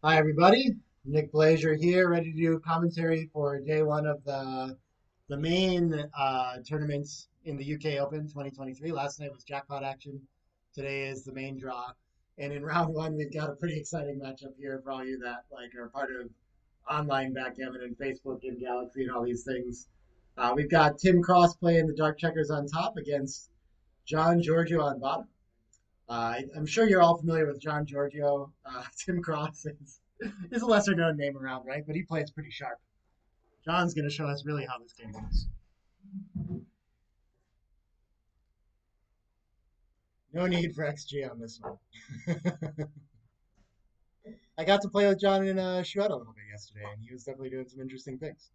Hi, everybody. Nick Blazier here, ready to do commentary for day one of the main tournaments in the UK Open 2023. Last night was jackpot action. Today is the main draw, and in round one, we've got a pretty exciting matchup here for all you that are part of online backgammon and Facebook and Galaxy and all these things. We've got Tim Cross playing the dark checkers on top against John Giorgio on bottom. I'm sure you're all familiar with John Giorgio. Tim Cross is a lesser known name around, right? But he plays pretty sharp. John's going to show us really how this game goes. No need for XG on this one. I got to play with John in a Shred a little bit yesterday, and he was definitely doing some interesting things.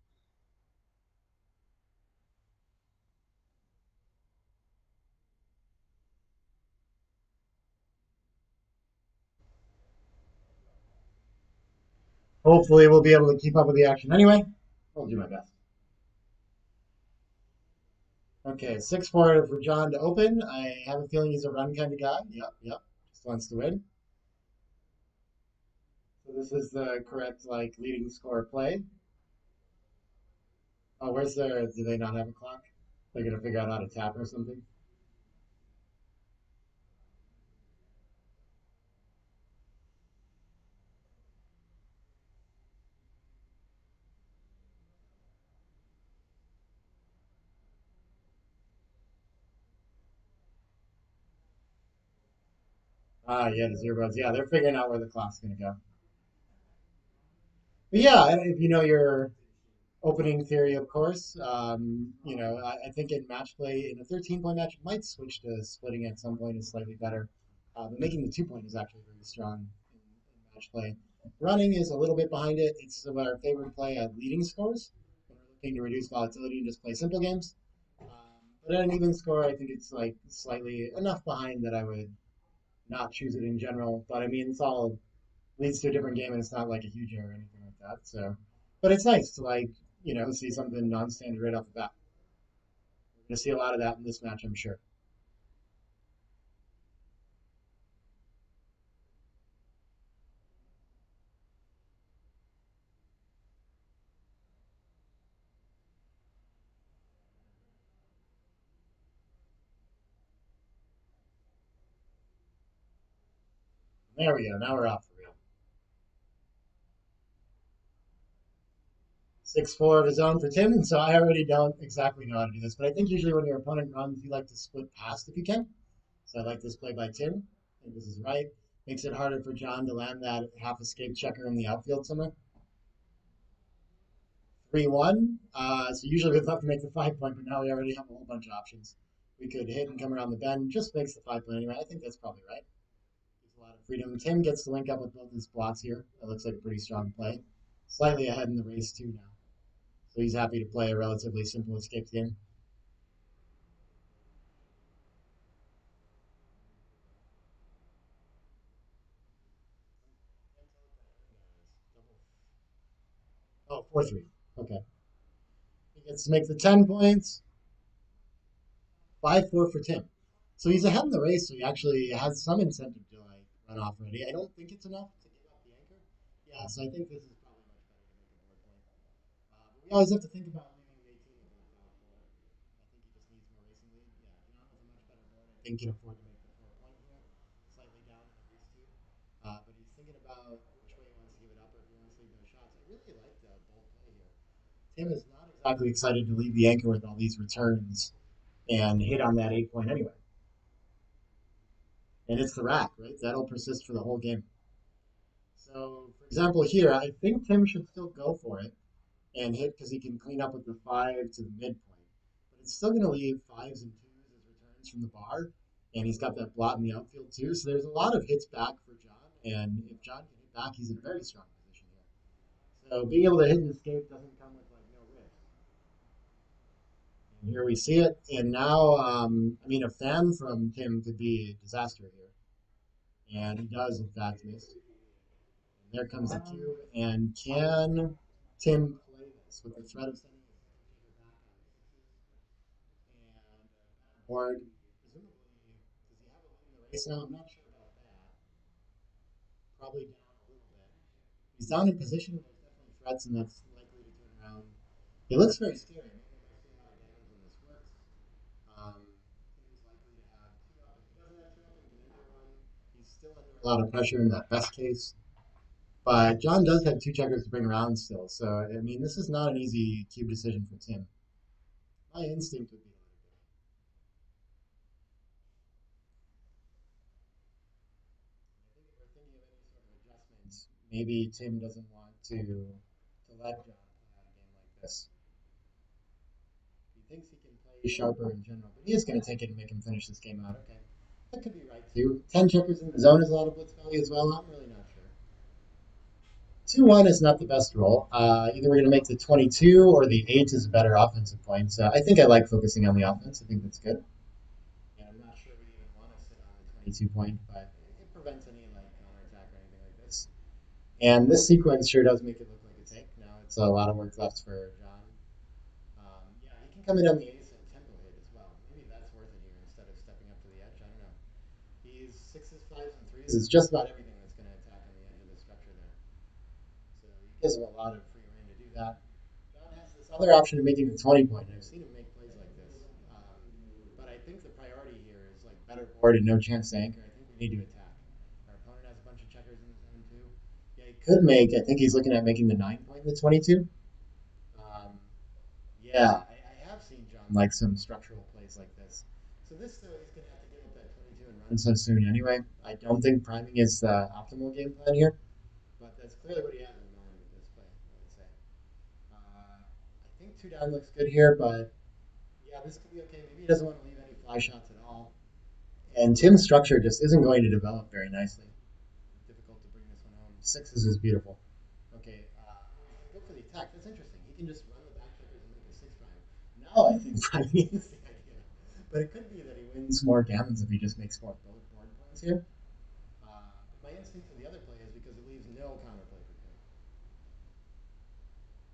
Hopefully, we'll be able to keep up with the action anyway. I'll do my best. Okay, 6-4 for John to open. I have a feeling he's a run kind of guy. Yep, yep. Just wants to win. So this is the correct leading score play. Oh, where's their? Do they not have a clock? They're gonna figure out how to tap or something. Ah, yeah, the zero buds. Yeah, they're figuring out where the clock's gonna go. But yeah, if you know your opening theory, of course, I think in match play in a 13-point match, you might switch to splitting at some point is slightly better. But making the 2 point is actually very strong in match play. Running is a little bit behind it. It's our favorite play at leading scores. When we're looking to reduce volatility and just play simple games. But at an even score, I think it's like slightly enough behind that I would not choose it in general. But I mean, it's all leads to a different game, and it's not like a huge error or anything like that. So, but it's nice to see something non-standard right off the bat. We're gonna see a lot of that in this match, I'm sure. There we go. Now we're off for real. 6-4 of his own for Tim, and so I already don't exactly know how to do this, but I think usually when your opponent runs, you like to split past if you can. So I like this play by Tim. I think this is right. Makes it harder for John to land that half escape checker in the outfield somewhere. 3-1. So usually we'd love to make the 5 point, but now we already have a whole bunch of options. We could hit and come around the bend. Just makes the 5 point anyway. I think that's probably right. Gives a lot of freedom. Tim gets to link up with both his blocks here. That looks like a pretty strong play. Slightly ahead in the race too now. So he's happy to play a relatively simple escape game. Oh, 4-3. Okay. He gets to make the 10 points. 5-4 for Tim. So he's ahead in the race, so he actually has some incentive to run off already. I don't think it's enough to give up the anchor. Yeah, so I think this is probably much better to make a board point. But we always have to think about leaving 18 with left out for it. I think he just needs more racing lead. Yeah, John with a much better board, I think can afford to make the 4 point here. Slightly down in the race too. But he's thinking about which way he wants to give it up or if he wants to leave those shots. I really like the bold play here. Tim is not exactly excited to leave the anchor with all these returns and hit on that 8 point anyway. And it's the rack, right? That'll persist for the whole game. So, for example, here, I think Tim should still go for it and hit because he can clean up with the 5 to the midpoint. But it's still going to leave 5s and 2s as returns from the bar. And he's got that blot in the outfield, too. So there's a lot of hits back for John. And if John can hit back, he's in a very strong position here. So being able to hit and escape doesn't come with no risk. And here we see it. And now, I mean, a fan from Tim could be a disaster here. And he does, in fact, miss. There comes the cube. And can Tim play this with the threat of sending his back and board? Presumably, does he have a lead in the race now? I'm not sure about that. Probably down a little bit. He's down in position. There's definitely threats, and that's likely to turn around. He looks very scary. Maybe there might be a lot of damage when this works. He's likely to have two up. If he doesn't have two up, he can enter one. He's still under a lot of pressure in that best case. But John does have two checkers to bring around still. So, I mean, this is not an easy cube decision for Tim. My instinct would be to let it go. I think if we're thinking of any sort of adjustments, maybe Tim doesn't want to let John play out a game like this. He thinks he can play sharper in general, but he is going to take it and make him finish this game out. Okay, that could be right too. 10 checkers in the zone is a lot of blitz value as well. I'm really not sure. 2-1 is not the best roll. Either we're going to make the 22 or the 8 is a better offensive point. So I think I like focusing on the offense. I think that's good. And I'm not sure we even want to sit on the 22 point, but it prevents any like counterattack or anything like this. And this sequence sure does make it look like a take. Now it's a lot of work left for John. Yeah, he can come in on the ace and tempo hit as well. Maybe that's worth it here instead of stepping up to the edge. I don't know. He's sixes, fives, and threes. It's just about everything that's going to attack on the edge of the structure there. So he gives him a lot of free reign to do that. John has this other option of making the 20 point, and I've seen him make plays like this. But I think the priority here is like better board and no chance to anchor. I think we need to attack. Our opponent has a bunch of checkers in the zone too. Yeah, he could make. I think he's looking at making the 9 point in the 22. Um, yeah, I have seen John like some structural plays like this. So this though, he's gonna have to give up that 22 and run so soon anyway. I don't think priming is the optimal game plan here, but that's clearly what he has in mind with this play. I would say. I think two down looks good here, but yeah, this could be okay. Maybe he doesn't want to leave any fly shots at all. And Tim's structure just isn't going to develop very nicely. Difficult to bring this one home. Sixes is beautiful. Okay, go for the attack. That's interesting. He can just run the back checkers and make a six prime. Now I think priming is the idea. But it could be that he wins more gammons if he just makes more board points here. But my instinct for the other play is because it leaves no counterplay for Tim.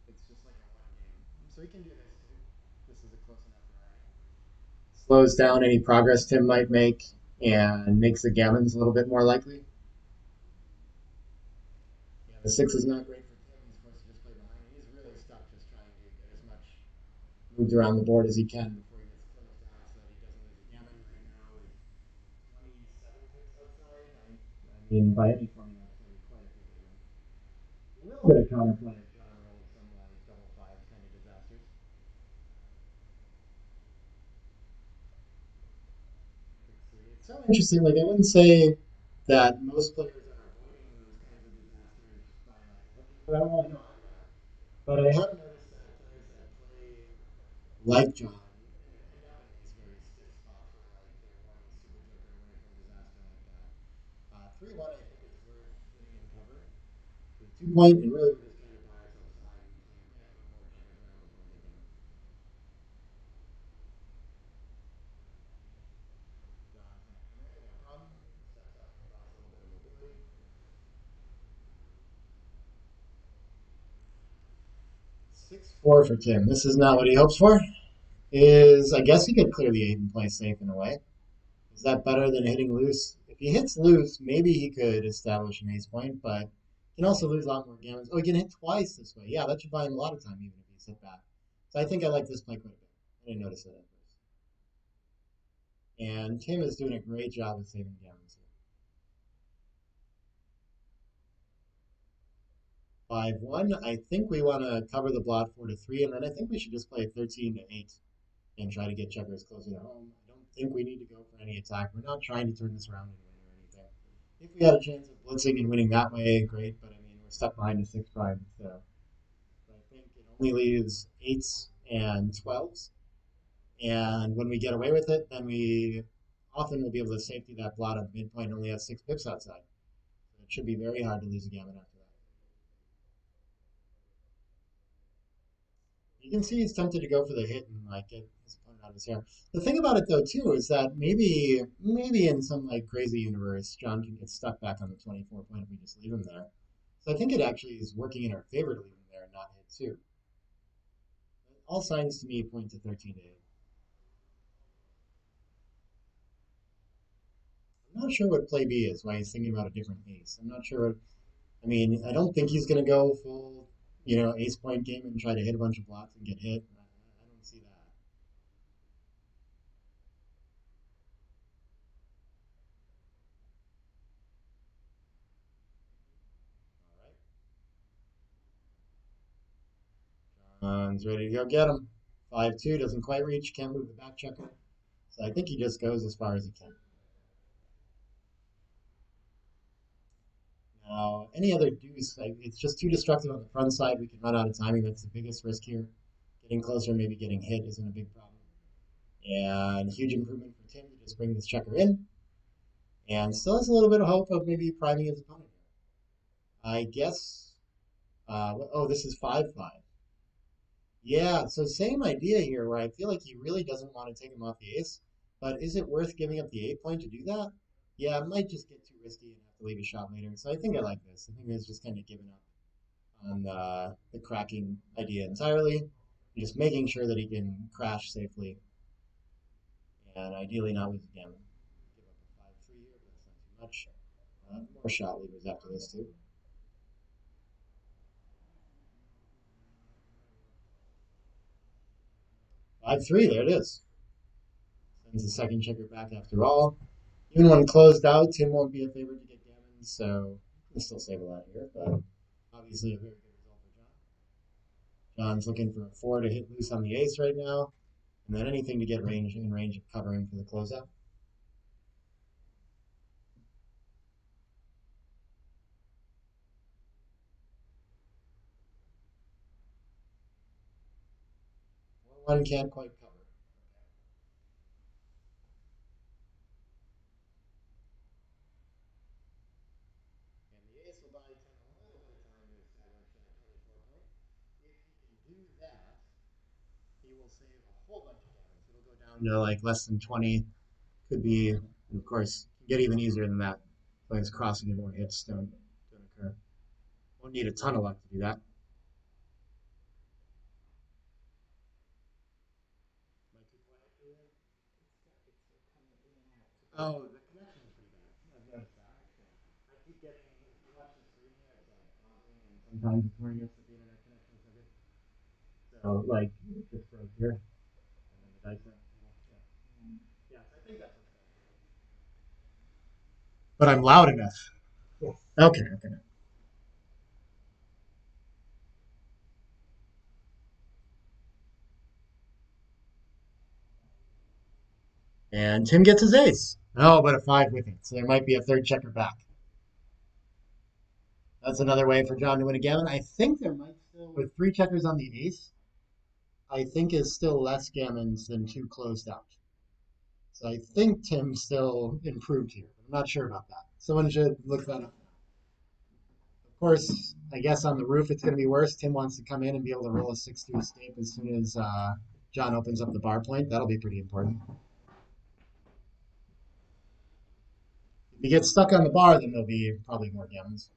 It's just like a one game. So he can do this too. This is a close enough variety. Slows down any progress Tim might make and makes the gammons a little bit more likely. Yeah, the six is not great for Tim. He's forced to just play behind. He's really stuck just trying to get as much moved around the board as he can before he gets closed out so that he doesn't lose a gammon right now with 27 picks outside. I mean, by any formula, it's going to be quite a few gammons. A little bit of counterplay if John rolled some like double five kind of disasters. It's so interesting. Like, I wouldn't say that most players are avoiding those kinds of disasters by like looking for that. Well, I know I'm not. But I have noticed that players that play like John end up in these very stiff spots where like they're one super joker away from disaster like that. 3-1, I think it's worth putting in cover. The 2 point, and really we're just trying to buy ourselves time so we can't move more checkers around before we get down. John's gonna come in, no problem. Steps up, allows a little bit of mobility. 6-4 for Tim. This is not what he hopes for. Is I guess he could clear the 8 and play safe in a way. Is that better than hitting loose? If he hits loose, maybe he could establish an ace point, but he can also lose a lot more gammons. Oh, he can hit twice this way. Yeah, that should buy him a lot of time, even if he's hit back. So I think I like this play quite a bit. I didn't notice it at first. And Tim is doing a great job of saving gammons here. 5-1. I think we want to cover the blot 4-3, and then I think we should just play 13-8 and try to get checkers closer to home. I don't think we need to go for any attack. We're not trying to turn this around and win or anything. If we had a chance of blitzing and winning that way, great. But I mean, we're stuck behind a six prime, so I think it only leaves eights and 12s. And when we get away with it, then we often will be able to safety that blot of midpoint only has 6 pips outside. So it should be very hard to lose a gammon after that. You can see he's tempted to go for the hit and like get his opponent out of his hair. The thing about it though too is that maybe in some like crazy universe, John can get stuck back on the 24 point if we just leave him there. So I think it actually is working in our favor to leave him there and not hit two. All signs to me point to 13-8. I'm not sure what play B is. Why he's thinking about a different ace. I'm not sure what. I mean, I don't think he's going to go full, ace point game and try to hit a bunch of blocks and get hit. I don't see that. All right. He's ready to go get him. 5-2 doesn't quite reach, can't move the back checker. So I think he just goes as far as he can. Now, any other deuce, like, it's just too destructive on the front side. We can run out of timing. That's the biggest risk here. Getting closer, maybe getting hit isn't a big problem. And huge improvement for Tim to just bring this checker in. And still has a little bit of hope of maybe priming his opponent. I guess. Oh, this is 5-5. Yeah, so same idea here, where I feel like he really doesn't want to take him off the ace. But is it worth giving up the 8 point to do that? Yeah, it might just get too risky and have to leave a shot later. So I think I like this. I think it's just kind of giving up on the cracking idea entirely, just making sure that he can crash safely, and ideally not lose again. Give up a 5-3 here, but that's not too much. More shot leaders after this too. 5-3, there it is. Sends the second checker back after all. Even when closed out, Tim won't be a favorite to get gammon, so we'll still save a lot here, but obviously a very good result for John. John's looking for a 4 to hit loose on the ace right now, and then anything to get range of covering for the closeout. 4-1 can't quite cover. And the ace will buy Tim a little bit of time to establish that 24 point. If he can do that, he will save a whole bunch of damage. It'll go down to like less than 20. Could be, of course, get even easier than that. As crossing and more hits don't occur. Won't need a ton of luck to do that. My 2 point actually there? Oh, the connection is pretty bad. I've noticed that. I keep getting, if you watch the screen here, it's like bumping and sometimes it's warning us that the internet connection is no good. So, like, it just broke here. And then the dice are on the table. Yeah. Yes, I think that's what's going on. But I'm loud enough. Okay, okay. And Tim gets his ace. Oh, but a 5 with it. So there might be a third checker back. That's another way for John to win a gammon. I think there might still, with 3 checkers on the ace, I think is still less gammons than 2 closed out. So I think Tim still improved here. I'm not sure about that. Someone should look that up. Of course, I guess on the roof it's going to be worse. Tim wants to come in and be able to roll a 6-2 escape as soon as John opens up the bar point. That'll be pretty important. If he gets stuck on the bar, then there'll be probably more gammons.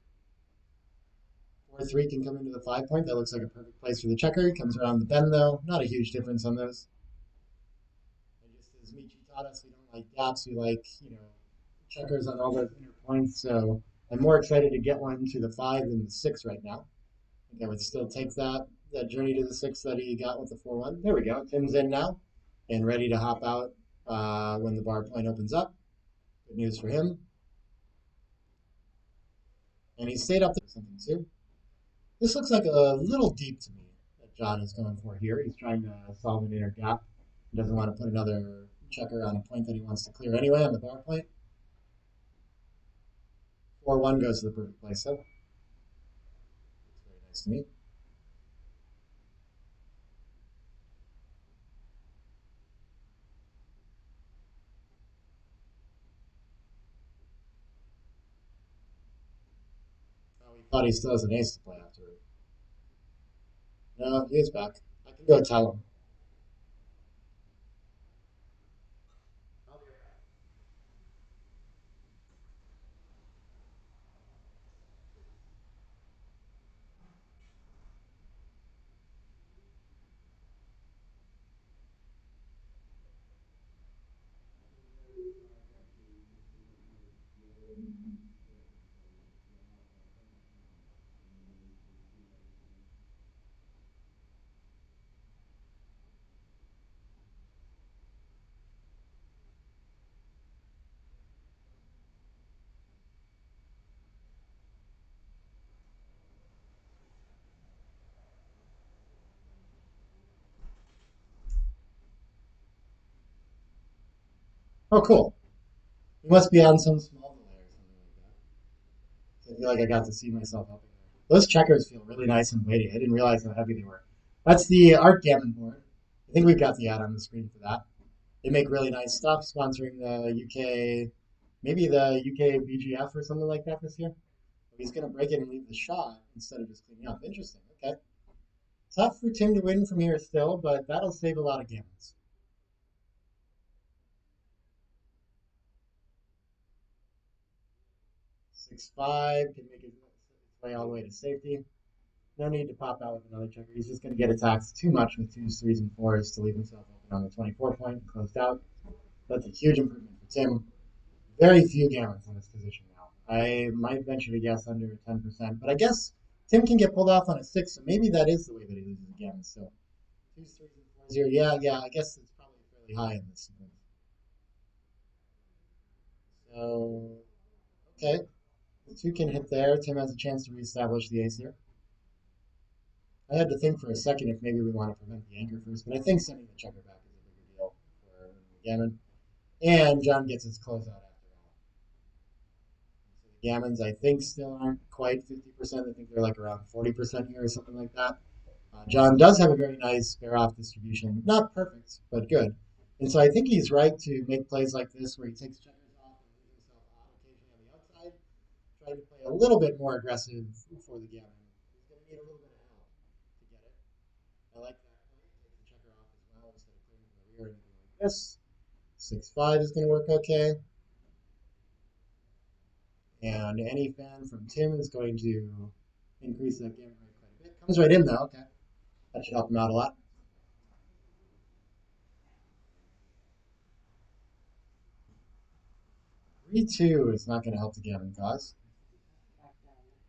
4-3 can come into the 5 point. That looks like a perfect place for the checker. He comes around the bend though. Not a huge difference on those. And just as Michi taught us, we don't like gaps. We like, checkers on all those inner points. So I'm more excited to get one to the 5 than the 6 right now. I think I would still take that journey to the 6 that he got with the 4-1. There we go. Tim's in now and ready to hop out when the bar point opens up. Good news for him. And he stayed up there something too. This looks like a little deep to me that John is going for here. He's trying to solve an inner gap. He doesn't want to put another checker on a point that he wants to clear anyway on the bar point. 4-1 goes to the perfect place, though. Looks very nice to me. Oh, he thought he still has an ace to play afterward. No, he is back. I can go tell him. Oh, cool. You must be on some small delay or something like that. So I feel like I got to see myself helping there. Those checkers feel really nice and weighty. I didn't realize how heavy they were. That's the Art Gammon board. I think we've got the ad on the screen for that. They make really nice stuff, sponsoring the UK, maybe the UK BGF or something like that this year. He's going to break it and leave the shot instead of just cleaning up. Interesting. Okay. Tough for Tim to win from here still, but that'll save a lot of gammons. 6-5 can make his way all the way to safety. No need to pop out with another checker. He's just going to get attacked too much with twos, threes, and fours to leave himself open on the 24 point and closed out. That's a huge improvement for Tim. Very few gammons in this position now. I might venture to guess under 10%, but I guess Tim can get pulled off on a six, so maybe that is the way that he loses a gammon still. Twos, threes, and fours here. Yeah, yeah, I guess it's probably fairly high in this sequence. So, okay. The two can hit there. Tim has a chance to reestablish the ace here. I had to think for a second if maybe we want to prevent the anchor first, but I think sending the checker back is a bigger deal for the gammon. And John gets his closeout after all. So the gammons, I think, still aren't quite 50%. I think they're like around 40% here or something like that. John does have a very nice bear off distribution. Not perfect, but good. And so I think he's right to make plays like this where he takes checkers off and leaves himself out occasionally on the outside. Try to play a little bit more aggressive for the gammon. He's going to need a little bit of help to get it. I like that play. Take the checker off as well instead of clearing from the rear or anything like this. 6-5 is going to work okay. And any fan from Tim is going to increase that gammon rate quite a bit. Comes right in though. Okay. That should help him out a lot. 3-2 is not going to help the gammon cause.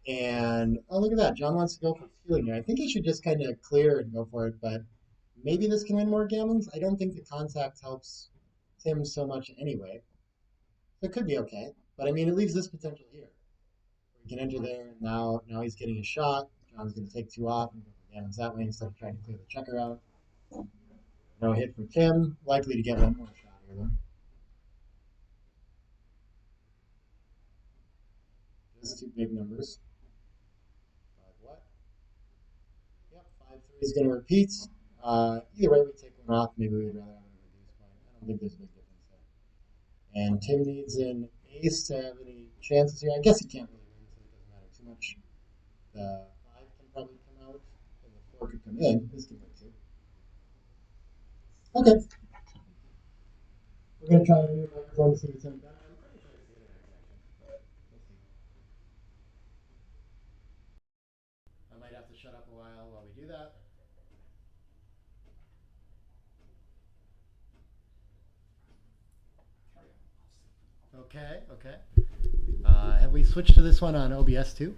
And oh, look at that. John wants to go for peeling here. I think he should just kind of clear and go for it, but maybe this can win more gammons. I don't think the contact helps Tim so much anyway. So it could be okay. But I mean, it leaves this potential here. He can enter there, and now he's getting a shot. John's going to take two off and go for gammons that way instead of trying to clear the checker out. No hit for Tim. Likely to get one more shot here, though. Just two big numbers. Five what? Yep, 5-3 is going to repeat. Either way, we take one off. Maybe we'd rather have it reduced point. I don't think there's a big difference there. And Tim needs an ace to have any chances here. I guess he can't really win, so it doesn't matter too much. The five can probably come out, and the four could come in. This can win too. Okay, we're going to try a new microphone to see if it's any better. I'm pretty sure it's the internet connection, but we'll see. I might have to shut up a while we do that. Okay, okay. Have we switched to this one on OBS too?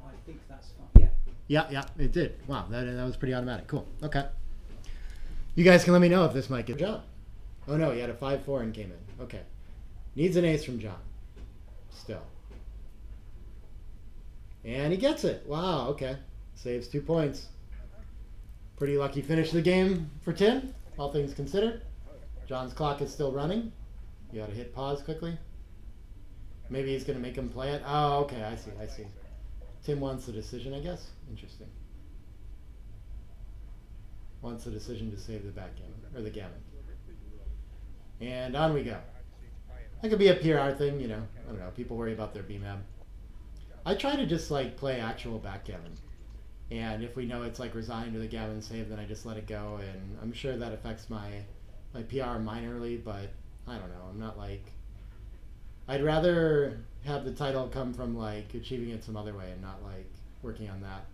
I think that's fine. Yeah. Yeah, yeah, it did. Wow, that was pretty automatic. Cool. Okay. You guys can let me know if this might get John. Oh no, he had a 5-4 and came in. Okay. Needs an ace from John. Still. And he gets it. Wow, okay. Saves 2 points. Pretty lucky finish of the game for Tim, all things considered. John's clock is still running. You gotta hit pause quickly. Maybe he's gonna make him play it. Oh, okay, I see. Tim wants the decision, I guess. Interesting. Wants the decision to save the backgammon, or the gammon. And on we go. That could be a PR thing, you know. I don't know. People worry about their BMAB. I try to just like play actual backgammon. And if we know it's like resigned to the gammon save, then I just let it go. And I'm sure that affects my PR minorly, but I don't know. I'm not like... I'd rather have the title come from like achieving it some other way and not like working on that.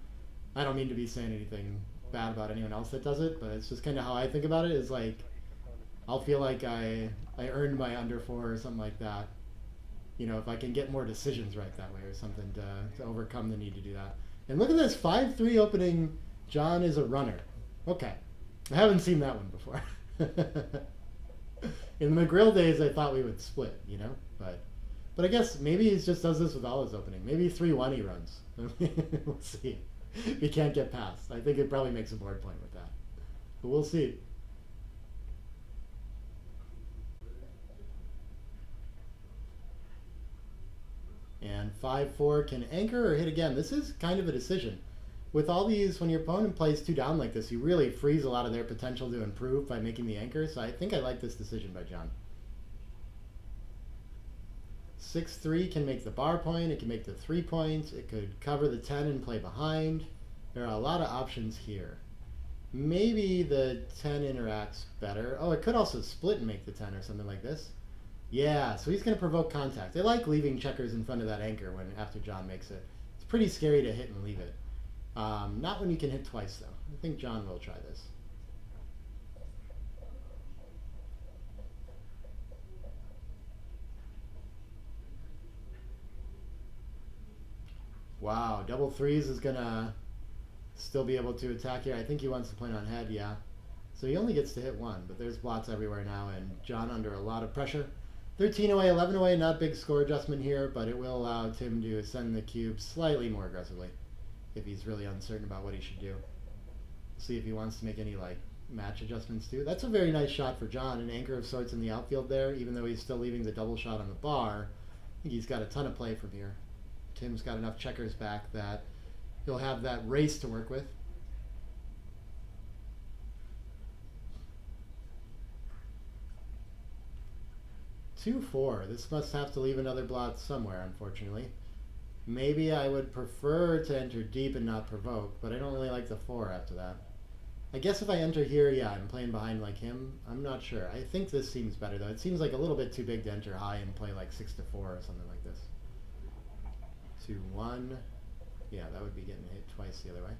I don't mean to be saying anything bad about anyone else that does it, but it's just kind of how I think about it is like I'll feel like I earned my under four or something like that. You know, if I can get more decisions right that way or something to overcome the need to do that. And look at this 5-3 opening. John is a runner. Okay. I haven't seen that one before. In the McGrill days, I thought we would split, you know? But I guess maybe he just does this with all his opening. Maybe 3-1 he runs. We'll see. We can't get past. I think it probably makes a board point with that. But we'll see. And 5-4 can anchor or hit again. This is kind of a decision. With all these, when your opponent plays two down like this, you really freeze a lot of their potential to improve by making the anchor. So I think I like this decision by John. 6-3 can make the bar point. It can make the 3 points. It could cover the 10 and play behind. There are a lot of options here. Maybe the 10 interacts better. Oh, it could also split and make the 10 or something like this. Yeah, so he's going to provoke contact. I like leaving checkers in front of that anchor when after John makes it. It's pretty scary to hit and leave it. Not when you can hit twice, though. I think John will try this. Wow, double threes is going to still be able to attack here. I think he wants to point on head, yeah. So he only gets to hit one, but there's blots everywhere now, and John under a lot of pressure. 13 away, 11 away, not big score adjustment here, but it will allow Tim to send the cube slightly more aggressively if he's really uncertain about what he should do. See if he wants to make any like match adjustments too. That's a very nice shot for John, an anchor of sorts in the outfield there, even though he's still leaving the double shot on the bar. I think he's got a ton of play from here. Tim's got enough checkers back that he'll have that race to work with. Two, 4. This must have to leave another blot somewhere, unfortunately. Maybe I would prefer to enter deep and not provoke, but I don't really like the 4 after that. I guess if I enter here, yeah, I'm playing behind like him. I'm not sure. I think this seems better, though. It seems like a little bit too big to enter high and play like 6-4 or something like this. 2-1. Yeah, that would be getting hit twice the other way.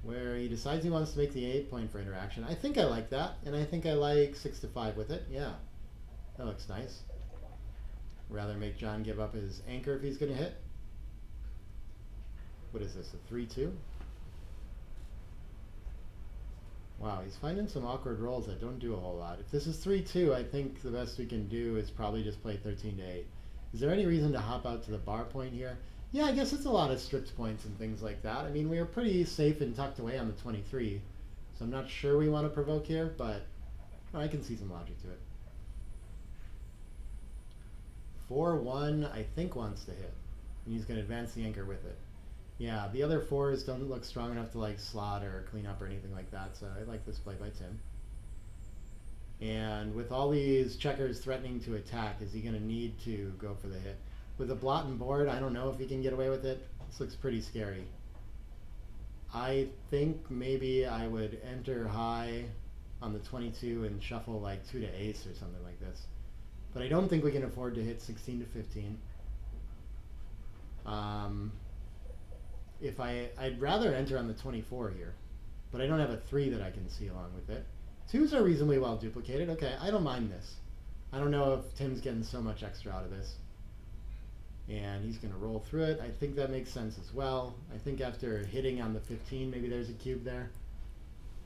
Where he decides he wants to make the 8 point for interaction. I think I like that, and I think I like 6-5 with it. Yeah, that looks nice. Rather make John give up his anchor if he's going to hit. What is this, a 3-2? Wow, he's finding some awkward rolls that don't do a whole lot. If this is 3-2, I think the best we can do is probably just play 13-8. Is there any reason to hop out to the bar point here? Yeah, I guess it's a lot of stripped points and things like that. I mean, we are pretty safe and tucked away on the 23, so I'm not sure we want to provoke here, but I can see some logic to it. 4-1, I think, wants to hit, and he's going to advance the anchor with it. Yeah, the other 4s don't look strong enough to like slot or clean up or anything like that, so I like this play by Tim. And with all these checkers threatening to attack, is he going to need to go for the hit? With a blot and board, I don't know if he can get away with it. This looks pretty scary. I think maybe I would enter high on the 22 and shuffle like 2 to ace or something like this. But I don't think we can afford to hit 16 to 15. I'd rather enter on the 24 here, but I don't have a 3 that I can see along with it. 2s are reasonably well duplicated. Okay, I don't mind this. I don't know if Tim's getting so much extra out of this. And he's going to roll through it. I think that makes sense as well. I think after hitting on the 15, maybe there's a cube there.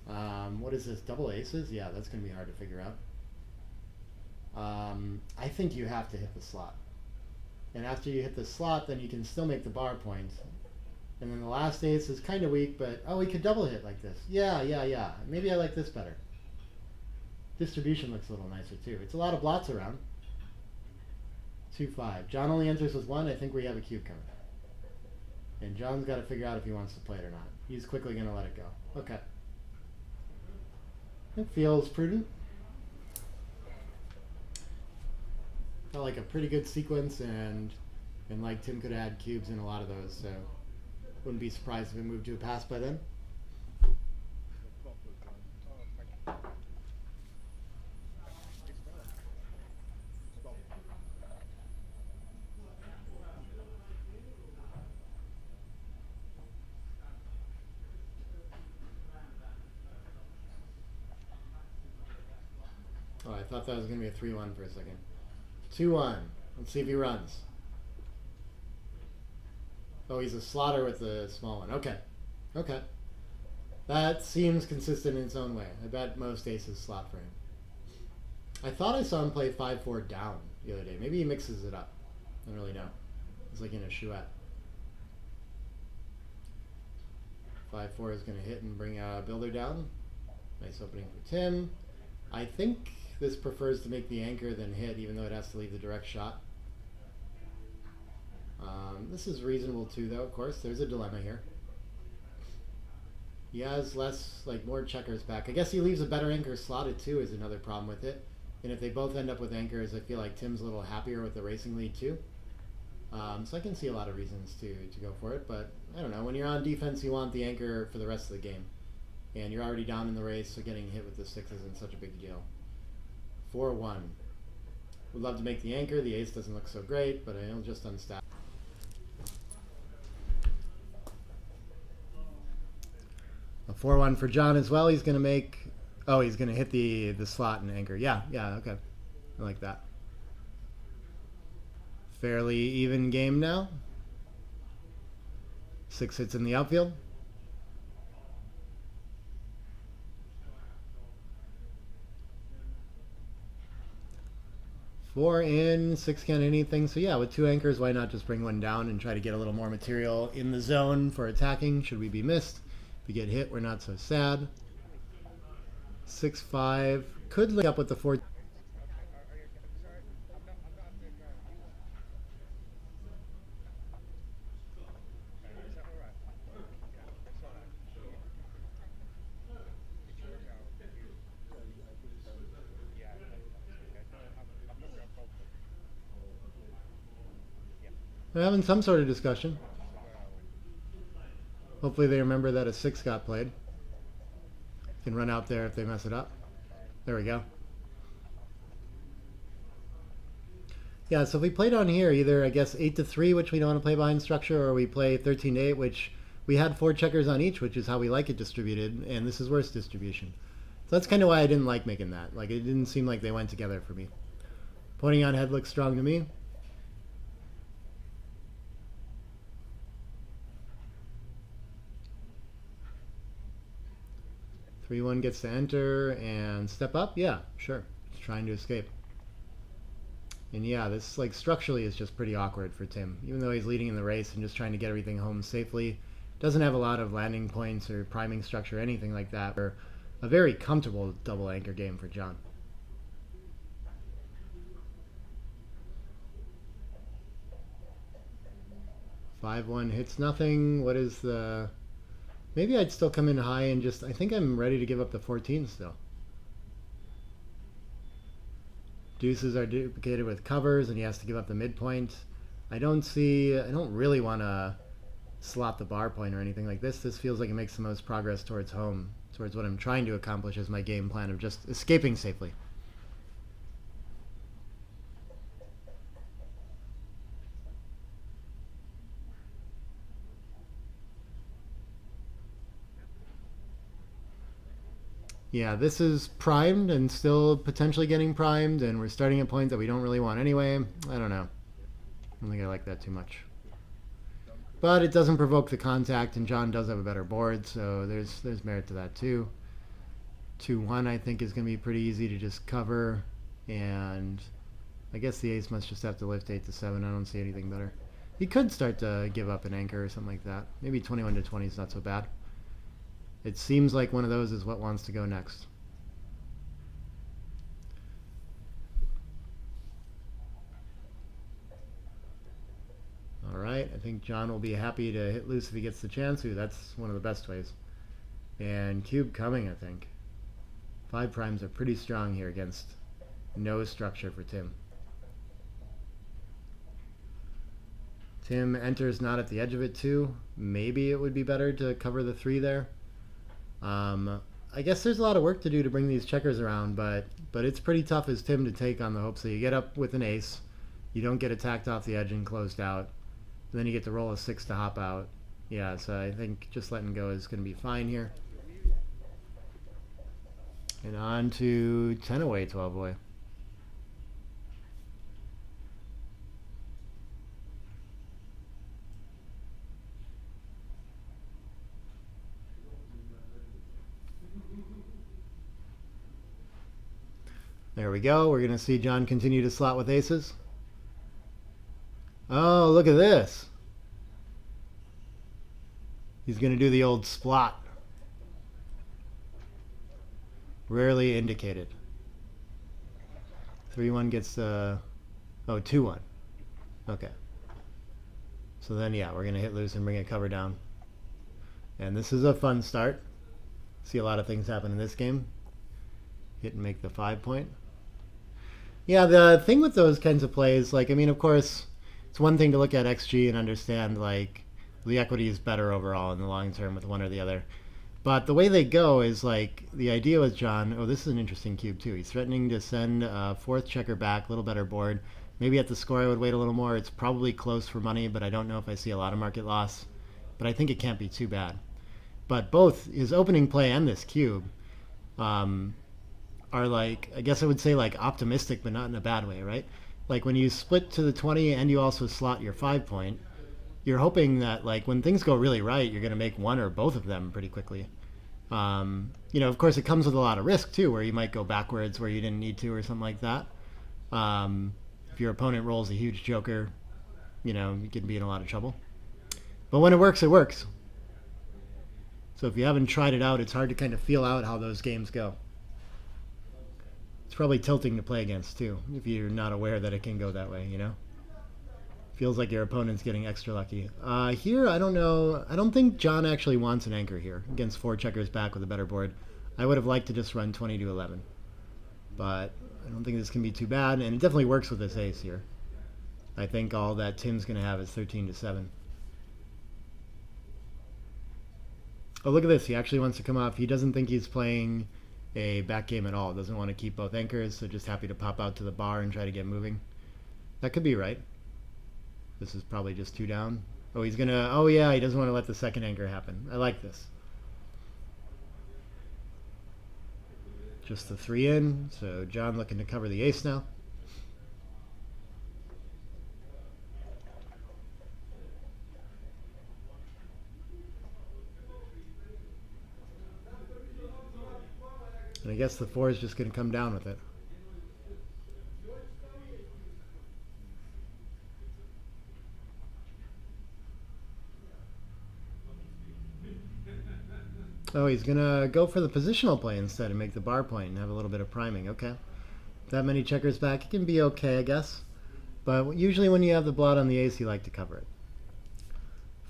What is this, double aces? Yeah, that's going to be hard to figure out. I think you have to hit the slot. And after you hit the slot, then you can still make the bar point. And then the last ace is kind of weak, but, oh, we could double hit like this. Yeah. Maybe I like this better. Distribution looks a little nicer, too. It's a lot of blots around. 2-5. John only enters with 1. I think we have a cube coming. And John's got to figure out if he wants to play it or not. He's quickly going to let it go. Okay. It feels prudent. Felt like a pretty good sequence, and like Tim could add cubes in a lot of those, so wouldn't be surprised if we moved to a pass by then. Oh, I thought that was going to be a 3-1 for a second. 2-1. Let's see if he runs. Oh, he's a slotter with a small one. Okay. That seems consistent in its own way. I bet most aces slot for him. I thought I saw him play 5-4 down the other day. Maybe he mixes it up. I don't really know. It's like in a chouette. 5-4 is going to hit and bring a builder down. Nice opening for Tim. I think this prefers to make the anchor than hit, even though it has to leave the direct shot. This is reasonable too, though. Of course, there's a dilemma here. He has less, like, more checkers back. I guess he leaves a better anchor slotted too, is another problem with it. And if they both end up with anchors, I feel like Tim's a little happier with the racing lead too. So I can see a lot of reasons to go for it, but I don't know. When you're on defense, you want the anchor for the rest of the game. And you're already down in the race, so getting hit with the 6 isn't such a big deal. 4-1. Would love to make the anchor. The ace doesn't look so great, but it'll just unstack. A 4-1 for John as well. He's going to make... Oh, he's going to hit the slot and anchor. Yeah, okay. I like that. Fairly even game now. 6 hits in the outfield. 4 in, 6 can't hit anything. So yeah, with 2 anchors, why not just bring one down and try to get a little more material in the zone for attacking should we be missed. If we get hit, we're not so sad. 6-5. Could link up with the 4. They're having some sort of discussion. Hopefully they remember that a 6 got played. Can run out there if they mess it up. There we go. Yeah, so if we played on here, either I guess 8-3, which we don't want to play behind structure, or we play 13-8, which we had 4 checkers on each, which is how we like it distributed, and this is worse distribution. So that's kind of why I didn't like making that. Like, it didn't seem like they went together for me. Pointing on head looks strong to me. Three one gets to enter and step up. Yeah, sure. Just trying to escape. And yeah, this like structurally is just pretty awkward for Tim. Even though he's leading in the race and just trying to get everything home safely, doesn't have a lot of landing points or priming structure or anything like that. Or a very comfortable double anchor game for John. Five one hits nothing. What is the... Maybe I'd still come in high and just... I think I'm ready to give up the 14 still. Deuces are duplicated with covers and he has to give up the midpoint. I don't really want to slot the bar point or anything like this. This feels like it makes the most progress towards home, towards what I'm trying to accomplish as my game plan of just escaping safely. Yeah, this is primed and still potentially getting primed, and we're starting at points that we don't really want anyway. I don't know. I don't think I like that too much. But it doesn't provoke the contact, and John does have a better board, so there's merit to that too. 2-1 I think is going to be pretty easy to just cover, and I guess the ace must just have to lift 8-7. I don't see anything better. He could start to give up an anchor or something like that. Maybe 21-20 is not so bad. It seems like one of those is what wants to go next. All right, I think John will be happy to hit loose if he gets the chance. Ooh, that's one of the best ways. And cube coming, I think. 5 primes are pretty strong here against no structure for Tim. Tim enters not at the edge of it too. Maybe it would be better to cover the 3 there. I guess there's a lot of work to do to bring these checkers around, but it's pretty tough as Tim to take on the hopes that you get up with an ace, you don't get attacked off the edge and closed out, and then you get to roll a 6 to hop out. Yeah, so I think just letting go is going to be fine here. And on to 10 away, 12 away. There we go. We're going to see John continue to slot with aces. Oh, look at this. He's going to do the old splot. Rarely indicated. 3-1 gets... oh, 2-1. Okay. So then, yeah, we're going to hit loose and bring a cover down. And this is a fun start. See a lot of things happen in this game. Hit and make the 5 point. Yeah, the thing with those kinds of plays, like, I mean, of course, it's one thing to look at XG and understand, like, the equity is better overall in the long term with one or the other. But the way they go is like the idea with John. Oh, this is an interesting cube too. He's threatening to send a fourth checker back, a little better board. Maybe at the score I would wait a little more. It's probably close for money, but I don't know if I see a lot of market loss. But I think it can't be too bad. But both his opening play and this cube um, are like, I guess I would say like optimistic, but not in a bad way, right? Like when you split to the 20 and you also slot your 5 point, you're hoping that like when things go really right, you're going to make one or both of them pretty quickly. Of course, it comes with a lot of risk too, where you might go backwards where you didn't need to or something like that. If your opponent rolls a huge joker, you can be in a lot of trouble. But when it works, it works. So if you haven't tried it out, it's hard to kind of feel out how those games go. It's probably tilting to play against too, if you're not aware that it can go that way. Feels like your opponent's getting extra lucky. Here, I don't know. I don't think John actually wants an anchor here against 4 checkers back with a better board. I would have liked to just run 20 to 11. But I don't think this can be too bad, and it definitely works with this ace here. I think all that Tim's going to have is 13 to 7. Oh, look at this. He actually wants to come off. He doesn't think he's playing a back game at all. Doesn't want to keep both anchors, so just happy to pop out to the bar and try to get moving. That could be right. This is probably just 2 down. Oh, he's gonna... Oh, yeah, he doesn't want to let the second anchor happen. I like this. Just the 3 in. So John looking to cover the ace now. And I guess the 4 is just going to come down with it. Oh, he's going to go for the positional play instead and make the bar point and have a little bit of priming. Okay. That many checkers back, it can be okay, I guess. But usually when you have the blot on the ace, you like to cover it.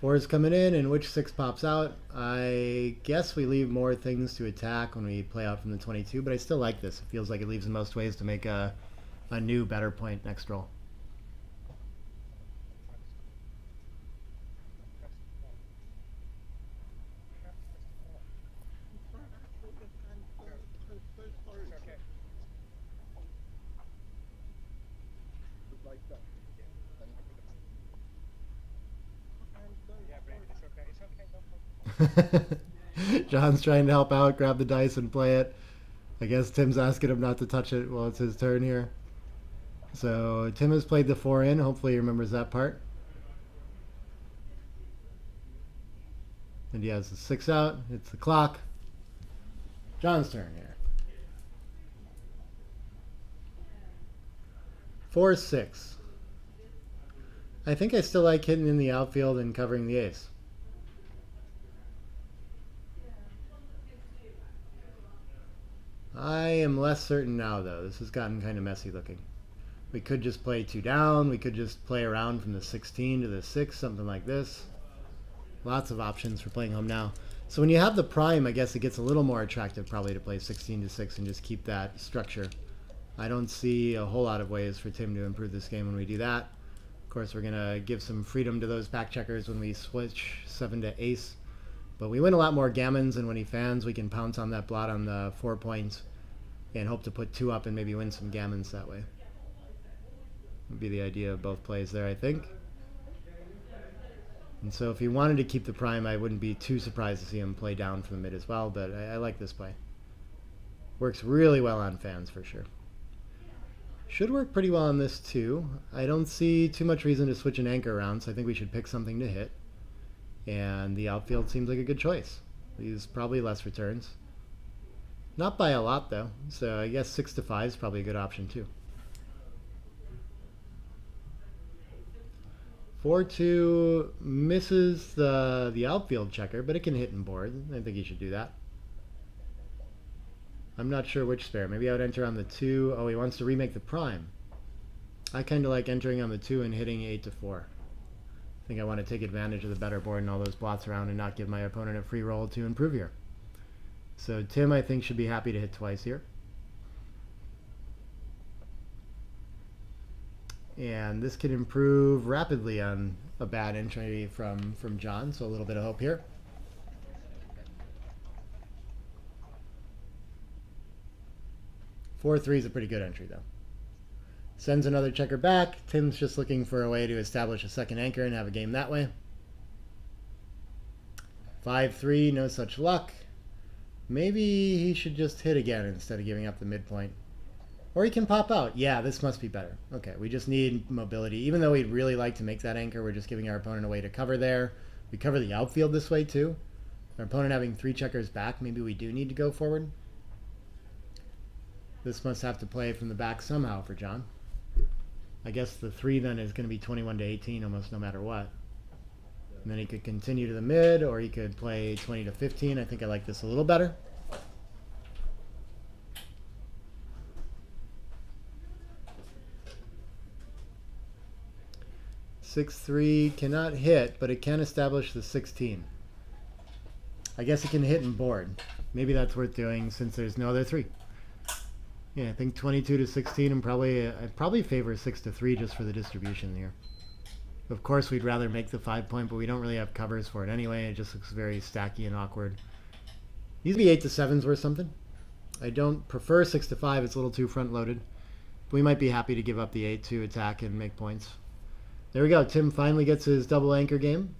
4 is coming in, and which 6 pops out? I guess we leave more things to attack when we play out from the 22, but I still like this. It feels like it leaves the most ways to make a new, better point next roll. John's trying to help out, grab the dice and play it. I guess Tim's asking him not to touch it while it's his turn here. So Tim has played the 4 in. Hopefully he remembers that part. And he has the 6 out. It's the clock. John's turn here. 4-6. I think I still like hitting in the outfield and covering the ace. I am less certain now, though. This has gotten kind of messy looking. We could just play 2 down. We could just play around from the 16 to the 6, something like this. Lots of options for playing home now. So when you have the prime, I guess it gets a little more attractive probably to play 16 to 6 and just keep that structure. I don't see a whole lot of ways for Tim to improve this game when we do that. Of course, we're going to give some freedom to those back checkers when we switch 7 to ace. But we win a lot more gammons, and when he fans, we can pounce on that blot on the 4 points and hope to put 2 up and maybe win some gammons that way. Would be the idea of both plays there, I think. And so if he wanted to keep the prime, I wouldn't be too surprised to see him play down from the mid as well, but I like this play. Works really well on fans for sure. Should work pretty well on this too. I don't see too much reason to switch an anchor around, so I think we should pick something to hit. And the outfield seems like a good choice. These probably less returns. Not by a lot though, so I guess 6 to 5 is probably a good option too. 4-2 misses the outfield checker, but it can hit and board. I think he should do that. I'm not sure which spare. Maybe I would enter on the 2. Oh, he wants to remake the prime. I kind of like entering on the 2 and hitting 8 to 4. I think I want to take advantage of the better board and all those blots around and not give my opponent a free roll to improve here. So Tim, I think, should be happy to hit twice here. And this could improve rapidly on a bad entry from John, so a little bit of hope here. Four three is a pretty good entry, though. Sends another checker back. Tim's just looking for a way to establish a second anchor and have a game that way. 5-3, no such luck. Maybe he should just hit again instead of giving up the midpoint. Or he can pop out. Yeah, this must be better. Okay, we just need mobility. Even though we'd really like to make that anchor, we're just giving our opponent a way to cover there. We cover the outfield this way, too. Our opponent having 3 checkers back, maybe we do need to go forward. This must have to play from the back somehow for John. I guess the 3 then is going to be 21-18 almost no matter what. And then he could continue to the mid, or he could play 20-15. I think I like this a little better. Six three cannot hit, but it can establish the 16. I guess it can hit and board. Maybe that's worth doing since there's no other 3. Yeah, I think 22-16, and I'd probably favor 6-3 just for the distribution here. Of course, we'd rather make the 5 point, but we don't really have covers for it anyway. It just looks very stacky and awkward. These would be 8-7s worth something. I don't prefer 6-5. It's a little too front loaded. But we might be happy to give up the 8 to attack and make points. There we go. Tim finally gets his double anchor game.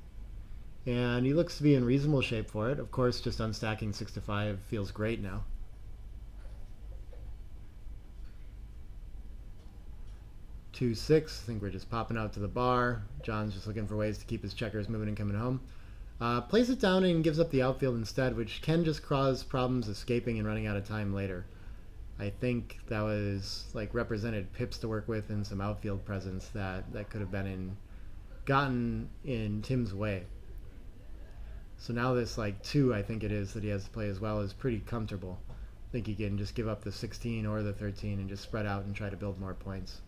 And he looks to be in reasonable shape for it. Of course, just unstacking 6-5 feels great now. 2-6. I think we're just popping out to the bar. John's just looking for ways to keep his checkers moving and coming home. Plays it down and gives up the outfield instead, which can just cause problems escaping and running out of time later. I think that was like represented pips to work with and some outfield presence that could have been gotten in Tim's way. So now this like 2, I think it is, that he has to play as well is pretty comfortable. I think he can just give up the 16 or the 13 and just spread out and try to build more points.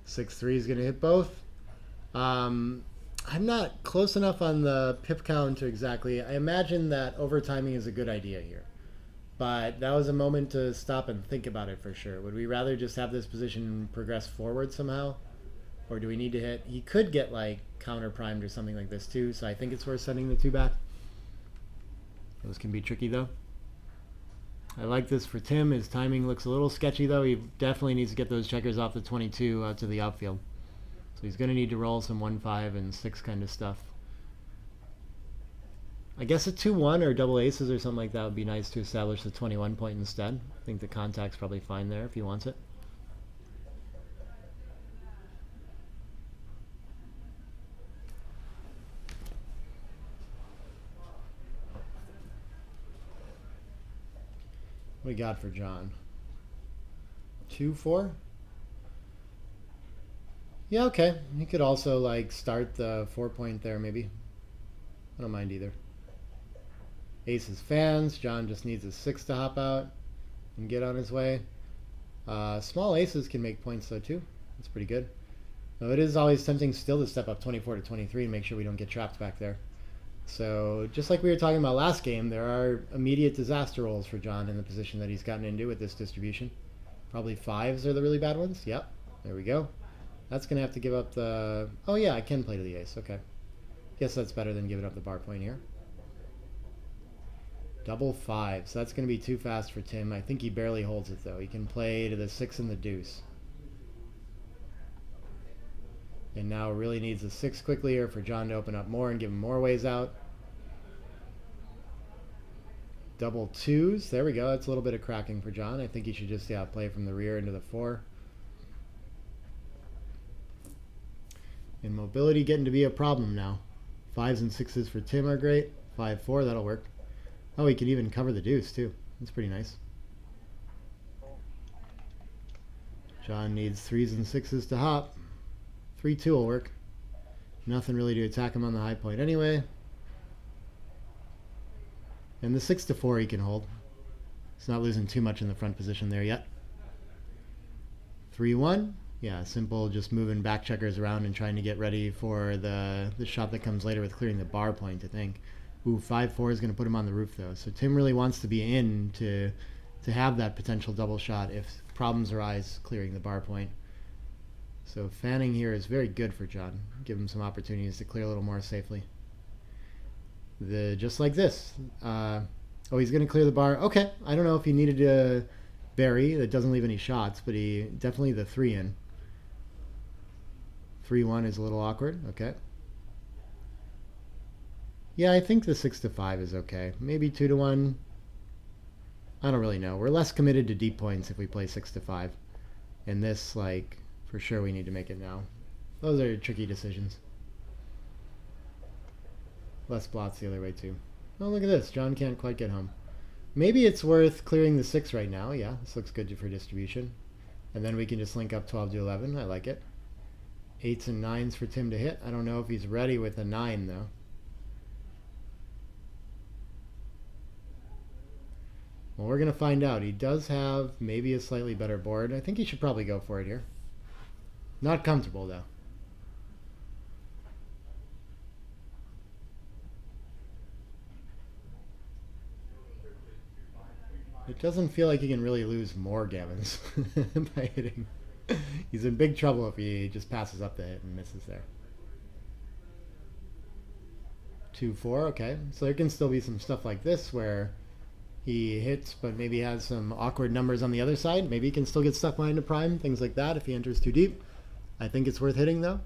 Six three is going to hit both. I'm not close enough on the pip count to exactly. I imagine that overtiming is a good idea here. But that was a moment to stop and think about it for sure. Would we rather just have this position progress forward somehow? Or do we need to hit? He could get like counter primed or something like this too, so I think it's worth sending the 2 back. Those can be tricky though. I like this for Tim. His timing looks a little sketchy though. He definitely needs to get those checkers off the 22 out to the outfield. So he's going to need to roll some 1-5 and 6 kind of stuff. I guess a 2-1 or double aces or something like that would be nice to establish the 21 point instead. I think the contact's probably fine there if he wants it. What we got for John? 2-4? Yeah, okay. He could also like start the 4 point there maybe. I don't mind either. Aces fans. John just needs a 6 to hop out and get on his way. Small aces can make points though too. That's pretty good. Though it is always tempting still to step up 24-23 and make sure we don't get trapped back there. So just like we were talking about last game, there are immediate disaster rolls for John in the position that he's gotten into with this distribution. Probably 5s are the really bad ones. Yep, there we go. That's going to have to give up the... Oh yeah, I can play to the ace. Okay. Guess that's better than giving up the bar point here. Double 5. So that's going to be too fast for Tim. I think he barely holds it though. He can play to the 6 and the deuce. And now really needs a 6 quickly here for John to open up more and give him more ways out. Double 2s. There we go. That's a little bit of cracking for John. I think he should just play from the rear into the 4. And mobility getting to be a problem now. 5s and 6s for Tim are great. 5-4, that'll work. Oh, he can even cover the deuce too. That's pretty nice. John needs 3s and 6s to hop. 3-2 will work. Nothing really to attack him on the high point anyway. And the 6-4 he can hold. He's not losing too much in the front position there yet. 3-1. Yeah, simple, just moving back checkers around and trying to get ready for the shot that comes later with clearing the bar point, I think. Ooh, 5-4 is going to put him on the roof, though. So Tim really wants to be in to have that potential double shot if problems arise clearing the bar point. So fanning here is very good for John. Give him some opportunities to clear a little more safely. Just like this. Oh, he's going to clear the bar. Okay, I don't know if he needed to bury. That doesn't leave any shots, but he definitely the 3 in. 3-1 is a little awkward. Okay. Yeah, I think the 6-5 is okay. Maybe 2-1. I don't really know. We're less committed to deep points if we play 6-5. And this, like, for sure we need to make it now. Those are tricky decisions. Less blots the other way too. Oh, look at this. John can't quite get home. Maybe it's worth clearing the 6 right now. Yeah, this looks good for distribution. And then we can just link up 12 to 11. I like it. 8s and 9s for Tim to hit. I don't know if he's ready with a 9, though. Well, we're going to find out. He does have maybe a slightly better board. I think he should probably go for it here. Not comfortable, though. It doesn't feel like he can really lose more gammons by hitting. He's in big trouble if he just passes up the hit and misses there. 2-4, okay. So there can still be some stuff like this where he hits but maybe has some awkward numbers on the other side. Maybe he can still get stuck behind a prime, things like that if he enters too deep. I think it's worth hitting, though.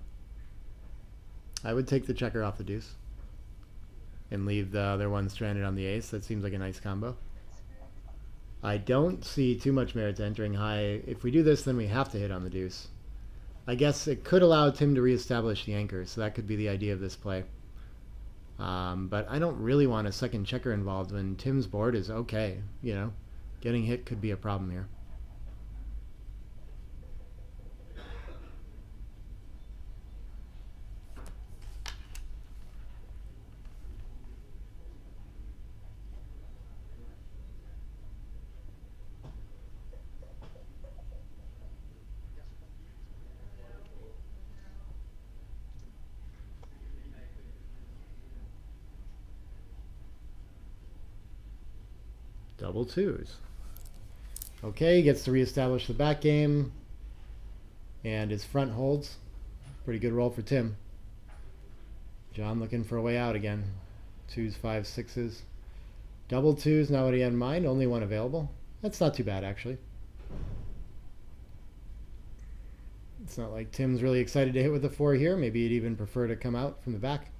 I would take the checker off the deuce and leave the other one stranded on the ace. That seems like a nice combo. I don't see too much merit to entering high. If we do this, then we have to hit on the deuce. I guess it could allow Tim to reestablish the anchor, so that could be the idea of this play. But I don't really want a second checker involved when Tim's board is okay. You know, getting hit could be a problem here. Double 2s. Okay, gets to reestablish the back game. And his front holds. Pretty good roll for Tim. John looking for a way out again. 2s, 5s, 6s. Double 2s, not what he had in mind. Only one available. That's not too bad, actually. It's not like Tim's really excited to hit with the 4 here. Maybe he'd even prefer to come out from the back.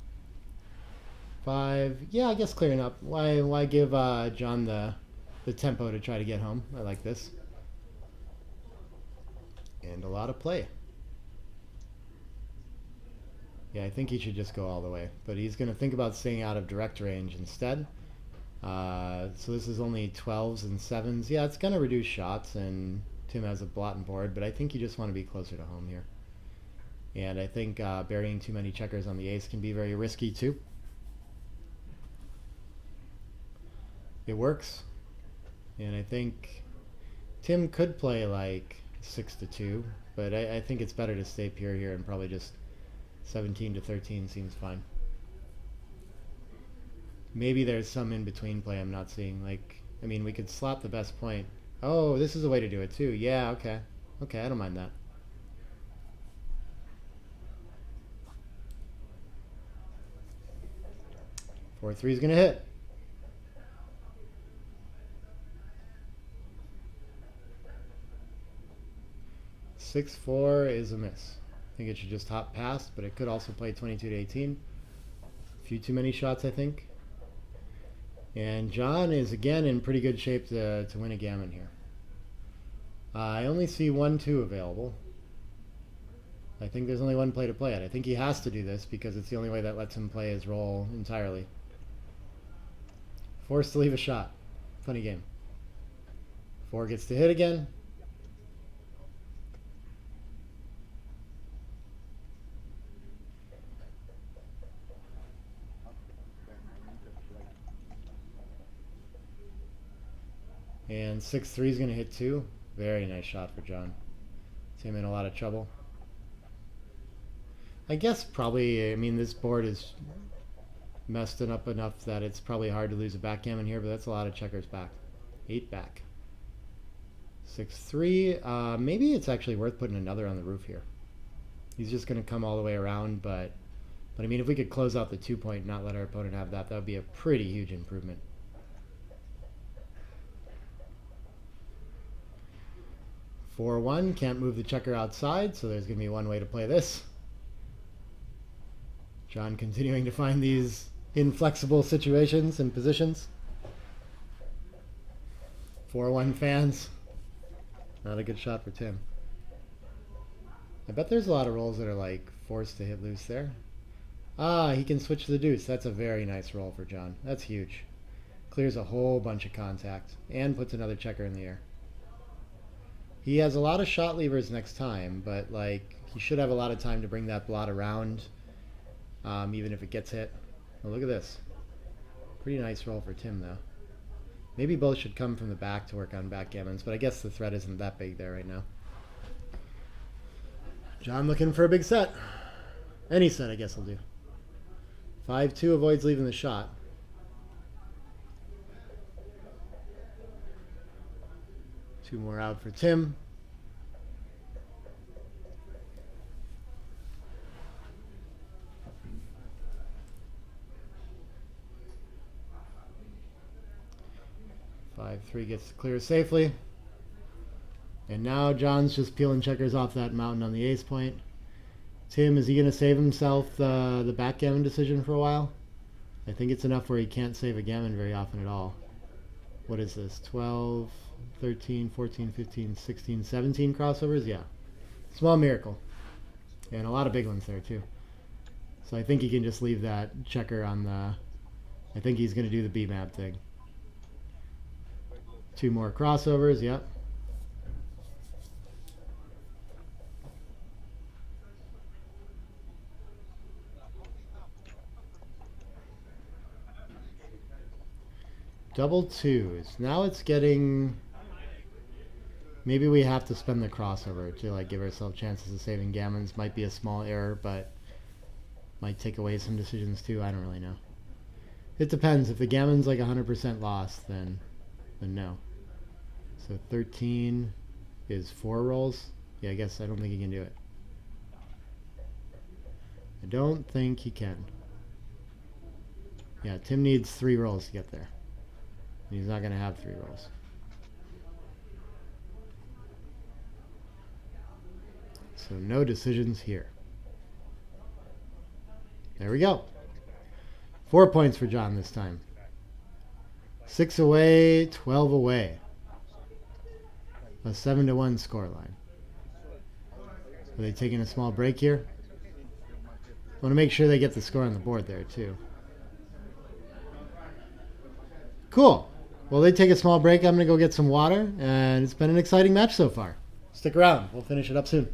5. Yeah, I guess clearing up. Why give John the tempo to try to get home? I like this. And a lot of play. Yeah, I think he should just go all the way. But he's going to think about staying out of direct range instead. So this is only 12s and 7s. Yeah, it's going to reduce shots, and Tim has a blot and board, but I think you just want to be closer to home here. And I think burying too many checkers on the ace can be very risky too. It works. And I think Tim could play like 6-2, but I think it's better to stay pure here and probably just 17-13 seems fine. Maybe there's some in-between play I'm not seeing. Like, I mean, we could slot the best point. Oh, this is a way to do it too. Yeah, okay. Okay, I don't mind that. Four 3 is going to hit. 6-4 is a miss. I think it should just hop past, but it could also play 22-18. A few too many shots, I think. And John is again in pretty good shape to win a gammon here. I only see 1-2 available. I think there's only one play to play at. I think he has to do this because it's the only way that lets him play his role entirely. Forced to leave a shot. Funny game. 4 gets to hit again. And 6-3 is going to hit 2. Very nice shot for John. It's him in a lot of trouble. I guess probably, I mean, this board is messed it up enough that it's probably hard to lose a backgammon here, but that's a lot of checkers back. 8 back. 6-3. Maybe it's actually worth putting another on the roof here. He's just going to come all the way around, but I mean, if we could close out the 2-point and not let our opponent have that, that would be a pretty huge improvement. 4-1, can't move the checker outside, so there's going to be one way to play this. John continuing to find these inflexible situations and positions. 4-1 fans. Not a good shot for Tim. I bet there's a lot of rolls that are like forced to hit loose there. Ah, he can switch to the deuce. That's a very nice roll for John. That's huge. Clears a whole bunch of contact and puts another checker in the air. He has a lot of shot levers next time, but like he should have a lot of time to bring that blot around, even if it gets hit. Oh, look at this. Pretty nice roll for Tim, though. Maybe both should come from the back to work on backgammons, but I guess the threat isn't that big there right now. John looking for a big set. Any set, I guess, will do. 5-2 avoids leaving the shot. Two more out for Tim. Three gets to clear safely. And now John's just peeling checkers off that mountain on the ace point. Tim, is he going to save himself the backgammon decision for a while? I think it's enough where he can't save a gammon very often at all. What is this? 12, 13, 14, 15, 16, 17 crossovers? Yeah. Small miracle. And a lot of big ones there, too. So I think he can just leave that checker on the... I think he's going to do the B-map thing. Two more crossovers, yep. Double twos. Now it's getting... Maybe we have to spend the crossover to like give ourselves chances of saving gammons. Might be a small error, but might take away some decisions too. I don't really know. It depends. If the gammon's like 100% lost, then no. So 13 is 4 rolls. Yeah, I guess I don't think he can do it. I don't think he can. Yeah, Tim needs 3 rolls to get there. He's not going to have 3 rolls. So no decisions here. There we go. 4 points for John this time. 6 away, 12 away. A 7-1 scoreline. Are they taking a small break here? I want to make sure they get the score on the board there too. Cool. Well, they take a small break. I'm going to go get some water, and it's been an exciting match so far. Stick around. We'll finish it up soon.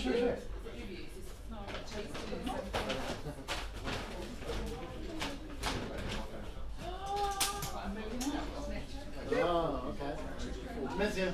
sure, sure. Oh, okay. Miss you.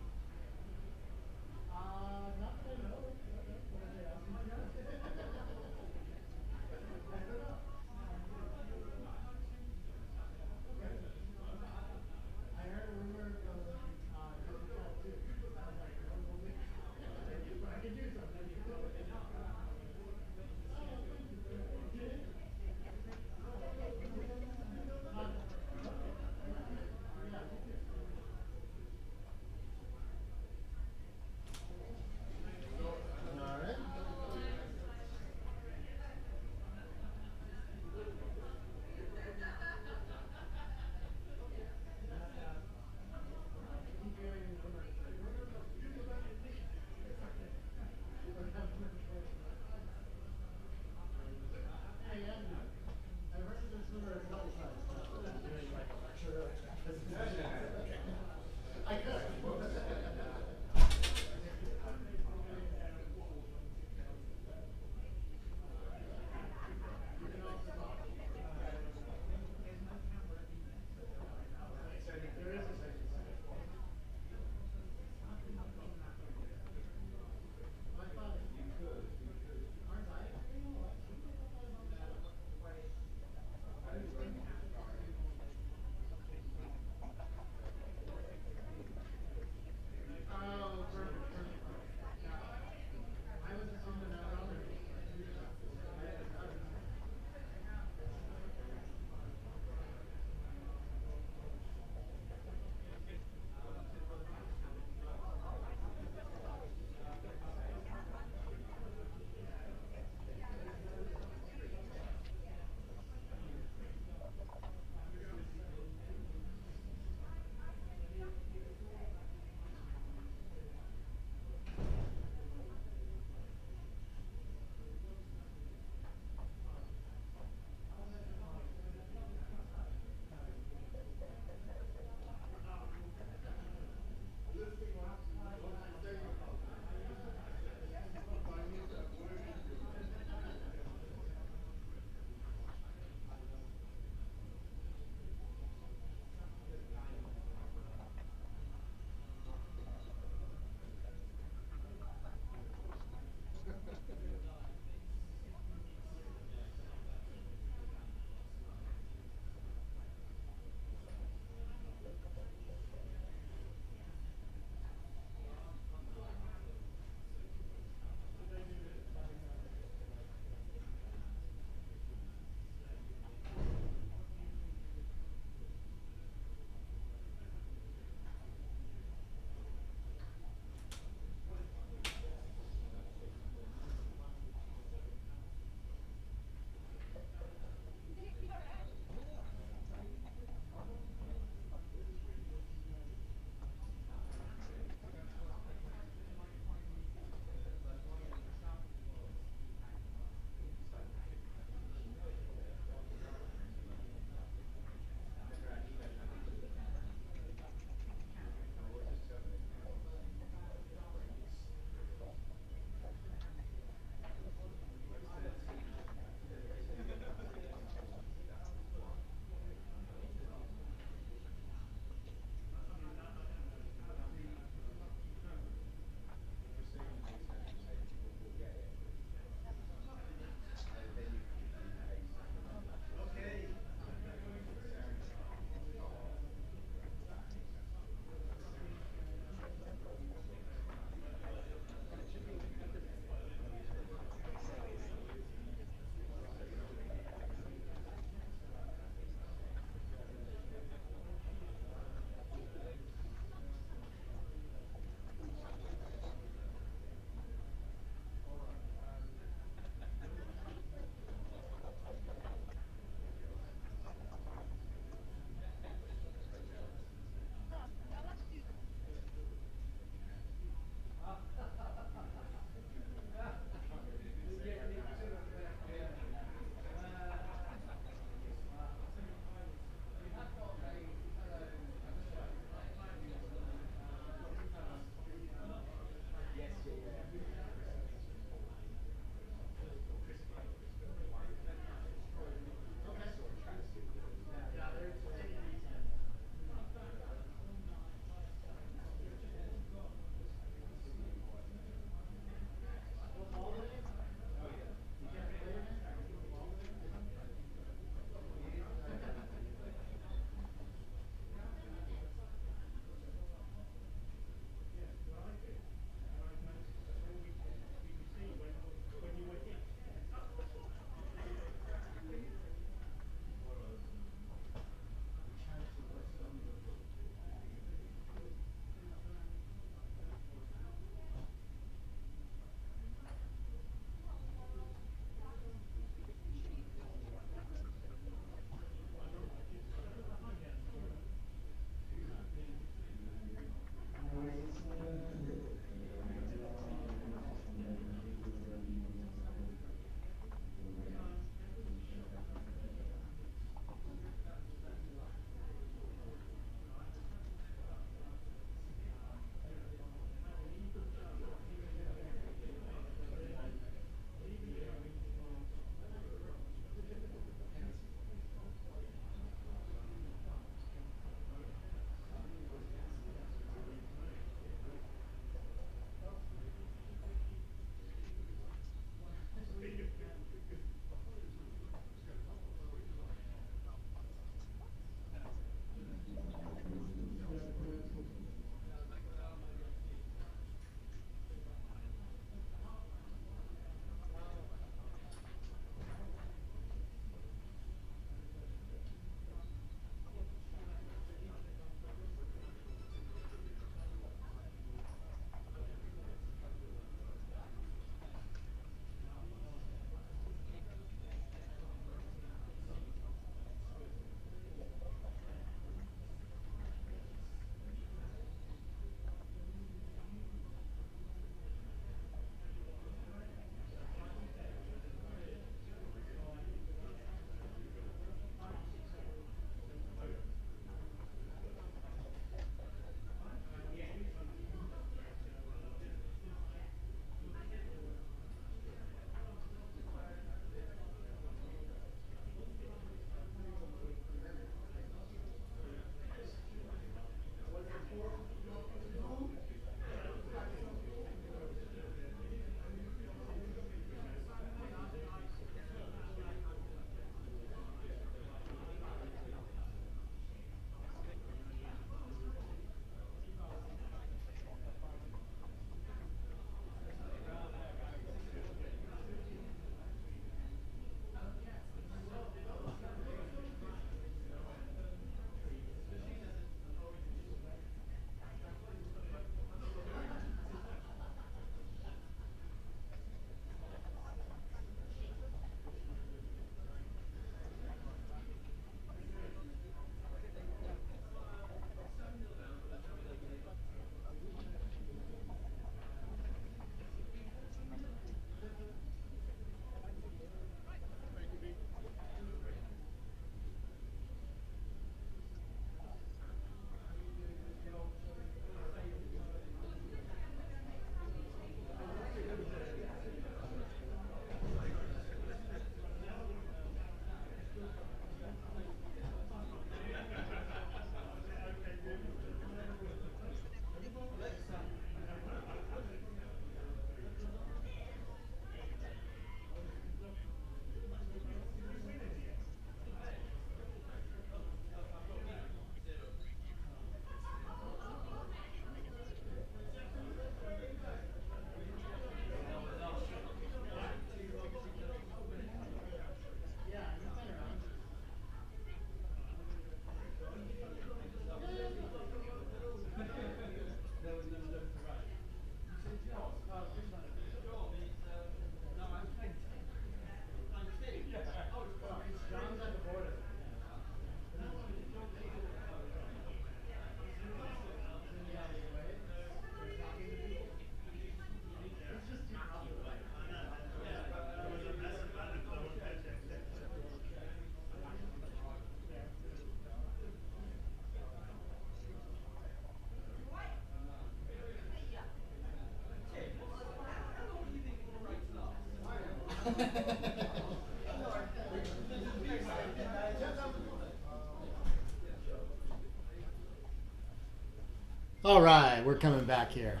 All right, we're coming back here.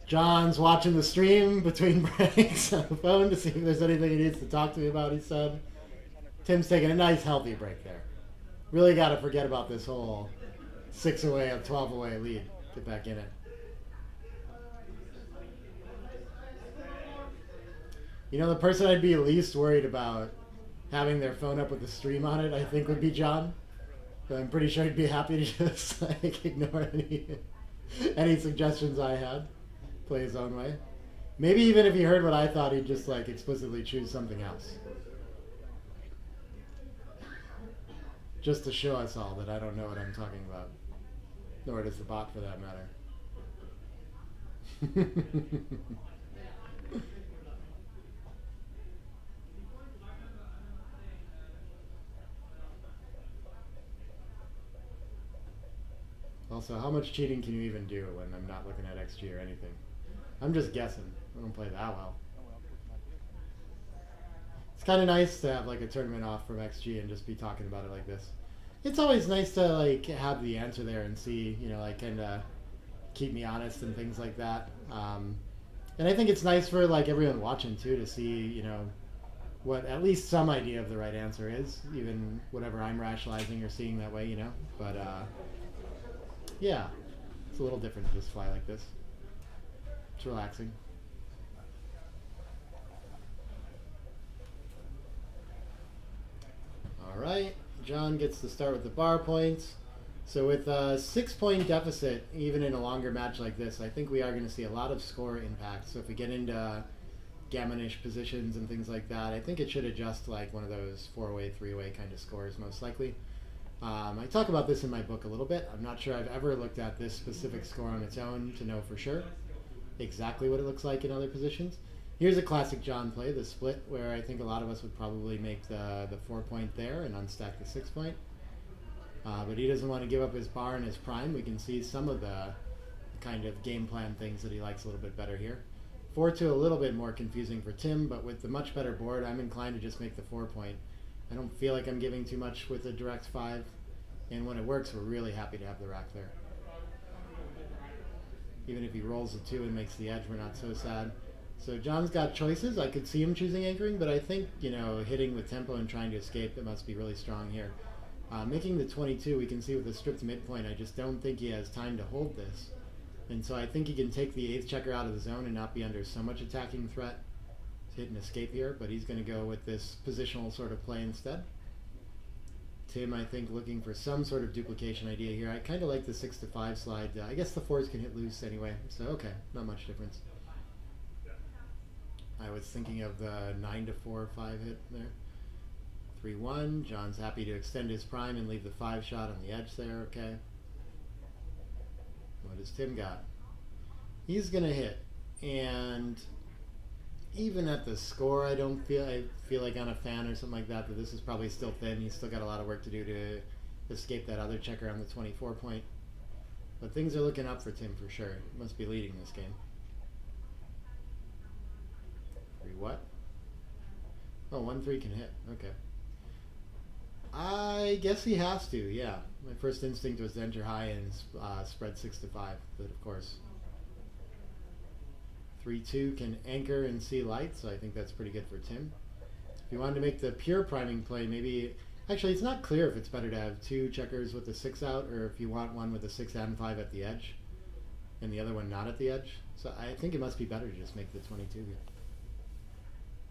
John's watching the stream between breaks on the phone to see if there's anything he needs to talk to me about, he said. Tim's taking a nice, healthy break there. Really got to forget about this whole 6 away of 12 away lead. Get back in it. You know, the person I'd be least worried about having their phone up with the stream on it, I think, would be John. But I'm pretty sure he'd be happy to just like ignore any suggestions I had. Play his own way. Maybe even if he heard what I thought, he'd just like explicitly choose something else. Just to show us all that I don't know what I'm talking about. Nor does the bot for that matter. Also, how much cheating can you even do when I'm not looking at XG or anything? I'm just guessing. I don't play that well. It's kind of nice to have like a tournament off from XG and just be talking about it like this. It's always nice to like have the answer there and see, you know, like kind of keep me honest and things like that. And I think it's nice for like everyone watching too to see, you know, what at least some idea of the right answer is, even whatever I'm rationalizing or seeing that way, you know. But yeah, it's a little different to just fly like this. It's relaxing. All right, John gets to start with the bar points. So with a 6-point deficit, even in a longer match like this, I think we are going to see a lot of score impact. So if we get into gammonish positions and things like that, I think it should adjust like one of those 4-way, 3-way kind of scores most likely. I talk about this in my book a little bit. I'm not sure I've ever looked at this specific score on its own to know for sure exactly what it looks like in other positions. Here's a classic John play, the split, where I think a lot of us would probably make the 4-point there and unstack the 6-point. But he doesn't want to give up his bar and his prime. We can see some of the kind of game plan things that he likes a little bit better here. 4-2 a little bit more confusing for Tim, but with the much better board, I'm inclined to just make the 4-point. I don't feel like I'm giving too much with a direct 5. And when it works, we're really happy to have the rack there. Even if he rolls a 2 and makes the edge, we're not so sad. So John's got choices. I could see him choosing anchoring, but I think, you know, hitting with tempo and trying to escape, it must be really strong here. Making the 22, we can see with the stripped midpoint, I just don't think he has time to hold this. And so I think he can take the 8th checker out of the zone and not be under so much attacking threat to hit and escape here, but he's going to go with this positional sort of play instead. Tim, I think, looking for some sort of duplication idea here. I kind of like the 6-5 slide. I guess the 4s can hit loose anyway, so okay, not much difference. I was thinking of the 9-4-5 hit there. 3-1. John's happy to extend his prime and leave the 5 shot on the edge there. Okay. What does Tim got? He's gonna hit, and even at the score, I feel like on a fan or something like that this is probably still thin. He's still got a lot of work to do to escape that other checker on the 24-point. But things are looking up for Tim for sure. He must be leading this game. 3 what? Oh, 1-3 can hit. Okay. I guess he has to, yeah. My first instinct was to enter high and spread 6-5, but of course. 3-2 can anchor and see light, so I think that's pretty good for Tim. If you wanted to make the pure priming play, maybe... Actually, it's not clear if it's better to have 2 checkers with the 6 out, or if you want one with a 6 and 5 at the edge, and the other one not at the edge. So I think it must be better to just make the 22 here.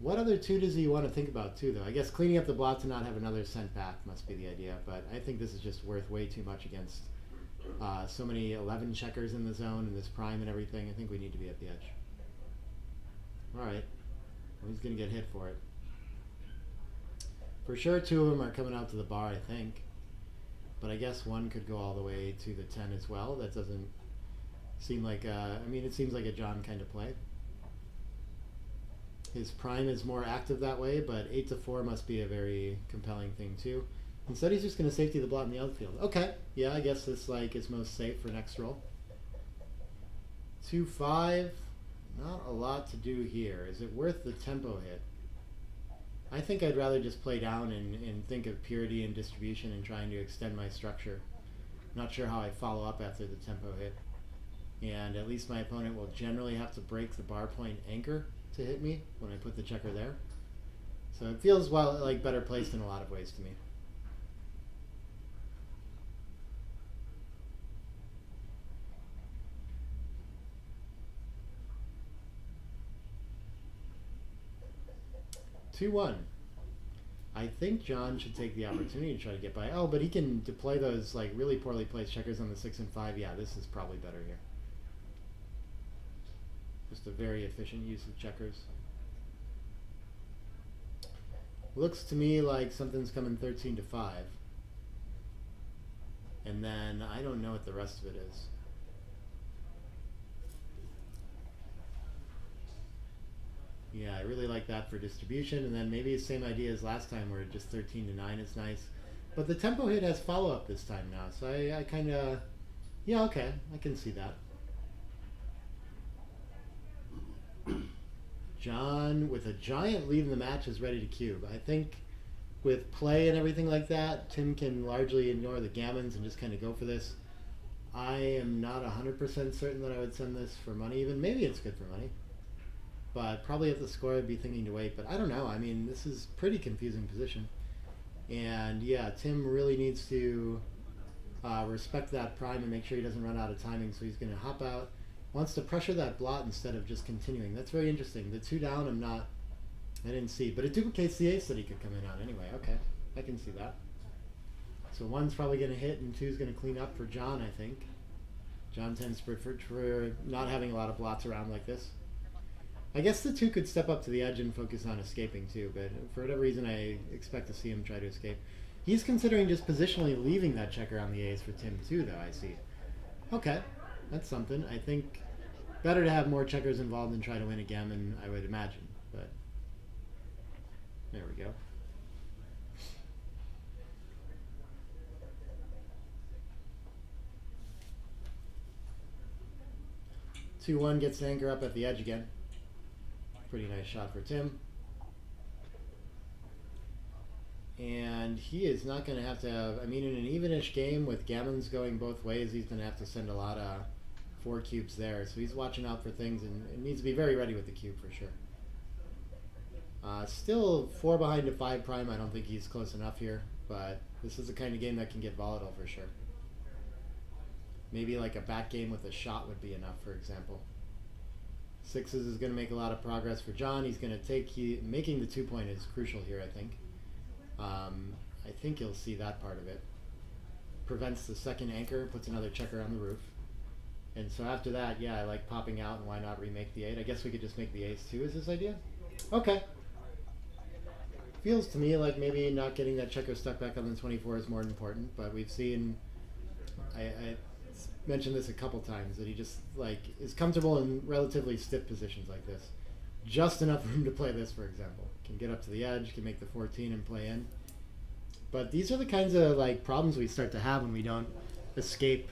What other 2 does he want to think about too, though? I guess cleaning up the block to not have another sent back must be the idea, but I think this is just worth way too much against so many 11 checkers in the zone and this prime and everything. I think we need to be at the edge. Alright. Well, he's going to get hit for it. For sure 2 of them are coming out to the bar, I think. But I guess one could go all the way to the 10 as well. That doesn't seem like I mean, it seems like a John kind of play. His prime is more active that way, but 8-4 must be a very compelling thing too. Instead, he's just going to safety the blot in the outfield. Okay, yeah, I guess this like is most safe for next roll. 2-5. Not a lot to do here. Is it worth the tempo hit? I think I'd rather just play down and think of purity and distribution and trying to extend my structure. Not sure how I follow up after the tempo hit. And at least my opponent will generally have to break the bar point anchor to hit me when I put the checker there. So it feels like better placed in a lot of ways to me. Two one. I think John should take the opportunity to try to get by. Oh, but he can deploy those like really poorly placed checkers on the 6 and 5. Yeah, this is probably better here. Just a very efficient use of checkers. Looks to me like something's coming 13 to 5. And then I don't know what the rest of it is. Yeah, I really like that for distribution, and then maybe the same idea as last time where just 13 to 9 is nice. But the tempo hit has follow-up this time now, so I kind of, yeah, okay, I can see that. John, with a giant lead in the match, is ready to cube. I think with play and everything like that, Tim can largely ignore the gammons and just kind of go for this. I am not 100% certain that I would send this for money even. Maybe it's good for money. But probably at the score I'd be thinking to wait. But I don't know. I mean, this is pretty confusing position. And yeah, Tim really needs to respect that prime and make sure he doesn't run out of timing. So he's going to hop out. Wants to pressure that blot instead of just continuing. That's very interesting. The 2 down I didn't see. But it duplicates the ace that he could come in on anyway. Okay, I can see that. So 1's probably going to hit and 2's going to clean up for John, I think. John tends to prefer not having a lot of blots around like this. I guess the 2 could step up to the edge and focus on escaping too, but for whatever reason I expect to see him try to escape. He's considering just positionally leaving that checker on the ace for Tim too, though, I see. Okay, that's something. I think better to have more checkers involved than try to win a gammon, I would imagine, but there we go. Two one gets the anchor up at the edge again. Pretty nice shot for Tim. And he is not going to have, I mean, in an evenish game with gammons going both ways, he's going to have to send a lot of 4 cubes there. So he's watching out for things and needs to be very ready with the cube for sure. Still 4 behind to 5 prime. I don't think he's close enough here, but this is the kind of game that can get volatile for sure. Maybe like a back game with a shot would be enough, for example. 6s is going to make a lot of progress for John. He's going to take, making the 2 point is crucial here, I think. I think you'll see that part of it. Prevents the second anchor, puts another checker on the roof. And so after that, yeah, I like popping out, and why not remake the 8? I guess we could just make the ace too, is this idea? Okay. Feels to me like maybe not getting that checker stuck back on the 24 is more important, but we've seen, I mentioned this a couple times, that he just like is comfortable in relatively stiff positions like this. Just enough room to play this, for example. Can get up to the edge, can make the 14 and play in. But these are the kinds of like problems we start to have when we don't escape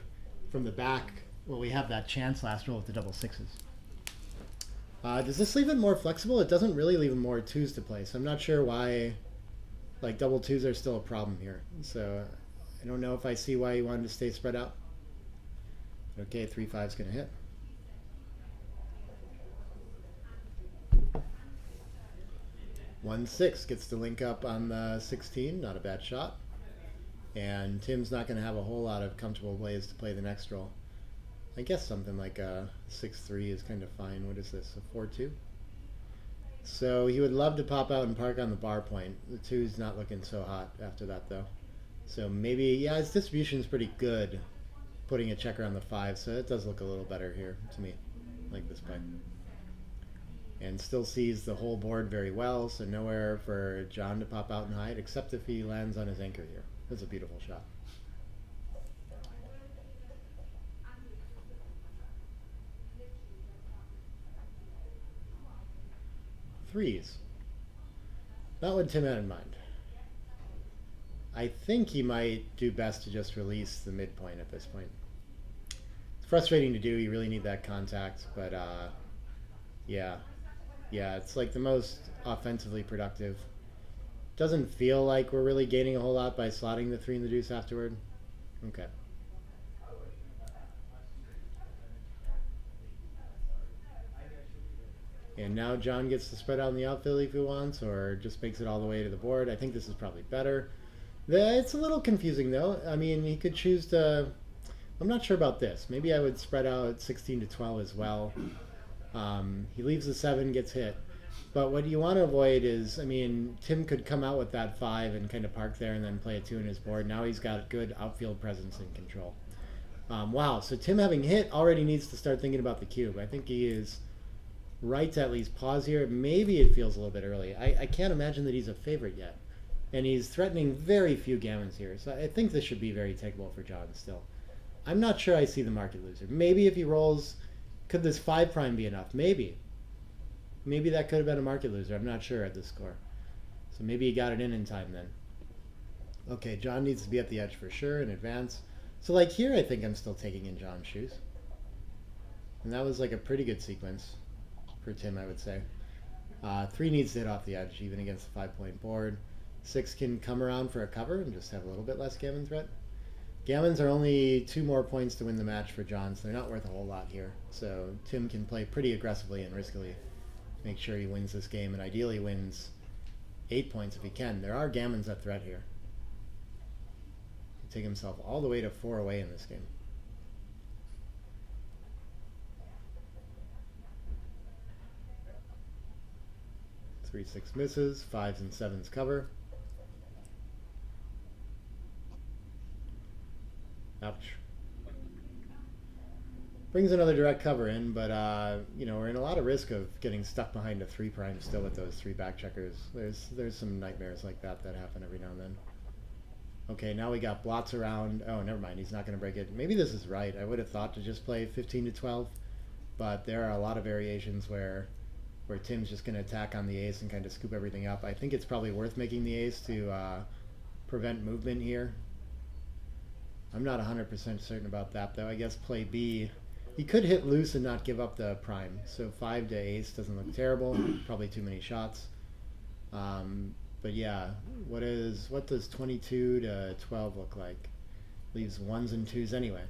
from the back. Well, we have that chance last roll with the double 6s. Does this leave it more flexible? It doesn't really leave more 2s to play, so I'm not sure why like double 2s are still a problem here. So I don't know if I see why he wanted to stay spread out. Okay, 3-5's going to hit. One 6 gets to link up on the 16, not a bad shot. And Tim's not going to have a whole lot of comfortable ways to play the next roll. I guess something like a 6-3 is kind of fine. What is this, a 4-2? So he would love to pop out and park on the bar point. The 2's not looking so hot after that, though. So maybe, yeah, his distribution is pretty good, putting a checker on the 5, so it does look a little better here to me, like this play. And still sees the whole board very well, so nowhere for John to pop out and hide, except if he lands on his anchor here. That's a beautiful shot. Threes. Not what Tim had in mind. I think he might do best to just release the midpoint at this point. It's frustrating to do, you really need that contact, but Yeah, yeah, it's like the most offensively productive. Doesn't feel like we're really gaining a whole lot by slotting the three in the deuce afterward. Okay. And now John gets to spread out in the outfield if he wants, or just makes it all the way to the board. I think this is probably better. It's a little confusing though. I mean, he could choose to. I'm not sure about this. Maybe I would spread out 16 to 12 as well. He leaves the 7, gets hit. But what you want to avoid is, I mean, Tim could come out with that 5 and kind of park there and then play a 2 in his board. Now he's got good outfield presence and control. Wow, so Tim having hit already needs to start thinking about the cube. I think he is right to at least pause here. Maybe it feels a little bit early. I can't imagine that he's a favorite yet. And he's threatening very few gammons here. So I think this should be very takeable for John still. I'm not sure I see the market loser. Maybe if he rolls, could this 5 prime be enough? Maybe. Maybe that could have been a market loser. I'm not sure at this score. So maybe he got it in time then. Okay, John needs to be at the edge for sure in advance. So like here, I think I'm still taking in John's shoes. And that was like a pretty good sequence for Tim, I would say. 3 needs to hit off the edge, even against the 5-point board. 6 can come around for a cover and just have a little bit less gammon threat. Gammons are only 2 more points to win the match for John, so they're not worth a whole lot here. So Tim can play pretty aggressively and riskily, make sure he wins this game, and ideally wins 8 points if he can. There are gammons at threat here. He can take himself all the way to 4 away in this game. Three, 6 misses, 5s and 7s cover. Ouch. Brings another direct cover in, but we're in a lot of risk of getting stuck behind a 3 prime still with those 3 back checkers. There's some nightmares like that happen every now and then. Okay, now we got blots around. Oh, never mind. He's not going to break it. Maybe this is right. I would have thought to just play 15 to 12, but there are a lot of variations where Tim's just going to attack on the ace and kind of scoop everything up. I think it's probably worth making the ace to prevent movement here. I'm not 100% certain about that, though. I guess play B. He could hit loose and not give up the prime. So 5 to ace doesn't look terrible. Probably too many shots. But yeah, what does 22 to 12 look like? Leaves 1s and 2s anyway.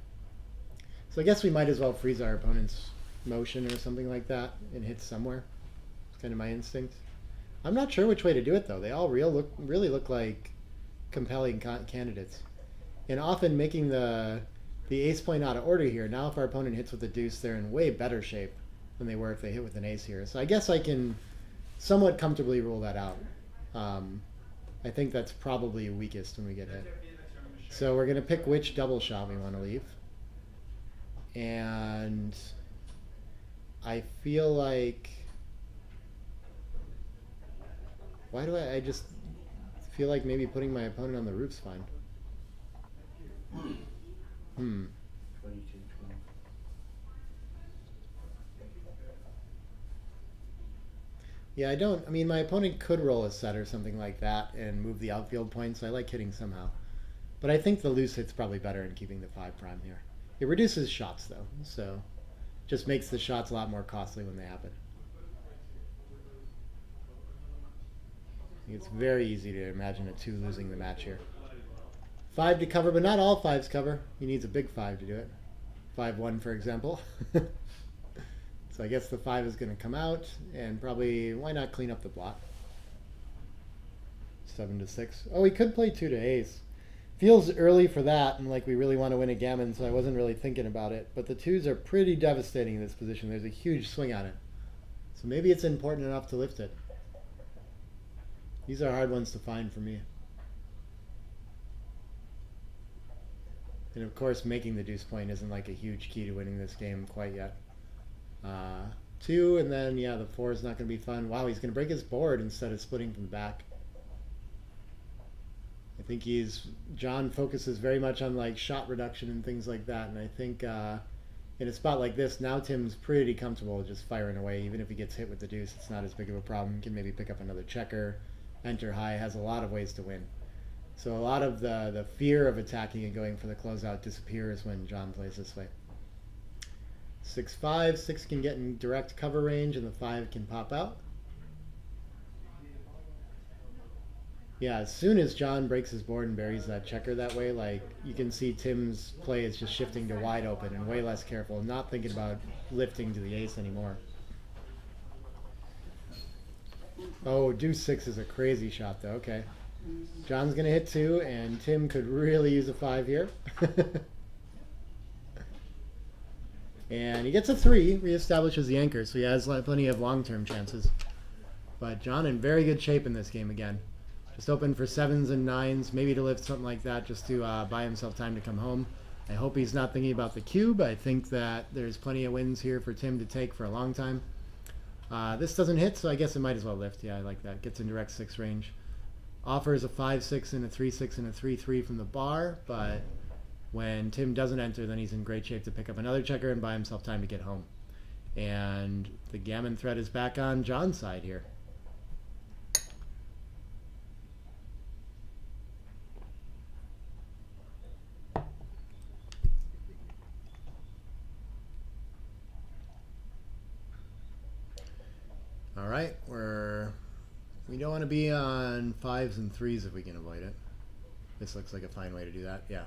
So I guess we might as well freeze our opponent's motion or something like that and hit somewhere. It's kind of my instinct. I'm not sure which way to do it, though. They all really look like compelling candidates. And often making the ace point out of order here. Now if our opponent hits with a deuce, they're in way better shape than they were if they hit with an ace here. So I guess I can somewhat comfortably rule that out. I think that's probably weakest when we get hit. So we're going to pick which double shot we want to leave. And I feel like... Why do I just feel like maybe putting my opponent on the roof's fine. 22, 12. Yeah, I mean, my opponent could roll a set or something like that and move the outfield points. I like hitting somehow. But I think the loose hit's probably better in keeping the 5 prime here. It reduces shots, though, so just makes the shots a lot more costly when they happen. It's very easy to imagine a 2 losing the match here. 5 to cover, but not all 5s cover. He needs a big 5 to do it. 5-1, for example. So I guess the 5 is going to come out, and probably, why not clean up the block? 7 to 6. Oh, he could play 2 to ace. Feels early for that, and like we really want to win a gammon, so I wasn't really thinking about it. But the 2s are pretty devastating in this position. There's a huge swing on it. So maybe it's important enough to lift it. These are hard ones to find for me. And of course, making the deuce point isn't like a huge key to winning this game quite yet. 2, and then, yeah, the 4 is not going to be fun. Wow, he's going to break his board instead of splitting from the back. I think John focuses very much on like shot reduction and things like that, and I think in a spot like this, now Tim's pretty comfortable just firing away. Even if he gets hit with the deuce, it's not as big of a problem. He can maybe pick up another checker, enter high, has a lot of ways to win. So a lot of the fear of attacking and going for the closeout disappears when John plays this way. 6-5. 6 can get in direct cover range, and the 5 can pop out. Yeah, as soon as John breaks his board and buries that checker that way, like, you can see Tim's play is just shifting to wide open and way less careful, not thinking about lifting to the ace anymore. Oh, deuce 6 is a crazy shot, though. Okay. John's going to hit 2, and Tim could really use a 5 here. And he gets a 3, reestablishes the anchor, so he has plenty of long-term chances. But John in very good shape in this game again. Just open for 7s and 9s, maybe to lift something like that just to buy himself time to come home. I hope he's not thinking about the cube. I think that there's plenty of wins here for Tim to take for a long time. This doesn't hit, so I guess it might as well lift. Yeah, I like that. Gets in direct 6 range. Offers a 5-6 and a 3-6 and a 3-3 from the bar, but when Tim doesn't enter, then he's in great shape to pick up another checker and buy himself time to get home. And the gammon threat is back on John's side here. All right, we don't want to be on 5s and 3s if we can avoid it. This looks like a fine way to do that. Yeah.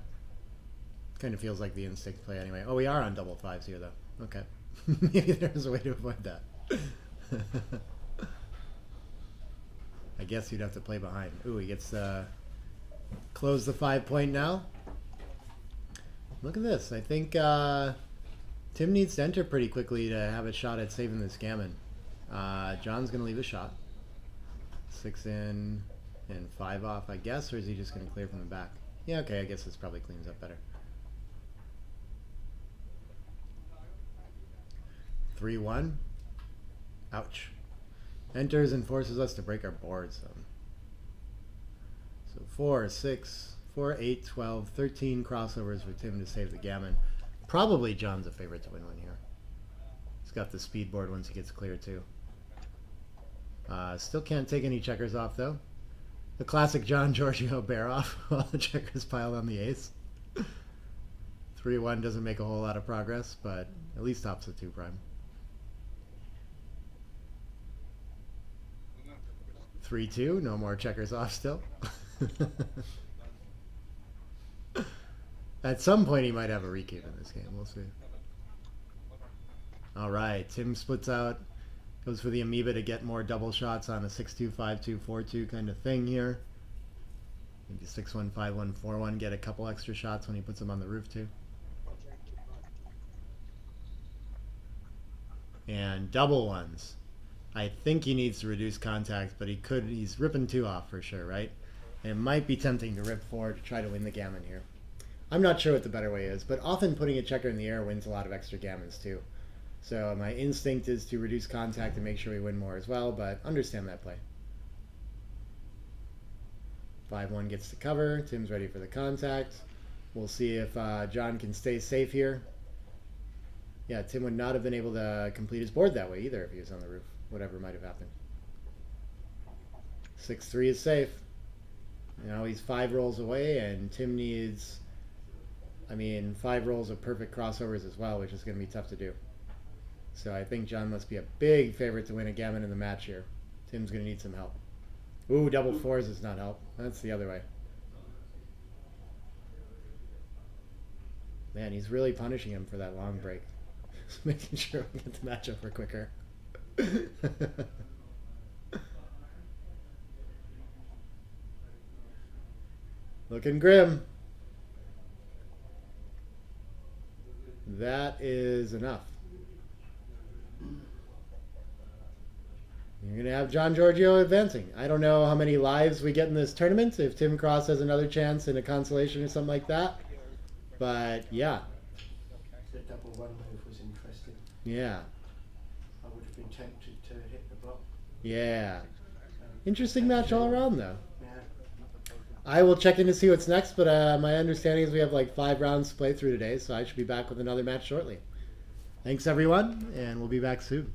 Kind of feels like the instinct play anyway. Oh, we are on double 5s here, though. Okay. Maybe there's a way to avoid that. I guess you'd have to play behind. Ooh, he gets close the 5 point now. Look at this. I think Tim needs to enter pretty quickly to have a shot at saving this gammon. John's going to leave a shot. 6 in and 5 off, I guess, or is he just going to clear from the back? Yeah, okay, I guess this probably cleans up better. 3-1. Ouch. Enters and forces us to break our boards. So 4, 6, 4, 8, 12, 13 crossovers for Tim to save the gammon. Probably John's a favorite to win one here. He's got the speed board once he gets clear, too. Still can't take any checkers off, though. The classic John Giorgio bear off while the checkers piled on the ace. 3-1 doesn't make a whole lot of progress, but at least tops the 2 prime. 3-2, no more checkers off still. At some point he might have a recoup in this game, we'll see. Alright, Tim splits out, goes for the amoeba to get more double shots on a 6-2, 5-2, 4-2 kind of thing here. Maybe 6-1, 5-1, 4-1, get a couple extra shots when he puts them on the roof too. And double ones. I think he needs to reduce contact, but he's ripping 2 off for sure, right? And it might be tempting to rip 4 to try to win the gammon here. I'm not sure what the better way is, but often putting a checker in the air wins a lot of extra gammons too. So my instinct is to reduce contact and make sure we win more as well, but understand that play. 5-1 gets to cover. Tim's ready for the contact. We'll see if John can stay safe here. Yeah, Tim would not have been able to complete his board that way either if he was on the roof. Whatever might have happened. 6-3 is safe. Now he's 5 rolls away, and Tim needs, 5 rolls of perfect crossovers as well, which is going to be tough to do. So I think John must be a big favorite to win a gammon in the match here. Tim's going to need some help. Ooh, double 4s does not help. That's the other way. Man, he's really punishing him for that long break. Making sure we get the match over quicker. Looking grim. That is enough. You're going to have John Giorgio advancing. I don't know how many lives we get in this tournament, if Tim Cross has another chance in a consolation or something like that. But, yeah. The double 1 move was interesting. Yeah. I would have been tempted to hit the block. Yeah. Interesting match all around, though. Yeah. I will check in to see what's next, but my understanding is we have like 5 rounds to play through today, so I should be back with another match shortly. Thanks, everyone, and we'll be back soon.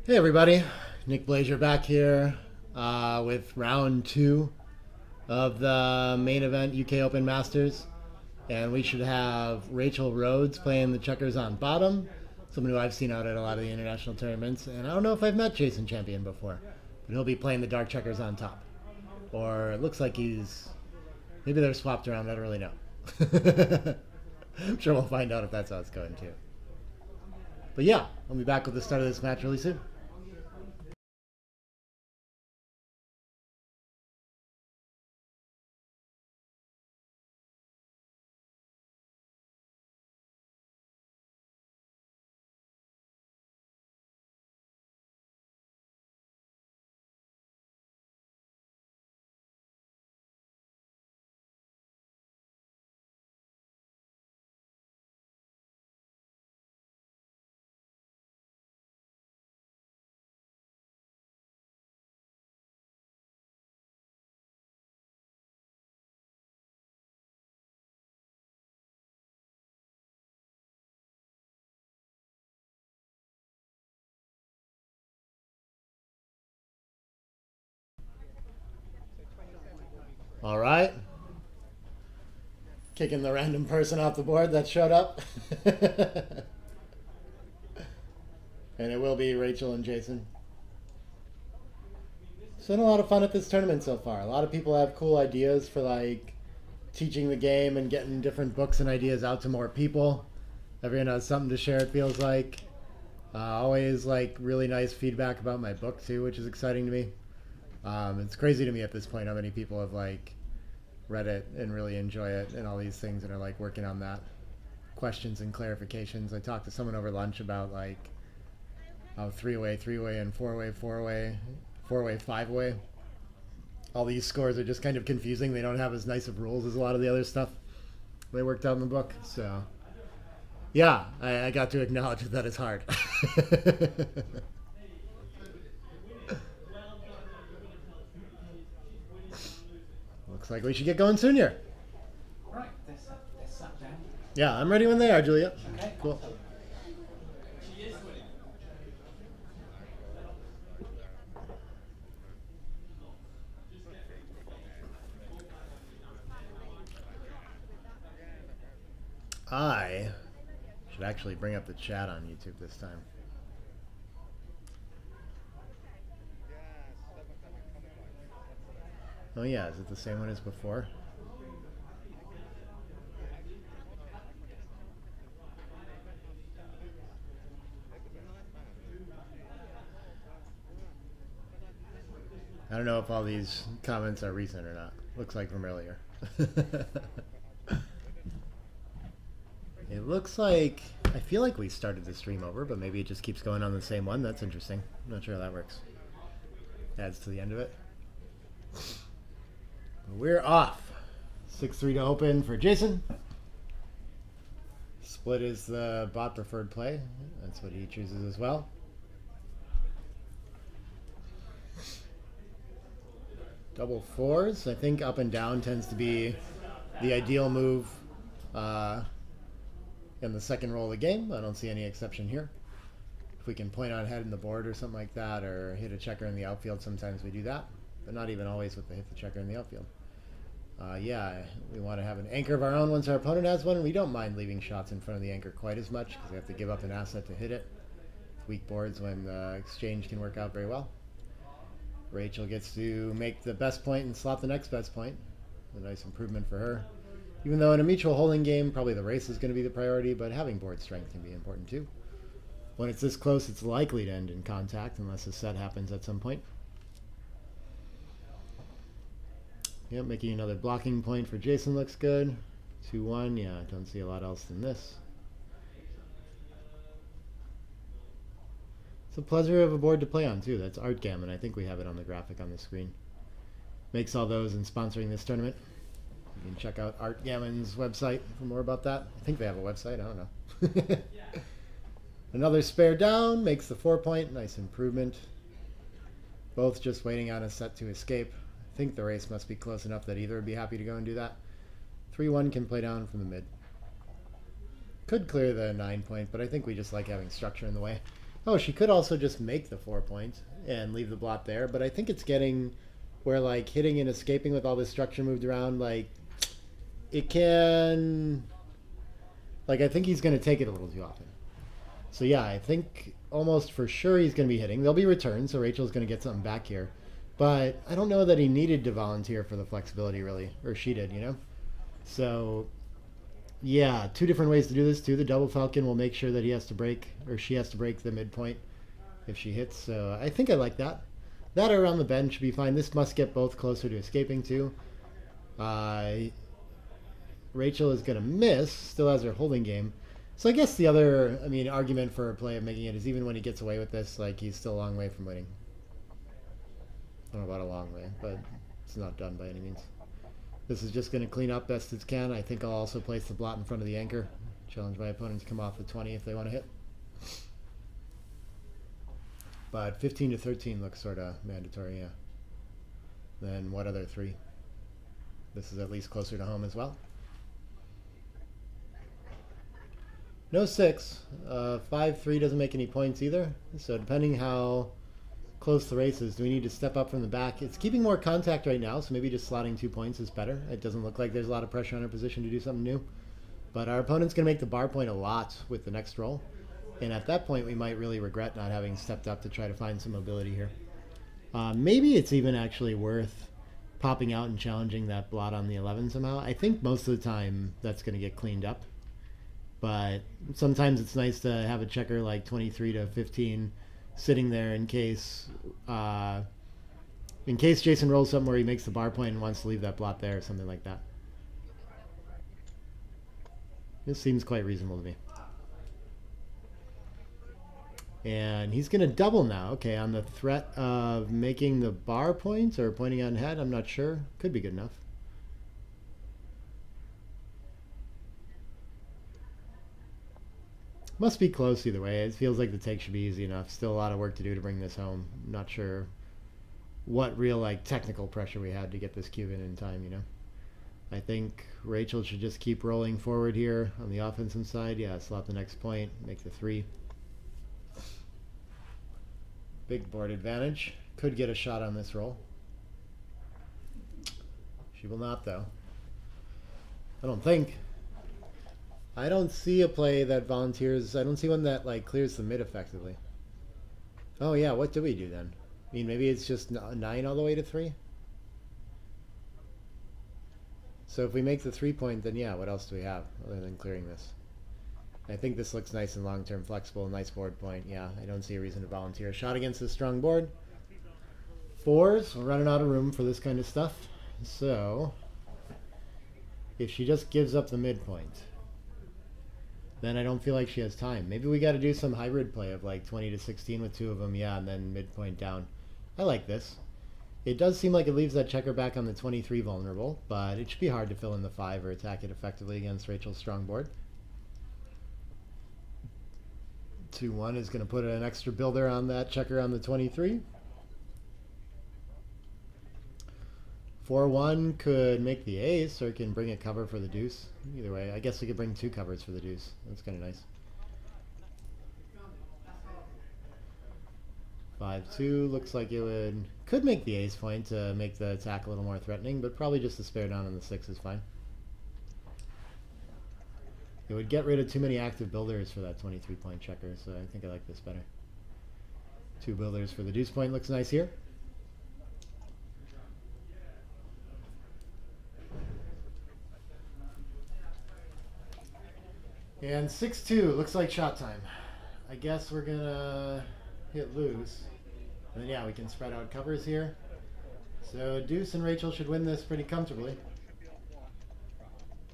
Hey everybody, Nick Blazer back here with round 2 of the main event UK Open Masters. And we should have Rachel Rhodes playing the checkers on bottom, someone who I've seen out at a lot of the international tournaments. And I don't know if I've met Jason Champion before, but he'll be playing the dark checkers on top. Or it looks like maybe they're swapped around, I don't really know. I'm sure we'll find out if that's how it's going too. But yeah, I'll be back with the start of this match really soon. All right. Kicking the random person off the board that showed up. And it will be Rachel and Jason. It's been a lot of fun at this tournament so far. A lot of people have cool ideas for like teaching the game and getting different books and ideas out to more people. Everyone has something to share, it feels like. Always like really nice feedback about my book too, which is exciting to me. It's crazy to me at this point how many people have like read it and really enjoy it and all these things and are like working on that. Questions and clarifications. I talked to someone over lunch about like how 3-way, 3-way, and 4-way, 4-way, 4-way, 5-way. All these scores are just kind of confusing. They don't have as nice of rules as a lot of the other stuff they worked out in the book. So yeah, I got to acknowledge that it's hard. Looks like we should get going soon here. Right, they're sat down. Yeah, I'm ready when they are, Julia. Okay. Cool. I should actually bring up the chat on YouTube this time. Oh yeah, is it the same one as before? I don't know if all these comments are recent or not. Looks like from earlier. It looks like, I feel like we started the stream over, but maybe it just keeps going on the same one. That's interesting. I'm not sure how that works. Adds to the end of it. We're off. 6-3 to open for Jason. Split is the bot preferred play. That's what he chooses as well. Double fours. I think up and down tends to be the ideal move in the second roll of the game. I don't see any exception here. If we can point on head in the board or something like that, or hit a checker in the outfield, sometimes we do that, but not even always with the hit the checker in the outfield. Yeah, we want to have an anchor of our own once our opponent has one. We don't mind leaving shots in front of the anchor quite as much because we have to give up an asset to hit it. Weak boards when the exchange can work out very well. Rachel gets to make the best point and slot the next best point. A nice improvement for her. Even though in a mutual holding game, probably the race is going to be the priority, but having board strength can be important too. When it's this close, it's likely to end in contact unless a set happens at some point. Yep, making another blocking point for Jason looks good. 2-1, yeah, I don't see a lot else than this. It's a pleasure of a board to play on too. That's Art Gammon. I think we have it on the graphic on the screen. Makes all those in sponsoring this tournament. You can check out Art Gammon's website for more about that. I think they have a website. I don't know. Another spare down makes the 4-point. Nice improvement. Both just waiting on a set to escape. I think the race must be close enough that either would be happy to go and do that. 3-1 can play down from the mid. Could clear the 9-point, but I think we just like having structure in the way. Oh, she could also just make the 4 point and leave the blot there, but I think it's getting where like hitting and escaping with all this structure moved around, like it can, like I think he's going to take it a little too often. So yeah, I think almost for sure he's going to be hitting. There'll be returns, so Rachel's going to get something back here. But I don't know that he needed to volunteer for the flexibility really, or she did, you know? So yeah, two different ways to do this too. The double falcon will make sure that he has to break, or she has to break the midpoint if she hits. So I think I like that. That around the bend should be fine. This must get both closer to escaping too. Rachel is going to miss, still has her holding game. So I guess the other, I mean, argument for a play of making it is even when he gets away with this, like he's still a long way from winning. I don't know about a long way, but it's not done by any means. This is just going to clean up best it can. I think I'll also place the blot in front of the anchor. Challenge my opponent to come off the 20 if they want to hit. But 15 to 13 looks sort of mandatory, yeah. Then what other three? This is at least closer to home as well. No 6. 5-3 doesn't make any points either. So depending how close the race is, do we need to step up from the back? It's keeping more contact right now, so maybe just slotting 2 points is better. It doesn't look like there's a lot of pressure on our position to do something new. But our opponent's going to make the bar point a lot with the next roll. And at that point, we might really regret not having stepped up to try to find some mobility here. Maybe it's even actually worth popping out and challenging that blot on the 11 somehow. I think most of the time that's going to get cleaned up. But sometimes it's nice to have a checker like 23 to 15 sitting there in case Jason rolls something where he makes the bar point and wants to leave that blot there or something like that. This seems quite reasonable to me. And he's going to double now. Okay, on the threat of making the bar points or pointing on head, I'm not sure. Could be good enough. Must be close either way. It feels like the take should be easy enough. Still a lot of work to do to bring this home. Not sure what real like technical pressure we had to get this cube in time, you know. I think Rachel should just keep rolling forward here on the offensive side. Yeah, slot the next point, make the 3. Big board advantage. Could get a shot on this roll. She will not, though. I don't think. I don't see a play that volunteers. I don't see one that like clears the mid effectively. Oh yeah, what do we do then? I mean, maybe it's just 9 all the way to 3. So if we make the 3 point, then yeah, what else do we have other than clearing this? I think this looks nice and long-term flexible, nice board point. Yeah, I don't see a reason to volunteer a shot against this strong board. 4s, we're running out of room for this kind of stuff. So if she just gives up the midpoint, then I don't feel like she has time. Maybe we got to do some hybrid play of like 20 to 16 with 2 of them, yeah, and then midpoint down. I like this. It does seem like it leaves that checker back on the 23 vulnerable, but it should be hard to fill in the 5 or attack it effectively against Rachel's strong board. 2-1 is going to put an extra builder on that checker on the 23. 4-1 could make the ace, or it can bring a cover for the deuce. Either way, I guess we could bring 2 covers for the deuce. That's kind of nice. 5-2 looks like it could make the ace point to make the attack a little more threatening, but probably just the spare down on the 6 is fine. It would get rid of too many active builders for that 23-point checker, so I think I like this better. 2 builders for the deuce point looks nice here. And 6-2 looks like shot time. I guess we're gonna hit lose. And then yeah, we can spread out covers here. So Deuce and Rachel should win this pretty comfortably.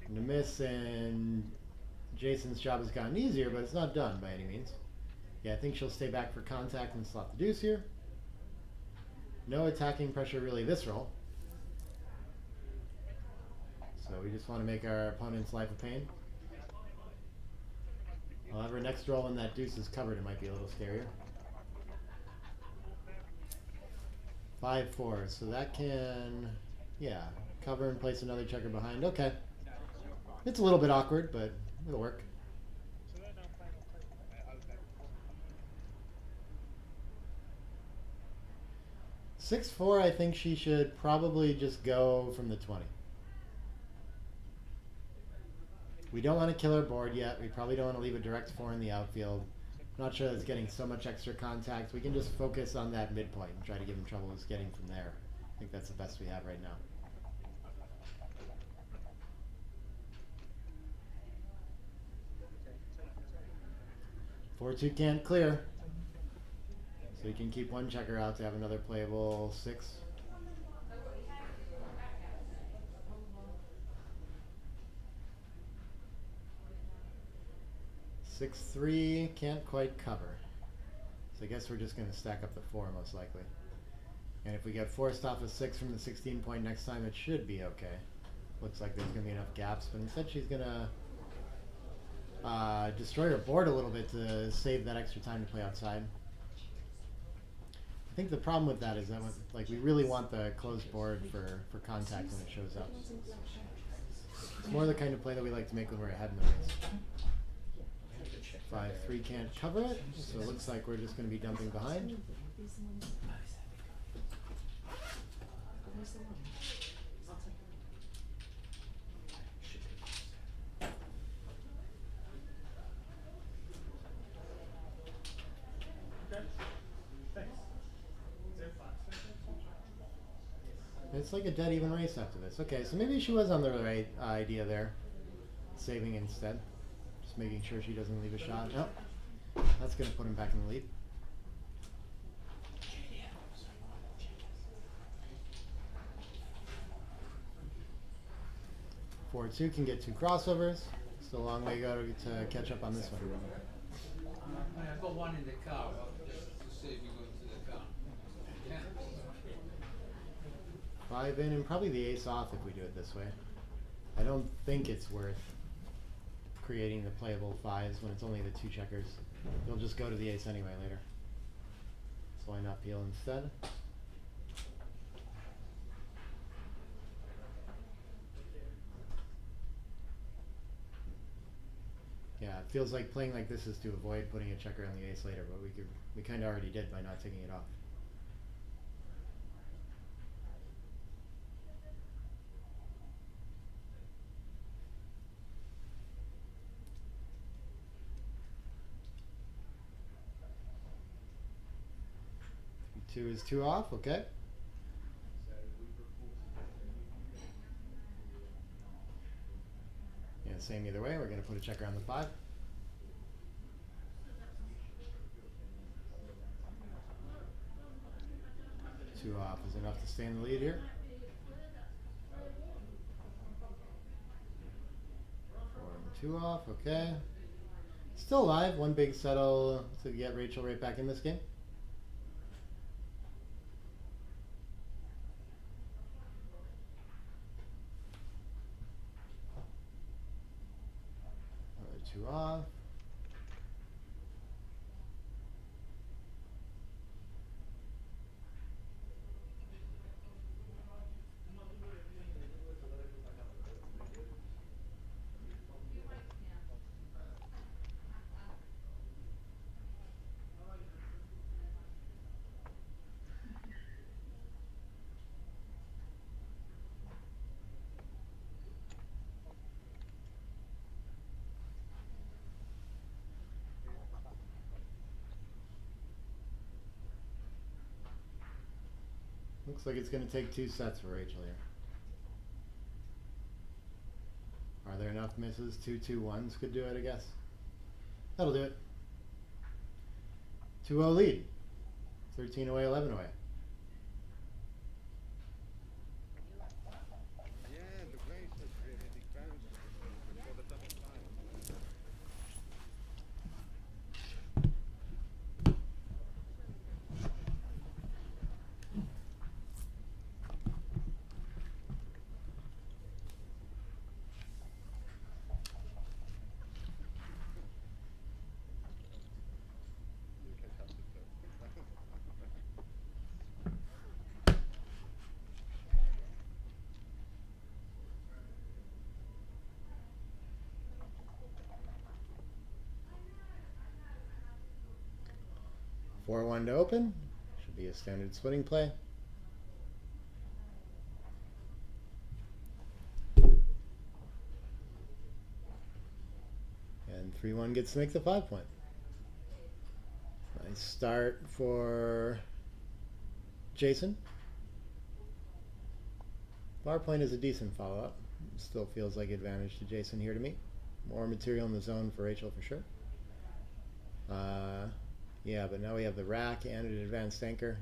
And the miss and Jason's job has gotten easier, but it's not done by any means. Yeah, I think she'll stay back for contact and slot the deuce here. No attacking pressure really this roll. So we just want to make our opponent's life a pain. However, next roll when that deuce is covered, it might be a little scarier. 5-4, so that can, yeah, cover and place another checker behind. Okay. It's a little bit awkward, but it'll work. 6-4, I think she should probably just go from the 20. We don't want to kill our board yet. We probably don't want to leave a direct 4 in the outfield. I'm not sure that's getting so much extra contact. We can just focus on that midpoint and try to give him trouble with getting from there. I think that's the best we have right now. 4-2 can't clear. So you can keep one checker out to have another playable 6. 6-3 can't quite cover. So I guess we're just going to stack up the 4 most likely. And if we get forced off a 6 from the 16 point next time, it should be okay. Looks like there's going to be enough gaps, but instead she's going to destroy her board a little bit to save that extra time to play outside. I think the problem with that is that we really want the closed board for contact when it shows up. It's more the kind of play that we like to make when we're ahead in the race. 5-3 can't cover it, so it looks like we're just going to be dumping behind. It's like a dead even race after this. Okay, so maybe she was on the right idea there. Saving instead. Just making sure she doesn't leave a shot. Nope. That's going to put him back in the lead. Forward 2 can get 2 crossovers. Still a long way to go to catch up on this one. I got one in the car, just to see if you go into the car. Yeah. 5 in and probably the ace off if we do it this way. I don't think it's worth creating the playable 5s when it's only the 2 checkers. You'll just go to the ace anyway later. So why not peel instead? Yeah, it feels like playing like this is to avoid putting a checker on the ace later, but we kind of already did by not taking it off. Two is 2 off, okay. Yeah, same either way. We're going to put a checker on the 5. 2 off is enough to stay in the lead here. 4 and 2 off, okay. Still alive. One big settle to get Rachel right back in this game. Another 2 off. Looks like it's going to take 2 sets for Rachel here. Are there enough misses? 2-2-1s could do it, I guess. That'll do it. 2-0 lead. 13 away, 11 away. Four one to open. Should be a standard splitting play. 3-1 gets to make the 5-point. Nice start for Jason. Bar point is a decent follow-up. Still feels like advantage to Jason here to me. More material in the zone for Rachel for sure. Yeah, but now we have the rack and an advanced anchor,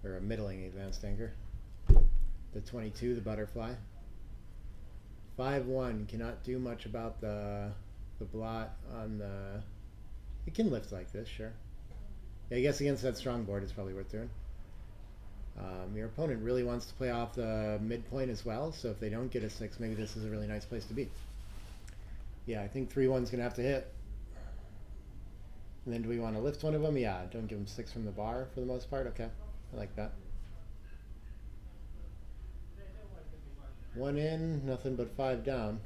or a middling advanced anchor. The 22, the butterfly. 5-1 cannot do much about the blot on the. It can lift like this, sure. Yeah, I guess against that strong board, it's probably worth doing. Your opponent really wants to play off the midpoint as well, so if they don't get a 6, maybe this is a really nice place to be. Yeah, I think 3-1's going to have to hit. And then do we want to lift one of them? Yeah, don't give them 6 from the bar for the most part. Okay, I like that. 1 in, nothing but 5 down.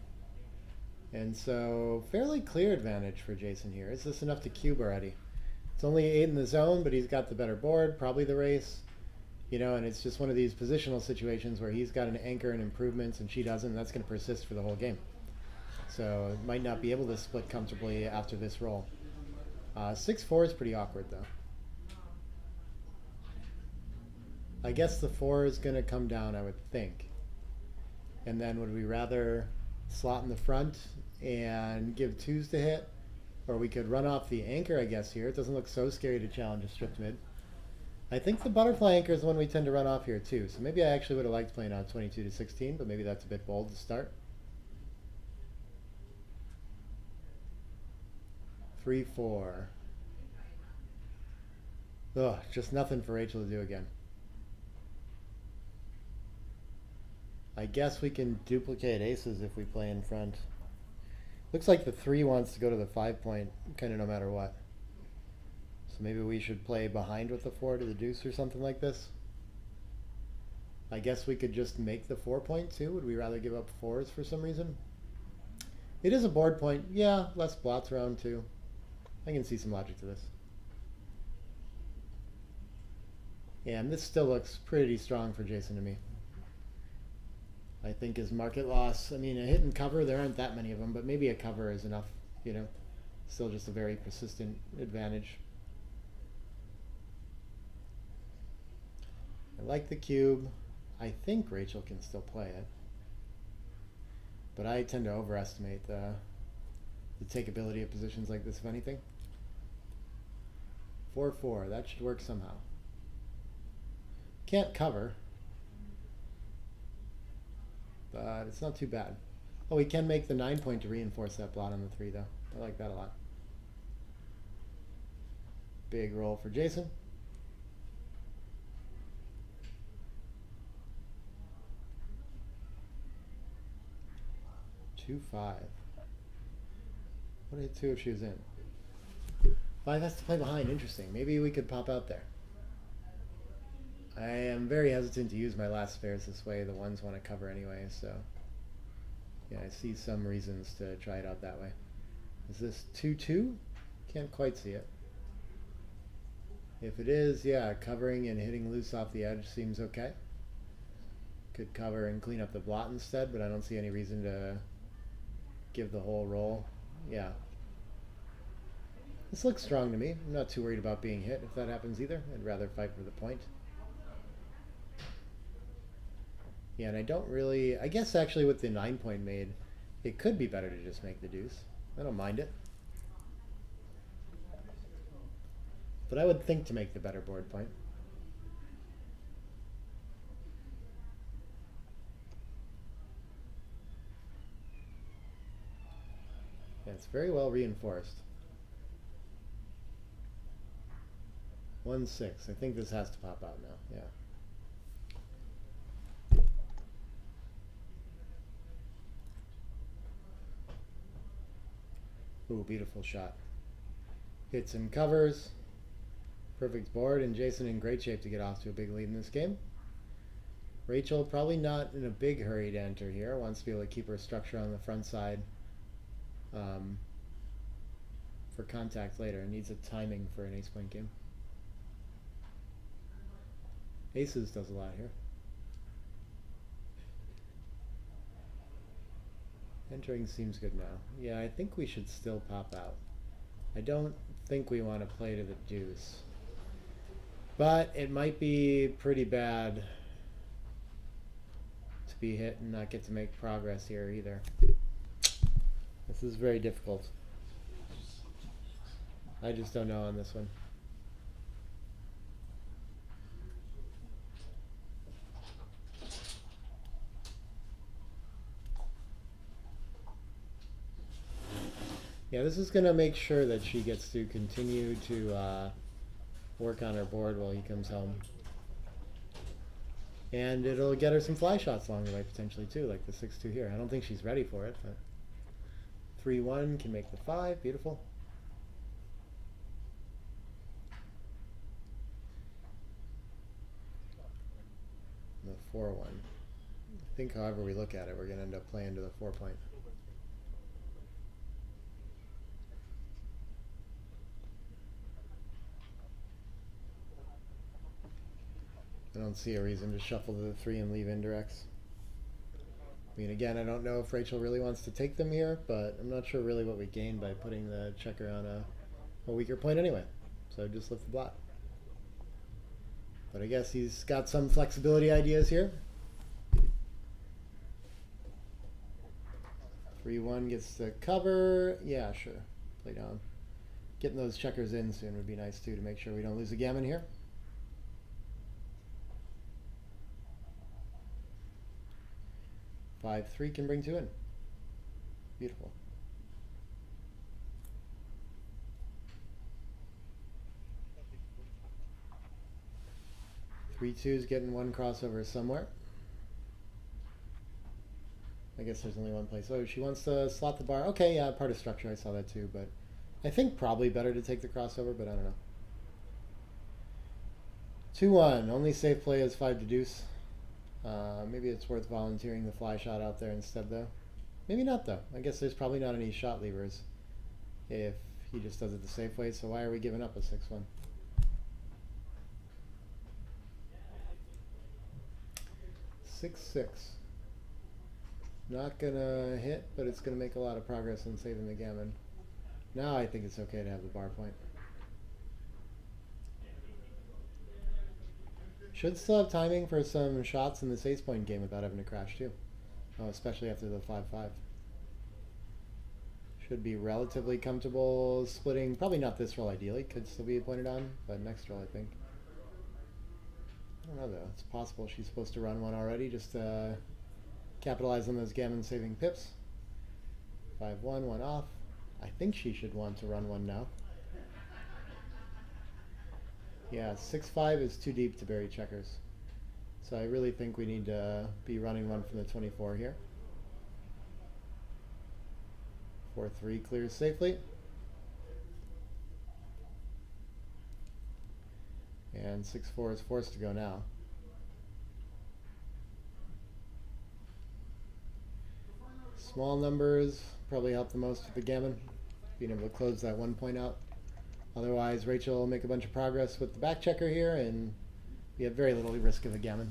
And so, fairly clear advantage for Jason here. Is this enough to cube already? It's only 8 in the zone, but he's got the better board, probably the race. You know, and it's just one of these positional situations where he's got an anchor and improvements and she doesn't, and that's going to persist for the whole game. So, might not be able to split comfortably after this roll. 6-4 is pretty awkward, though. I guess the 4 is going to come down, I would think. And then would we rather slot in the front and give 2s to hit? Or we could run off the anchor, I guess, here. It doesn't look so scary to challenge a stripped mid. I think the butterfly anchor is the one we tend to run off here, too. So maybe I actually would have liked playing out 22 to 16, but maybe that's a bit bold to start. 3-4. Ugh, just nothing for Rachel to do again. I guess we can duplicate aces if we play in front. Looks like the 3 wants to go to the 5-point, kind of no matter what. So maybe we should play behind with the 4 to the deuce or something like this. I guess we could just make the 4-point too. Would we rather give up 4s for some reason? It is a board point. Yeah, less blots around too. I can see some logic to this. Yeah, and this still looks pretty strong for Jason to me. I think his market loss, I mean, a hit and cover, there aren't that many of them, but maybe a cover is enough, you know. Still just a very persistent advantage. I like the cube. I think Rachel can still play it. But I tend to overestimate the takeability of positions like this, if anything. 4-4, that should work somehow. Can't cover. But it's not too bad. Oh, we can make the 9-point to reinforce that blot on the 3, though. I like that a lot. Big roll for Jason. Two, 5. What did 2 if she was in? 5 has to play behind. Interesting. Maybe we could pop out there. I am very hesitant to use my last spares this way. The ones want to cover anyway, so yeah, I see some reasons to try it out that way. Is this 2-2? Can't quite see it. If it is, yeah, covering and hitting loose off the edge seems okay. Could cover and clean up the blot instead, but I don't see any reason to give the whole roll. Yeah. This looks strong to me. I'm not too worried about being hit if that happens either. I'd rather fight for the point. Yeah, and I don't really... I guess actually with the 9-point made, it could be better to just make the deuce. I don't mind it. But I would think to make the better board point. Yeah, it's very well reinforced. 1-6. I think this has to pop out now. Yeah. Ooh, beautiful shot. Hits and covers. Perfect board, and Jason in great shape to get off to a big lead in this game. Rachel probably not in a big hurry to enter here. Wants to be able to keep her structure on the front side for contact later. Needs a timing for an ace-point game. Aces does a lot here. Entering seems good now. Yeah, I think we should still pop out. I don't think we want to play to the deuce. But it might be pretty bad to be hit and not get to make progress here either. This is very difficult. I just don't know on this one. Yeah, this is going to make sure that she gets to continue to work on her board while he comes home. And it'll get her some fly shots along the way potentially too, like the 6-2 here. I don't think she's ready for it, but 3-1 can make the 5. Beautiful. The 4-1. I think however we look at it, we're going to end up playing to the 4-point. I don't see a reason to shuffle to the 3 and leave indirects. I mean, again, I don't know if Rachel really wants to take them here, but I'm not sure really what we gain by putting the checker on a weaker point anyway. So just lift the blot. But I guess he's got some flexibility ideas here. 3-1 gets the cover. Yeah, sure. Play down. Getting those checkers in soon would be nice too to make sure we don't lose a gammon here. 5-3 can bring 2 in. Beautiful. 3-2 is getting one crossover somewhere. I guess there's only one place. Oh, she wants to slot the bar. Okay, yeah, part of structure. I saw that too, but I think probably better to take the crossover, but I don't know. 2-1. Only safe play is 5 to deuce. Maybe it's worth volunteering the fly shot out there instead, though. Maybe not, though. I guess there's probably not any shot levers if he just does it the safe way, so why are we giving up a 6-1? Six. Not gonna hit, but it's gonna make a lot of progress in saving the gammon. Now I think it's okay to have the bar point. Should still have timing for some shots in this ace point game without having to crash too. Oh, especially after the 5-5. Should be relatively comfortable splitting. Probably not this roll ideally. Could still be pointed on, but next roll I think. I don't know though. It's possible she's supposed to run one already just to capitalize on those gammon saving pips. 5-1, one off. I think she should want to run one now. Yeah, 6-5 is too deep to bury checkers. So I really think we need to be running one from the 24 here. 4-3 clears safely. And 6-4 is forced to go now. Small numbers probably help the most with the gammon, being able to close that 1 point out. Otherwise, Rachel will make a bunch of progress with the back checker here, and we have very little risk of a gammon.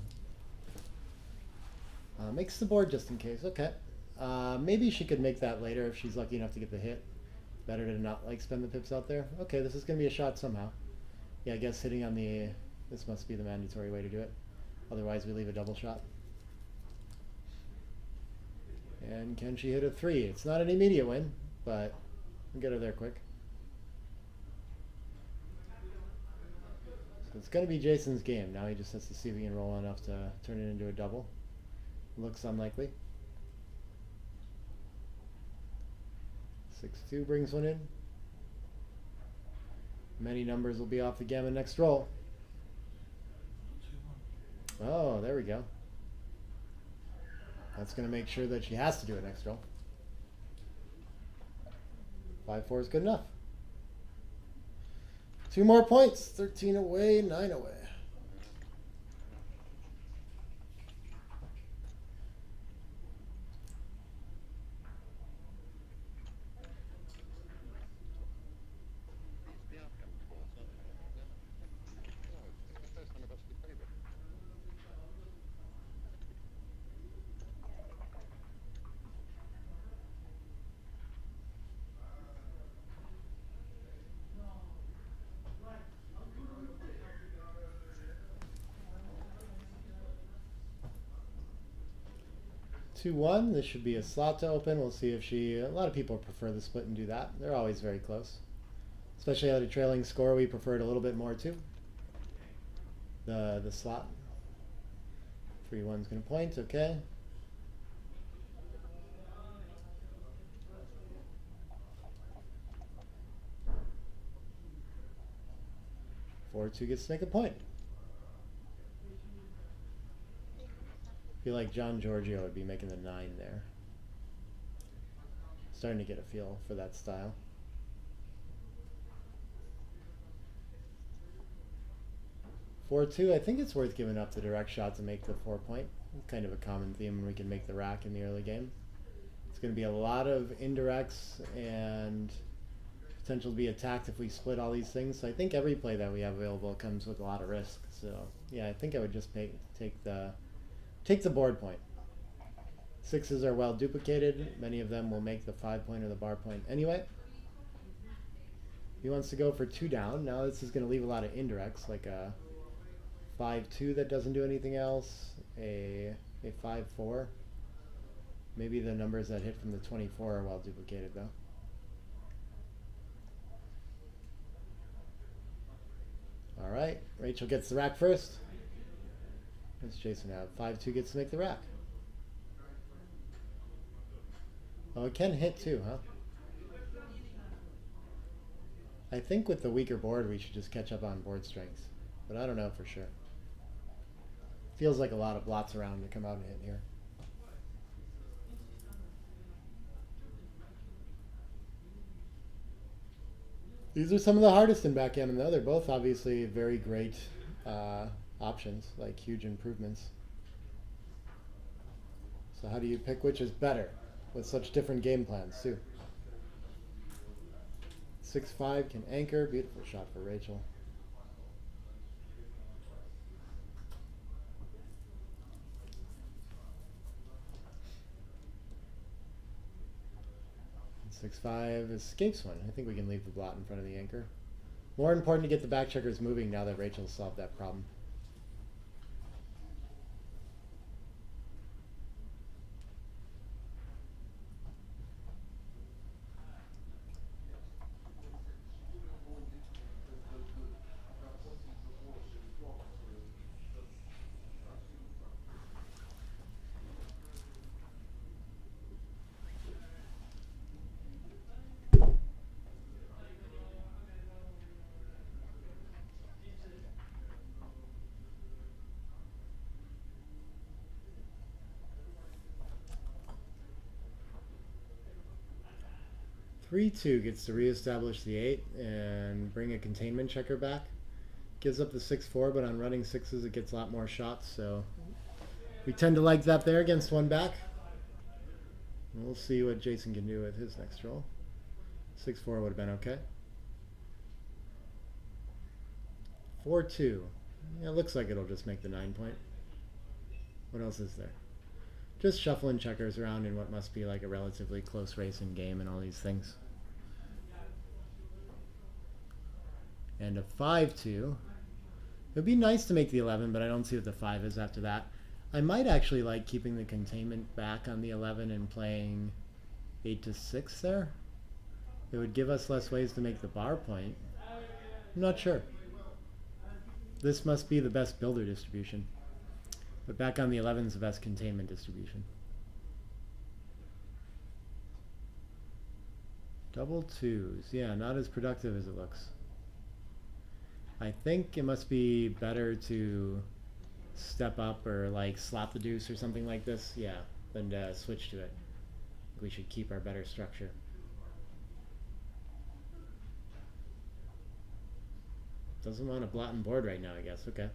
Makes the board just in case. Okay. Maybe she could make that later if she's lucky enough to get the hit. Better to not like spend the pips out there. Okay, this is going to be a shot somehow. Yeah, I guess hitting on the... This must be the mandatory way to do it. Otherwise, we leave a double shot. And can she hit a 3? It's not an immediate win, but we'll get her there quick. So it's going to be Jason's game. Now he just has to see if he can roll enough to turn it into a double. Looks unlikely. 6-2 brings one in. Many numbers will be off the gammon next roll. Oh, there we go. That's going to make sure that she has to do it next roll. 5-4 is good enough. 2 more points. 13 away, 9 away. 2-1. This should be a slot to open. We'll see if she... A lot of people prefer the split and do that. They're always very close. Especially at a trailing score, we prefer it a little bit more too. The slot. 3-1's going to point. Okay. Four two gets to make a point. I feel like John Giorgio would be making the 9 there. Starting to get a feel for that style. Four two. I think it's worth giving up the direct shot to make the 4 point. It's kind of a common theme when we can make the rack in the early game. It's going to be a lot of indirects and potential to be attacked if we split all these things. So I think every play that we have available comes with a lot of risk. So yeah, I think I would just take the board point. Sixes are well duplicated. Many of them will make the 5 point or the bar point anyway. He wants to go for 2 down. Now this is going to leave a lot of indirects, like a 5-2 that doesn't do anything else, a 5-4. Maybe the numbers that hit from the 24 are well duplicated though. All right, Rachel gets the rack first. What's Jason have? 5-2 gets to make the rack. Oh, it can hit too, huh? I think with the weaker board we should just catch up on board strength, but I don't know for sure. Feels like a lot of blots around to come out and hit here. These are some of the hardest in backgammon though. They're both obviously very great options, like huge improvements. So how do you pick which is better with such different game plans too? 6-5 can anchor. Beautiful shot for Rachel. Six five escapes one. I think we can leave the blot in front of the anchor. More important to get the back checkers moving now that Rachel's solved that problem. Three two gets to reestablish the 8 and bring a containment checker back. Gives up the 6-4, but on running sixes it gets a lot more shots, so we tend to like that there against one back. And we'll see what Jason can do with his next roll. 6-4 would have been okay. 4-2. Yeah, it looks like it'll just make the 9 point. What else is there? Just shuffling checkers around in what must be like a relatively close racing game and all these things. And a 5-2. It would be nice to make the 11, but I don't see what the 5 is after that. I might actually like keeping the containment back on the 11 and playing 8-6 there. It would give us less ways to make the bar point. I'm not sure. This must be the best builder distribution. But back on the 11 is the best containment distribution. Double twos. Yeah, not as productive as it looks. I think it must be better to step up or like slap the deuce or something like this. Yeah, than to switch to it. We should keep our better structure. Doesn't want a blot and board right now, I guess. Okay.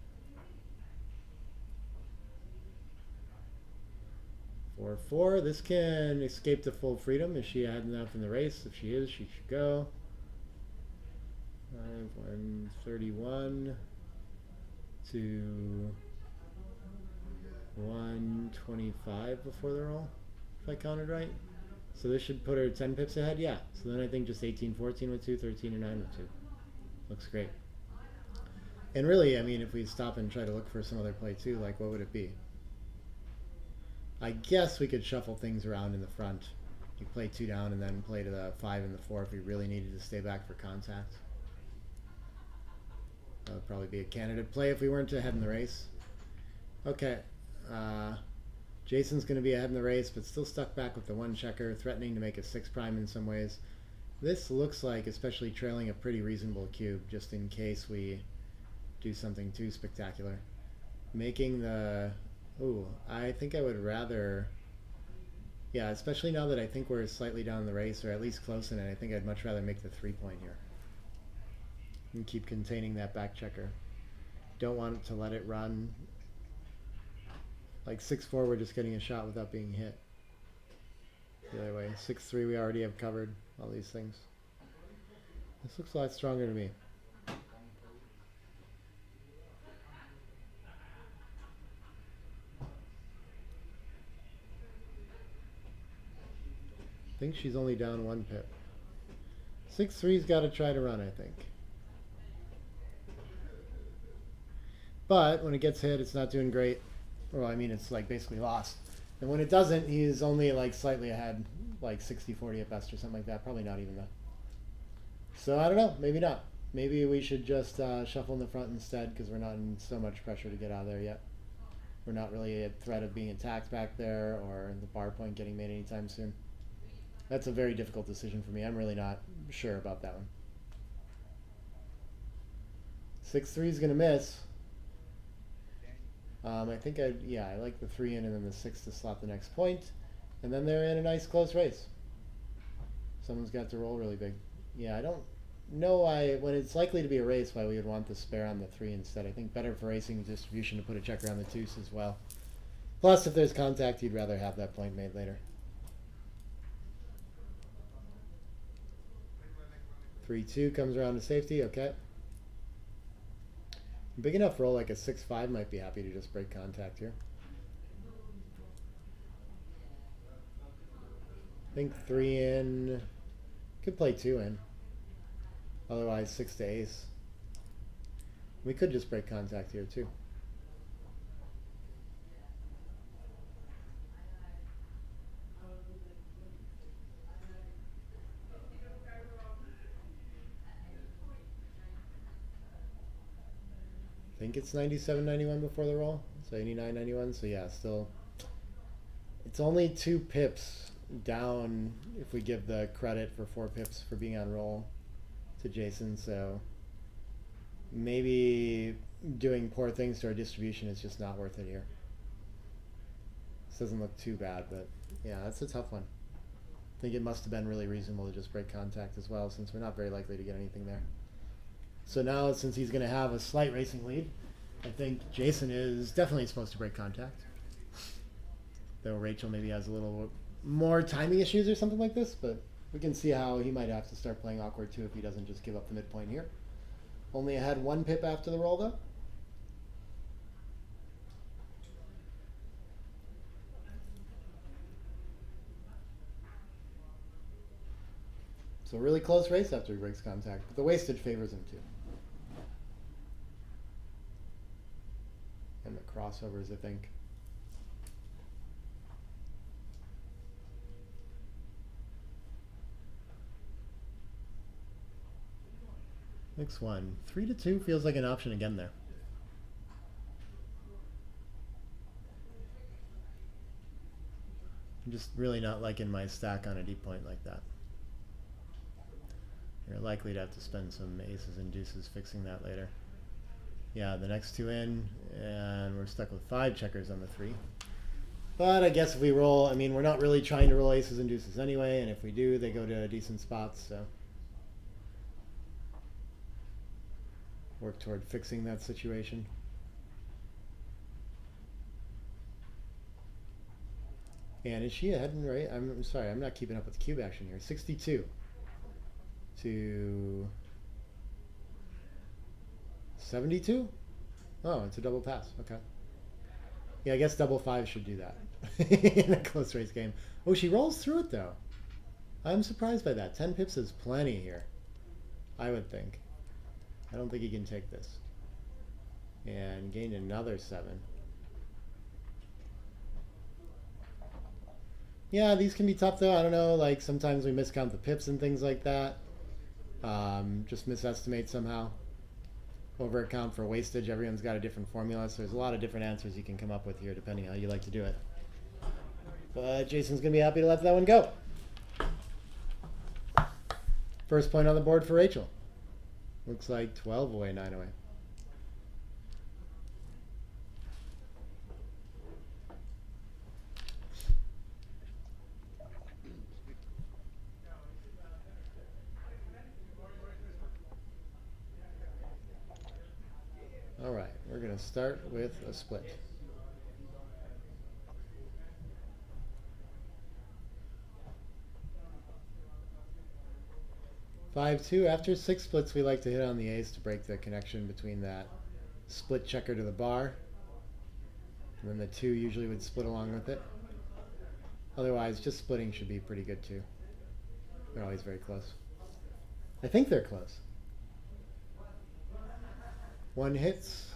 4-4. This can escape to full freedom if she had enough in the race. If she is, she should go. 131 to 125 before the roll, if I counted right. So this should put her 10 pips ahead. Yeah. So then I think just 18-14 with 2, 13 or 9 with 2. Looks great. And really, I mean, if we stop and try to look for some other play too, like what would it be? I guess we could shuffle things around in the front. You play 2 down and then play to the 5 and the 4 if we really needed to stay back for contact. That would probably be a candidate play if we weren't ahead in the race. Okay. Jason's going to be ahead in the race, but still stuck back with the 1 checker, threatening to make a 6 prime in some ways. This looks like, especially trailing, a pretty reasonable cube, just in case we do something too spectacular. Making the... Ooh, I think I would rather... Yeah, especially now that I think we're slightly down the race, or at least close in it, I think I'd much rather make the 3-point here. And keep containing that back checker. Don't want to let it run. Like 6-4, we're just getting a shot without being hit. The other way. 6-3, we already have covered all these things. This looks a lot stronger to me. I think she's only down 1 pip. 6-3's got to try to run, I think. But when it gets hit, it's not doing great. Well, I mean, it's like basically lost. And when it doesn't, he's only like slightly ahead, like 60-40 at best or something like that. Probably not even though. So I don't know. Maybe not. Maybe we should just shuffle in the front instead because we're not in so much pressure to get out of there yet. We're not really at threat of being attacked back there or the bar point getting made anytime soon. That's a very difficult decision for me. I'm really not sure about that one. 6-3 is going to miss. I think I like the 3 in and then the 6 to slot the next point. And then they're in a nice close race. Someone's got to roll really big. Yeah, I don't know why, when it's likely to be a race, why we would want the spare on the 3 instead. I think better for racing distribution to put a checker on the 2s as well. Plus, if there's contact, you'd rather have that point made later. 3-2 comes around to safety, okay. Big enough roll like a 6-5 might be happy to just break contact here. I think 3 in. Could play 2 in. Otherwise 6 to ace. We could just break contact here too. I think it's 97.91 before the roll. So 89.91. So yeah, still. It's only 2 pips down if we give the credit for 4 pips for being on roll to Jason. So maybe doing poor things to our distribution is just not worth it here. This doesn't look too bad, but yeah, that's a tough one. I think it must have been really reasonable to just break contact as well, since we're not very likely to get anything there. So now, since he's going to have a slight racing lead, I think Jason is definitely supposed to break contact. Though Rachel maybe has a little more timing issues or something like this, but we can see how he might have to start playing awkward too if he doesn't just give up the midpoint here. Only had 1 pip after the roll though. So really close race after he breaks contact, but the wastage favors him too. And the crossovers, I think. Next one. 3 to 2 feels like an option again there. I'm just really not liking my stack on a deep point like that. You're likely to have to spend some aces and deuces fixing that later. Yeah, the next 2 in, and we're stuck with 5 checkers on the 3. But I guess if we roll, I mean, we're not really trying to roll aces and deuces anyway, and if we do, they go to decent spots, so. Work toward fixing that situation. And is she ahead in right? I'm sorry, I'm not keeping up with the cube action here. 62 to 72? Oh, it's a double pass. Okay. Yeah, I guess double 5 should do that in a close race game. Oh, she rolls through it though. I'm surprised by that. 10 pips is plenty here, I would think. I don't think he can take this. And gained another 7. Yeah, these can be tough though. I don't know. Like sometimes we miscount the pips and things like that. Just misestimate somehow. Over account for wastage. Everyone's got a different formula, so there's a lot of different answers you can come up with here depending on how you like to do it. But Jason's gonna be happy to let that one go. First point on the board for Rachel. Looks like 12 away, 9 away. All right, we're going to start with a split. Five two. After 6 splits, we like to hit on the ace to break the connection between that split checker to the bar. And then the 2 usually would split along with it. Otherwise, just splitting should be pretty good too. They're always very close. I think they're close. 1 hits.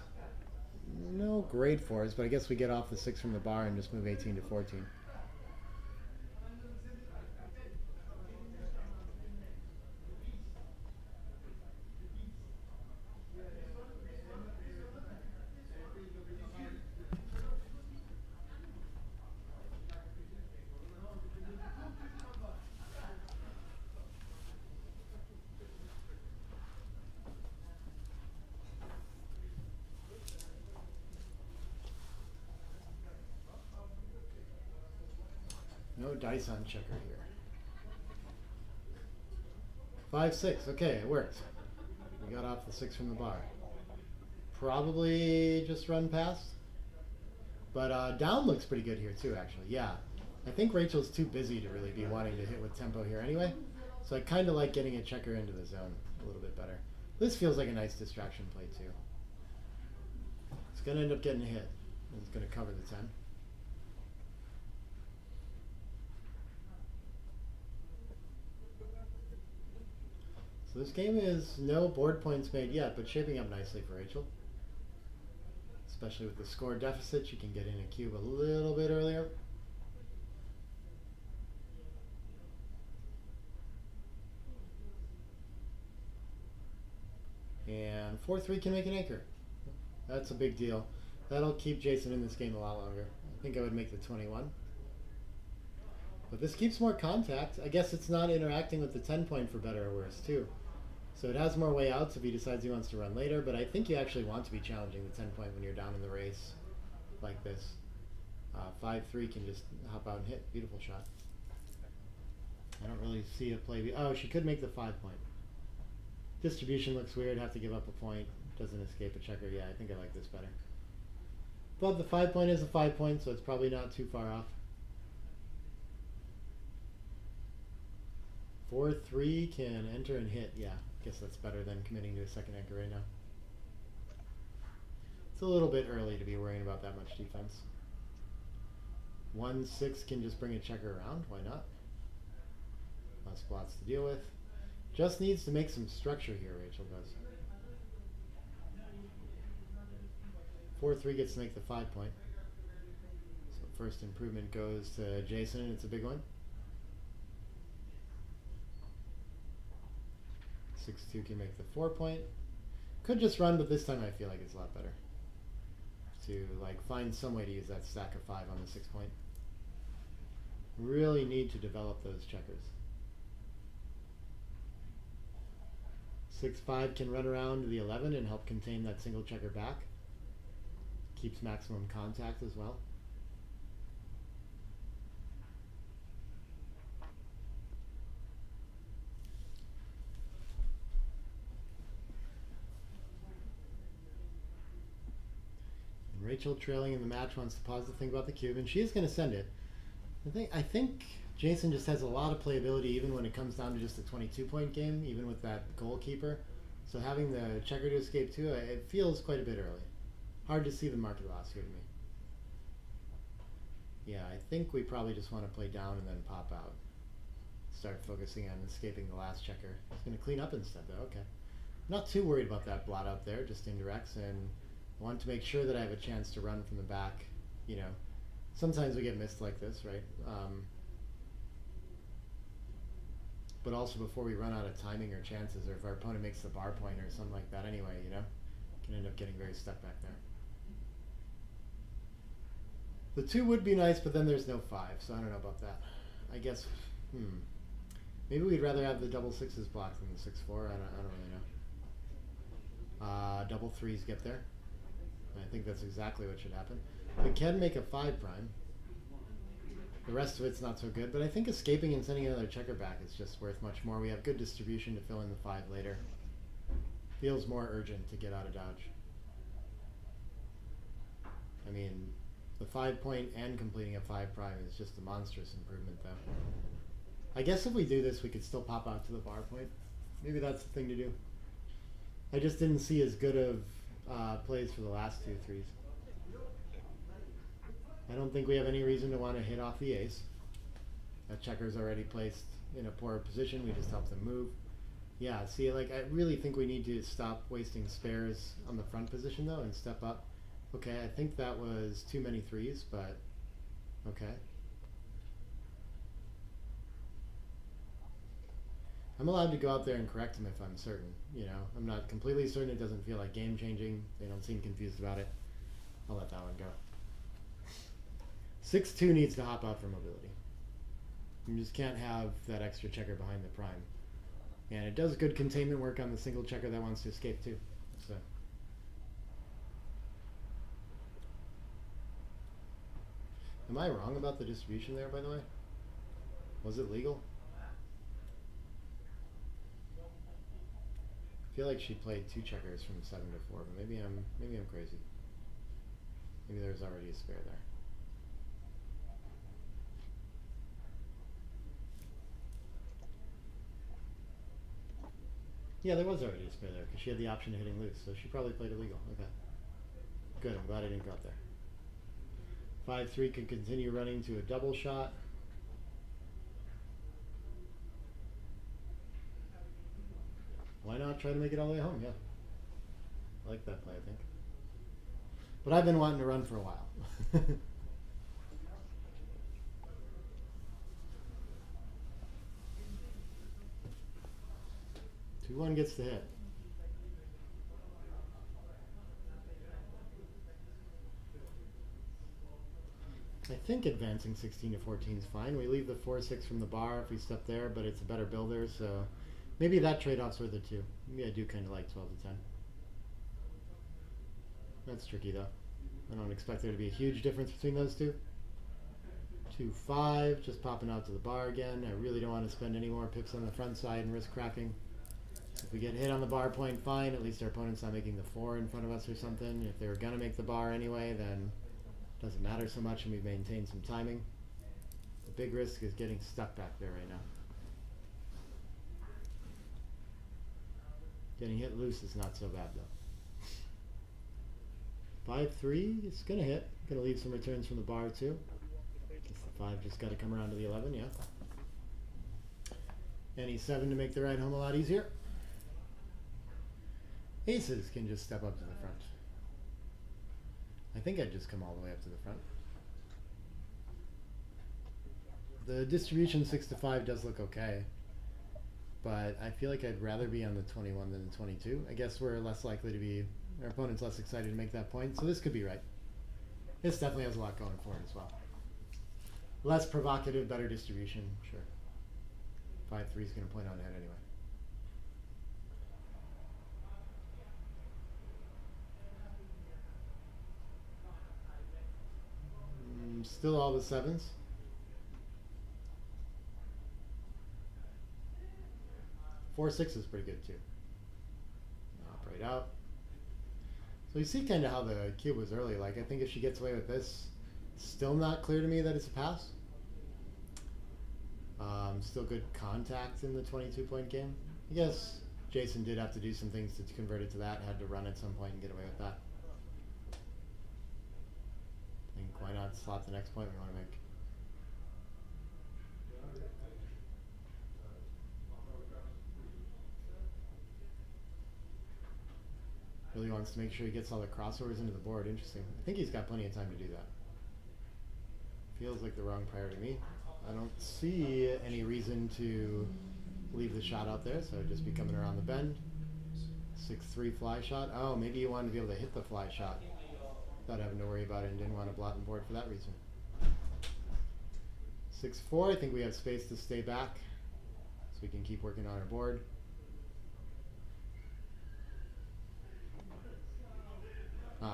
No grade 4s, but I guess we get off the 6 from the bar and just move 18 to 14. No dice on checker here. 5-6. Okay, it worked. We got off the 6 from the bar. Probably just run past. But down looks pretty good here too, actually. Yeah. I think Rachel's too busy to really be wanting to hit with tempo here anyway. So I kind of like getting a checker into the zone a little bit better. This feels like a nice distraction play too. It's going to end up getting a hit. It's going to cover the 10. So this game is no board points made yet, but shaping up nicely for Rachel. Especially with the score deficit, she can get in a cube a little bit earlier. And 4-3 can make an anchor. That's a big deal. That'll keep Jason in this game a lot longer. I think I would make the 21. But this keeps more contact. I guess it's not interacting with the 10 point for better or worse too. So it has more way outs if he decides he wants to run later, but I think you actually want to be challenging the 10 point when you're down in the race like this. 5-3 can just hop out and hit. Beautiful shot. I don't really see a play. Oh, she could make the 5 point. Distribution looks weird. Have to give up a point. Doesn't escape a checker. Yeah, I think I like this better. But the 5 point is a 5 point, so it's probably not too far off. 4-3 can enter and hit. Yeah, I guess that's better than committing to a second anchor right now. It's a little bit early to be worrying about that much defense. 1-6 can just bring a checker around. Why not? Less plots to deal with. Just needs to make some structure here, Rachel does. 4-3 gets to make the 5 point. So first improvement goes to Jason, and it's a big one. 6-2 can make the 4 point. Could just run, but this time I feel like it's a lot better to like find some way to use that stack of 5 on the 6 point. Really need to develop those checkers. 6-5 can run around the 11 and help contain that single checker back. Keeps maximum contact as well. Rachel, trailing in the match, wants to pause to think about the cube, and she is going to send it. I think Jason just has a lot of playability even when it comes down to just a 22-point game, even with that goalkeeper. So having the checker to escape too, it feels quite a bit early. Hard to see the market loss here to me. Yeah, I think we probably just want to play down and then pop out. Start focusing on escaping the last checker. It's going to clean up instead though, okay. Not too worried about that blot out there, just indirects, and I want to make sure that I have a chance to run from the back. You know, sometimes we get missed like this, right? but also before we run out of timing or chances, or if our opponent makes the bar point or something like that anyway, you know? Can end up getting very stuck back there. The 2 would be nice, but then there's no 5, so I don't know about that. I guess, maybe we'd rather have the double 6s blocked than the 6-4. I don't really know. Double 3s get there. I think that's exactly what should happen. We can make a 5 prime. The rest of it's not so good, but I think escaping and sending another checker back is just worth much more. We have good distribution to fill in the 5 later. Feels more urgent to get out of dodge. I mean, the 5 point and completing a 5 prime is just a monstrous improvement, though. I guess if we do this, we could still pop out to the bar point. Maybe that's the thing to do. I just didn't see as good of plays for the last 2 3s. I don't think we have any reason to want to hit off the ace. That checker's already placed in a poor position. We just help them move. Yeah, see, like, I really think we need to stop wasting spares on the front position, though, and step up. Okay, I think that was too many 3s, but okay. I'm allowed to go out there and correct him if I'm certain, you know. I'm not completely certain. It doesn't feel like game-changing. They don't seem confused about it. I'll let that one go. 6-2 needs to hop out for mobility. You just can't have that extra checker behind the prime. And it does good containment work on the single checker that wants to escape too. So am I wrong about the distribution there, by the way? Was it legal? I feel like she played 2 checkers from 7 to 4, but maybe I'm crazy. Maybe there's already a spare there. Yeah, there was already a spare there because she had the option of hitting loose, so she probably played illegal. Okay. Good, I'm glad I didn't go up there. 5-3 could continue running to a double shot. Why not try to make it all the way home? Yeah. I like that play, I think. But I've been wanting to run for a while. 2-1 gets the hit. I think advancing 16 to 14 is fine. We leave the 4-6 from the bar if we step there, but it's a better builder, so maybe that trade-off's worth it too. Maybe I do kind of like 12 to 10. That's tricky though. I don't expect there to be a huge difference between those two. 2-5, just popping out to the bar again. I really don't want to spend any more pips on the front side and risk cracking. If we get hit on the bar point, fine. At least our opponent's not making the 4 in front of us or something. If they were going to make the bar anyway, then it doesn't matter so much and we maintain some timing. The big risk is getting stuck back there right now. Getting hit loose is not so bad though. 5-3, it's going to hit. Going to leave some returns from the bar too. Guess the 5 just got to come around to the 11, yeah. Any 7 to make the ride home a lot easier. Aces can just step up to the front. I think I'd just come all the way up to the front. The distribution 6 to 5 does look okay, but I feel like I'd rather be on the 21 than the 22. I guess we're less likely to be, our opponent's less excited to make that point, so this could be right. This definitely has a lot going for it as well. Less provocative, better distribution, sure. 5-3 is going to point on ahead anyway. Still all the 7s. Four 6 is pretty good too. Hop right out. So you see kind of how the cube was early. Like I think if she gets away with this, it's still not clear to me that it's a pass. Still good contact in the 22-point game. I guess Jason did have to do some things to convert it to that. Had to run at some point and get away with that. I think why not slot the next point we want to make. Really wants to make sure he gets all the crossovers into the board. Interesting. I think he's got plenty of time to do that. Feels like the wrong prior to me. I don't see any reason to leave the shot out there, so it'd just be coming around the bend. 6-3 fly shot. Oh, maybe you wanted to be able to hit the fly shot without having to worry about it and didn't want to blot and board for that reason. 6-4, I think we have space to stay back, so we can keep working on our board.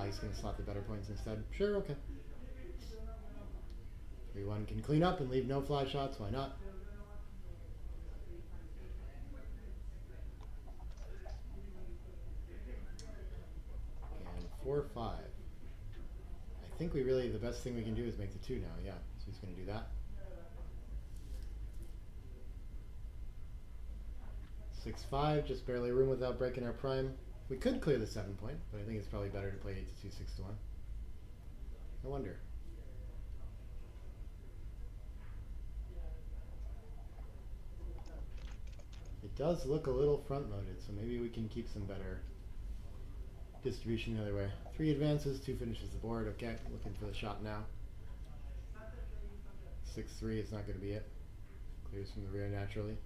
He's going to slot the better points instead. Sure, okay. 3-1 can clean up and leave no fly shots, why not? And 4-5. I think the best thing we can do is make the 2 now, yeah. So he's going to do that. 6-5, just barely room without breaking our prime. We could clear the 7 point, but I think it's probably better to play 8-2, 6-1. I wonder. It does look a little front-loaded, so maybe we can keep some better distribution the other way. 3 advances, 2 finishes the board. Okay, looking for the shot now. 6-3 is not going to be it. Clears from the rear naturally.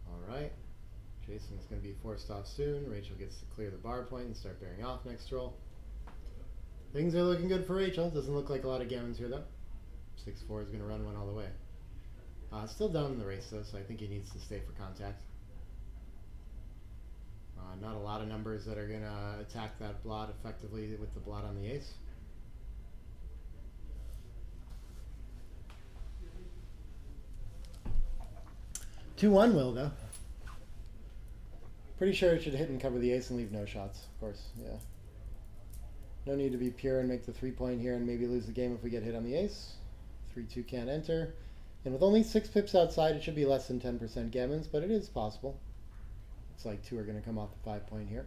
Alright. Jason's going to be forced off soon. Rachel gets to clear the bar point and start bearing off next roll. Things are looking good for Rachel. Doesn't look like a lot of gammons here though. 6-4 is going to run one all the way. Still down in the race though, so I think he needs to stay for contact. Not a lot of numbers that are going to attack that blot effectively with the blot on the ace. Two-one will though. Pretty sure it should hit and cover the ace and leave no shots, of course, yeah. No need to be pure and make the 3 point here and maybe lose the game if we get hit on the ace. 3-2 can't enter. And with only 6 pips outside, it should be less than 10% gammons, but it is possible. Looks like 2 are going to come off the 5 point here.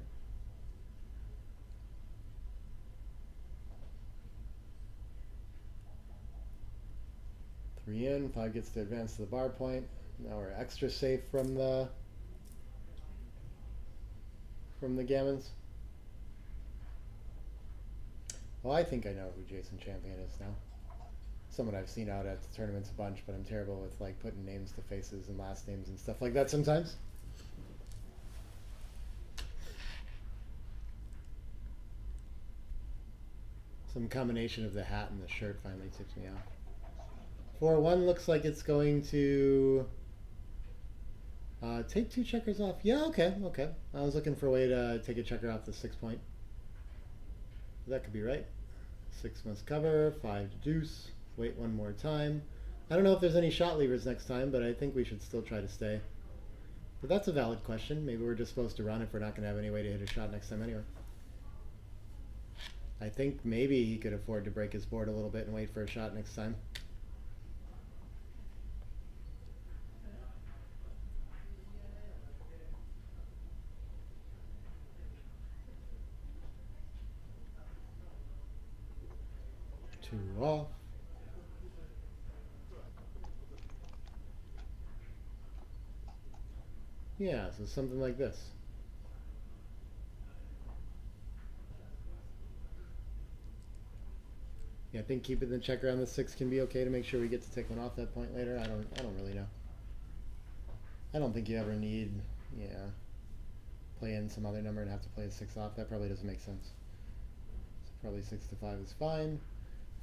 Three in, 5 gets to advance to the bar point. Now we're extra safe from the gammons. Well, I think I know who Jason Champion is now. Someone I've seen out at the tournaments a bunch, but I'm terrible with like putting names to faces and last names and stuff like that sometimes. Some combination of the hat and the shirt finally tips me off. 4-1 looks like it's going to take 2 checkers off. Yeah, okay. I was looking for a way to take a checker off the 6 point. That could be right. 6 must cover, 5 to deuce. Wait one more time. I don't know if there's any shot levers next time, but I think we should still try to stay. But that's a valid question. Maybe we're just supposed to run if we're not going to have any way to hit a shot next time anyway. I think maybe he could afford to break his board a little bit and wait for a shot next time. Two off. Yeah, so something like this. Yeah, I think keeping the checker on the 6 can be okay to make sure we get to take one off that point later. I don't really know. I don't think you ever need, play in some other number and have to play a 6 off. That probably doesn't make sense. So probably 6-5 is fine.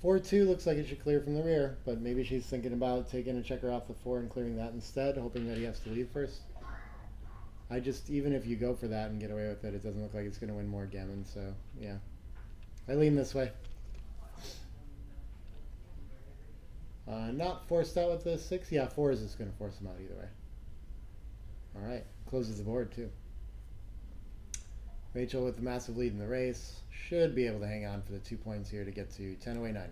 4-2 looks like it should clear from the rear, but maybe she's thinking about taking a checker off the 4 and clearing that instead, hoping that he has to leave first. Even if you go for that and get away with it, it doesn't look like it's going to win more gammon, so yeah. I lean this way. Not forced out with the 6. Yeah, 4 is just going to force him out either way. Alright, closes the board too. Rachel with the massive lead in the race should be able to hang on for the 2 points here to get to 10 away, 9 away.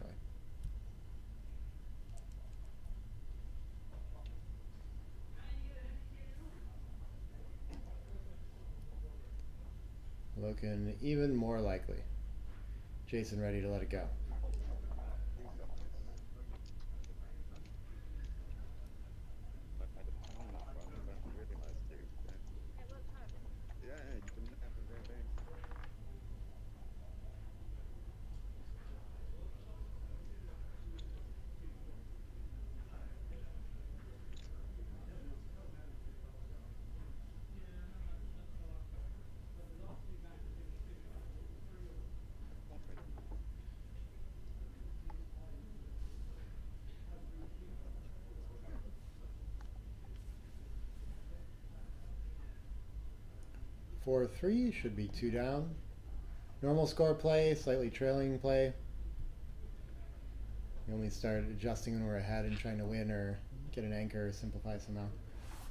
Looking even more likely. Jason ready to let it go. 4-3, should be 2 down. Normal score play, slightly trailing play. We only start adjusting when we're ahead and trying to win or get an anchor or simplify somehow.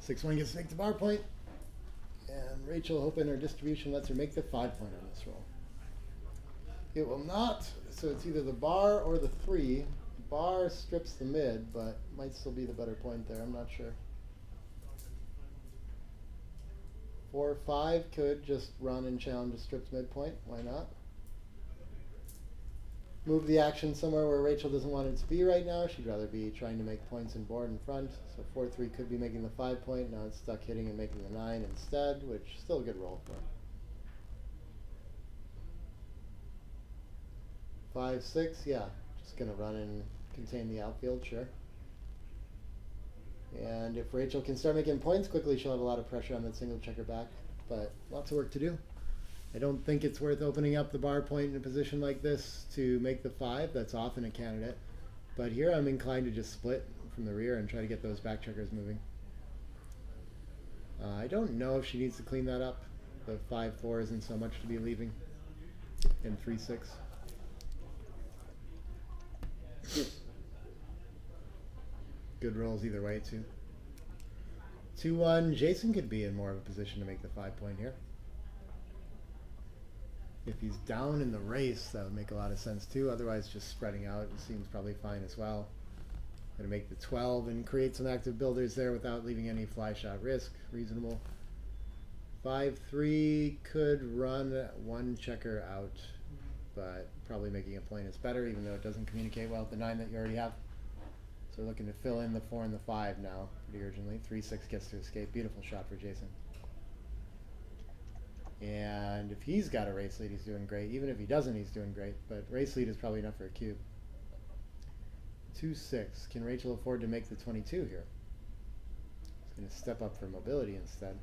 6-1 gets to make the bar point. And Rachel, hoping her distribution lets her make the 5 point on this roll. It will not, so it's either the bar or the 3. Bar strips the mid, but might still be the better point there, I'm not sure. 4-5 could just run and challenge a stripped midpoint, why not? Move the action somewhere where Rachel doesn't want it to be right now. She'd rather be trying to make points in board in front. So 4-3 could be making the 5 point. Now it's stuck hitting and making the 9 instead, which is still a good roll for her. 5-6, yeah. Just gonna run and contain the outfield, sure. And if Rachel can start making points quickly, she'll have a lot of pressure on that single checker back. But lots of work to do. I don't think it's worth opening up the bar point in a position like this to make the 5. That's often a candidate. But here I'm inclined to just split from the rear and try to get those back checkers moving. I don't know if she needs to clean that up. The 5-4 isn't so much to be leaving. And 3-6. Good rolls either way too. 2-1. Jason could be in more of a position to make the 5 point here. If he's down in the race, that would make a lot of sense too. Otherwise, just spreading out seems probably fine as well. Gonna make the 12 and create some active builders there without leaving any fly shot risk. Reasonable. 5-3 could run one checker out, but probably making a point is better, even though it doesn't communicate well with the 9 that you already have. So we're looking to fill in the 4 and the 5 now pretty urgently. 3-6 gets to escape. Beautiful shot for Jason. And if he's got a race lead, he's doing great. Even if he doesn't, he's doing great. But race lead is probably enough for a cube. 2-6. Can Rachel afford to make the 22 here? He's going to step up for mobility instead.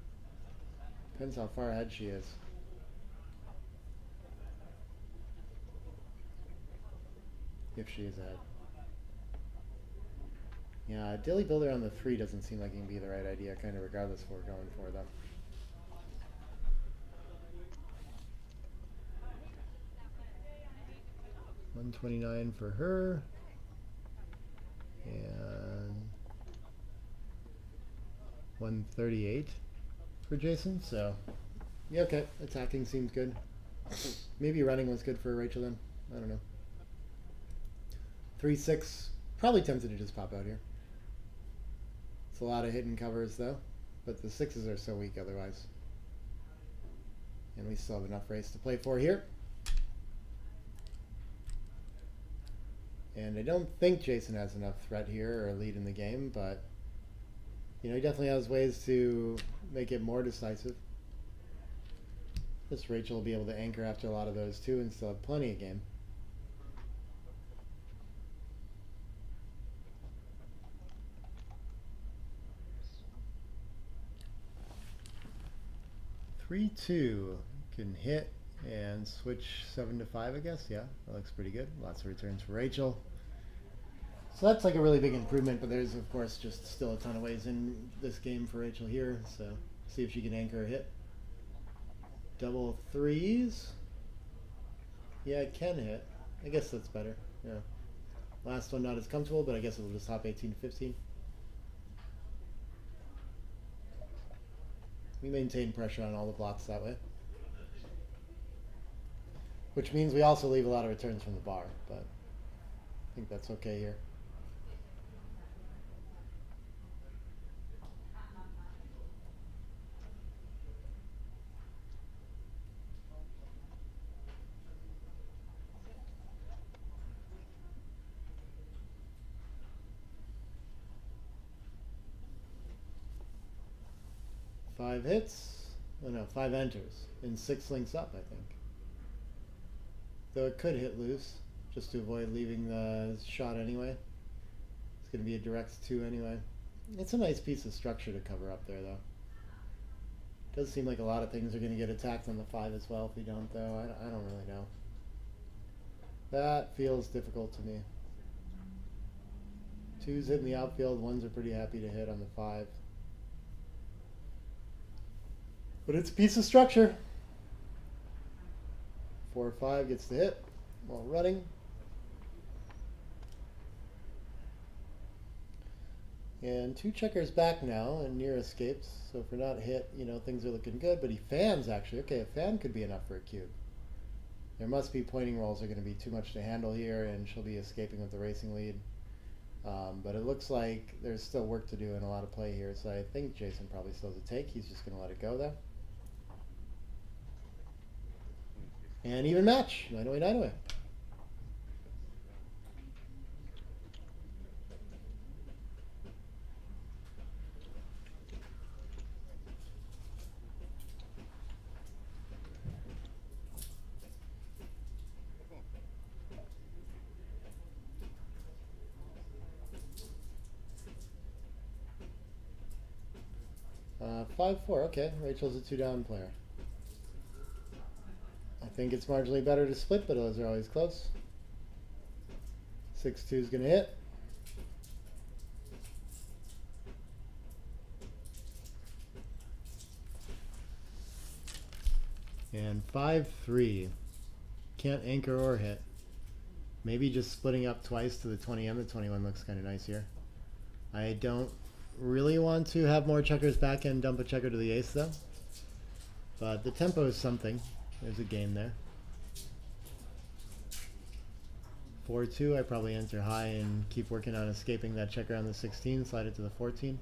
Depends how far ahead she is. If she is ahead. Yeah, dilly builder on the 3 doesn't seem like it can be the right idea, kind of regardless of what we're going for, though. 129 for her, and 138 for Jason. So, yeah, okay. Attacking seems good. Maybe running was good for Rachel then. I don't know. 3-6. Probably tempted to just pop out here. It's a lot of hidden covers though, but the 6s are so weak otherwise. And we still have enough race to play for here. And I don't think Jason has enough threat here or lead in the game, but you know, he definitely has ways to make it more decisive. This Rachel will be able to anchor after a lot of those too and still have plenty of game. Three, 2 can hit and switch 7 to 5, I guess. Yeah, that looks pretty good. Lots of returns for Rachel. So that's like a really big improvement, but there's of course just still a ton of ways in this game for Rachel here. So see if she can anchor a hit. Double 3s. Yeah, it can hit. I guess that's better. Yeah. Last one not as comfortable, but I guess it'll just hop 18 to 15. We maintain pressure on all the blocks that way. Which means we also leave a lot of returns from the bar, but I think that's okay here. Five hits. Oh no, 5 enters. And 6 links up, I think. Though it could hit loose, just to avoid leaving the shot anyway. It's going to be a direct 2 anyway. It's a nice piece of structure to cover up there, though. Does seem like a lot of things are going to get attacked on the 5 as well if we don't, though. I don't really know. That feels difficult to me. 2s hitting the outfield, 1s are pretty happy to hit on the 5. But it's a piece of structure. 4-5 gets the hit while running. And 2 checkers back now and near escapes. So if we're not hit, things are looking good. But he fans actually. Okay, a fan could be enough for a cube. There must be pointing rolls are going to be too much to handle here, and she'll be escaping with the racing lead. But it looks like there's still work to do and a lot of play here. So I think Jason probably still has a take. He's just going to let it go there. And even match. 9-away, 9-away. Uh, 5-4. Okay, Rachel's a 2-down player. I think it's marginally better to split, but those are always close. 6-2 is going to hit. And 5-3. Can't anchor or hit. Maybe just splitting up twice to the 20M. The 21 looks kind of nice here. I don't really want to have more checkers back and dump a checker to the ace, though. But the tempo is something. There's a game there. 4-2, I probably enter high and keep working on escaping that checker on the 16, slide it to the 14.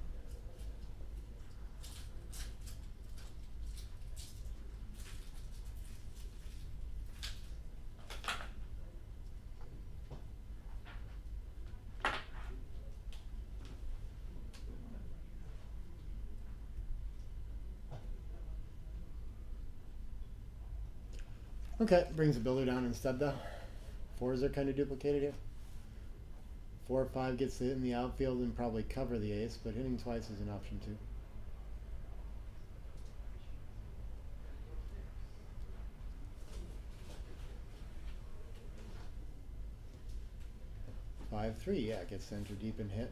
Okay, brings the builder down instead though. 4s are kind of duplicated here. 4-5 gets to hit in the outfield and probably cover the ace, but hitting twice is an option too. 5-3, yeah, gets to enter deep and hit.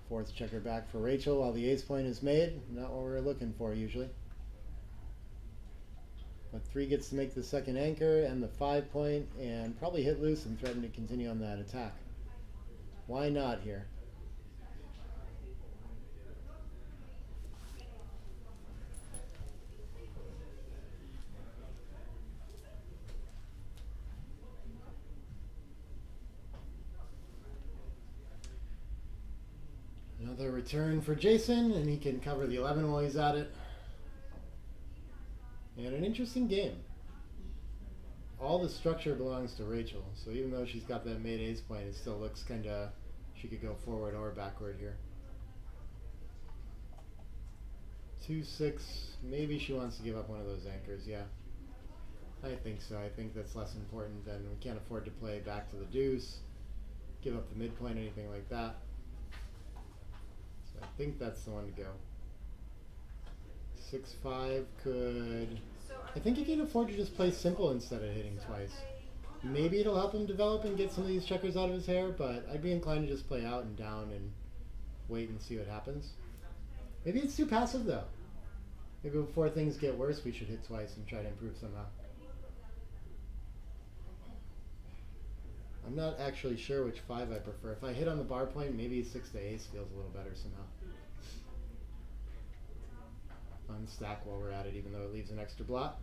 4th checker back for Rachel while the ace point is made. Not what we're looking for usually. But 3 gets to make the second anchor and the 5 point and probably hit loose and threaten to continue on that attack. Why not here? Another return for Jason, and he can cover the 11 while he's at it. And an interesting game. All the structure belongs to Rachel, so even though she's got that made ace point, it still looks kind of, she could go forward or backward here. 2-6, maybe she wants to give up one of those anchors, yeah. I think so. I think that's less important than we can't afford to play back to the deuce, give up the midpoint, anything like that. So I think that's the one to go. 6-5 could... I think he can afford to just play simple instead of hitting twice. Maybe it'll help him develop and get some of these checkers out of his hair, but I'd be inclined to just play out and down and wait and see what happens. Maybe it's too passive though. Maybe before things get worse we should hit twice and try to improve somehow. I'm not actually sure which 5 I prefer. If I hit on the bar point, maybe 6 to ace feels a little better somehow. Unstack while we're at it, even though it leaves an extra blot.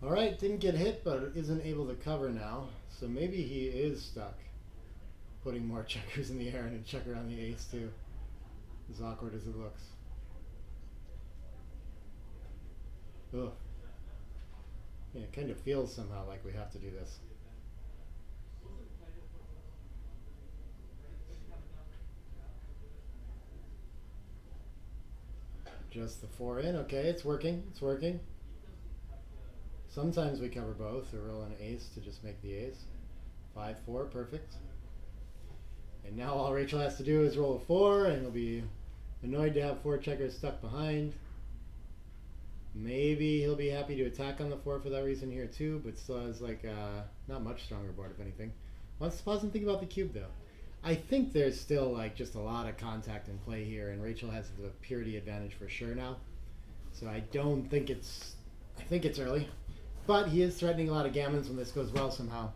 Alright, didn't get hit, but isn't able to cover now. So maybe he is stuck. putting more checkers in the air and a checker on the ace too. As awkward as it looks. Ugh. Yeah, it kind of feels somehow like we have to do this. Just the 4 in. Okay, it's working. It's working. Sometimes we cover both or roll an ace to just make the ace. 5-4, perfect. And now all Rachel has to do is roll a 4, and he'll be annoyed to have 4 checkers stuck behind. Maybe he'll be happy to attack on the 4 for that reason here too, but still has like not much stronger board if anything. Wants to pause and think about the cube though. I think there's still like just a lot of contact in play here, and Rachel has the purity advantage for sure now. So I don't think it's, I think it's early, but he is threatening a lot of gammons when this goes well somehow.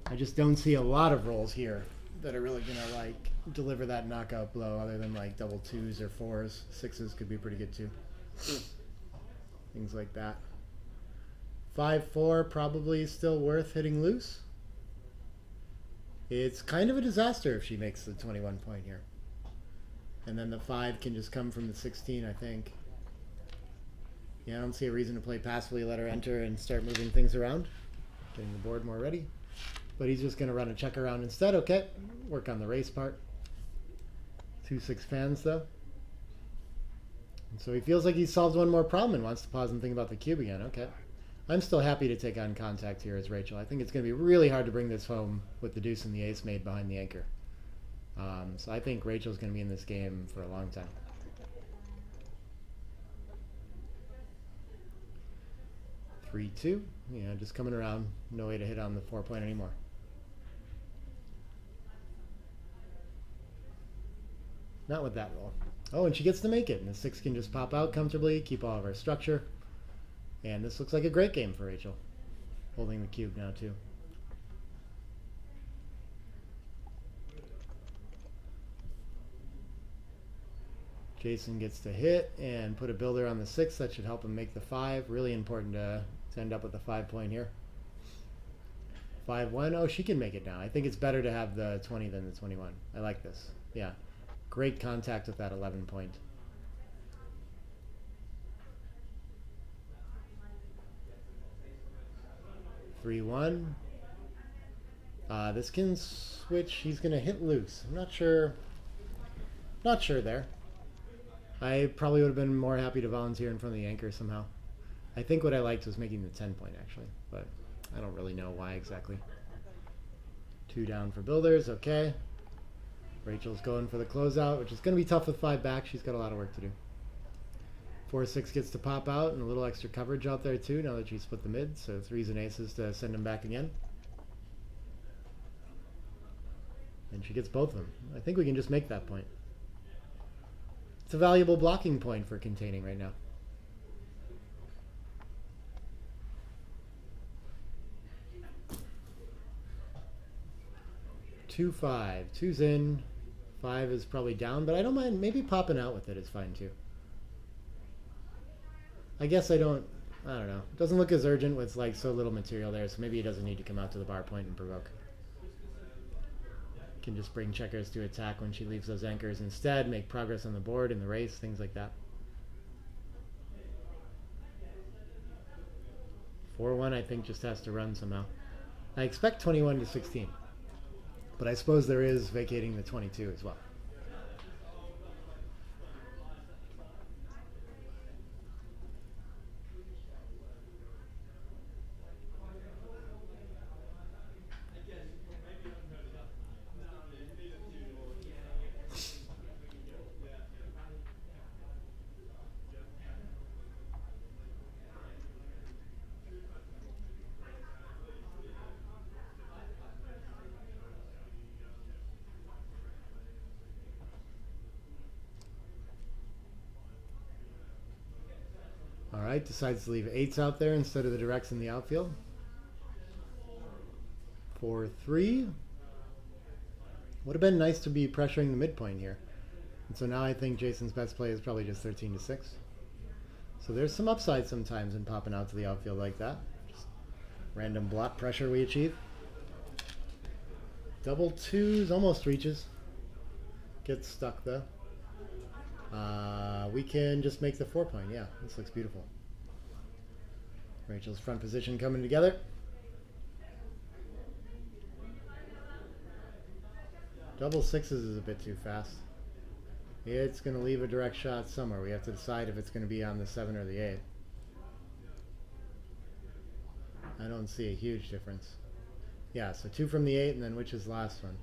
I just don't see a lot of rolls here that are really gonna like deliver that knockout blow, other than like double 2s or 4s. 6s could be pretty good too. Things like that. 5-4 probably still worth hitting loose. It's kind of a disaster if she makes the 21 point here. And then the 5 can just come from the 16, I think. Yeah, I don't see a reason to play passively, let her enter and start moving things around. Getting the board more ready. But he's just going to run a check around instead. Okay, work on the race part. 2-6 fans though. And so he feels like he's solved one more problem and wants to pause and think about the cube again. Okay. I'm still happy to take on contact here as Rachel. I think it's going to be really hard to bring this home with the deuce and the ace made behind the anchor. So I think Rachel's going to be in this game for a long time. Three, 2. Yeah, just coming around. No way to hit on the 4 point anymore. Not with that roll. Oh, and she gets to make it. And the 6 can just pop out comfortably, keep all of our structure. And this looks like a great game for Rachel. Holding the cube now, too. Jason gets to hit and put a builder on the 6. That should help him make the 5. Really important to end up with the 5 point here. 5-1. Oh, she can make it now. I think it's better to have the 20 than the 21. I like this. Yeah. Great contact with that 11 point. Three, 1. This can switch. He's going to hit loose. I'm not sure. Not sure there. I probably would have been more happy to volunteer in front of the anchor somehow. I think what I liked was making the 10 point actually, but I don't really know why exactly. 2 down for builders. Okay. Rachel's going for the closeout, which is going to be tough with 5 back. She's got a lot of work to do. 4-6 gets to pop out, and a little extra coverage out there too now that she split the mid. So 3s and aces to send him back again. And she gets both of them. I think we can just make that point. It's a valuable blocking point for containing right now. Two, 5. 2's in. 5 is probably down, but I don't mind. Maybe popping out with it is fine too. I guess I don't know. It doesn't look as urgent with like so little material there, so maybe he doesn't need to come out to the bar point and provoke. Can just bring checkers to attack when she leaves those anchors instead, make progress on the board in the race, things like that. 4-1 I think just has to run somehow. I expect 21 to 16, but I suppose there is vacating the 22 as well. Alright, decides to leave 8s out there instead of the directs in the outfield. 4-3. Would have been nice to be pressuring the midpoint here. And so now I think Jason's best play is probably just 13 to 6. So there's some upside sometimes in popping out to the outfield like that. Just random blot pressure we achieve. Double twos almost reaches. Gets stuck though. We can just make the 4 point. Yeah, this looks beautiful. Rachel's front position coming together. Double sixes is a bit too fast. It's going to leave a direct shot somewhere. We have to decide if it's going to be on the 7 or the 8. I don't see a huge difference. Yeah, so 2 from the 8, and then which is last one?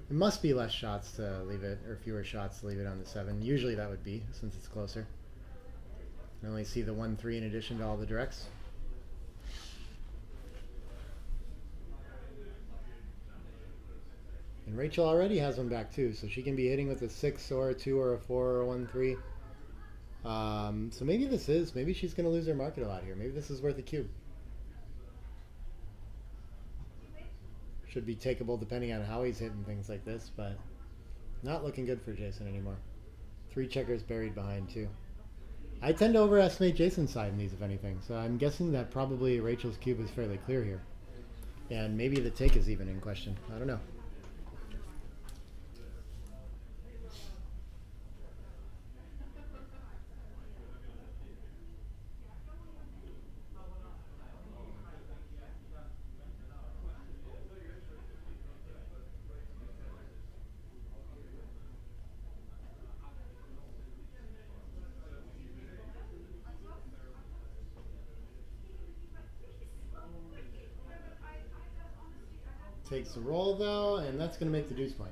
It must be less shots to leave it, or fewer shots to leave it on the 7. Usually that would be, since it's closer. I only see the 1-3 in addition to all the directs. And Rachel already has one back too, so she can be hitting with a 6 or a 2 or a 4 or a 1-3. So maybe she's going to lose her market a lot here. Maybe this is worth a cube. Should be takeable depending on how he's hitting things like this, but not looking good for Jason anymore. 3 checkers buried behind too. I tend to overestimate Jason's side in these, if anything, so I'm guessing that probably Rachel's cube is fairly clear here. And maybe the take is even in question. I don't know. Takes the roll though, and that's going to make the deuce point.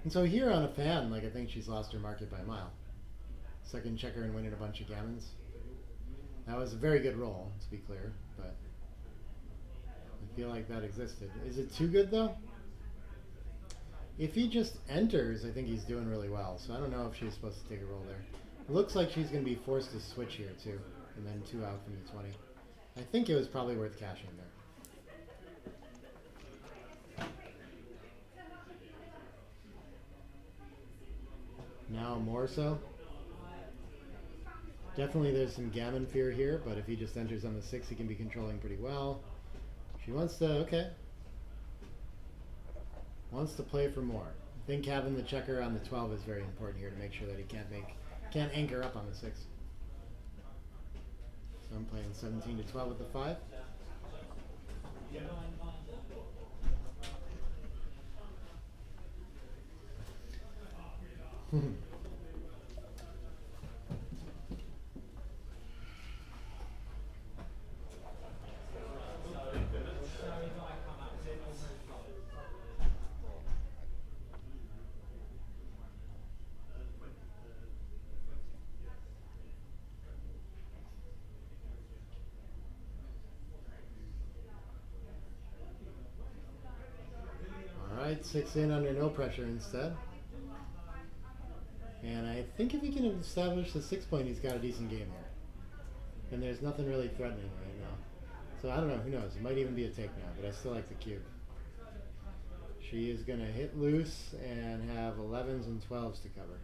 And so here on a fan, I think she's lost her market by a mile. Second checker and winning a bunch of gammons. That was a very good roll, to be clear, but I feel like that existed. Is it too good though? If he just enters, I think he's doing really well. So I don't know if she's supposed to take a roll there. It looks like she's going to be forced to switch here too, and then 2 out from the 20. I think it was probably worth cashing there. Now more so. Definitely there's some gammon fear here, but if he just enters on the 6, he can be controlling pretty well. She wants to, okay. Wants to play for more. I think having the checker on the 12 is very important here to make sure that he can't anchor up on the 6. So I'm playing 17 to 12 with the 5. Alright, 6 in under no pressure instead. And I think if he can establish the 6 point, he's got a decent game here. And there's nothing really threatening right now. So I don't know, who knows? It might even be a take now, but I still like the cube. She is going to hit loose and have 11s and 12s to cover.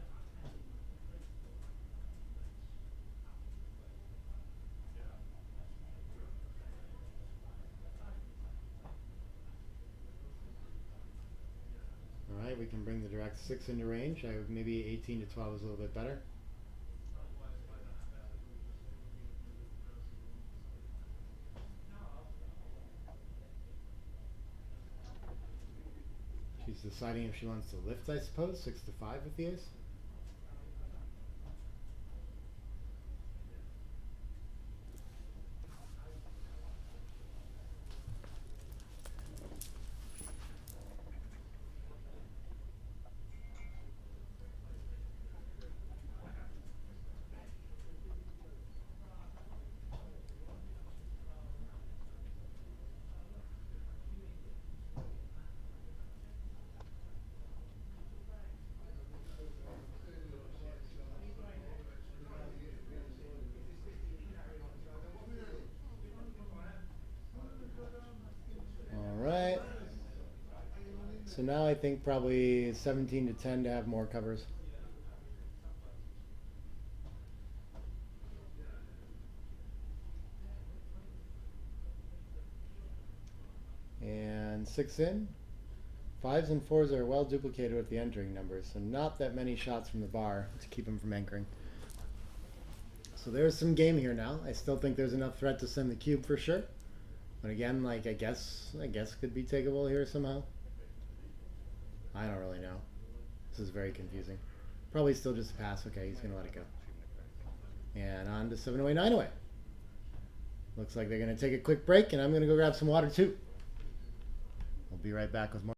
Alright, we can bring the direct 6 into range. Maybe 18 to 12 is a little bit better. She's deciding if she wants to lift, I suppose. 6 to 5 with the ace. Alright. So now I think probably 17 to 10 to have more covers. And 6 in. 5s and 4s are well duplicated with the entering numbers, so not that many shots from the bar to keep him from anchoring. So there's some game here now. I still think there's enough threat to send the cube for sure. But again, like I guess could be takeable here somehow. I don't really know. This is very confusing. Probably still just a pass. Okay, he's gonna let it go. And on to 7 away, 9 away. Looks like they're gonna take a quick break, and I'm gonna go grab some water too. We'll be right back with more.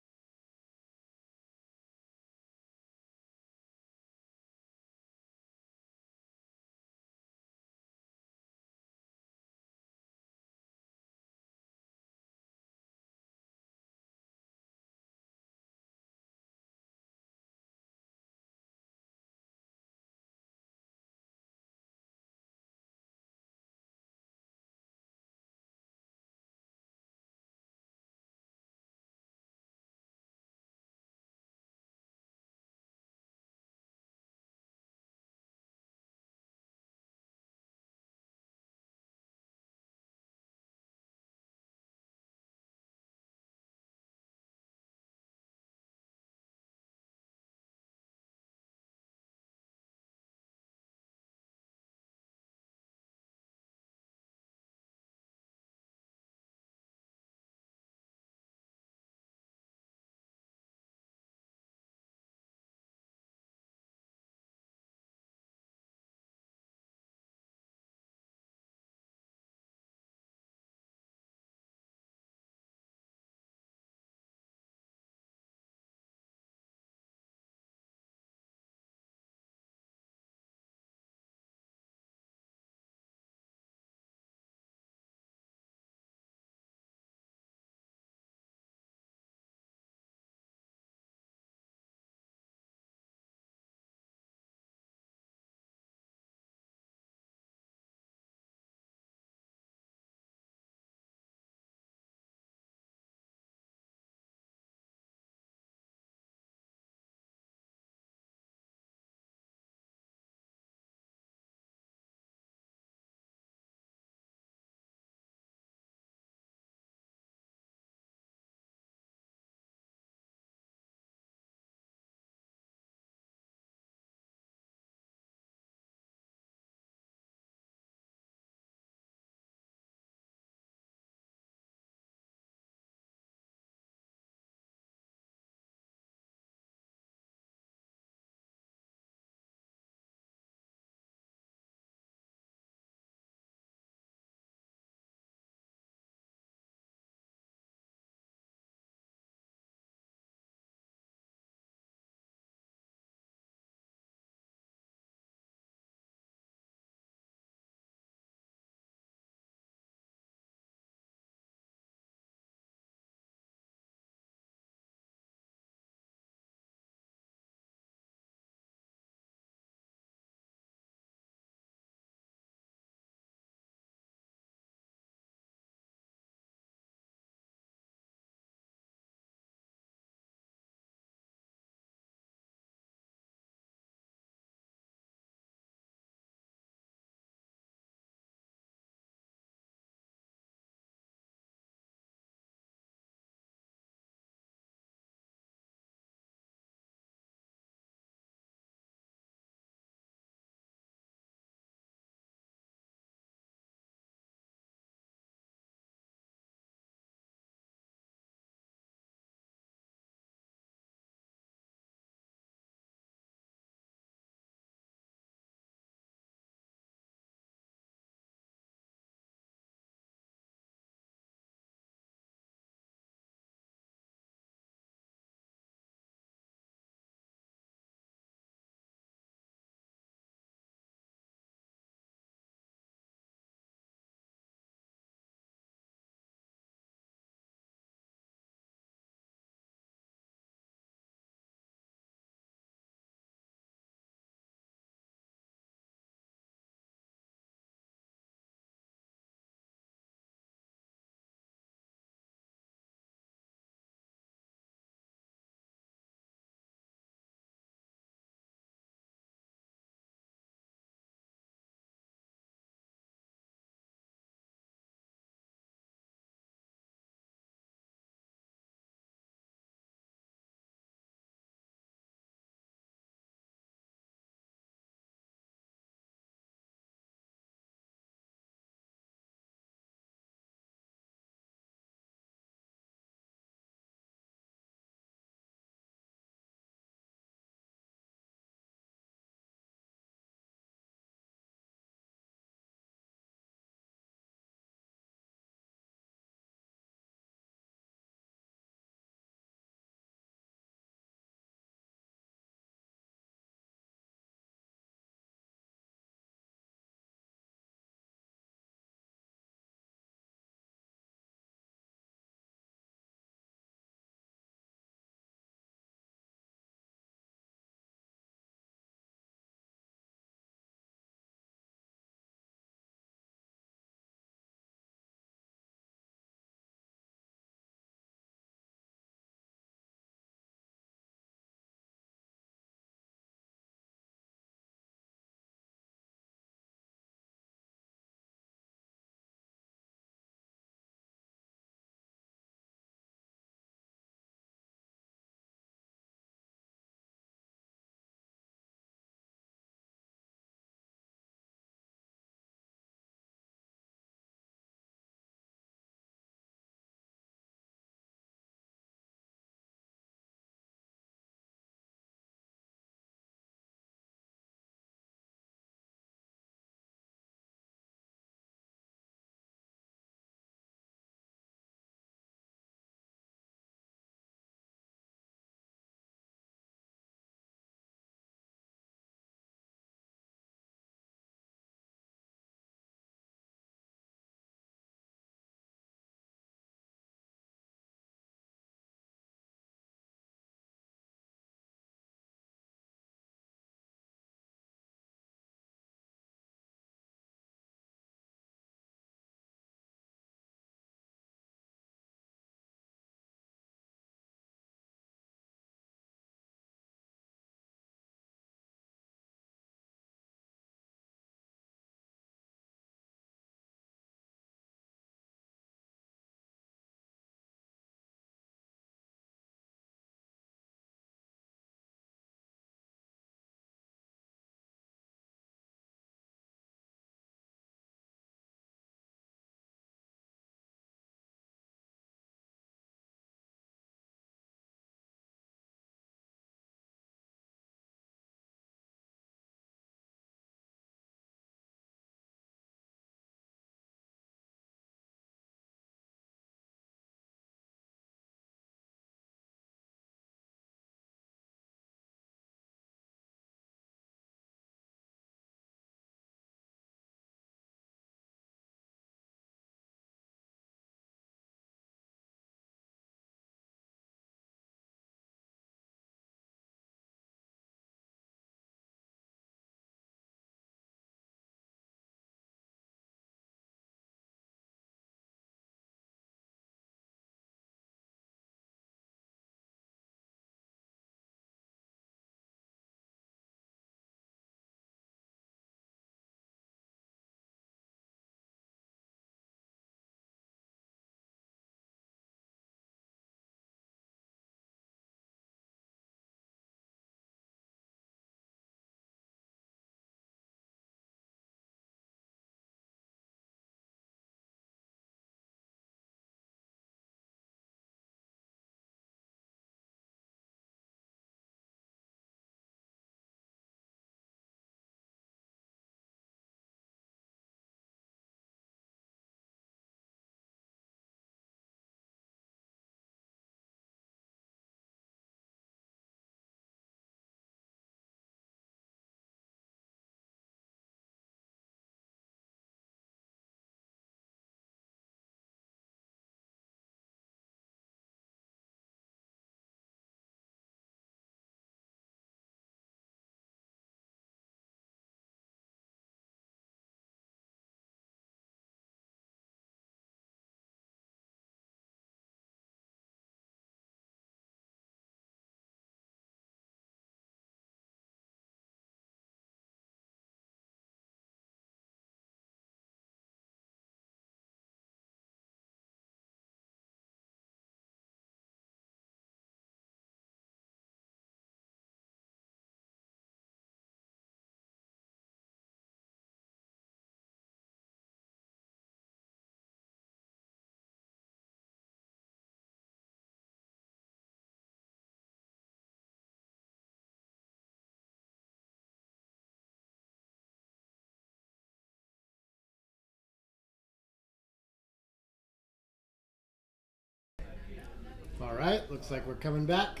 All right, looks like we're coming back.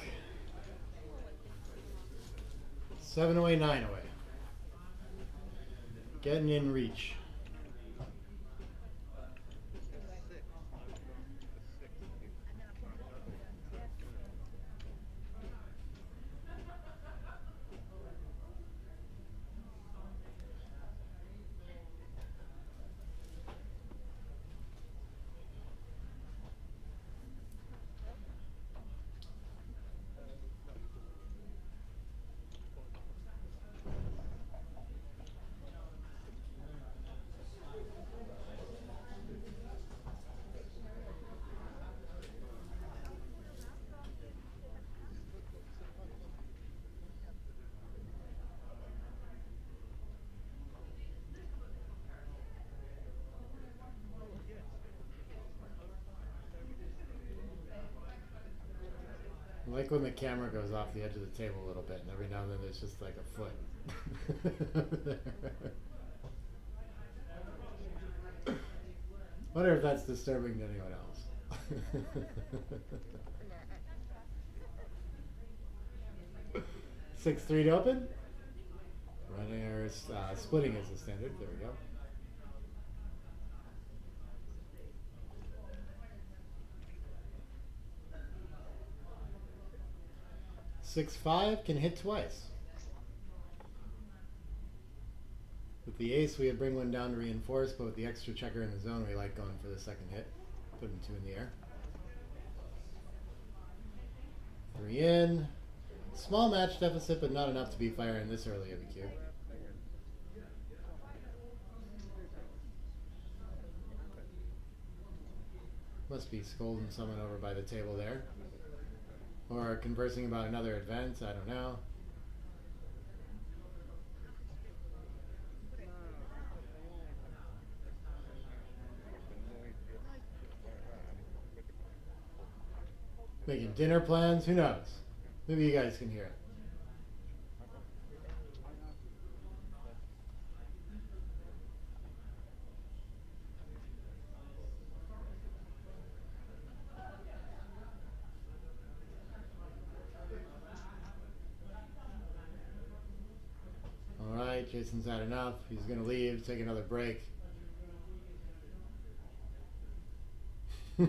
7 away, 9 away. Getting in reach. I like when the camera goes off the edge of the table a little bit, and every now and then there's just like a foot. Wonder if that's disturbing to anyone else. 6-3 to open. Running or splitting is the standard. There we go. Six five can hit twice. With the ace, we would bring one down to reinforce, but with the extra checker in the zone, we like going for the second hit. Putting 2 in the air. 3 in. Small match deficit, but not enough to be firing this early of a cue. Must be scolding someone over by the table there. Or conversing about another event, I don't know. Making dinner plans, who knows? Maybe you guys can hear it. Alright, Jason's had enough. He's going to leave, take another break. We're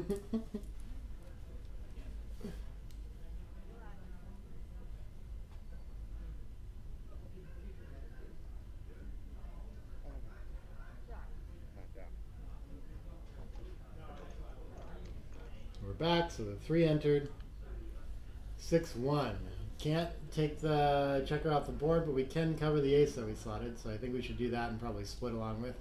back, so the 3 entered. 6-1. Can't take the checker off the board, but we can cover the ace that we slotted, so I think we should do that and probably split along with.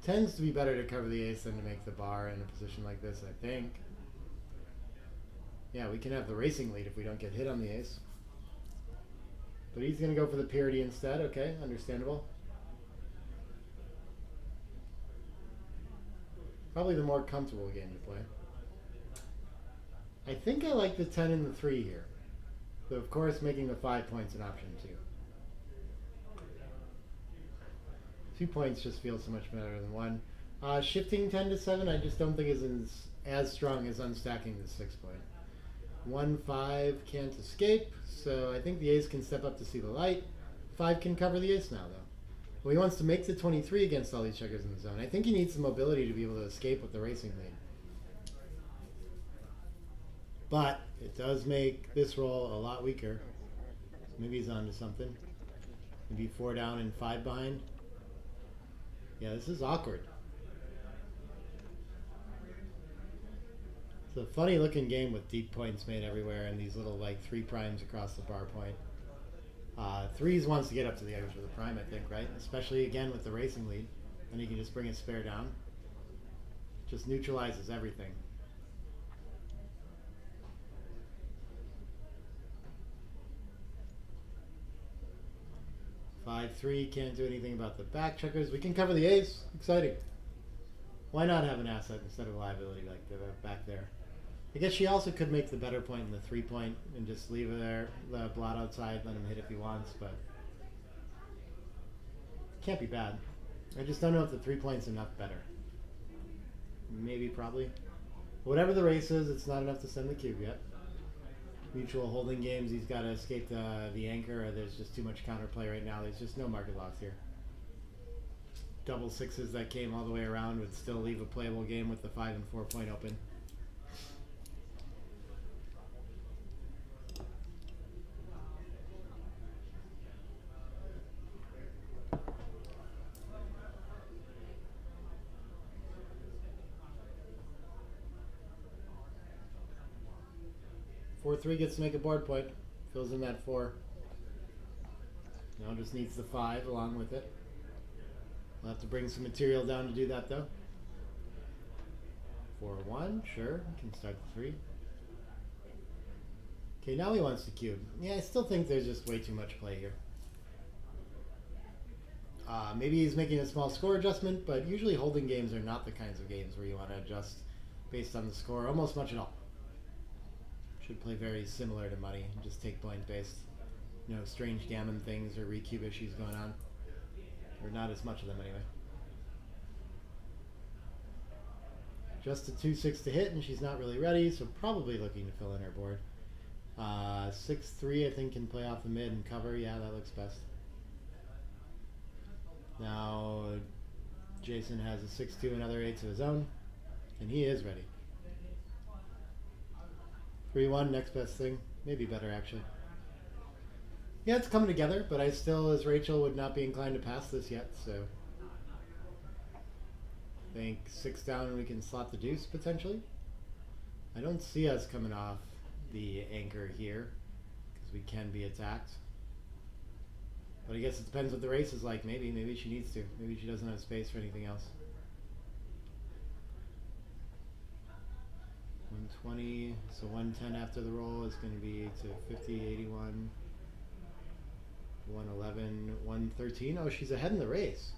Tends to be better to cover the ace than to make the bar in a position like this, I think. Yeah, we can have the racing lead if we don't get hit on the ace. But he's going to go for the purity instead. Okay, understandable. Probably the more comfortable game to play. I think I like the 10 and the 3 here. But of course, making the 5 points an option too. 2 points just feels so much better than 1. Shifting 10 to 7, I just don't think is as strong as unstacking the 6 point. 1-5 can't escape, so I think the ace can step up to see the light. 5 can cover the ace now, though. Well, he wants to make the 23 against all these checkers in the zone. I think he needs some mobility to be able to escape with the racing lead. But it does make this roll a lot weaker. So maybe he's onto something. Maybe 4 down and 5 behind. Yeah, this is awkward. It's a funny looking game with deep points made everywhere and these little like 3 primes across the bar point. 3s wants to get up to the edge with a prime, I think, right? Especially again with the racing lead. Then he can just bring his spare down. Just neutralizes everything. Five, 3, can't do anything about the back checkers. We can cover the ace. Exciting. Why not have an asset instead of a liability like the back there? I guess she also could make the better point in the 3 point and just leave it there, the blot outside, let him hit if he wants, but can't be bad. I just don't know if the 3 point's enough better. maybe, probably. Whatever the race is, it's not enough to send the cube yet. Mutual holding games, he's got to escape the anchor, or there's just too much counterplay right now. There's just no market loss here. Double sixes that came all the way around would still leave a playable game with the 5 and 4 point open. Four three gets to make a board point. Fills in that 4. Now just needs the 5 along with it. We'll have to bring some material down to do that though. 4-1, sure. Can start the 3. Okay, now he wants the cube. Yeah, I still think there's just way too much play here. Maybe he's making a small score adjustment, but usually holding games are not the kinds of games where you want to adjust based on the score almost much at all. Should play very similar to money, just take point based. No strange gammon things or recube issues going on. Or not as much of them anyway. Just a 2-6 to hit, and she's not really ready, so probably looking to fill in her board. 6-3 I think can play off the mid and cover. Yeah, that looks best. Now Jason has a 6-2, another 8 of his own, and he is ready. 3-1, next best thing. Maybe better, actually. Yeah, it's coming together, but I still, as Rachel, would not be inclined to pass this yet, so... I think 6 down and we can slot the deuce, potentially. I don't see us coming off the anchor here, because we can be attacked. But I guess it depends what the race is like. Maybe she needs to. Maybe she doesn't have space for anything else. 120, so 110 after the roll is going to be to 50, 81, 111, 113. Oh, she's ahead in the race.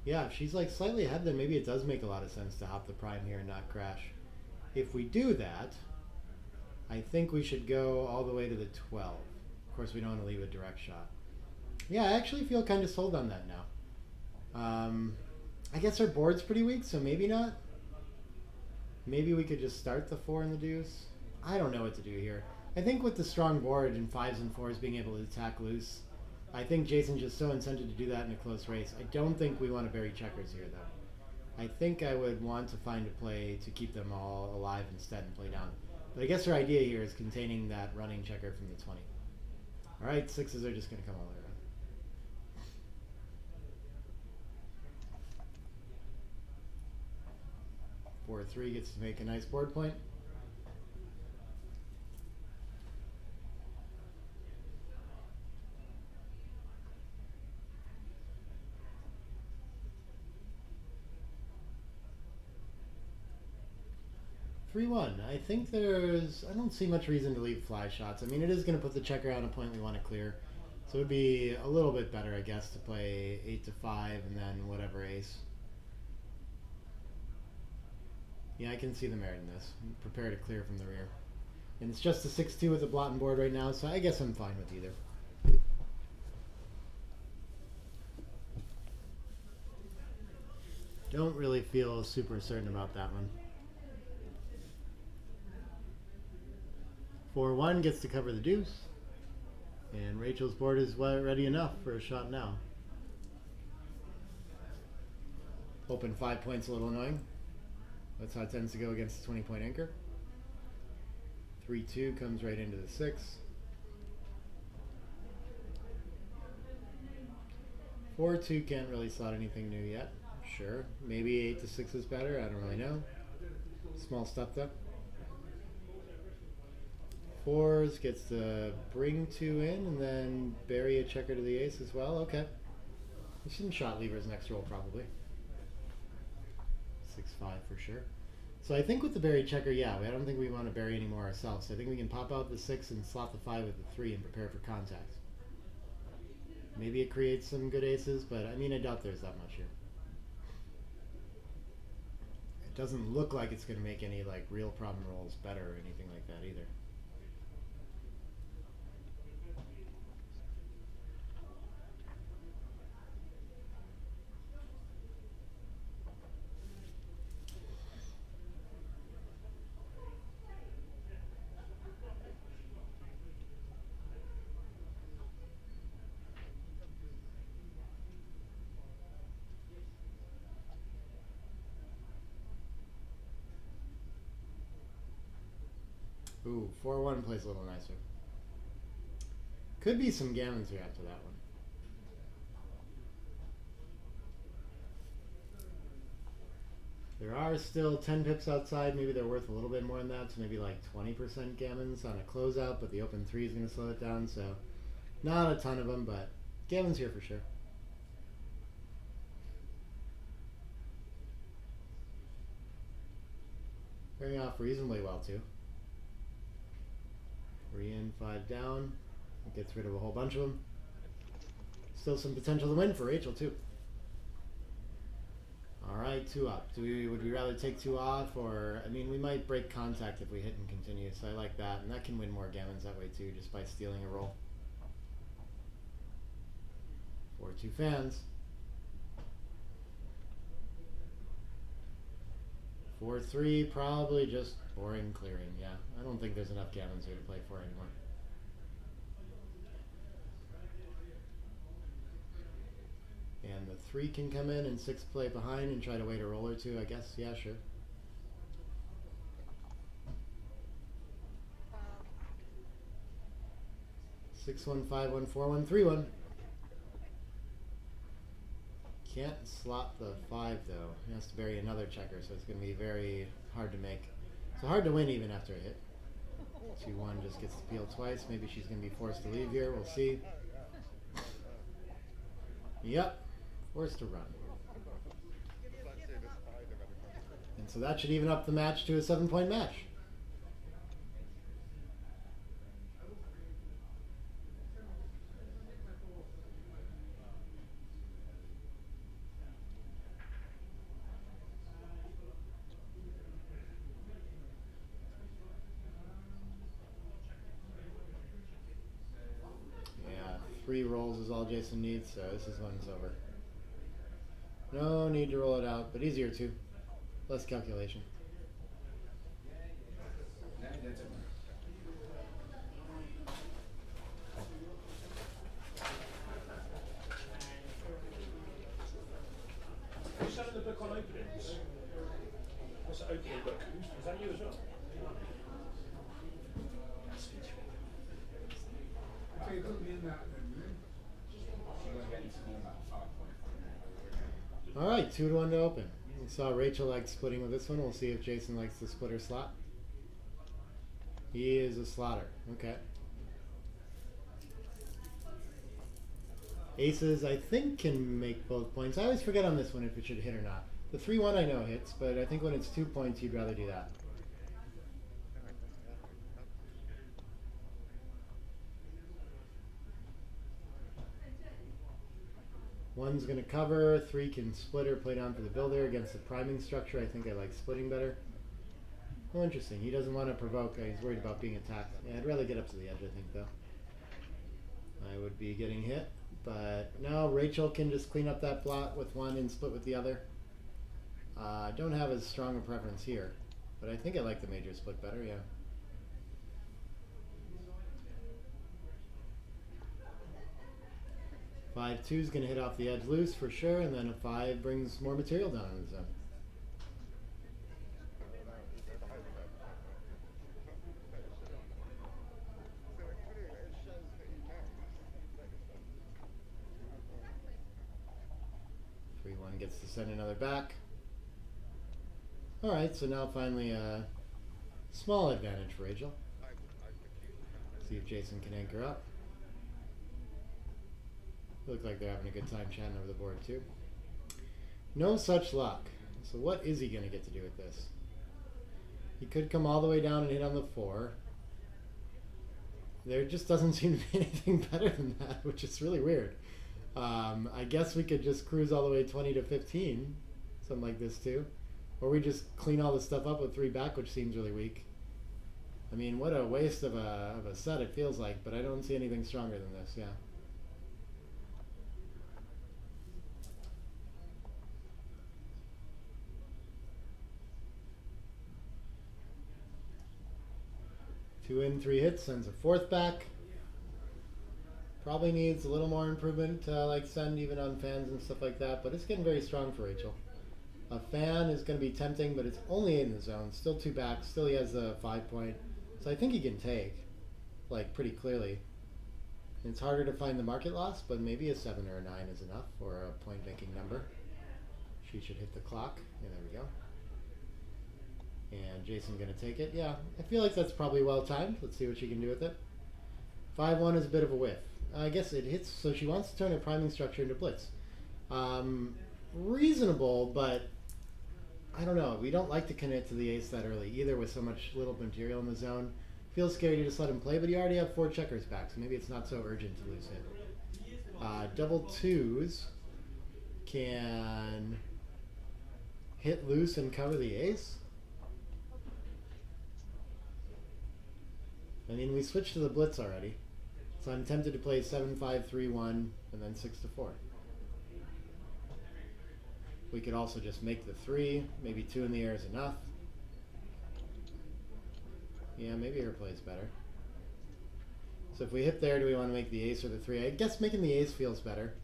Yeah, if she's like slightly ahead, then maybe it does make a lot of sense to hop the prime here and not crash. If we do that, I think we should go all the way to the 12. Of course, we don't want to leave a direct shot. Yeah, I actually feel kind of sold on that now. I guess our board's pretty weak, so maybe not. Maybe we could just start the 4 and the deuce. I don't know what to do here. I think with the strong board and 5s and 4s being able to attack loose, I think Jason's just so incented to do that in a close race. I don't think we want to bury checkers here, though. I think I would want to find a play to keep them all alive instead and play down. But I guess her idea here is containing that running checker from the 20. Alright, 6s are just going to come all the way around. 4-3 gets to make a nice board point. I think I don't see much reason to leave fly shots. I mean, it is going to put the checker on a point we want to clear. So it would be a little bit better, I guess, to play 8-5 and then whatever ace. Yeah, I can see the merit in this. Prepare to clear from the rear. And it's just a 6-2 with a blotting board right now, so I guess I'm fine with either. Don't really feel super certain about that one. 4-1 gets to cover the deuce. And Rachel's board is ready enough for a shot now. Open 5 points, a little annoying. That's how it tends to go against the 20-point anchor. 3-2 comes right into the 6. 4-2 can't really slot anything new yet. Sure, maybe 8-6 is better. I don't really know. Small stuff though. 4s gets to bring 2 in and then bury a checker to the ace as well. Okay. We shouldn't shot levers next roll probably. 6-5 for sure. So I think with the bury checker, yeah, I don't think we want to bury any more ourselves. So I think we can pop out the 6 and slot the 5 with the 3 and prepare for contact. Maybe it creates some good aces, but I mean, I doubt there's that much here. It doesn't look like it's going to make any like real problem rolls better or anything like that either. Ooh, 4-1 plays a little nicer. Could be some gammons here after that one. There are still 10 pips outside. Maybe they're worth a little bit more than that, so maybe like 20% gammons on a closeout, but the open 3 is going to slow it down, so not a ton of them, but gammons here for sure. Pairing off reasonably well, too. 3 in, 5 down. It gets rid of a whole bunch of them. Still some potential to win for Rachel, too. Alright, 2 up. Would we rather take 2 off, or, I mean, we might break contact if we hit and continue, so I like that, and that can win more gammons that way, too, just by stealing a roll. 4-2 fans. 4-3, probably just boring clearing, yeah. I don't think there's enough gammons here to play for anymore. And the 3 can come in and 6 play behind and try to wait a roll or 2, I guess. Yeah, sure. Six one, 5-1, 4-1, 3-1. Can't slot the 5 though. He has to bury another checker, so it's going to be very hard to make. So hard to win even after a hit. 2-1 just gets to peel twice. Maybe she's going to be forced to leave here. We'll see. Yep. Forced to run. And so that should even up the match to a 7-point match. Yeah, 3 rolls is all Jason needs, so this is one's over. No need to roll it out, but easier too. Less calculation. Who's selling the book on openings? What's the opening book? Is that you as well? Okay, put me in that then, man. Alright, 2-1 to open. We saw Rachel like splitting with this one. We'll see if Jason likes to split her slot. He is a slotter. Okay. Aces, I think, can make both points. I always forget on this one if it should hit or not. The 3-1 I know hits, but I think when it's 2 points, you'd rather do that. One's going to cover. 3 can split or play down for the builder against the priming structure. I think I like splitting better. Oh, interesting. He doesn't want to provoke. He's worried about being attacked. Yeah, I'd rather get up to the edge, I think, though. I would be getting hit. But now Rachel can just clean up that blot with 1 and split with the other. Don't have as strong a preference here. But I think I like the major split better, yeah. Five 2 is going to hit off the edge loose for sure, and then a 5 brings more material down in the zone. Gets to send another back. Alright, so now finally a small advantage for Rachel. See if Jason can anchor up. Look like they're having a good time chatting over the board too. No such luck. So what is he going to get to do with this? He could come all the way down and hit on the 4. There just doesn't seem to be anything better than that, which is really weird. I guess we could just cruise all the way 20 to 15, something like this too. Or we just clean all this stuff up with 3 back, which seems really weak. I mean, what a waste of a set it feels like, but I don't see anything stronger than this, yeah. Two in, 3 hits, sends a 4th back. Probably needs a little more improvement to like send even on fans and stuff like that, but it's getting very strong for Rachel. A fan is going to be tempting, but it's only in the zone. Still 2 back. Still he has a 5 point. So I think he can take, like, pretty clearly. It's harder to find the market loss, but maybe a 7 or a 9 is enough for a point-making number. She should hit the clock. And there we go. And Jason gonna take it. Yeah, I feel like that's probably well timed. Let's see what she can do with it. 5-1 is a bit of a whiff. I guess it hits, so she wants to turn her priming structure into blitz. Reasonable, but I don't know. We don't like to commit to the ace that early, either with so much little material in the zone. Feels scary to just let him play, but you already have 4 checkers back, so maybe it's not so urgent to lose hit. Double twos can hit loose and cover the ace. I mean, we switched to the blitz already, so I'm tempted to play 7-5-3-1 and then 6-4. We could also just make the 3, maybe 2 in the air is enough. Yeah, maybe her play is better. So if we hit there, do we want to make the ace or the 3? I guess making the ace feels better.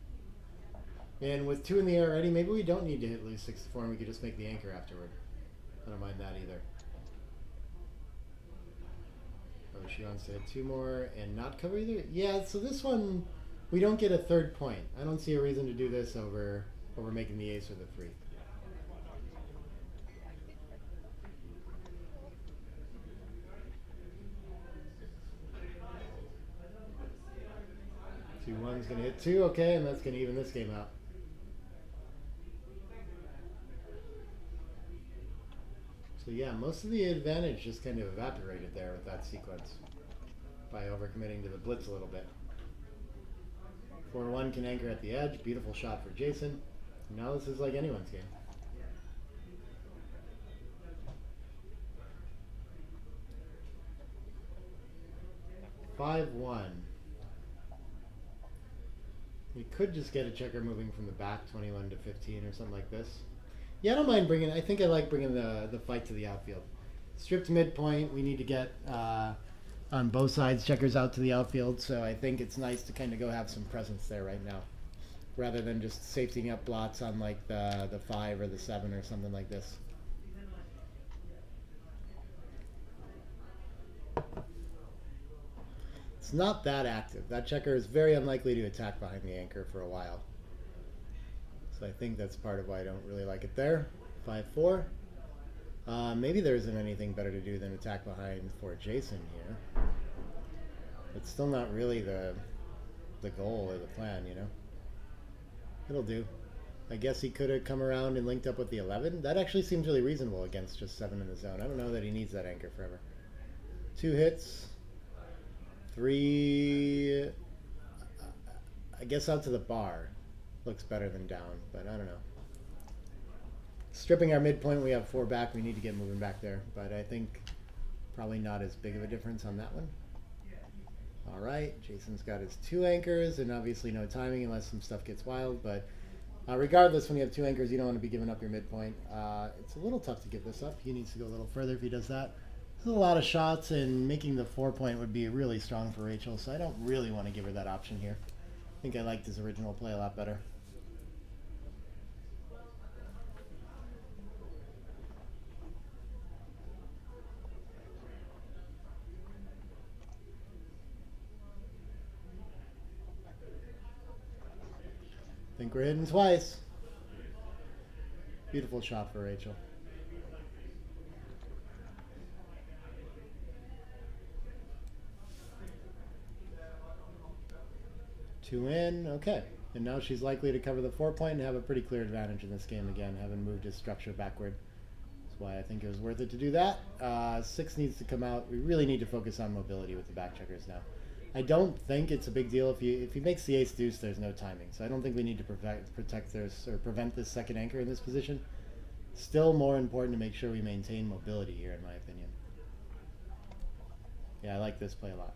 And with 2 in the air already, maybe we don't need to hit loose 6-4 and we could just make the anchor afterward. I don't mind that either. Oh, she wants to hit 2 more and not cover either? Yeah, so this one, we don't get a 3rd point. I don't see a reason to do this over making the ace or the 3. Two one's gonna hit 2, okay, and that's gonna even this game out. So yeah, most of the advantage just kind of evaporated there with that sequence by overcommitting to the blitz a little bit. 4-1 can anchor at the edge. Beautiful shot for Jason. Now this is like anyone's game. (5-1). We could just get a checker moving from the back, 21 to 15 or something like this. Yeah, I don't mind bringing. I think I like bringing the fight to the outfield. Stripped midpoint. We need to get on both sides checkers out to the outfield. So I think it's nice to kind of go have some presence there right now, rather than just safetying up blots on like the 5 or the 7 or something like this. It's not that active. That checker is very unlikely to attack behind the anchor for a while. So I think that's part of why I don't really like it there. 5-4. Maybe there isn't anything better to do than attack behind for Jason here. It's still not really the goal or the plan, you know. It'll do. I guess he could have come around and linked up with the 11. That actually seems really reasonable against just 7 in the zone. I don't know that he needs that anchor forever. 2 hits. 3, I guess out to the bar. Looks better than down, but I don't know. Stripping our midpoint, we have 4 back. We need to get moving back there, but I think probably not as big of a difference on that one. All right, Jason's got his 2 anchors, and obviously no timing unless some stuff gets wild, but regardless, when you have 2 anchors, you don't want to be giving up your midpoint. It's a little tough to give this up. He needs to go a little further if he does that. There's a lot of shots, and making the 4 point would be really strong for Rachel, so I don't really want to give her that option here. I think I liked his original play a lot better. I think we're hitting twice. Beautiful shot for Rachel. Two in, okay. And now she's likely to cover the 4 point and have a pretty clear advantage in this game again, having moved his structure backward. That's why I think it was worth it to do that. 6 needs to come out. We really need to focus on mobility with the back checkers now. I don't think it's a big deal if he makes the ace deuce. There's no timing, so I don't think we need to prevent this second anchor in this position. Still more important to make sure we maintain mobility here, in my opinion. Yeah, I like this play a lot.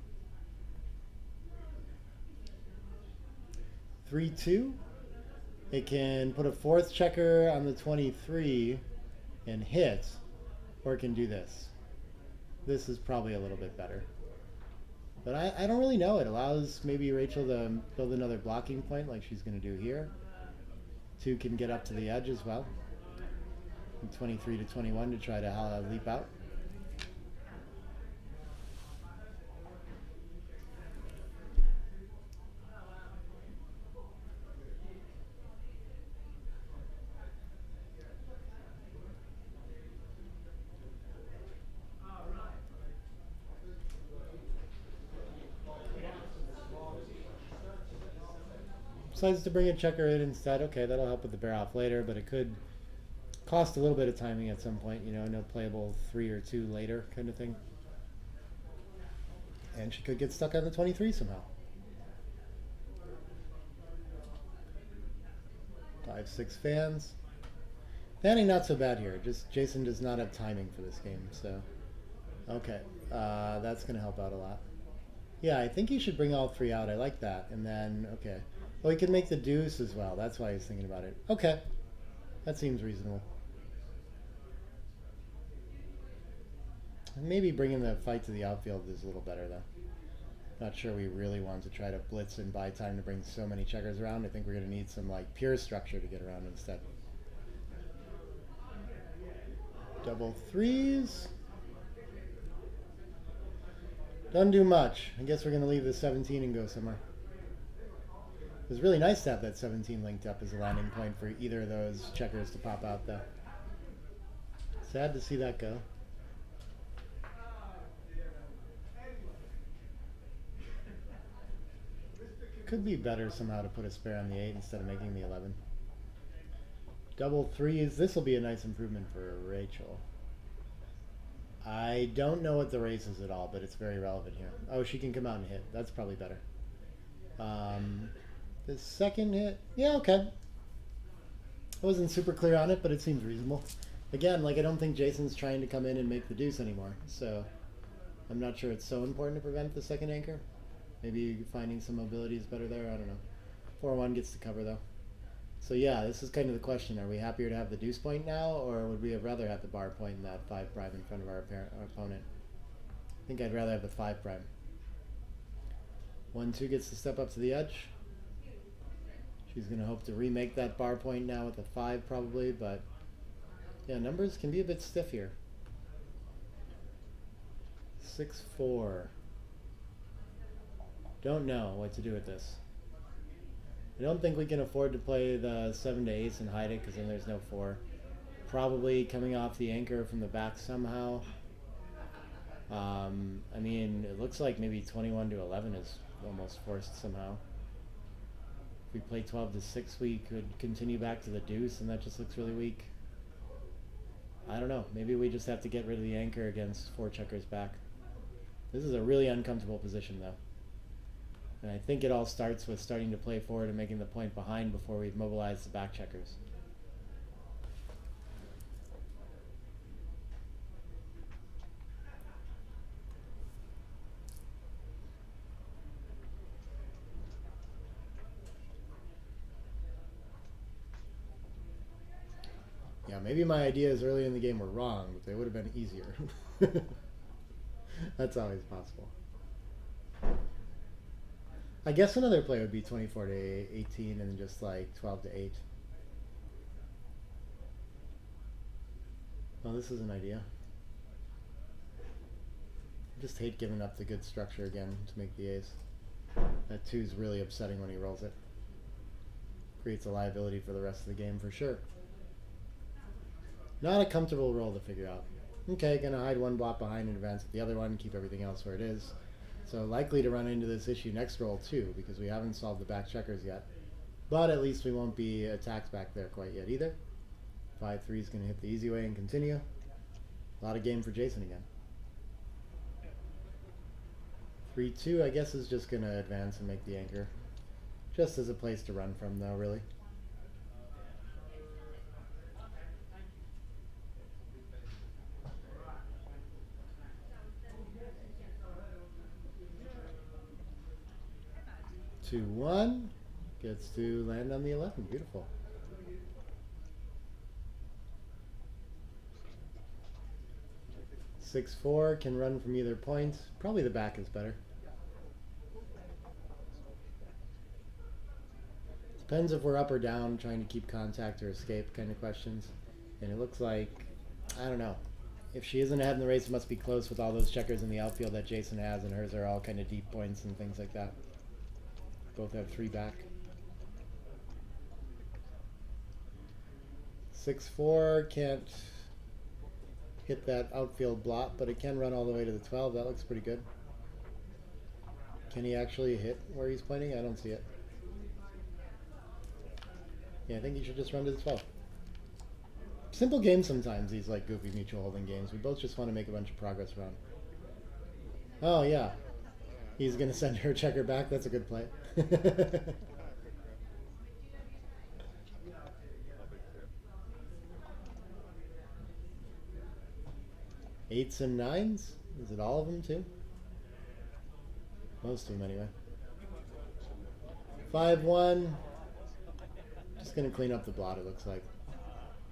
3-2. It can put a 4th checker on the 23 and hit, or it can do this. This is probably a little bit better. But I don't really know. It allows maybe Rachel to build another blocking point like she's going to do here. 2 can get up to the edge as well. And 23 to 21 to try to leap out. Decides to bring a checker in instead. Okay, that'll help with the bear off later, but it could cost a little bit of timing at some point. No playable 3 or 2 later kind of thing. And she could get stuck on the 23 somehow. 5-6 fans. Fanning not so bad here. Just Jason does not have timing for this game, so okay, that's gonna help out a lot. Yeah, I think he should bring all 3 out. I like that. And then okay, well he could make the deuce as well. That's why he's thinking about it. Okay, that seems reasonable. Maybe bringing the fight to the outfield is a little better though. Not sure we really want to try to blitz and buy time to bring so many checkers around. I think we're going to need some like pure structure to get around instead. Double threes. Doesn't do much. I guess we're going to leave the 17 and go somewhere. It was really nice to have that 17 linked up as a landing point for either of those checkers to pop out though. Sad to see that go. Could be better somehow to put a spare on the 8 instead of making the 11. Double threes. This will be a nice improvement for Rachel. I don't know what the race is at all, but it's very relevant here. Oh, she can come out and hit. That's probably better. The second hit, yeah, okay. I wasn't super clear on it, but it seems reasonable. Again, like I don't think Jason's trying to come in and make the deuce anymore, so I'm not sure it's so important to prevent the second anchor. Maybe finding some mobility is better there. I don't know. 4-1 gets to cover though. So yeah, this is kind of the question. Are we happier to have the deuce point now, or would we have rather have the bar point and that 5' in front of our opponent? I think I'd rather have the 5'. 1-2 gets to step up to the edge. She's going to hope to remake that bar point now with a 5 probably, but yeah, numbers can be a bit stiff here. 6-4. Don't know what to do with this. I don't think we can afford to play the 7 to ace and hide it because then there's no 4. Probably coming off the anchor from the back somehow. I mean, it looks like maybe 21 to 11 is almost forced somehow. If we play 12 to 6, we could continue back to the deuce, and that just looks really weak. I don't know. Maybe we just have to get rid of the anchor against 4 checkers back. This is a really uncomfortable position, though. And I think it all starts with starting to play forward and making the point behind before we've mobilized the back checkers. Yeah, maybe my ideas early in the game were wrong, but they would have been easier. That's always possible. I guess another play would be 24 to 18 and then just like 12 to 8. Oh, this is an idea. I just hate giving up the good structure again to make the ace. That 2 is really upsetting when he rolls it. Creates a liability for the rest of the game for sure. Not a comfortable roll to figure out. Okay, gonna hide one block behind and advance with the other one, keep everything else where it is. So likely to run into this issue next roll too, because we haven't solved the back checkers yet. But at least we won't be attacked back there quite yet either. 5-3 is gonna hit the easy way and continue. A lot of game for Jason again. 3-2 I guess is just gonna advance and make the anchor. Just as a place to run from though, really. Two, 1 gets to land on the 11. Beautiful. 6-4 can run from either point. Probably the back is better. Depends if we're up or down, trying to keep contact or escape kind of questions. And it looks like, I don't know. If she isn't ahead in the race, it must be close with all those checkers in the outfield that Jason has, and hers are all kind of deep points and things like that. Both have 3 back. 6-4 can't hit that outfield blot, but it can run all the way to the 12. That looks pretty good. Can he actually hit where he's pointing? I don't see it. Yeah, I think you should just run to the 12. Simple games sometimes, these like goofy mutual holding games. We both just want to make a bunch of progress around. Oh, yeah. He's going to send her checker back. That's a good play. Eights and nines? Is it all of them, too? Most of them, anyway. 5-1. Just going to clean up the blot, it looks like.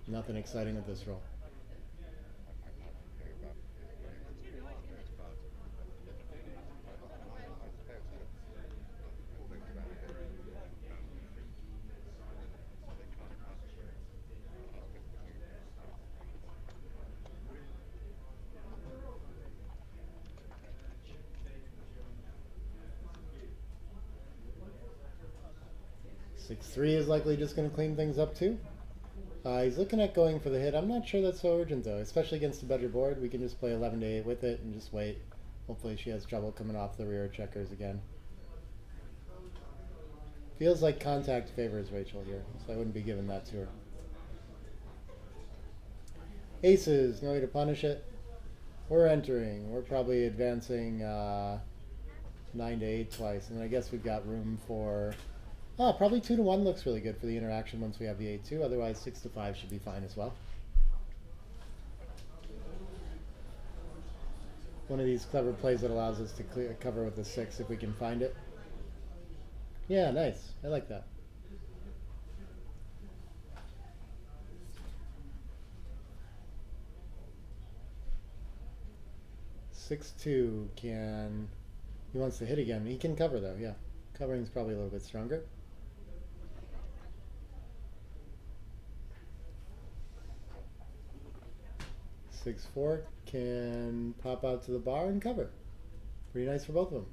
Nothing exciting with this roll. Six three is likely just going to clean things up too. He's looking at going for the hit. I'm not sure that's so urgent though, especially against a better board. We can just play 11 to 8 with it and just wait. Hopefully she has trouble coming off the rear checkers again. Feels like contact favors Rachel here, so I wouldn't be giving that to her. Aces, no way to punish it. We're entering. We're probably advancing 9 to 8 twice, and I guess we've got room for. Oh, probably 2 to 1 looks really good for the interaction once we have the 8-2. Otherwise, 6 to 5 should be fine as well. One of these clever plays that allows us to clear cover with the 6 if we can find it. Yeah, nice. I like that. Six two can. He wants to hit again. He can cover though. Yeah, covering's probably a little bit stronger. 6-4 can pop out to the bar and cover. Pretty nice for both of them.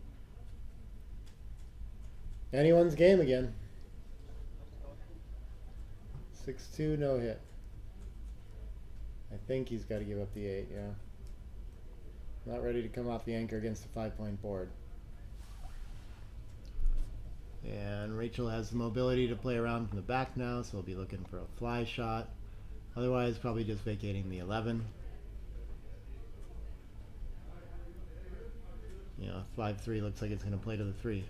Anyone's game again. 6-2, no hit. I think he's got to give up the 8, yeah. Not ready to come off the anchor against a 5-point board. And Rachel has the mobility to play around from the back now, so we'll be looking for a fly shot. Otherwise, probably just vacating the 11. You know, 5-3 looks like it's going to play to the 3.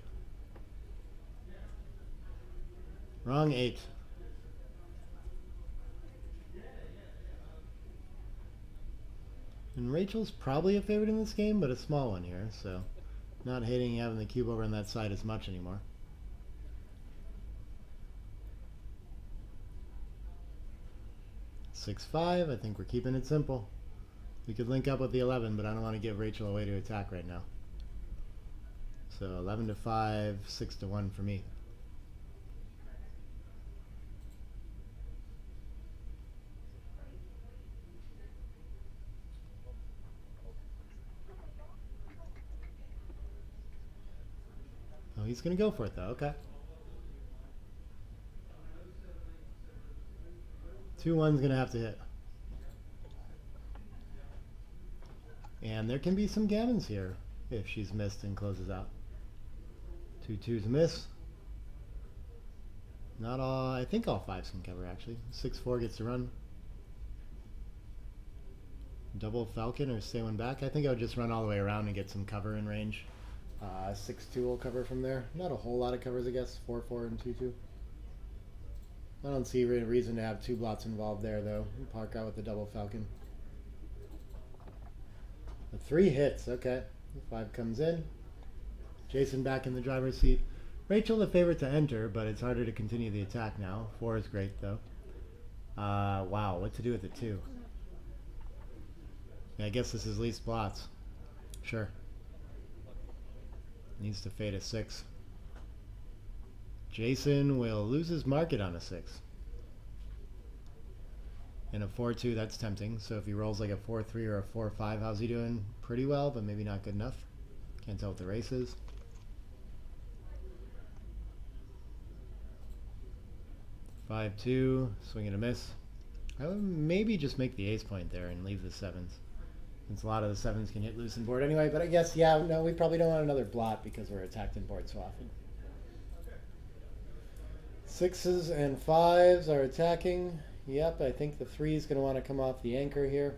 Wrong 8. And Rachel's probably a favorite in this game, but a small one here, so not hating having the cube over on that side as much anymore. Six five. I think we're keeping it simple. We could link up with the 11, but I don't want to give Rachel a way to attack right now. So 11 to 5, 6 to 1 for me. Oh, he's going to go for it though. Okay. 2-1's going to have to hit. And there can be some gammons here if she's missed and closes out. 2-2's a miss. Not all, I think all 5s can cover actually. 6-4 gets to run. Double Falcon or stay one back. I think I would just run all the way around and get some cover in range. 6-2 will cover from there. Not a whole lot of covers, I guess. 4-4 and 2-2. I don't see a reason to have 2 blots involved there, though. Park out with the double Falcon. The 3 hits, okay. The 5 comes in. Jason back in the driver's seat. Rachel the favorite to enter, but it's harder to continue the attack now. 4 is great, though. Wow, what to do with the 2? Yeah, I guess this is least blots. Sure. Needs to fade a 6. Jason will lose his market on a 6. And a 4-2, that's tempting. So if he rolls like a 4-3 or a 4-5, how's he doing? Pretty well, but maybe not good enough. Can't tell what the race is. Five two, swing and a miss. I would maybe just make the ace point there and leave the 7s. Since a lot of the 7s can hit loose in board anyway, but I guess, yeah, no, we probably don't want another blot because we're attacked in board so often. Sixes and fives are attacking. Yep, I think the three is going to want to come off the anchor here.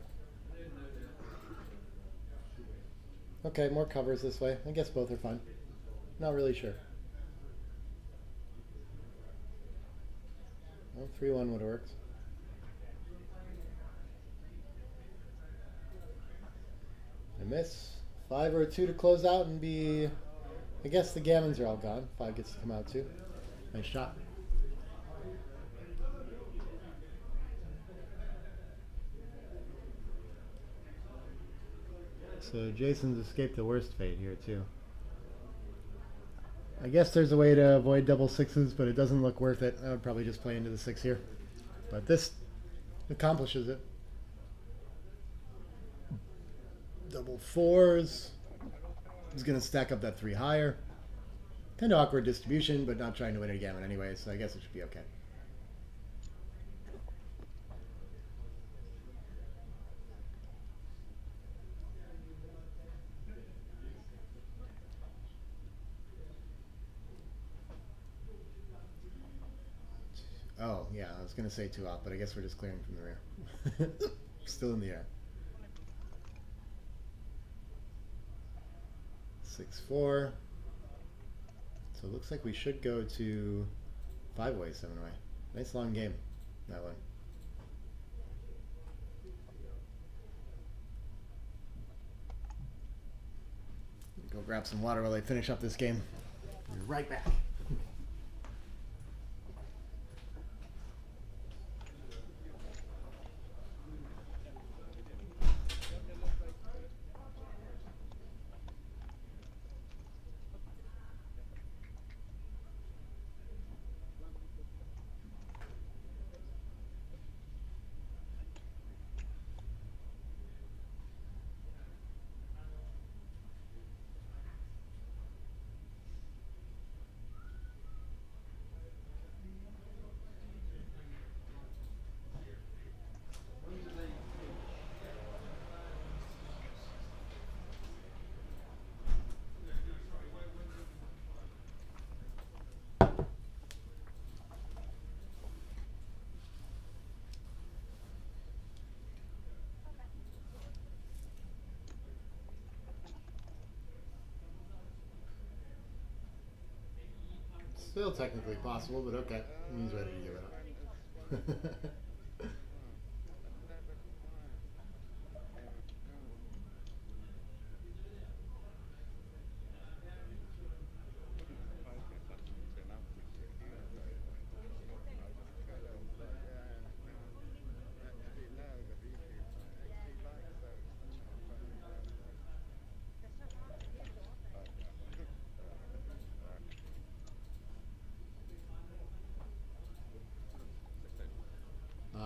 Okay, more covers this way. I guess both are fine. Not really sure. Well, 3-1 would have worked. I miss. 5 or a 2 to close out and be... I guess the gammons are all gone. 5 gets to come out too. Nice shot. So Jason's escaped the worst fate here too. I guess there's a way to avoid double sixes, but it doesn't look worth it. I would probably just play into the 6 here. But this accomplishes it. Double fours. He's going to stack up that 3 higher. Kind of awkward distribution, but not trying to win a gammon anyway, so I guess it should be okay. Oh, yeah, I was going to say 2 off, but I guess we're just clearing from the rear. Still in the air. 6-4. So it looks like we should go to 5-way, 7-way. Nice long game that way. Go grab some water while I finish up this game. Be right back. Still technically possible, but okay. He's ready to give it up.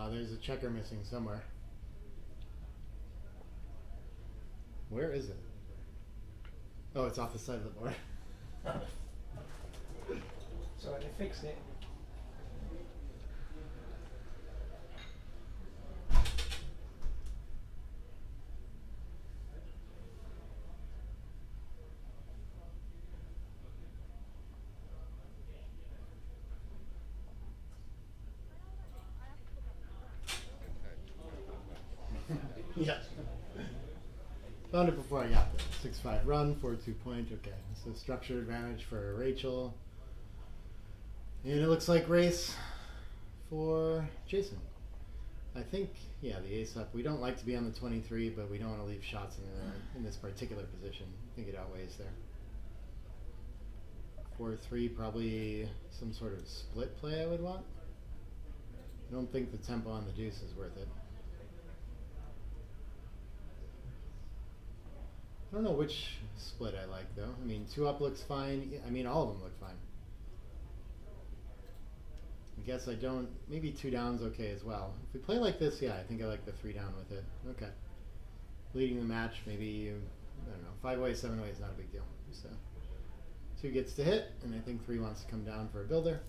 There's a checker missing somewhere. Where is it? Oh, it's off the side of the board. So they fixed it. Yeah. Found it before I got there. 6-5 run, 4-2 point. Okay, so structure advantage for Rachel. And it looks like race for Jason. I think, yeah, the ace up. We don't like to be on the 23, but we don't want to leave shots in this particular position. I think it outweighs there. 4-3, probably some sort of split play I would want. I don't think the tempo on the deuce is worth it. I don't know which split I like though. I mean, 2 up looks fine. I mean, all of them look fine. I guess I don't. Maybe 2 down's okay as well. If we play like this, yeah, I think I like the 3 down with it. Okay. Leading the match, maybe, I don't know, 5-way, 7-way is not a big deal. So 2 gets to hit, and I think 3 wants to come down for a builder.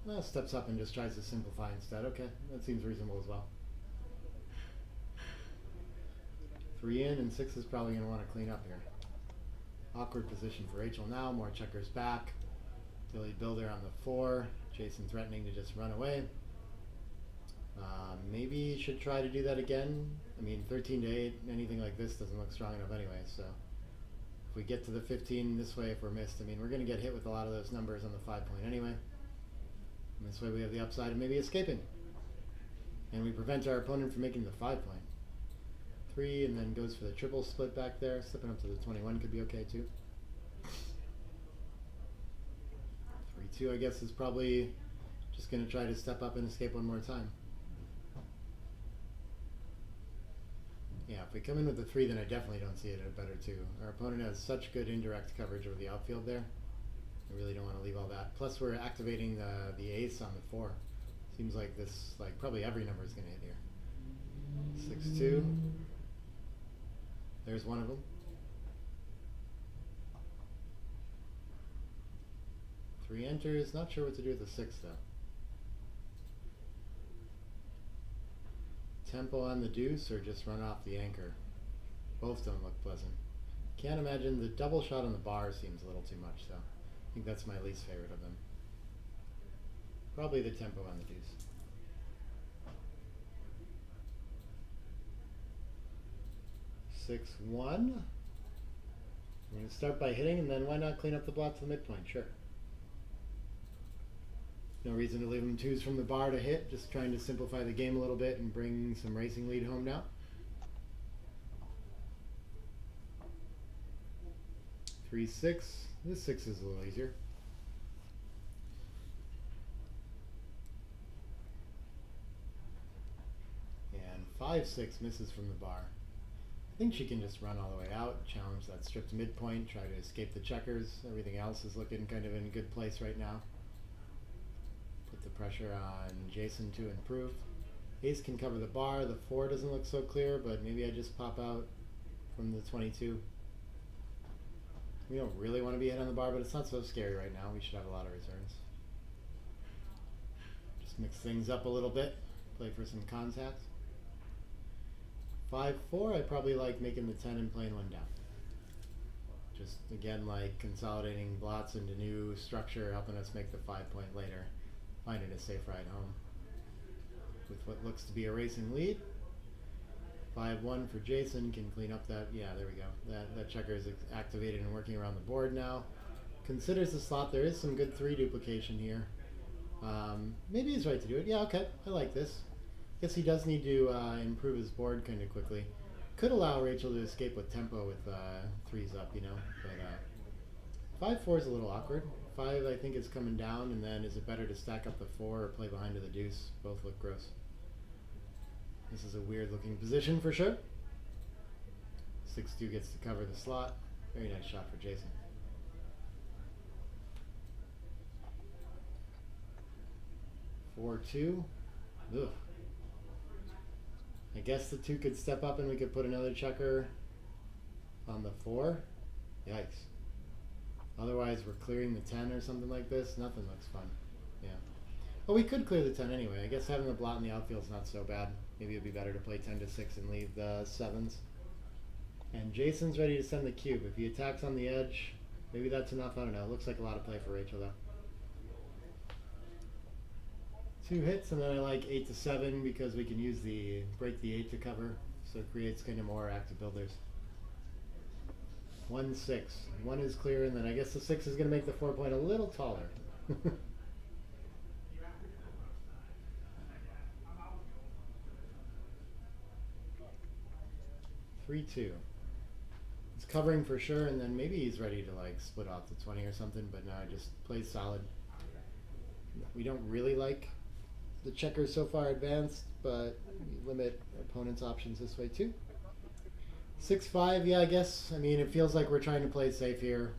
Well, steps up and just tries to simplify instead. Okay, that seems reasonable as well. 3 in, and 6 is probably going to want to clean up here. Awkward position for Rachel now. More checkers back. Delayed builder on the 4. Jason threatening to just run away. Maybe should try to do that again. I mean, 13 to 8, anything like this doesn't look strong enough anyway, so if we get to the 15 this way, if we're missed, I mean, we're going to get hit with a lot of those numbers on the 5 point anyway. And this way we have the upside of maybe escaping. And we prevent our opponent from making the 5 point. 3, and then goes for the triple split back there. Slipping up to the 21 could be okay too. 3-2, I guess, is probably just going to try to step up and escape one more time. Yeah, if we come in with the 3, then I definitely don't see it at a better 2. Our opponent has such good indirect coverage over the outfield there. I really don't want to leave all that. Plus, we're activating the ace on the 4. Seems like this, like probably every number is going to hit here. 6-2. There's one of them. 3 enters. Not sure what to do with the 6 though. Tempo on the deuce or just run off the anchor. Both don't look pleasant. Can't imagine the double shot on the bar seems a little too much though. I think that's my least favorite of them. Probably the tempo on the deuce. 6-1. We're going to start by hitting, and then why not clean up the block to the midpoint? Sure. No reason to leave them 2s from the bar to hit, just trying to simplify the game a little bit and bring some racing lead home now. 3-6. This 6 is a little easier. And 5-6 misses from the bar. I think she can just run all the way out, challenge that stripped midpoint, try to escape the checkers. Everything else is looking kind of in a good place right now. Put the pressure on Jason to improve. Ace can cover the bar. The 4 doesn't look so clear, but maybe I just pop out from the 22. We don't really want to be hit on the bar, but it's not so scary right now. We should have a lot of returns. Just mix things up a little bit. Play for some contact. 5-4, I probably like making the 10 and playing one down. Just again, like consolidating blots into new structure, helping us make the 5 point later. Finding a safe ride home. With what looks to be a racing lead. 5-1 for Jason, can clean up that, yeah, there we go. That checker is activated and working around the board now. Considers the slot, there is some good 3 duplication here. Maybe he's right to do it. Yeah, okay, I like this. Guess he does need to improve his board kind of quickly. Could allow Rachel to escape with tempo with 3s up, you know. But 5-4 is a little awkward. 5 I think is coming down, and then is it better to stack up the 4 or play behind to the deuce? Both look gross. This is a weird looking position for sure. 6-2 gets to cover the slot. Very nice shot for Jason. 4-2. Ugh. I guess the 2 could step up and we could put another checker on the 4. Yikes. Otherwise we're clearing the 10 or something like this. Nothing looks fun. Yeah. Well, we could clear the 10 anyway. I guess having the blot in the outfield is not so bad. Maybe it'd be better to play 10-6 and leave the 7s. And Jason's ready to send the cube. If he attacks on the edge, maybe that's enough. I don't know. Looks like a lot of play for Rachel though. 2 hits, and then I like 8-7 because we can use the break the 8 to cover, so it creates kind of more active builders. 1-6. 1 is clear, and then I guess the 6 is going to make the 4 point a little taller. 3-2. It's covering for sure, and then maybe he's ready to like split off the 20 or something, but no, I just plays solid. We don't really like the checkers so far advanced, but we limit opponent's options this way too. 6-5, yeah, I guess. I mean, it feels like we're trying to play safe here.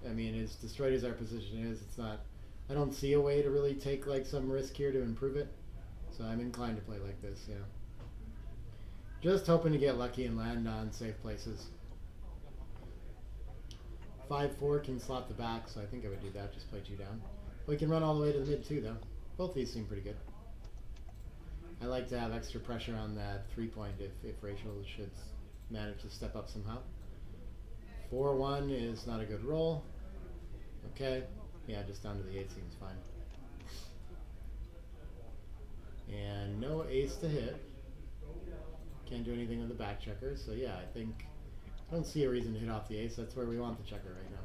I mean, as destroyed as our position is, it's not. I don't see a way to really take like some risk here to improve it, so I'm inclined to play like this. Yeah. Just hoping to get lucky and land on safe places. 5-4 can slot the back, so I think I would do that. Just play 2 down. We can run all the way to the mid too, though. Both these seem pretty good. I like to have extra pressure on that 3-point if Rachel should manage to step up somehow. 4-1 is not a good roll. Okay. Yeah, just down to the 8 seems fine. And no ace to hit. Can't do anything with the back checker, so yeah, I think I don't see a reason to hit off the ace. That's where we want the checker right now.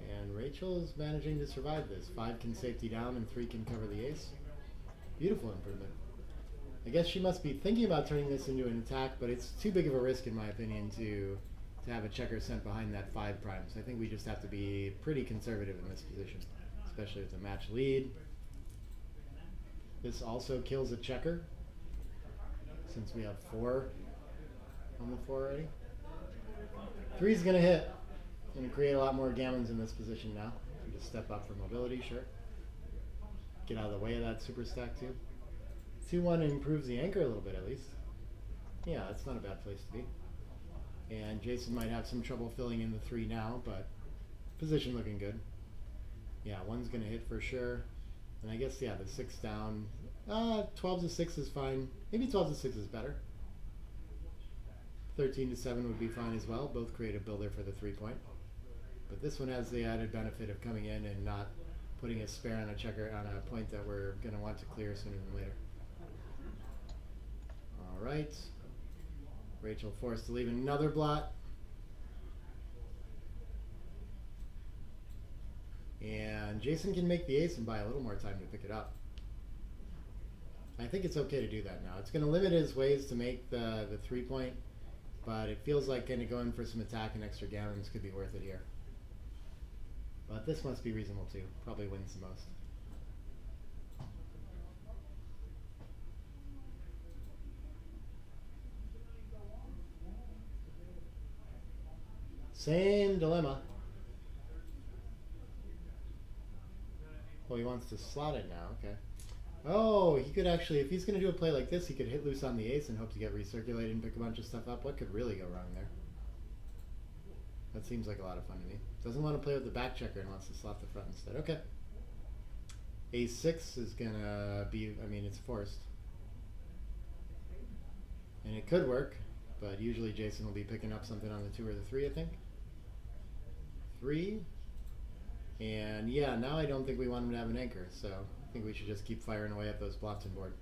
And Rachel's managing to survive this. 5 can safety down and 3 can cover the ace. Beautiful improvement. I guess she must be thinking about turning this into an attack, but it's too big of a risk in my opinion to have a checker sent behind that 5 prime. So I think we just have to be pretty conservative in this position, especially with the match lead. This also kills a checker, since we have 4 on the 4 already. 3's going to hit. Going to create a lot more gammons in this position now. We just step up for mobility, sure. Get out of the way of that super stack too. 2-1 improves the anchor a little bit at least. Yeah, that's not a bad place to be. And Jason might have some trouble filling in the 3 now, but position looking good. Yeah, 1's going to hit for sure. And I guess, yeah, the 6 down. 12 to 6 is fine. Maybe 12 to 6 is better. 13 to 7 would be fine as well. Both create a builder for the 3-point. But this one has the added benefit of coming in and not putting a spare on a checker on a point that we're going to want to clear sooner than later. All right. Rachel forced to leave another blot. And Jason can make the ace and buy a little more time to pick it up. I think it's okay to do that now. It's going to limit his ways to make the 3-point, but it feels like kind of going for some attack and extra gammons could be worth it here. But this must be reasonable too. Probably wins the most. Same dilemma. Oh, he wants to slot it now. Okay. Oh, he could actually, if he's going to do a play like this, he could hit loose on the ace and hope to get recirculated and pick a bunch of stuff up. What could really go wrong there? That seems like a lot of fun to me. Doesn't want to play with the back checker and wants to slot the front instead. Okay. Ace 6 is going to be, I mean, it's forced. And it could work, but usually Jason will be picking up something on the 2 or the 3, I think. 3. And yeah, now I don't think we want him to have an anchor, so I think we should just keep firing away at those blots on board.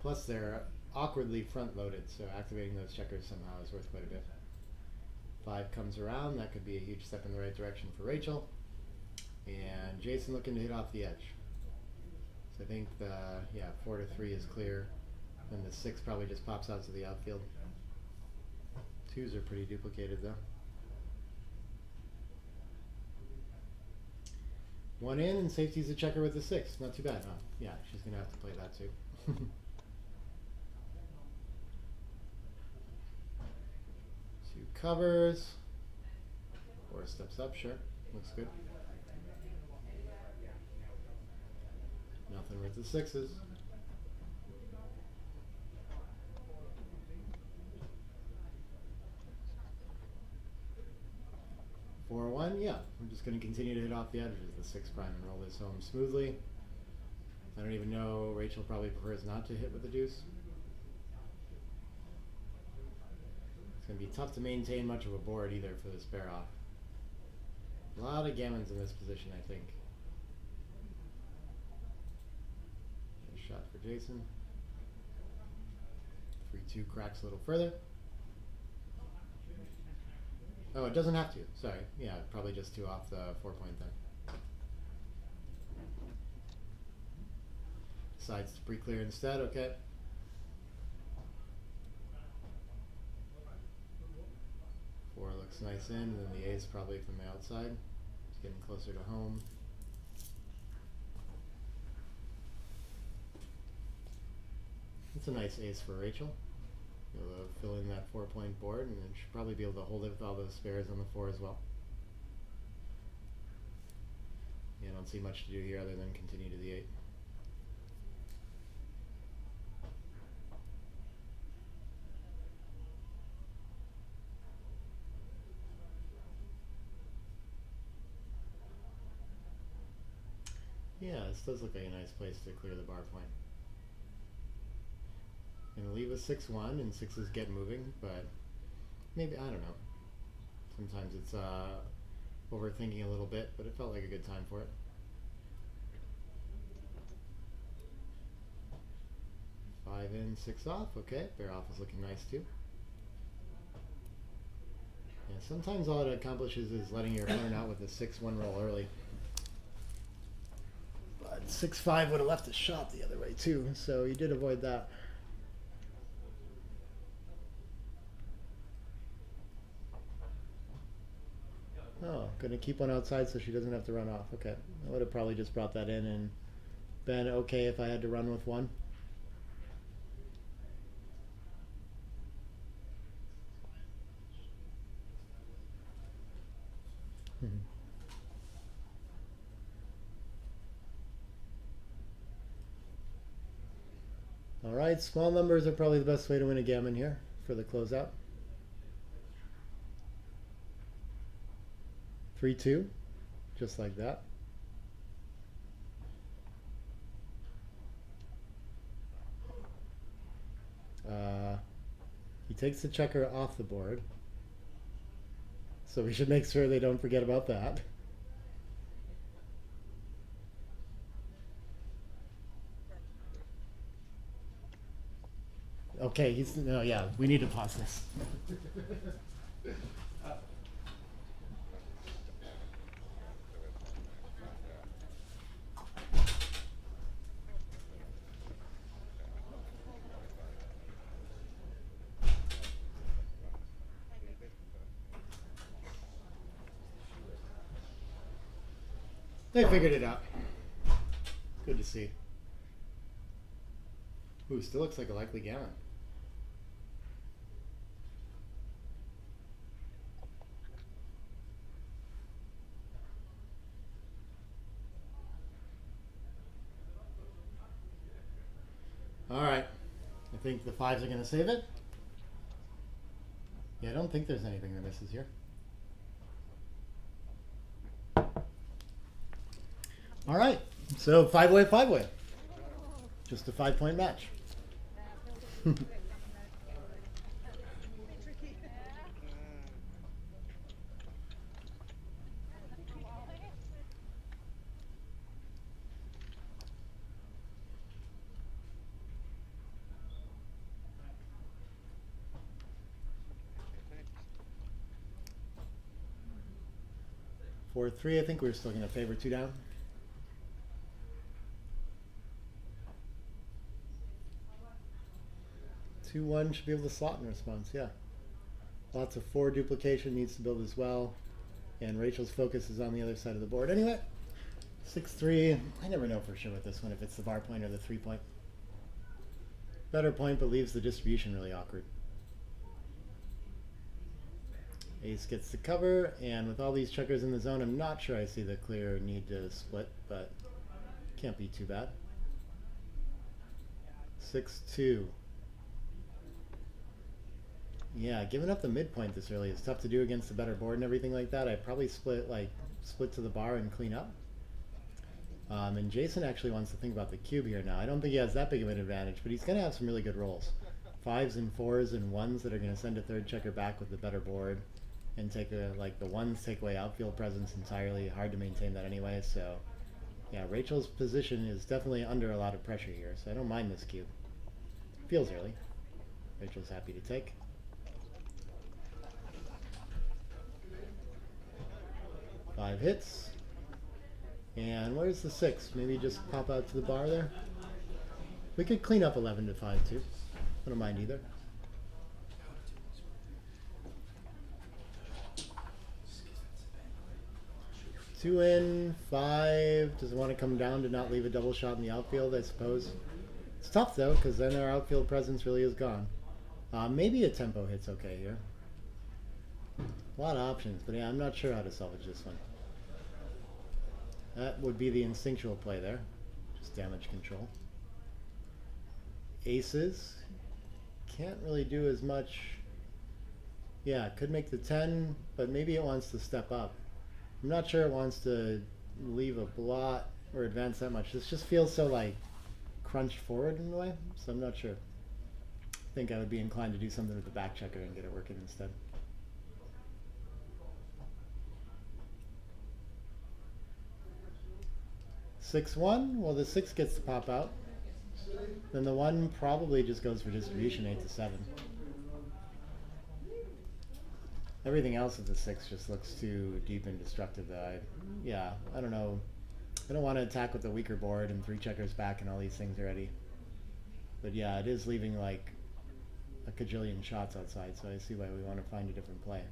Plus they're awkwardly front loaded, so activating those checkers somehow is worth quite a bit. 5 comes around, that could be a huge step in the right direction for Rachel. And Jason looking to hit off the edge. So I think the, yeah, 4 to 3 is clear. And the 6 probably just pops out to the outfield. 2s are pretty duplicated though. 1 in and safety's a checker with the 6. Not too bad, huh? Yeah, she's gonna have to play that too. 2 covers. 4 steps up, sure. Looks good. Nothing with the 6s. 4-1, yeah. We're just going to continue to hit off the edges of the 6 prime and roll this home smoothly. I don't even know, Rachel probably prefers not to hit with the deuce. It's going to be tough to maintain much of a board either for this pair off. A lot of gammons in this position, I think. Nice shot for Jason. 3-2 cracks a little further. Oh, it doesn't have to. Sorry. Yeah, probably just 2 off the 4-point then. Decides to pre-clear instead. Okay. Four looks nice in, and then the ace probably from the outside. It's getting closer to home. It's a nice ace for Rachel. We'll fill in that 4-point board, and then she'll probably be able to hold it with all those spares on the 4 as well. Yeah, I don't see much to do here other than continue to the 8. Yeah, this does look like a nice place to clear the bar point. And leave a 6-1, and sixes get moving, but maybe, I don't know. Sometimes it's overthinking a little bit, but it felt like a good time for it. 5 in, 6 off. Okay, bear off is looking nice too. Yeah, sometimes all it accomplishes is letting your opponent out with a 6-1 roll early. But 6-5 would have left a shot the other way too, so you did avoid that. Oh, gonna keep one outside so she doesn't have to run off. Okay, I would have probably just brought that in and been okay if I had to run with one. All right, small numbers are probably the best way to win a gammon here for the closeout. 3-2, just like that. He takes the checker off the board, so we should make sure they don't forget about that. Okay, he's no, yeah. We need to pause this. They figured it out. Good to see. Ooh, still looks like a likely gammon. All right. I think the 5s are going to save it. Yeah, I don't think there's anything that misses here. All right. So 5-way, 5-way. Just a 5-point match. 4-3. I think we're still going to favor 2 down. Two one should be able to slot in response. Yeah, lots of 4 duplication needs to build as well, and Rachel's focus is on the other side of the board. Anyway, 6-3. I never know for sure with this one if it's the bar point or the 3-point. Better point, but leaves the distribution really awkward. Ace gets the cover, and with all these checkers in the zone, I'm not sure I see the clear need to split, but can't be too bad. 6-2. Yeah, giving up the midpoint this early is tough to do against a better board and everything like that. I'd probably split to the bar and clean up. And Jason actually wants to think about the cube here now. I don't think he has that big of an advantage, but he's going to have some really good rolls. 5s and 4s and 1s that are going to send a third checker back with the better board, and take the 1s take away outfield presence entirely. Hard to maintain that anyway. So yeah, Rachel's position is definitely under a lot of pressure here, so I don't mind this cube. Feels early. Rachel's happy to take. Five hits. And where's the 6? Maybe just pop out to the bar there. We could clean up 11 to 5 too. I don't mind either. Two in, 5. Does it want to come down to not leave a double shot in the outfield, I suppose. It's tough though, because then our outfield presence really is gone. Maybe a tempo hit's okay here. A lot of options, but yeah, I'm not sure how to salvage this one. That would be the instinctual play there. Just damage control. Aces. Can't really do as much. Yeah, could make the 10, but maybe it wants to step up. I'm not sure it wants to leave a blot or advance that much. This just feels so like crunched forward in a way, so I'm not sure. I think I would be inclined to do something with the back checker and get it working instead. Six one. Well, the 6 gets to pop out. Then the 1 probably just goes for distribution 8 to 7. Everything else of the 6 just looks too deep and destructive. Yeah, I don't know. I don't want to attack with a weaker board and 3 checkers back and all these things already. But yeah, it is leaving like a cajillion shots outside, so I see why we want to find a different play.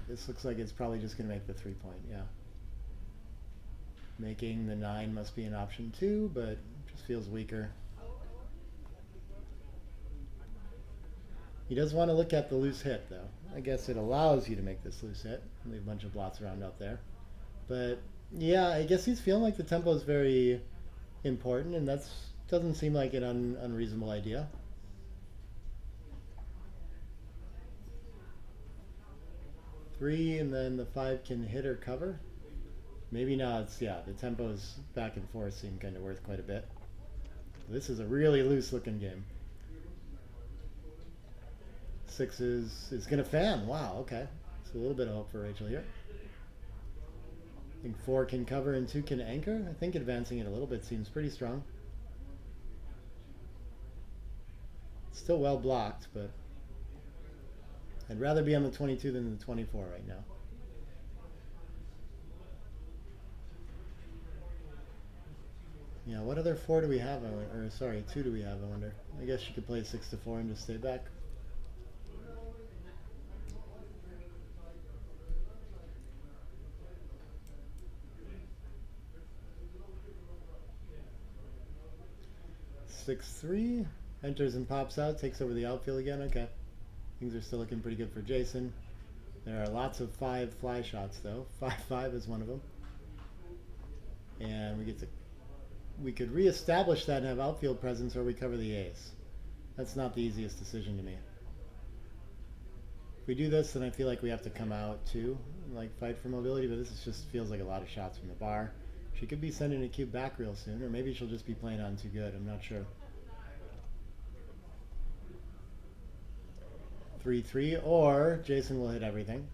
This looks like it's probably just going to make the 3-point, yeah. Making the 9 must be an option too, but just feels weaker. He does want to look at the loose hit, though. I guess it allows you to make this loose hit. Leave a bunch of blots around out there. But yeah, I guess he's feeling like the tempo is very important, and that doesn't seem like an unreasonable idea. Three, and then the 5 can hit or cover. Maybe not. Yeah, the tempos back and forth seem kind of worth quite a bit. This is a really loose looking game. 6 is going to fan. Wow, okay. So a little bit of hope for Rachel here. I think 4 can cover and 2 can anchor. I think advancing it a little bit seems pretty strong. It's still well blocked, but I'd rather be on the 22 than the 24 right now. Yeah, what other 4 do we have? Or sorry, 2 do we have, I wonder. I guess you could play 6 to 4 and just stay back. Six three, enters and pops out, takes over the outfield again. Okay, things are still looking pretty good for Jason. There are lots of 5 fly shots though. 5-5 is one of them, and we could reestablish that and have outfield presence, or we cover the ace. That's not the easiest decision to me. If we do this, then I feel like we have to come out too, like fight for mobility. But this just feels like a lot of shots from the bar. She could be sending a cube back real soon, or maybe she'll just be playing on too good. I'm not sure. 3-3, or Jason will hit everything.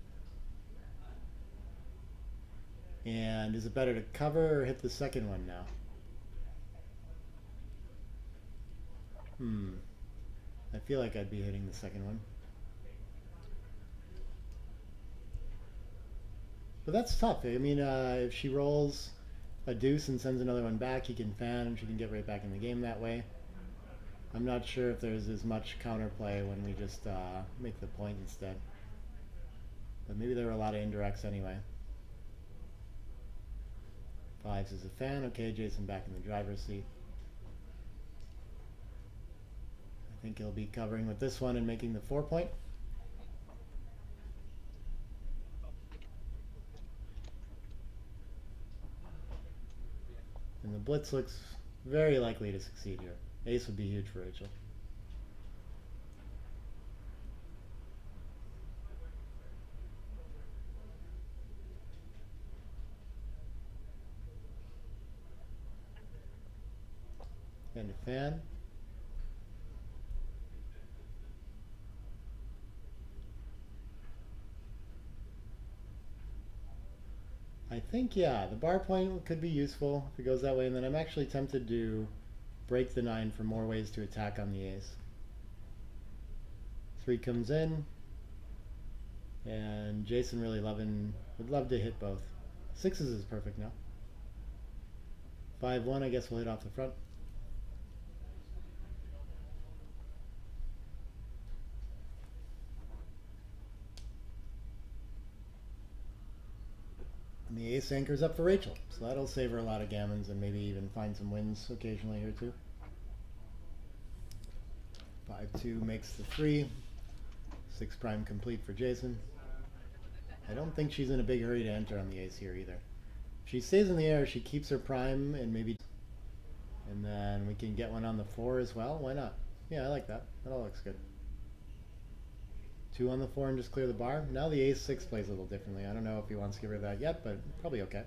And is it better to cover or hit the second one now? I feel like I'd be hitting the second one. But that's tough. I mean, if she rolls a deuce and sends another one back, he can fan and she can get right back in the game that way. I'm not sure if there's as much counterplay when we just make the point instead. But maybe there were a lot of indirects anyway. 5s is a fan. Okay, Jason back in the driver's seat. I think he'll be covering with this one and making the 4-point. And the blitz looks very likely to succeed here. Ace would be huge for Rachel. And a fan. I think, yeah, the bar point could be useful if it goes that way, and then I'm actually tempted to break the 9 for more ways to attack on the ace. 3 comes in, and Jason really would love to hit both. 6s is perfect now. 5-1, I guess we'll hit off the front. And the ace anchors up for Rachel, so that'll save her a lot of gammons and maybe even find some wins occasionally here too. 5-2 makes the 3. 6 prime complete for Jason. I don't think she's in a big hurry to enter on the ace here either. If she stays in the air, she keeps her prime and maybe... And then we can get one on the 4 as well. Why not? Yeah, I like that. That all looks good. 2 on the 4 and just clear the bar. Now the ace 6 plays a little differently. I don't know if he wants to give her that yet, but probably okay.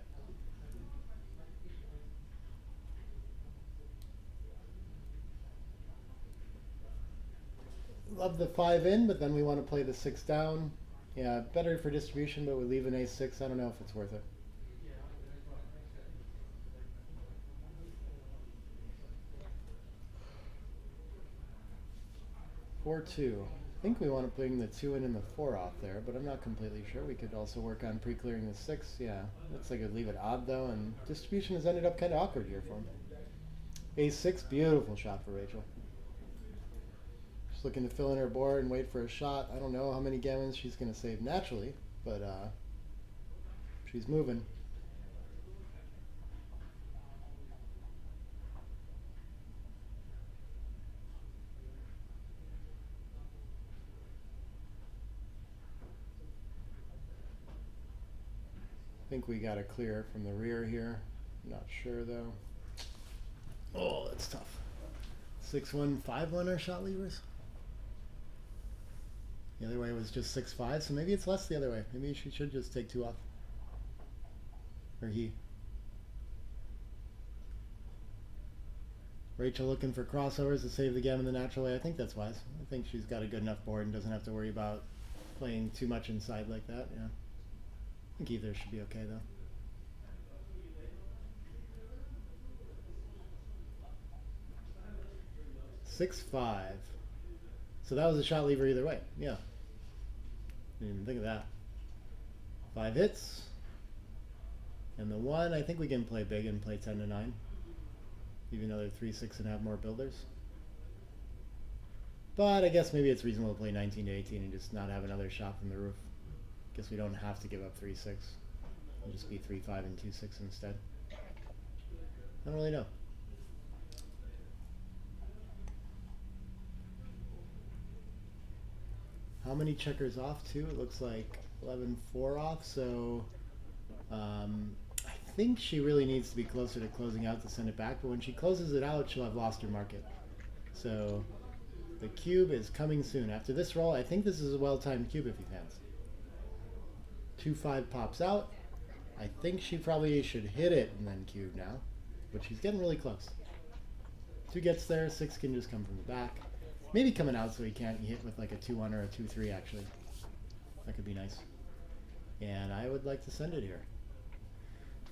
love the 5 in, but then we want to play the 6 down. Yeah, better for distribution, but we leave an a6. I don't know if it's worth it. 4-2. I think we want to bring the 2 in and the 4 off there, but I'm not completely sure. We could also work on pre-clearing the 6. Yeah, looks like I'd leave it odd though, and distribution has ended up kind of awkward here for him. A6, beautiful shot for Rachel. Just looking to fill in her board and wait for a shot. I don't know how many gammons she's going to save naturally, but she's moving. I think we got to clear from the rear here. Not sure though. Oh, that's tough. 6-1, 5-1 our shot levers. The other way was just 6-5, so maybe it's less the other way. Maybe she should just take 2 off. Or he. Rachel looking for crossovers to save the gammon the natural way. I think that's wise. I think she's got a good enough board and doesn't have to worry about playing too much inside like that. Yeah. I think either should be okay though. Six, 5. So that was a shot lever either way. Yeah. Didn't even think of that. 5 hits. And the 1, I think we can play big and play 10-9. Leave another 3, 6 and have more builders. But I guess maybe it's reasonable to play 19-18 and just not have another shot from the roof. Guess we don't have to give up 3-6. It'll just be 3-5 and 2-6 instead. I don't really know. How many checkers off too? It looks like 11-4 off, so I think she really needs to be closer to closing out to send it back, but when she closes it out, she'll have lost her market. So the cube is coming soon. After this roll, I think this is a well-timed cube if he fans. 2-5 pops out. I think she probably should hit it and then cube now, but she's getting really close. 2 gets there, 6 can just come from the back. Maybe coming out so he can't hit with like a 2-1 or a 2-3 actually. That could be nice. And I would like to send it here.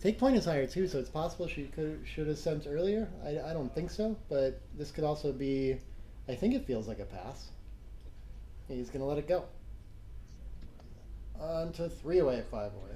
Take point is higher too, so it's possible she should have sent earlier. I don't think so, but this could also be, I think it feels like a pass. He's going to let it go. On to 3 away, 5 away.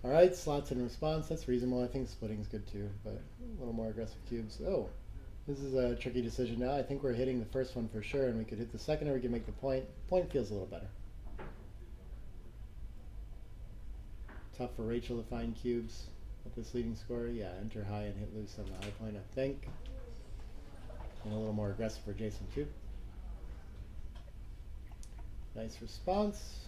Alright, slots in response, that's reasonable. I think splitting's good too, but a little more aggressive cubes. Oh, this is a tricky decision now. I think we're hitting the first one for sure, and we could hit the second or we could make the point. Point feels a little better. Tough for Rachel to find cubes at this leading score. Yeah, enter high and hit loose on the high point, I think. And a little more aggressive for Jason too. Nice response.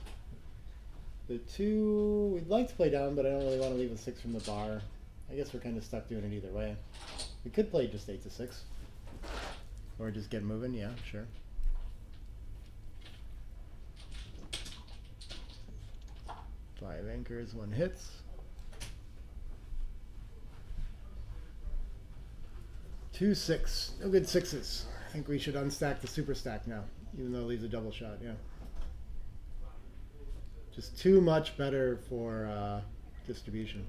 The 2, we'd like to play down, but I don't really want to leave a 6 from the bar. I guess we're kind of stuck doing it either way. We could play just 8-6. Or just get moving, yeah, sure. Five anchors, 1 hits. 2-6, no good 6s. I think we should unstack the super stack now, even though it leaves a double shot, yeah. Just too much better for distribution.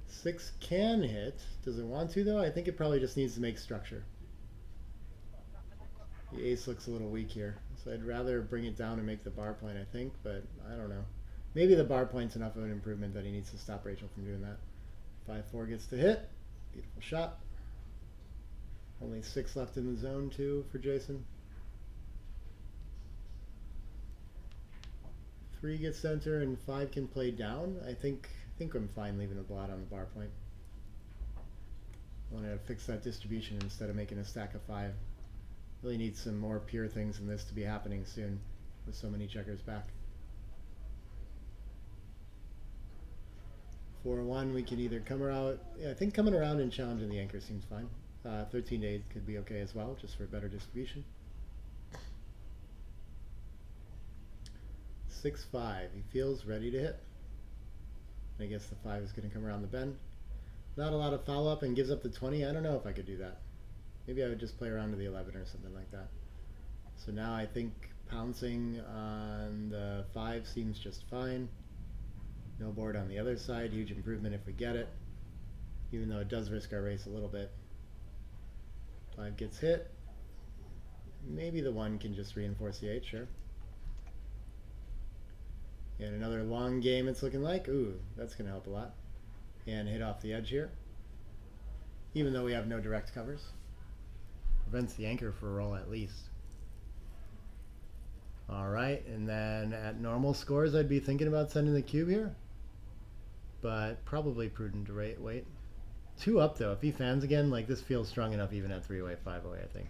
Six can hit. Does it want to though? I think it probably just needs to make structure. The ace looks a little weak here, so I'd rather bring it down and make the bar point, I think, but I don't know. Maybe the bar point's enough of an improvement that he needs to stop Rachel from doing that. 5-4 gets to hit. Beautiful shot. Only 6 left in the zone too for Jason. 3 gets to enter and 5 can play down. I think I'm fine leaving a blot on the bar point. want to fix that distribution instead of making a stack of 5. Really need some more pure things than this to be happening soon with so many checkers back. 4-1, we can either come around. Yeah, I think coming around and challenging the anchor seems fine. 13 to 8 could be okay as well, just for better distribution. 6-5, he feels ready to hit. I guess the 5 is going to come around the bend. Not a lot of follow-up and gives up the 20. I don't know if I could do that. Maybe I would just play around to the 11 or something like that. So now I think pouncing on the 5 seems just fine. No board on the other side. Huge improvement if we get it. Even though it does risk our race a little bit. 5 gets hit. Maybe the 1 can just reinforce the 8, sure. And another long game it's looking like. Ooh, that's going to help a lot. And hit off the edge here. Even though we have no direct covers. Prevents the anchor for a roll at least. Alright, and then at normal scores I'd be thinking about sending the cube here. But probably prudent to wait. 2 up though. If he fans again, like this feels strong enough even at 3-way, 5-way, I think.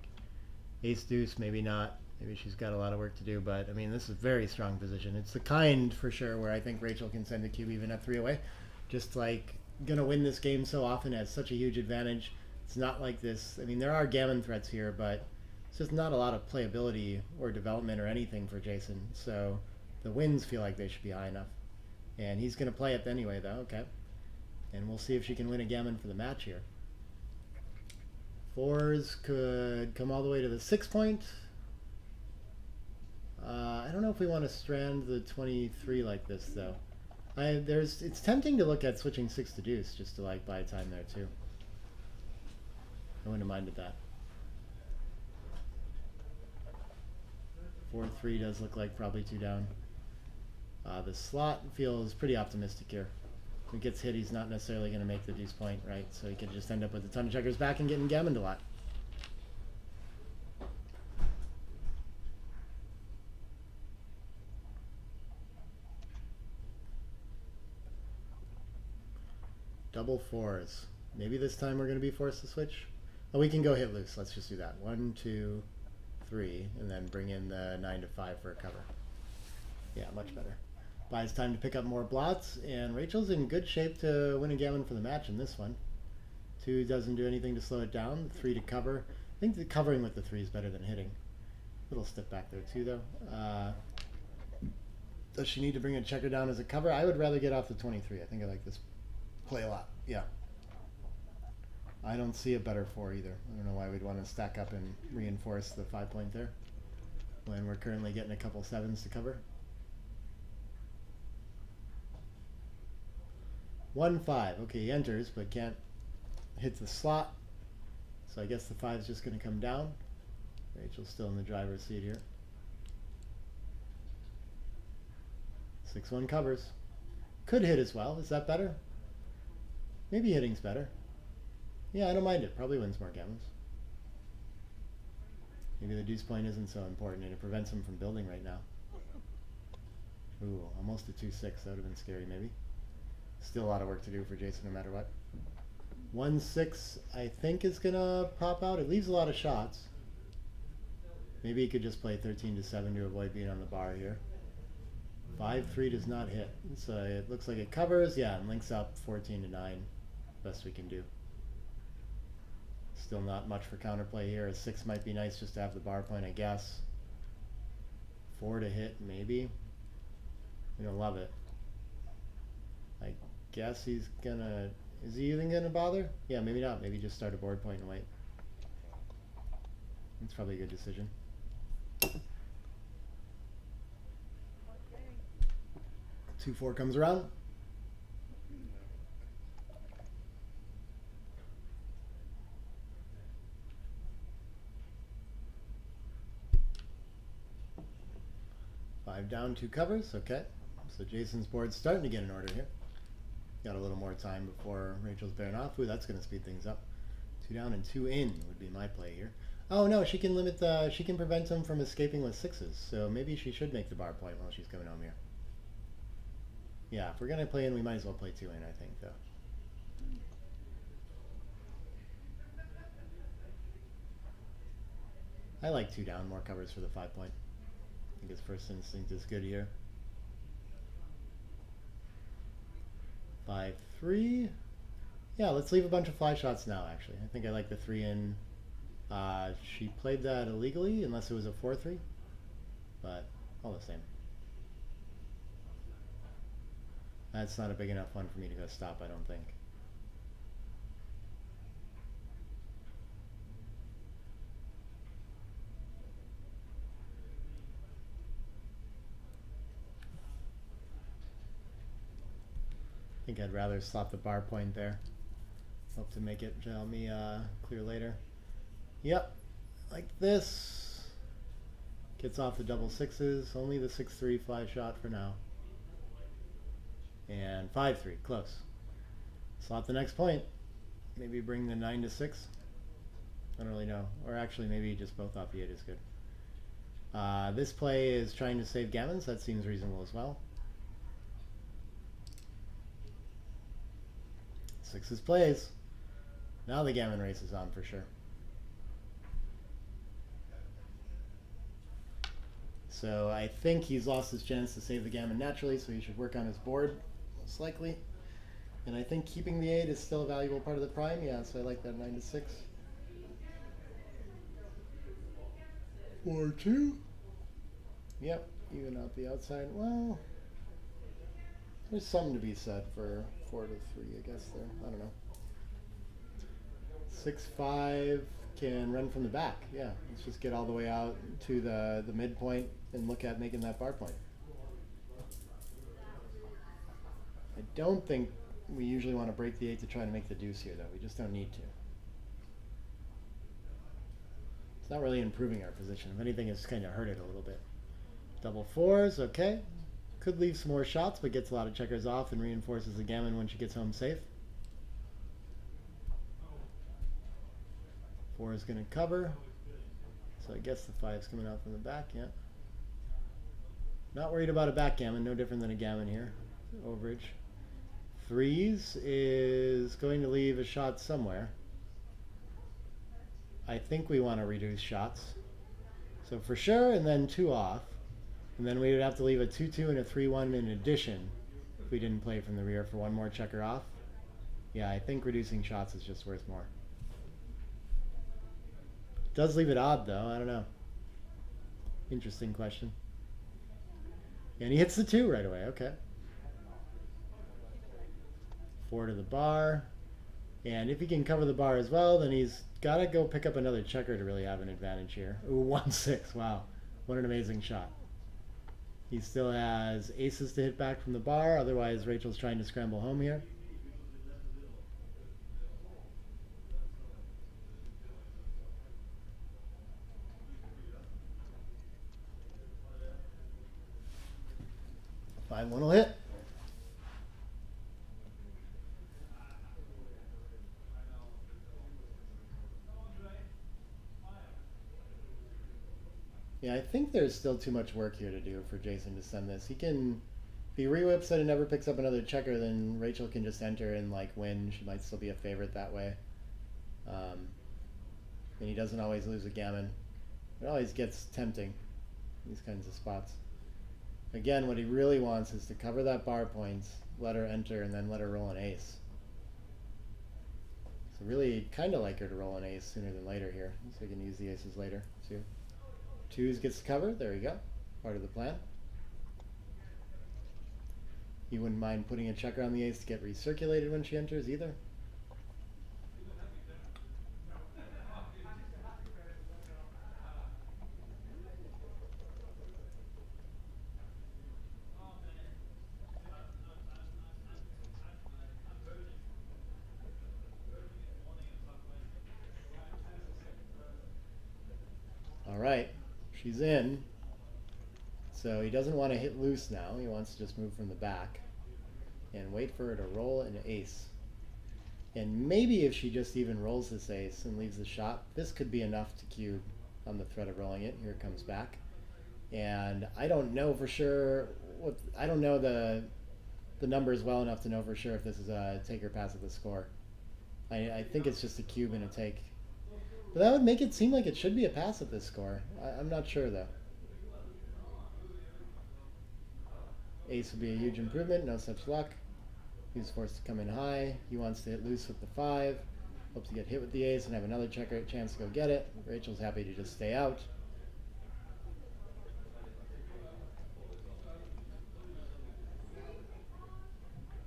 Ace deuce, maybe not. Maybe she's got a lot of work to do, but I mean this is a very strong position. It's the kind for sure where I think Rachel can send the cube even at 3-away. Just like gonna win this game so often, has such a huge advantage. It's not like this. I mean, there are gammon threats here, but it's just not a lot of playability or development or anything for Jason. So the wins feel like they should be high enough. And he's going to play it anyway, though. Okay. And we'll see if she can win a gammon for the match here. 4s could come all the way to the 6 point. I don't know if we want to strand the 23 like this, though. It's tempting to look at switching 6 to deuce just to like buy time there, too. I wouldn't have minded that. 4-3 does look like probably 2 down. The slot feels pretty optimistic here. If he gets hit, he's not necessarily going to make the deuce point, right? So he could just end up with a ton of checkers back and getting gammoned a lot. Double 4s. Maybe this time we're going to be forced to switch. Oh, we can go hit loose. Let's just do that. 1, 2, 3, and then bring in the 9 to 5 for a cover. Yeah, much better. Buys time to pick up more blots, and Rachel's in good shape to win a gammon for the match in this one. 2 doesn't do anything to slow it down. 3 to cover. I think the covering with the 3 is better than hitting. Little step back there too, though. Does she need to bring a checker down as a cover? I would rather get off the 23. I think I like this play a lot. Yeah. I don't see a better 4 either. I don't know why we'd want to stack up and reinforce the 5 point there when we're currently getting a couple 7s to cover. 1-5. Okay, he enters but can't hit the slot. So I guess the 5 is just going to come down. Rachel's still in the driver's seat here. 6-1 covers. Could hit as well. Is that better? Maybe hitting's better. Yeah, I don't mind it. Probably wins more gammons. Maybe the deuce point isn't so important and it prevents him from building right now. Ooh, almost a 2-6. That would have been scary maybe. Still a lot of work to do for Jason no matter what. 1-6 I think is going to pop out. It leaves a lot of shots. Maybe he could just play 13 to 7 to avoid being on the bar here. 5-3 does not hit. So it looks like it covers. Yeah, and links up 14 to 9. Best we can do. Still not much for counterplay here. A 6 might be nice just to have the bar point, I guess. 4 to hit, maybe. We don't love it. I guess he's gonna... Is he even gonna bother? Yeah, maybe not. Maybe just start a board point and wait. That's probably a good decision. 2-4 comes around. Five down, 2 covers. Okay. So Jason's board's starting to get in order here. Got a little more time before Rachel's bearing off. Ooh, that's going to speed things up. 2 down and 2 in would be my play here. Oh no, she can limit the... She can prevent him from escaping with 6s. So maybe she should make the bar point while she's coming home here. Yeah, if we're going to play in, we might as well play 2 in, I think, though. I like 2 down, more covers for the 5 point. I think his first instinct is good here. 5-3. Yeah, let's leave a bunch of fly shots now, actually. I think I like the 3 in. She played that illegally, unless it was a 4-3. But all the same. That's not a big enough one for me to go stop, I don't think. I think I'd rather slot the bar point there. Hope to make it help me clear later. Yep, like this. Gets off the double sixes. Only the 6-3 fly shot for now. And 5-3, close. Slot the next point. Maybe bring the 9-6. I don't really know. Or actually, maybe just both off the 8 is good. This play is trying to save gammons. That seems reasonable as well. 6s plays. Now the gammon race is on for sure. So I think he's lost his chance to save the gammon naturally, so he should work on his board, most likely. And I think keeping the 8 is still a valuable part of the prime. Yeah, so I like that 9-6. 4-2. Yep, even out the outside. Well, there's something to be said for 4-3, I guess, there. I don't know. 6-5 can run from the back. Yeah, let's just get all the way out to the midpoint and look at making that bar point. I don't think we usually want to break the 8 to try to make the deuce here, though. We just don't need to. It's not really improving our position. If anything, it's kind of hurt it a little bit. Double 4s, okay. Could leave some more shots, but gets a lot of checkers off and reinforces the gammon when she gets home safe. 4 is going to cover. So I guess the 5 is coming out from the back, yeah. Not worried about a backgammon, no different than a gammon here. Overage. 3s is going to leave a shot somewhere. I think we want to reduce shots. So for sure, and then 2 off. And then we would have to leave a 2-2 and a 3-1 in addition if we didn't play from the rear for one more checker off. Yeah, I think reducing shots is just worth more. Does leave it odd, though. I don't know. Interesting question. And he hits the 2 right away. Okay. 4 to the bar. And if he can cover the bar as well, then he's got to go pick up another checker to really have an advantage here. Ooh, 1-6. Wow. What an amazing shot. He still has aces to hit back from the bar. Otherwise, Rachel's trying to scramble home here. Five one will hit. Yeah, I think there's still too much work here to do for Jason to send this. He can, if he re-whips it and never picks up another checker, then Rachel can just enter and like win. She might still be a favorite that way. And he doesn't always lose a gammon. It always gets tempting, these kinds of spots. Again, what he really wants is to cover that bar points, let her enter, and then let her roll an ace. So really kind of like her to roll an ace sooner than later here. So we can use the aces later too. 2s gets covered. There we go. Part of the plan. You wouldn't mind putting a checker on the ace to get recirculated when she enters either. All right. She's in. So he doesn't want to hit loose now. He wants to just move from the back and wait for her to roll an ace. And maybe if she just even rolls this ace and leaves the shot, this could be enough to cube on the threat of rolling it. Here it comes back. And I don't know for sure I don't know the numbers well enough to know for sure if this is a take or pass of the score. I think it's just a cube and a take. But that would make it seem like it should be a pass at this score. I'm not sure though. Ace would be a huge improvement. No such luck. He's forced to come in high. He wants to hit loose with the 5. Hopes to get hit with the ace and have another checker chance to go get it. Rachel's happy to just stay out.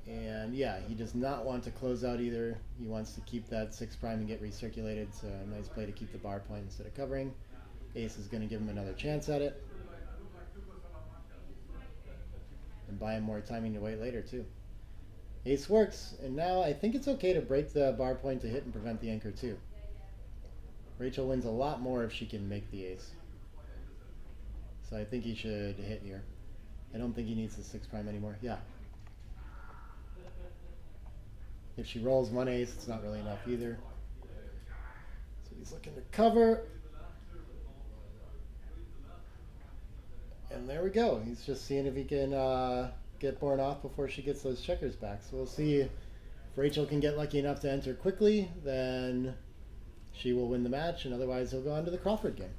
And yeah, he does not want to close out either. He wants to keep that 6' and get recirculated. So a nice play to keep the bar point instead of covering. Ace is going to give him another chance at it. And buy him more timing to wait later too. Ace works, and now I think it's okay to break the bar point to hit and prevent the anchor too. Rachel wins a lot more if she can make the ace. So I think he should hit here. I don't think he needs the 6' anymore. Yeah. If she rolls one ace, it's not really enough either. So he's looking to cover. And there we go. He's just seeing if he can get born off before she gets those checkers back. So we'll see if Rachel can get lucky enough to enter quickly, then she will win the match, and otherwise he'll go on to the Crawford game.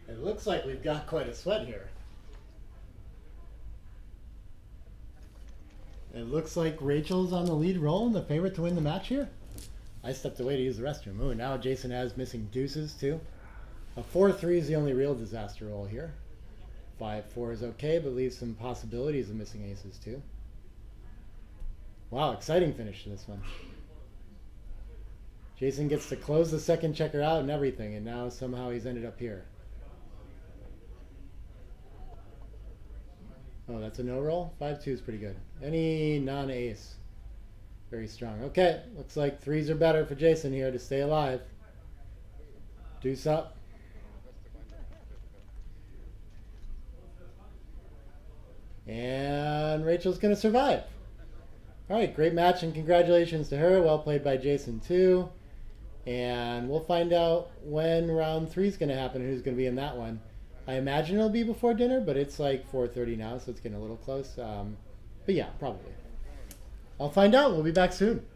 It looks like we've got quite a sweat here. It looks like Rachel's on the lead roll and the favorite to win the match here. I stepped away to use the restroom. Ooh, now Jason has missing deuces too. A 4-3 is the only real disaster roll here. 5-4 is okay, but leaves some possibilities of missing aces too. Wow, exciting finish to this one. Jason gets to close the second checker out and everything, and now somehow he's ended up here. Oh, that's a no roll? 5-2 is pretty good. Any non-ace. Very strong. Okay, looks like 3s are better for Jason here to stay alive. Deuce up. And Rachel's going to survive. All right, great match and congratulations to her. Well played by Jason too. And we'll find out when round 3 is going to happen and who's going to be in that one. I imagine it'll be before dinner, but it's like 4:30 now, so it's getting a little close. But yeah, probably. I'll find out. We'll be back soon.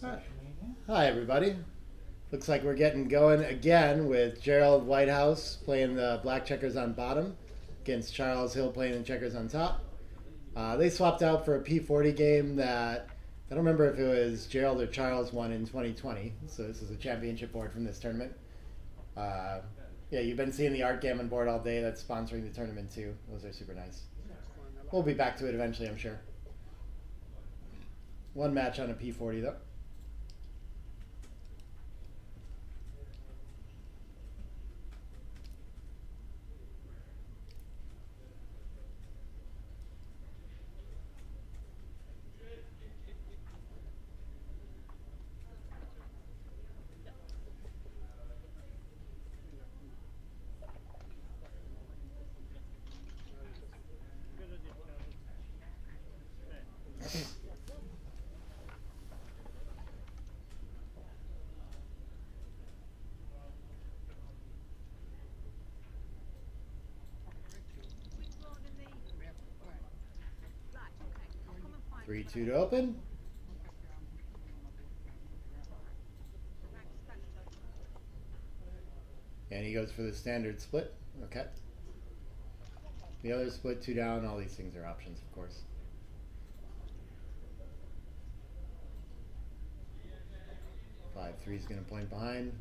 Hi. Hi, everybody. Looks like we're getting going again with Gerald Whitehouse playing the black checkers on bottom against Charles Hill playing the checkers on top. They swapped out for a P40 game that I don't remember if it was Gerald or Charles won in 2020. So this is a championship board from this tournament. Yeah, you've been seeing the Art Gammon board all day that's sponsoring the tournament too. Those are super nice. We'll be back to it eventually, I'm sure. One match on a P40 though. Three, two to open. And he goes for the standard split. Okay. The other split, two down. All these things are options, of course. 5-3 is going to point behind.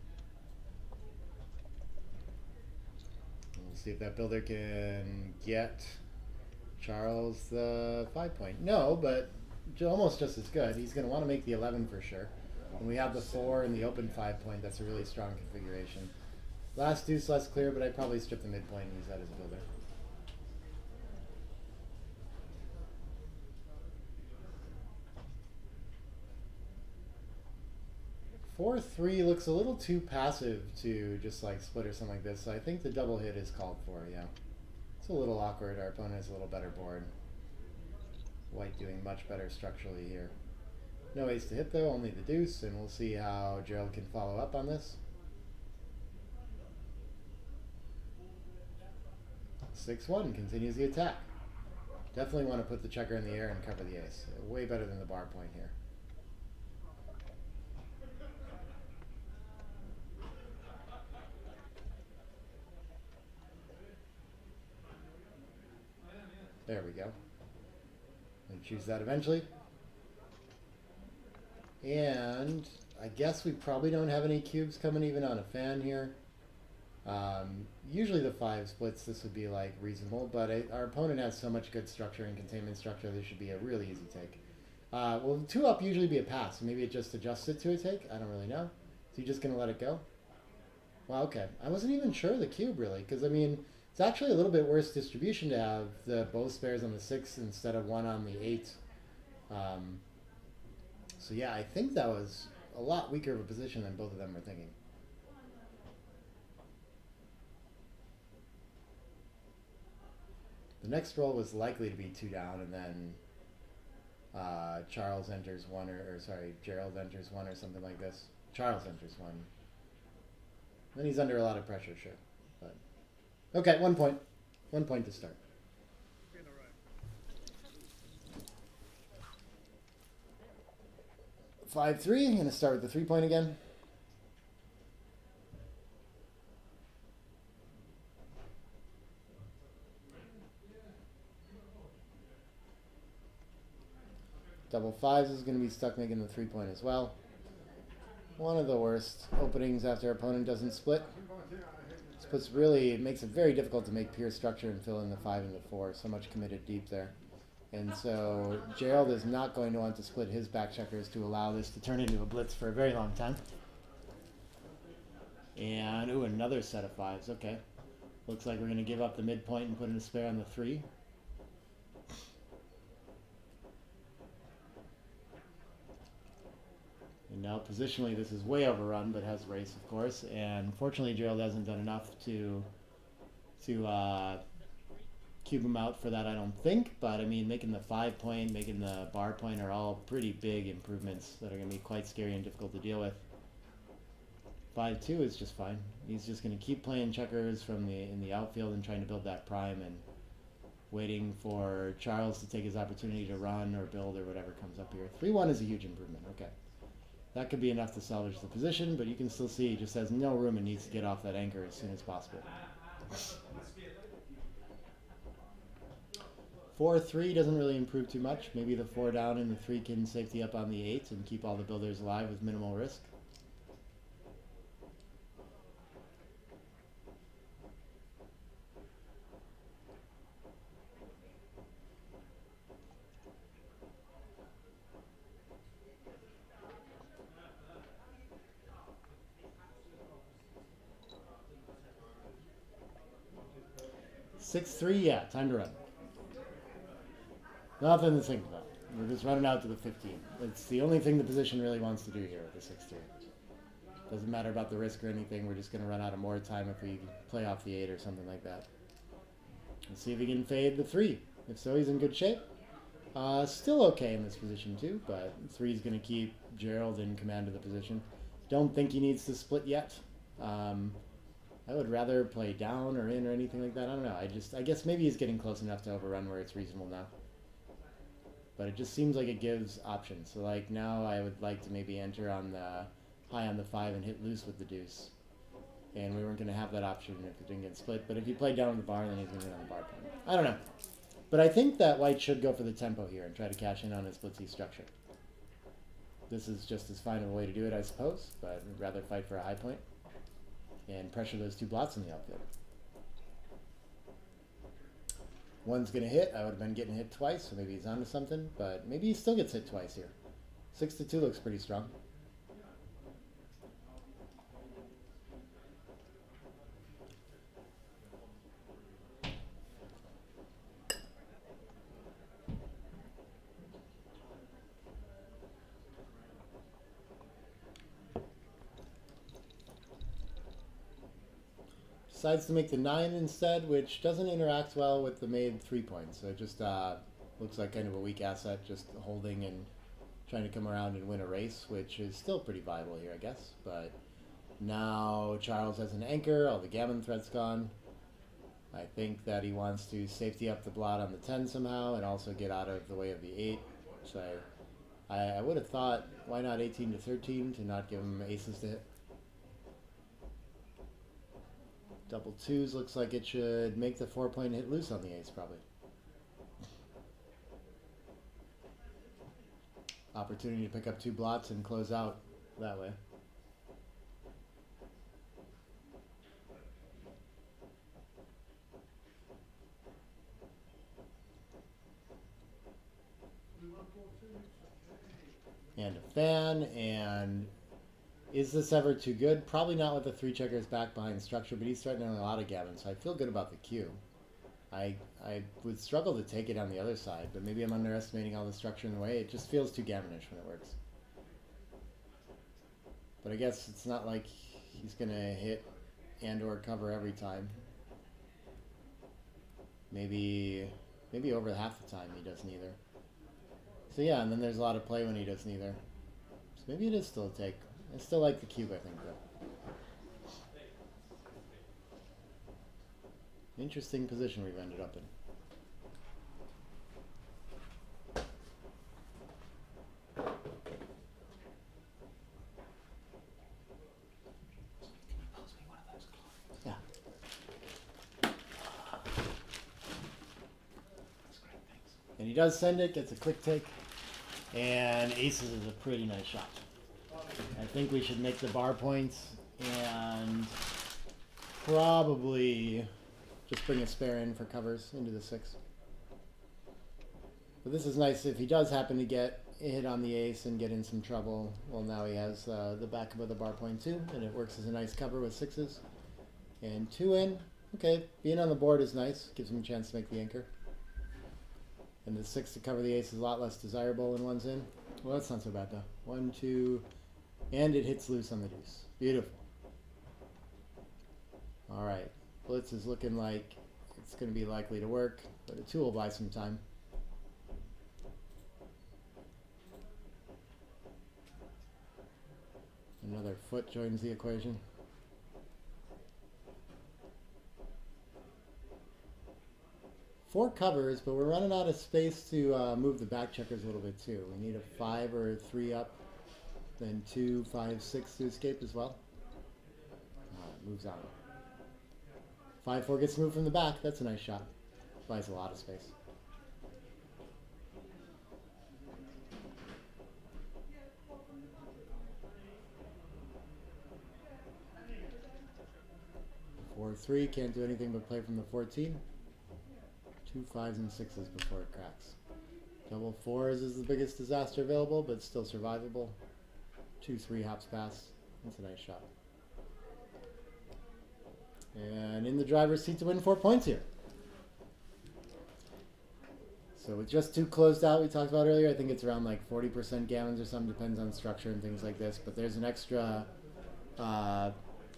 We'll see if that builder can get Charles the 5 point. No, but almost just as good. He's going to want to make the 11 for sure. When we have the 4 and the open 5 point, that's a really strong configuration. Last deuce less clear, but I'd probably strip the midpoint and use that as a builder. Four three looks a little too passive to just like split or something like this. So I think the double hit is called for. Yeah, it's a little awkward. Our opponent has a little better board. White doing much better structurally here. No ace to hit though, only the deuce, and we'll see how Gerald can follow up on this. 6-1 continues the attack. Definitely want to put the checker in the air and cover the ace. Way better than the bar point here. There we go. And choose that eventually. And I guess we probably don't have any cubes coming even on a fan here. Usually the 5 splits, this would be like reasonable, but our opponent has so much good structure and containment structure, this should be a really easy take. Will 2 up usually be a pass? Maybe it just adjusts it to a take? I don't really know. Is he just going to let it go? Well, okay. I wasn't even sure of the cube really, because I mean, it's actually a little bit worse distribution to have the both spares on the 6 instead of one on the 8. So yeah, I think that was a lot weaker of a position than both of them were thinking. The next roll was likely to be 2 down, and then Charles enters 1, or sorry, Gerald enters 1 or something like this. Charles enters 1. Then he's under a lot of pressure, sure. But okay, 1 point. 1 point to start. 5-3. I'm going to start with the 3 point again. Double 5s is going to be stuck making the 3 point as well. One of the worst openings after our opponent doesn't split. This really makes it very difficult to make pure structure and fill in the 5 and the 4. So much committed deep there. And so Gerald is not going to want to split his back checkers to allow this to turn into a blitz for a very long time. And, ooh, another set of 5s. Okay. Looks like we're going to give up the midpoint and put in a spare on the 3. And now positionally this is way overrun, but has race, of course. And fortunately Gerald hasn't done enough to cube him out for that, I don't think. But I mean, making the 5 point, making the bar point are all pretty big improvements that are going to be quite scary and difficult to deal with. 5-2 is just fine. He's just going to keep playing checkers from in the outfield and trying to build that prime and waiting for Charles to take his opportunity to run or build or whatever comes up here. 3-1 is a huge improvement. Okay. That could be enough to salvage the position, but you can still see he just has no room and needs to get off that anchor as soon as possible. 4-3 doesn't really improve too much. Maybe the 4 down and the 3 can safety up on the 8 and keep all the builders alive with minimal risk. Six three, yeah, time to run. Nothing to think about. We're just running out to the 15. It's the only thing the position really wants to do here with the 6-3. Doesn't matter about the risk or anything. We're just going to run out of more time if we play off the 8 or something like that. Let's see if he can fade the 3. If so, he's in good shape. Still okay in this position too, but 3 is going to keep Gerald in command of the position. Don't think he needs to split yet. I would rather play down or in or anything like that. I don't know. I guess maybe he's getting close enough to overrun where it's reasonable now. But it just seems like it gives options. So like now I would like to maybe enter on the high on the 5 and hit loose with the deuce. And we weren't going to have that option if it didn't get split. But if you play down on the bar, then he's going to hit on the bar point. I don't know. But I think that white should go for the tempo here and try to cash in on his blitzy structure. This is just as fine of a way to do it, I suppose. But I'd rather fight for a high point and pressure those 2 blots in the outfield. One's going to hit. I would have been getting hit twice, so maybe he's onto something. But maybe he still gets hit twice here. 6-2 looks pretty strong. Decides to make the 9 instead, which doesn't interact well with the made 3 points. So it just looks like kind of a weak asset, just holding and trying to come around and win a race, which is still pretty viable here, I guess. But now Charles has an anchor, all the gammon threats gone. I think that he wants to safety up the blot on the 10 somehow and also get out of the way of the 8. So I would have thought, why not 18 to 13 to not give him aces to hit? Double 2s looks like it should make the 4-point hit loose on the ace, probably. Opportunity to pick up 2 blots and close out that way. And a fan, and is this ever too good? Probably not with the 3 checkers back behind structure, but he's threatening a lot of gammon, so I feel good about the cue. I would struggle to take it on the other side, but maybe I'm underestimating all the structure in the way. It just feels too gammonish when it works. But I guess it's not like he's going to hit and or cover every time. Maybe over half the time he does neither. So yeah, and then there's a lot of play when he does neither. So maybe it is still a take. I still like the cube, I think, though. Interesting position we've ended up in. Yeah. And he does send it, gets a quick take, and aces is a pretty nice shot. I think we should make the bar points and probably just bring a spare in for covers into the 6. But this is nice if he does happen to get a hit on the ace and get in some trouble. Well, now he has the backup of the bar point too, and it works as a nice cover with 6s. And 2 in. Okay, being on the board is nice. Gives him a chance to make the anchor. And the 6 to cover the ace is a lot less desirable when 1's in. Well, that's not so bad though. 1, 2... And it hits loose on the deuce. Beautiful. Alright. Blitz is looking like it's going to be likely to work, but a 2 will buy some time. Another foot joins the equation. Four covers, but we're running out of space to move the back checkers a little bit too. We need a 5 or a 3 up. Then 2, 5, 6 to escape as well. Moves on. 5, 4 gets moved from the back. That's a nice shot. Buys a lot of space. Four, 3, can't do anything but play from the 14. 2 5s and 6s before it cracks. Double 4s is the biggest disaster available, but still survivable. 2 3 hops pass. That's a nice shot. And in the driver's seat to win 4 points here. So with just 2 closed out, we talked about earlier, I think it's around like 40% gammons or something, depends on structure and things like this. But there's an extra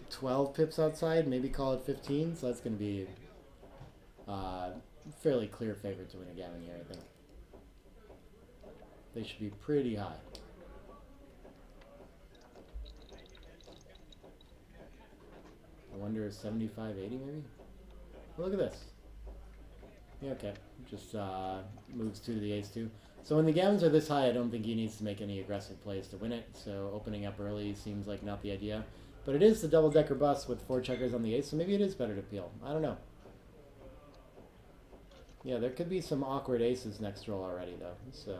12 pips outside, maybe call it 15. So that's going to be fairly clear favorite to win a gammon here, I think. They should be pretty high. I wonder is 75, 80 maybe? Well, look at this. Yeah, okay. Just moves 2 to the ace 2. So when the gammons are this high, I don't think he needs to make any aggressive plays to win it. So opening up early seems like not the idea. But it is the double-decker bus with 4 checkers on the ace, so maybe it is better to peel. I don't know. Yeah, there could be some awkward aces next roll already, though. So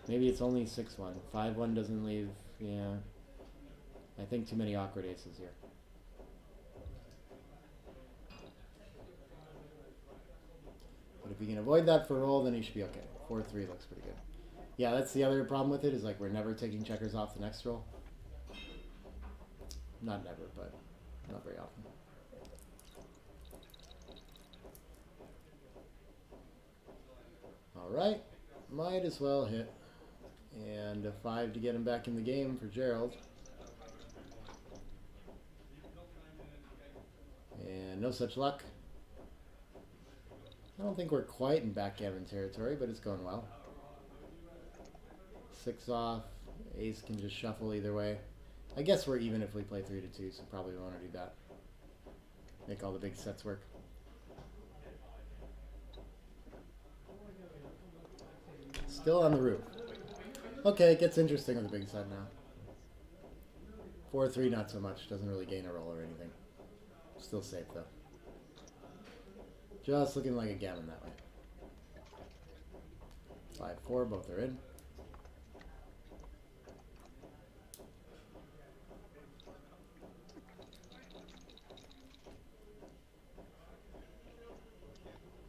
maybe it's only 6-1. 5-1 doesn't leave. Yeah. I think too many awkward aces here. But if he can avoid that for roll, then he should be okay. 4-3 looks pretty good. Yeah, that's the other problem with it, is like we're never taking checkers off the next roll. Not never, but not very often. Alright, might as well hit. And a 5 to get him back in the game for Gerald. And no such luck. I don't think we're quite in backgammon territory, but it's going well. 6 off. Ace can just shuffle either way. I guess we're even if we play 3 to 2, so probably want to do that. Make all the big sets work. Still on the roof. Okay, it gets interesting with the big set now. 4-3, not so much. Doesn't really gain a roll or anything. Still safe though. Just looking like a gammon that way. 5-4, both are in.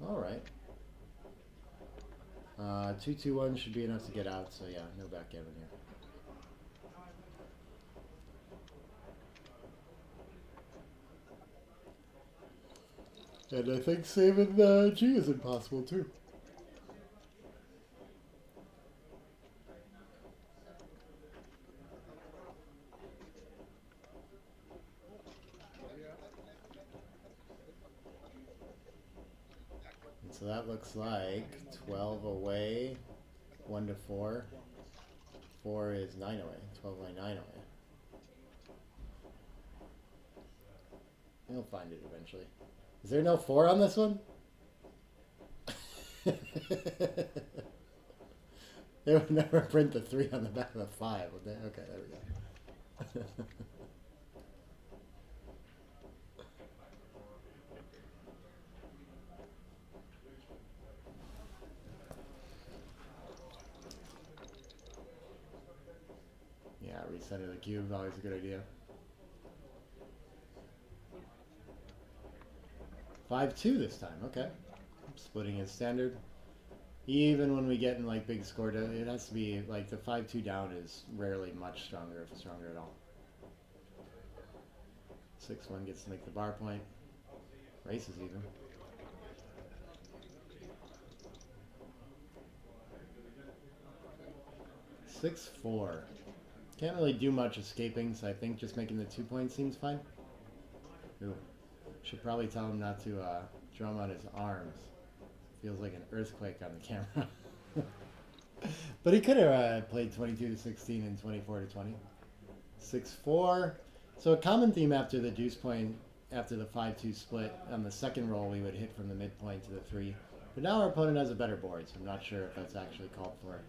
All right. 2-2-1 should be enough to get out, so yeah, no backgammon here. And I think saving G is impossible too. And so that looks like 12 away, 1 to 4. 4 is 9 away, 12 away, 9 away. He'll find it eventually. Is there no 4 on this one? They would never print the 3 on the back of the 5, would they? Okay, there we go. Yeah, recenter the cube, always a good idea. 5-2 this time, okay. Splitting his standard. Even when we get in like big score, it has to be like the 5-2 down is rarely much stronger, if stronger at all. 6-1 gets to make the bar point. Races even. 6-4. Can't really do much escaping, so I think just making the 2 points seems fine. Ooh. Should probably tell him not to drum on his arms. Feels like an earthquake on the camera. But he could have played 22-16 and 24-20. 6-4. So a common theme after the deuce point, after the 5-2 split, on the second roll we would hit from the midpoint to the 3. But now our opponent has a better board, so I'm not sure if that's actually called for.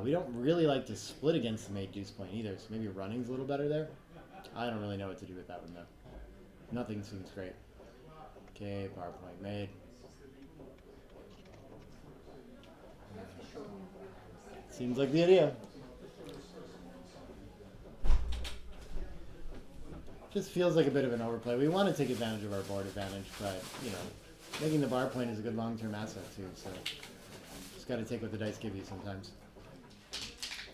We don't really like to split against the made deuce point either, so maybe running's a little better there. I don't really know what to do with that one though. Nothing seems great. Okay, power point made. Seems like the idea. Just feels like a bit of an overplay. We want to take advantage of our board advantage, but, you know, making the bar point is a good long-term asset too, so just got to take what the dice give you sometimes.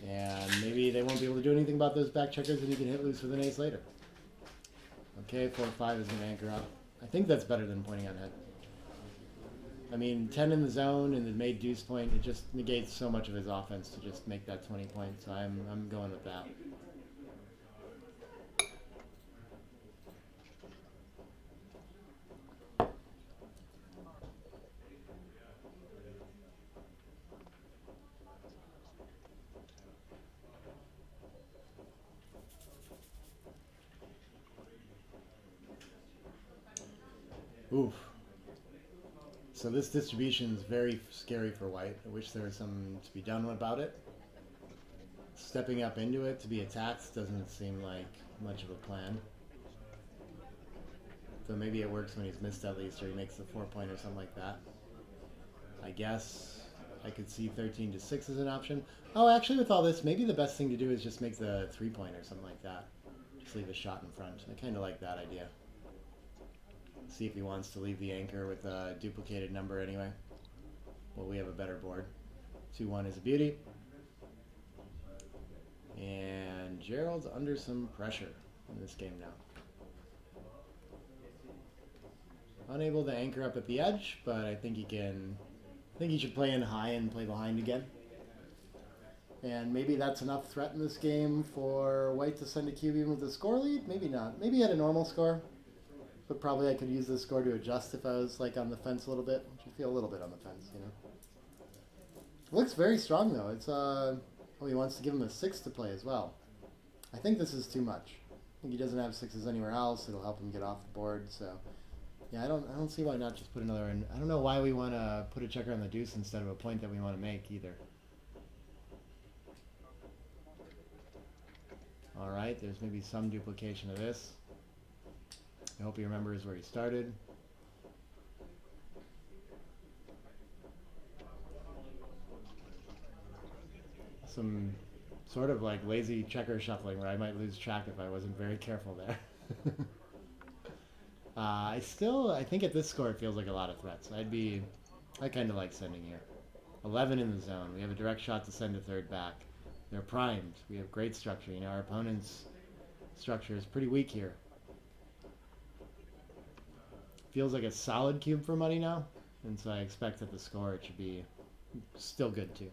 And maybe they won't be able to do anything about those back checkers and you can hit loose with an ace later. Okay, 4-5 is going to anchor up. I think that's better than pointing on head. I mean, 10 in the zone and the made deuce point, it just negates so much of his offense to just make that 20 points. So I'm going with that. Oof. So this distribution is very scary for white. I wish there was something to be done about it. Stepping up into it to be attacked doesn't seem like much of a plan. So maybe it works when he's missed at least, or he makes the 4-point or something like that. I guess I could see 13-6 as an option. Oh, actually with all this, maybe the best thing to do is just make the 3-point or something like that. Just leave a shot in front. I kind of like that idea. See if he wants to leave the anchor with a duplicated number anyway. Well, we have a better board. 2-1 is a beauty. And Gerald's under some pressure in this game now. Unable to anchor up at the edge, but I think he can. I think he should play in high and play behind again. And maybe that's enough threat in this game for white to send a cube even with a score lead? Maybe not. Maybe at a normal score. But probably I could use this score to adjust if I was like on the fence a little bit. Which I feel a little bit on the fence, you know. It looks very strong though. It's oh, he wants to give him a 6 to play as well. I think this is too much. I think he doesn't have 6s anywhere else. It'll help him get off the board. So yeah, I don't see why not just put another in. I don't know why we want to put a checker on the deuce instead of a point that we want to make either. All right, there's maybe some duplication of this. I hope he remembers where he started. Some sort of like lazy checker shuffling where I might lose track if I wasn't very careful there. I think at this score it feels like a lot of threats. I kind of like sending here. 11 in the zone. We have a direct shot to send a third back. They're primed. We have great structure. You know, our opponent's structure is pretty weak here. Feels like a solid cube for money now, and so I expect at the score it should be still good too.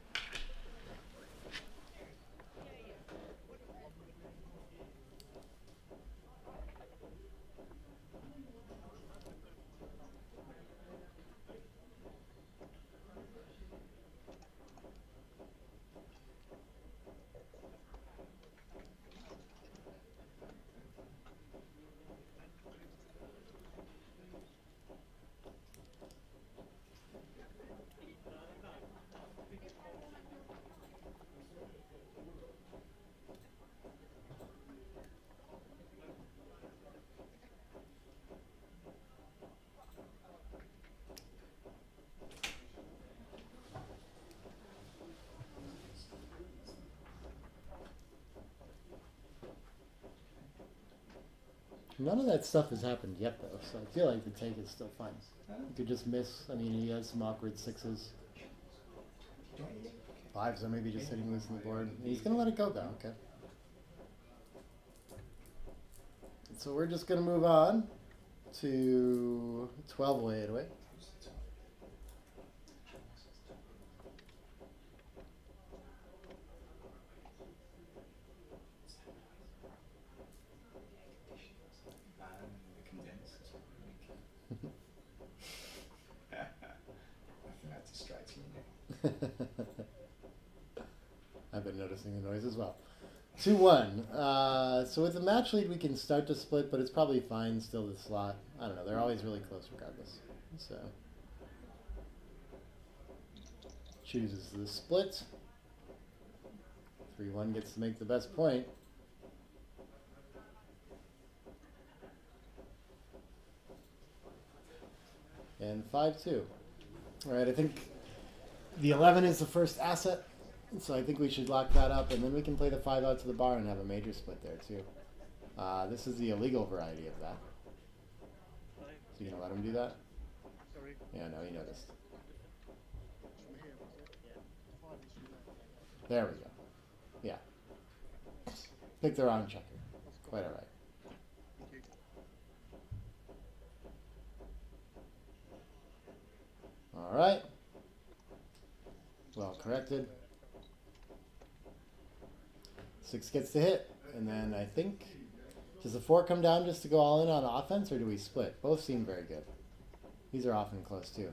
None of that stuff has happened yet, though, so I feel like the take is still fine. You could just miss. I mean, he has some awkward 6s. 5s are maybe just hitting loose on the board. He's going to let it go, though. Okay. So we're just going to move on to 12 away 808. I've been noticing the noise as well. 2-1. So with the match lead, we can start to split, but it's probably fine still to slot. I don't know. They're always really close regardless. So chooses the split. 3-1 gets to make the best point. And 5-2. All right, I think the 11 is the first asset, so I think we should lock that up, and then we can play the 5 out to the bar and have a major split there too. This is the illegal variety of that. So you gonna let him do that? Sorry. Yeah, no, he noticed. There we go. Yeah. Pick the wrong checker. Quite alright. Alright. Well corrected. 6 gets to hit. And then I think... Does the 4 come down just to go all in on offense, or do we split? Both seem very good. These are often close too.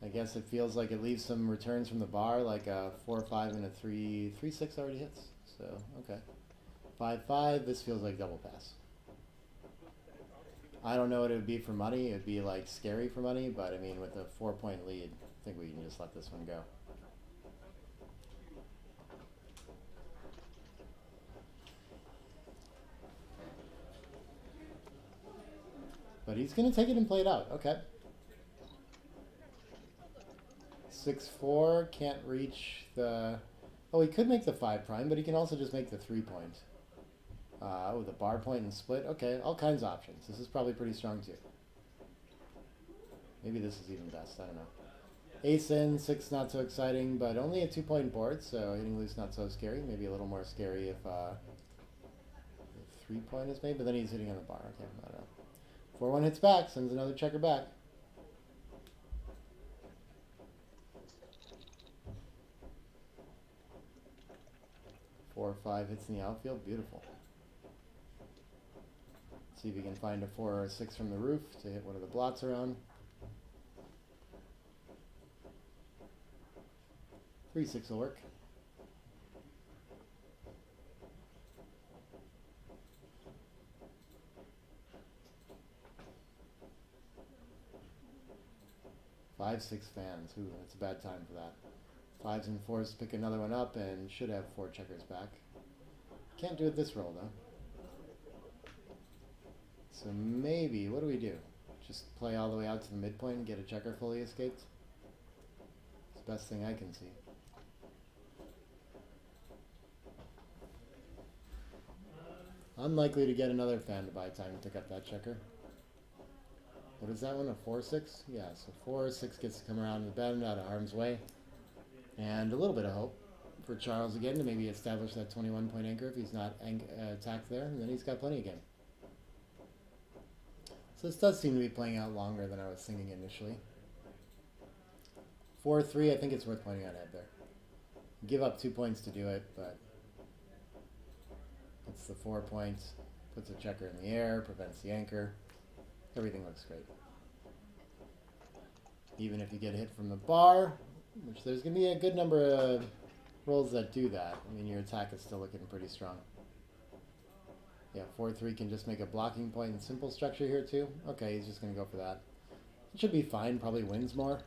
I guess it feels like it leaves some returns from the bar, like a 4-5 and a 3-6 already hits. So, okay. 5-5, this feels like double pass. I don't know what it would be for money. It would be like scary for money, but I mean with a 4-point lead, I think we can just let this one go. But he's going to take it and play it out. Okay. 6-4, can't reach the... Oh, he could make the 5 prime, but he can also just make the 3 point. With a bar point and split. Okay, all kinds of options. This is probably pretty strong too. Maybe this is even best. I don't know. Ace in, 6 not so exciting, but only a 2-point board, so hitting loose not so scary. Maybe a little more scary if 3 point is made, but then he's hitting on the bar. Okay, I don't know. 4-1 hits back, sends another checker back. Four or 5 hits in the outfield. Beautiful. See if he can find a 4 or a 6 from the roof to hit one of the blots around. 3-6 will work. Five, 6 fans. Ooh, that's a bad time for that. 5s and 4s pick another one up and should have 4 checkers back. Can't do it this roll though. So maybe, what do we do? Just play all the way out to the midpoint and get a checker fully escaped? It's the best thing I can see. Unlikely to get another fan to buy time to pick up that checker. What is that one? A 4-6? Yeah, so 4 or 6 gets to come around the bend out of harm's way. And a little bit of hope for Charles again to maybe establish that 21-point anchor if he's not attacked there. And then he's got plenty again. So this does seem to be playing out longer than I was thinking initially. 4-3, I think it's worth pointing out ahead there. Give up 2 points to do it, but it's the 4 points, puts a checker in the air, prevents the anchor. Everything looks great. Even if you get hit from the bar, which there's going to be a good number of rolls that do that. I mean, your attack is still looking pretty strong. Yeah, 4-3 can just make a blocking point and simple structure here too. Okay, he's just going to go for that. It should be fine, probably wins more.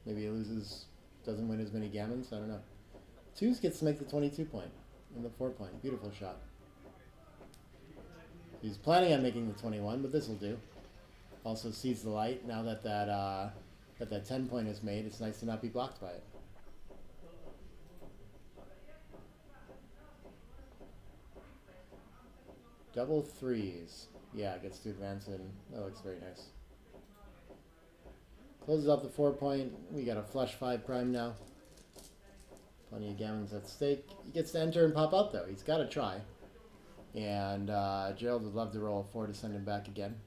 Maybe he loses, doesn't win as many gammons, I don't know. 2s gets to make the 22 point and the 4 point. Beautiful shot. He's planning on making the 21, but this will do. Also sees the light now that that 10 point is made. It's nice to not be blocked by it. Double 3s. Yeah, gets to advance in. That looks very nice. Closes up the 4 point. We got a flush 5 prime now. Plenty of gammons at stake. He gets to enter and pop out though. He's got to try. And Gerald would love to roll a 4 to send him back again.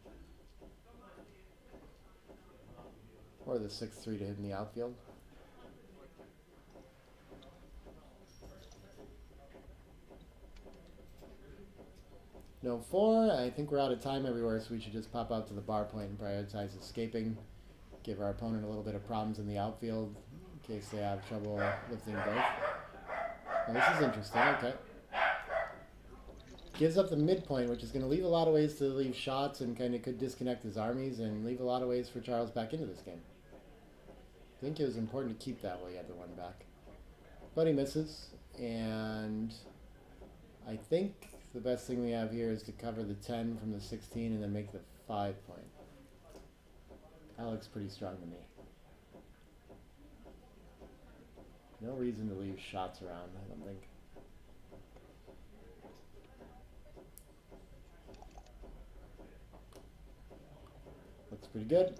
Or the 6-3 to hit in the outfield. No 4. I think we're out of time everywhere, so we should just pop out to the bar point and prioritize escaping. Give our opponent a little bit of problems in the outfield in case they have trouble lifting both. Now, this is interesting. Okay. Gives up the midpoint, which is going to leave a lot of ways to leave shots and kind of could disconnect his armies and leave a lot of ways for Charles back into this game. I think it was important to keep that while he had the 1 back. But he misses, And I think the best thing we have here is to cover the 10 from the 16 and then make the 5 point. That looks pretty strong to me. No reason to leave shots around, I don't think. Looks pretty good.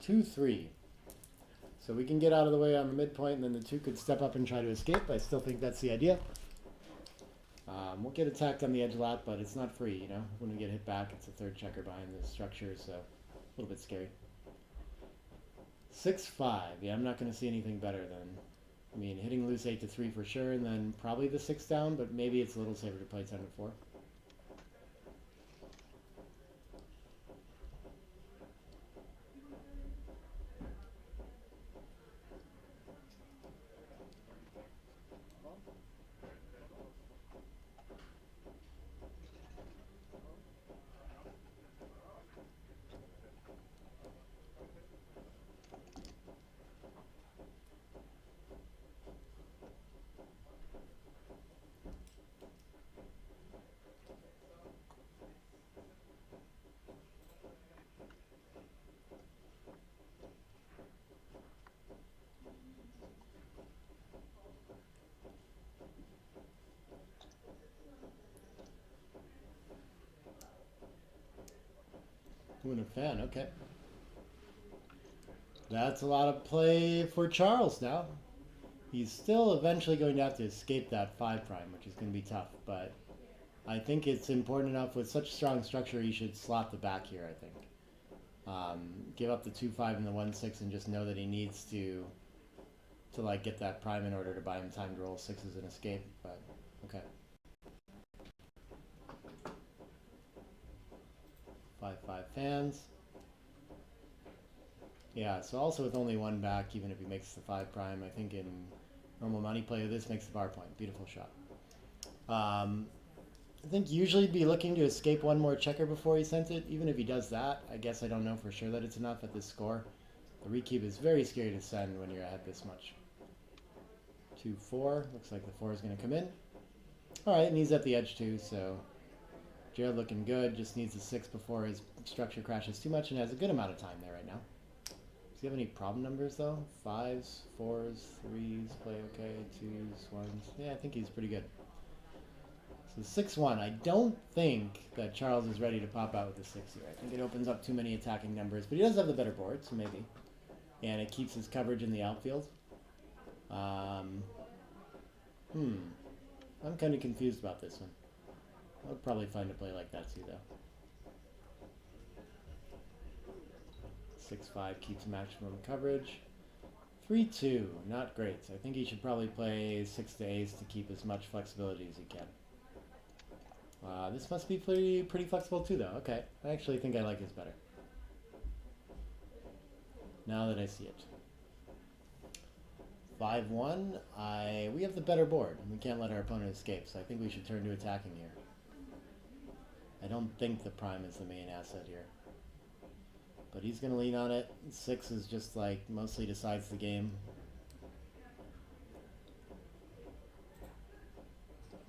Two, three. So we can get out of the way on the midpoint, and then the 2 could step up and try to escape. I still think that's the idea. We'll get attacked on the edge a lot, but it's not free, you know? When we get hit back, it's a 3rd checker behind the structure, so a little bit scary. 6-5. Yeah, I'm not going to see anything better than, I mean, hitting loose 8-3 for sure, and then probably the 6 down, but maybe it's a little safer to play 10-4. Who a fan? Okay. That's a lot of play for Charles now. He's still eventually going to have to escape that 5 prime, which is going to be tough, but I think it's important enough with such strong structure he should slot the back here, I think. Give up the 2-5 and the 1-6 and just know that he needs to like get that prime in order to buy him time to roll 6s and escape, but okay. 5-5 fans. Yeah, so also with only 1 back, even if he makes the 5 prime, I think in normal money play, this makes the bar point. Beautiful shot. I think usually be looking to escape 1 more checker before he sent it. Even if he does that, I guess I don't know for sure that it's enough at this score. The recube is very scary to send when you're ahead this much. 2-4. Looks like the 4 is going to come in. Alright, and he's at the edge too, so Jared looking good. Just needs a 6 before his structure crashes too much and has a good amount of time there right now. Does he have any problem numbers though? 5s, 4s, 3s, play okay, 2s, 1s. Yeah, I think he's pretty good. So 6-1. I don't think that Charles is ready to pop out with the 6 here. I think it opens up too many attacking numbers, but he does have the better board, so maybe. And it keeps his coverage in the outfield. I'm kind of confused about this one. I would probably find a play like that too, though. 6-5 keeps maximum coverage. 3-2, not great. I think he should probably play 6 to ace to keep as much flexibility as he can. This must be pretty flexible too, though. Okay, I actually think I like his better. Now that I see it. 5-1. We have the better board. We can't let our opponent escape, so I think we should turn to attacking here. I don't think the prime is the main asset here. But he's going to lean on it. 6 is just like mostly decides the game.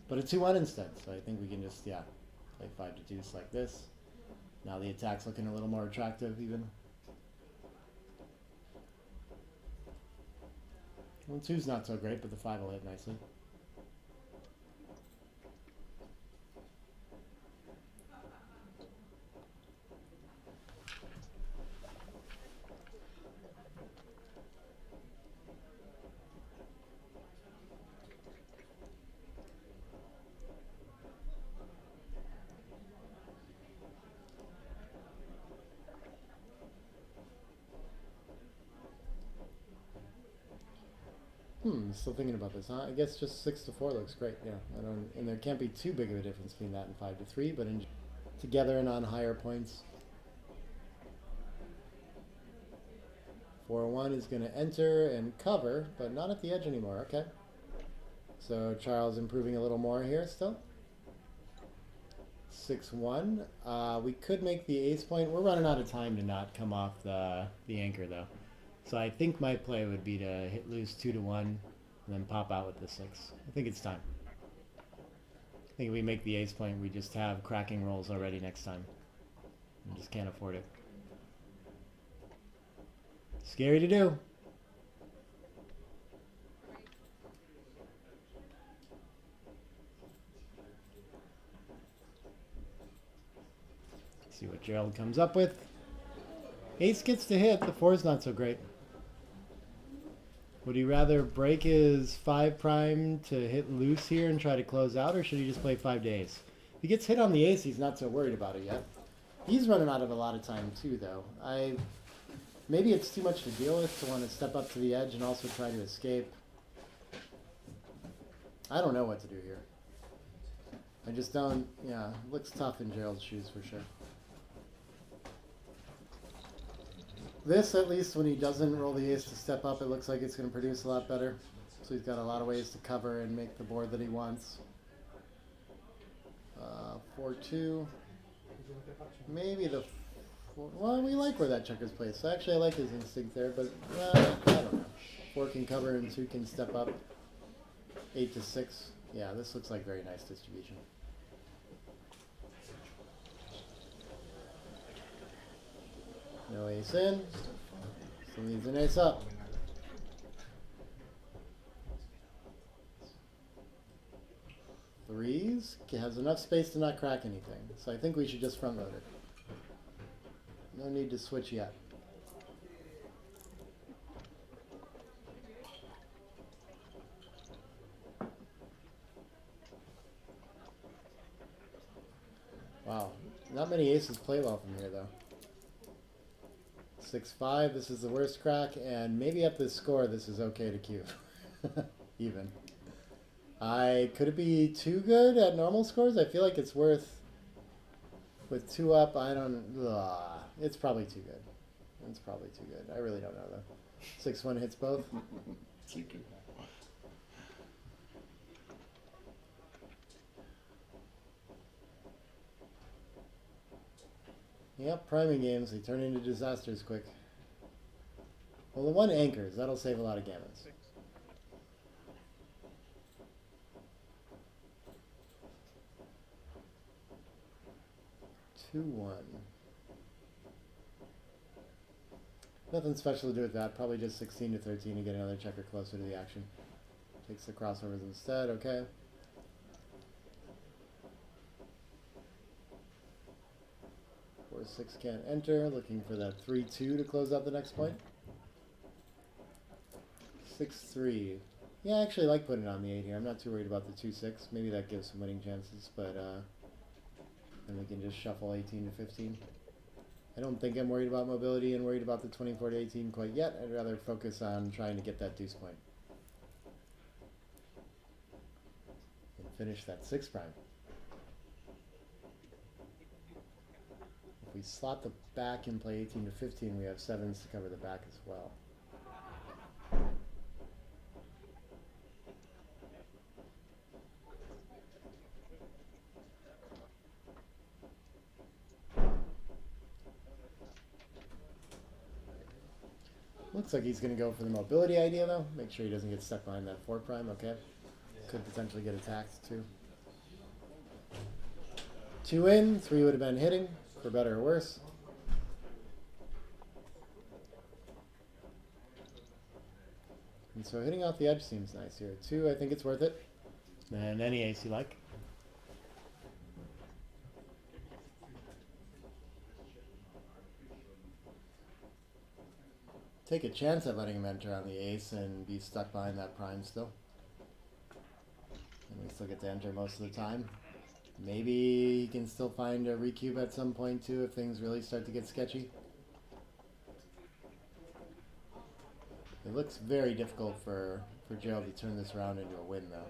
But a 2-1 instead, so I think we can just, yeah, play 5 to deuce like this. Now the attack's looking a little more attractive even. 1-2's not so great, but the 5 will hit nicely. Still thinking about this, huh? I guess just 6-4 looks great, yeah. And there can't be too big of a difference between that and 5-3, but together and on higher points. 4-1 is going to enter and cover, but not at the edge anymore, okay. So Charles improving a little more here still. 6-1. We could make the ace point. We're running out of time to not come off the anchor, though. So I think my play would be to hit loose 2-1 and then pop out with the 6. I think it's time. I think if we make the ace point, we just have cracking rolls already next time. We just can't afford it. Scary to do. See what Gerald comes up with. Ace gets to hit. The 4's not so great. Would he rather break his 5' to hit loose here and try to close out, or should he just play 5 to ace? If he gets hit on the ace, he's not so worried about it yet. He's running out of a lot of time too, though. Maybe it's too much to deal with to want to step up to the edge and also try to escape. I don't know what to do here. I just don't, yeah, it looks tough in Gerald's shoes for sure. This, at least when he doesn't roll the ace to step up, it looks like it's going to produce a lot better. So he's got a lot of ways to cover and make the board that he wants. 4-2. Maybe the... Well, we like where that checker's placed. So actually, I like his instinct there, but I don't know. 4 can cover and 2 can step up. 8 to 6. Yeah, this looks like very nice distribution. No ace in. Still needs an ace up. Threes has enough space to not crack anything, so I think we should just front load it. No need to switch yet. Wow, not many aces play well from here though. 6-5, this is the worst crack, and maybe at this score this is okay to cube. Even. Could it be too good at normal scores? I feel like it's worth, with 2 up, it's probably too good. It's probably too good. I really don't know though. 6-1 hits both. Yep, priming games, they turn into disasters quick. Well, the 1 anchors, that'll save a lot of gammons. Two, 1. Nothing special to do with that. Probably just 16 to 13 to get another checker closer to the action. Takes the crossovers instead, okay. Four, 6 can't enter. Looking for that 3-2 to close out the next point. 6-3. Yeah, I actually like putting it on the 8 here. I'm not too worried about the 2-6. Maybe that gives some winning chances, but then we can just shuffle 18 to 15. I don't think I'm worried about mobility and worried about the 24 to 18 quite yet. I'd rather focus on trying to get that deuce point. And finish that 6'. If we slot the back and play 18 to 15, we have 7s to cover the back as well. Looks like he's going to go for the mobility idea, though. Make sure he doesn't get stuck behind that 4'. Okay. Could potentially get attacked, too. 2 in. 3 would have been hitting, for better or worse. And so hitting off the edge seems nice here. 2, I think it's worth it. And any ace you like. Take a chance at letting him enter on the ace and be stuck behind that prime still. And we still get to enter most of the time. Maybe he can still find a recube at some point too if things really start to get sketchy. It looks very difficult for Gerald to turn this around into a win though.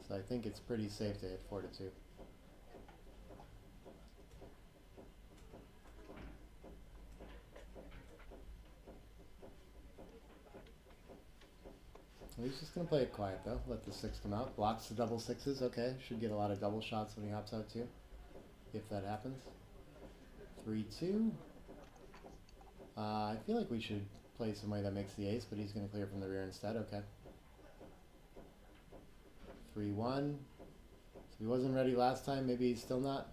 So I think it's pretty safe to hit 4 to 2. He's just going to play it quiet though. Let the 6 come out. Blocks the double 6s. Okay. Should get a lot of double shots when he hops out too. If that happens. 3-2. I feel like we should play some way that makes the ace, but he's going to clear from the rear instead. Okay. 3-1. So he wasn't ready last time. Maybe he's still not.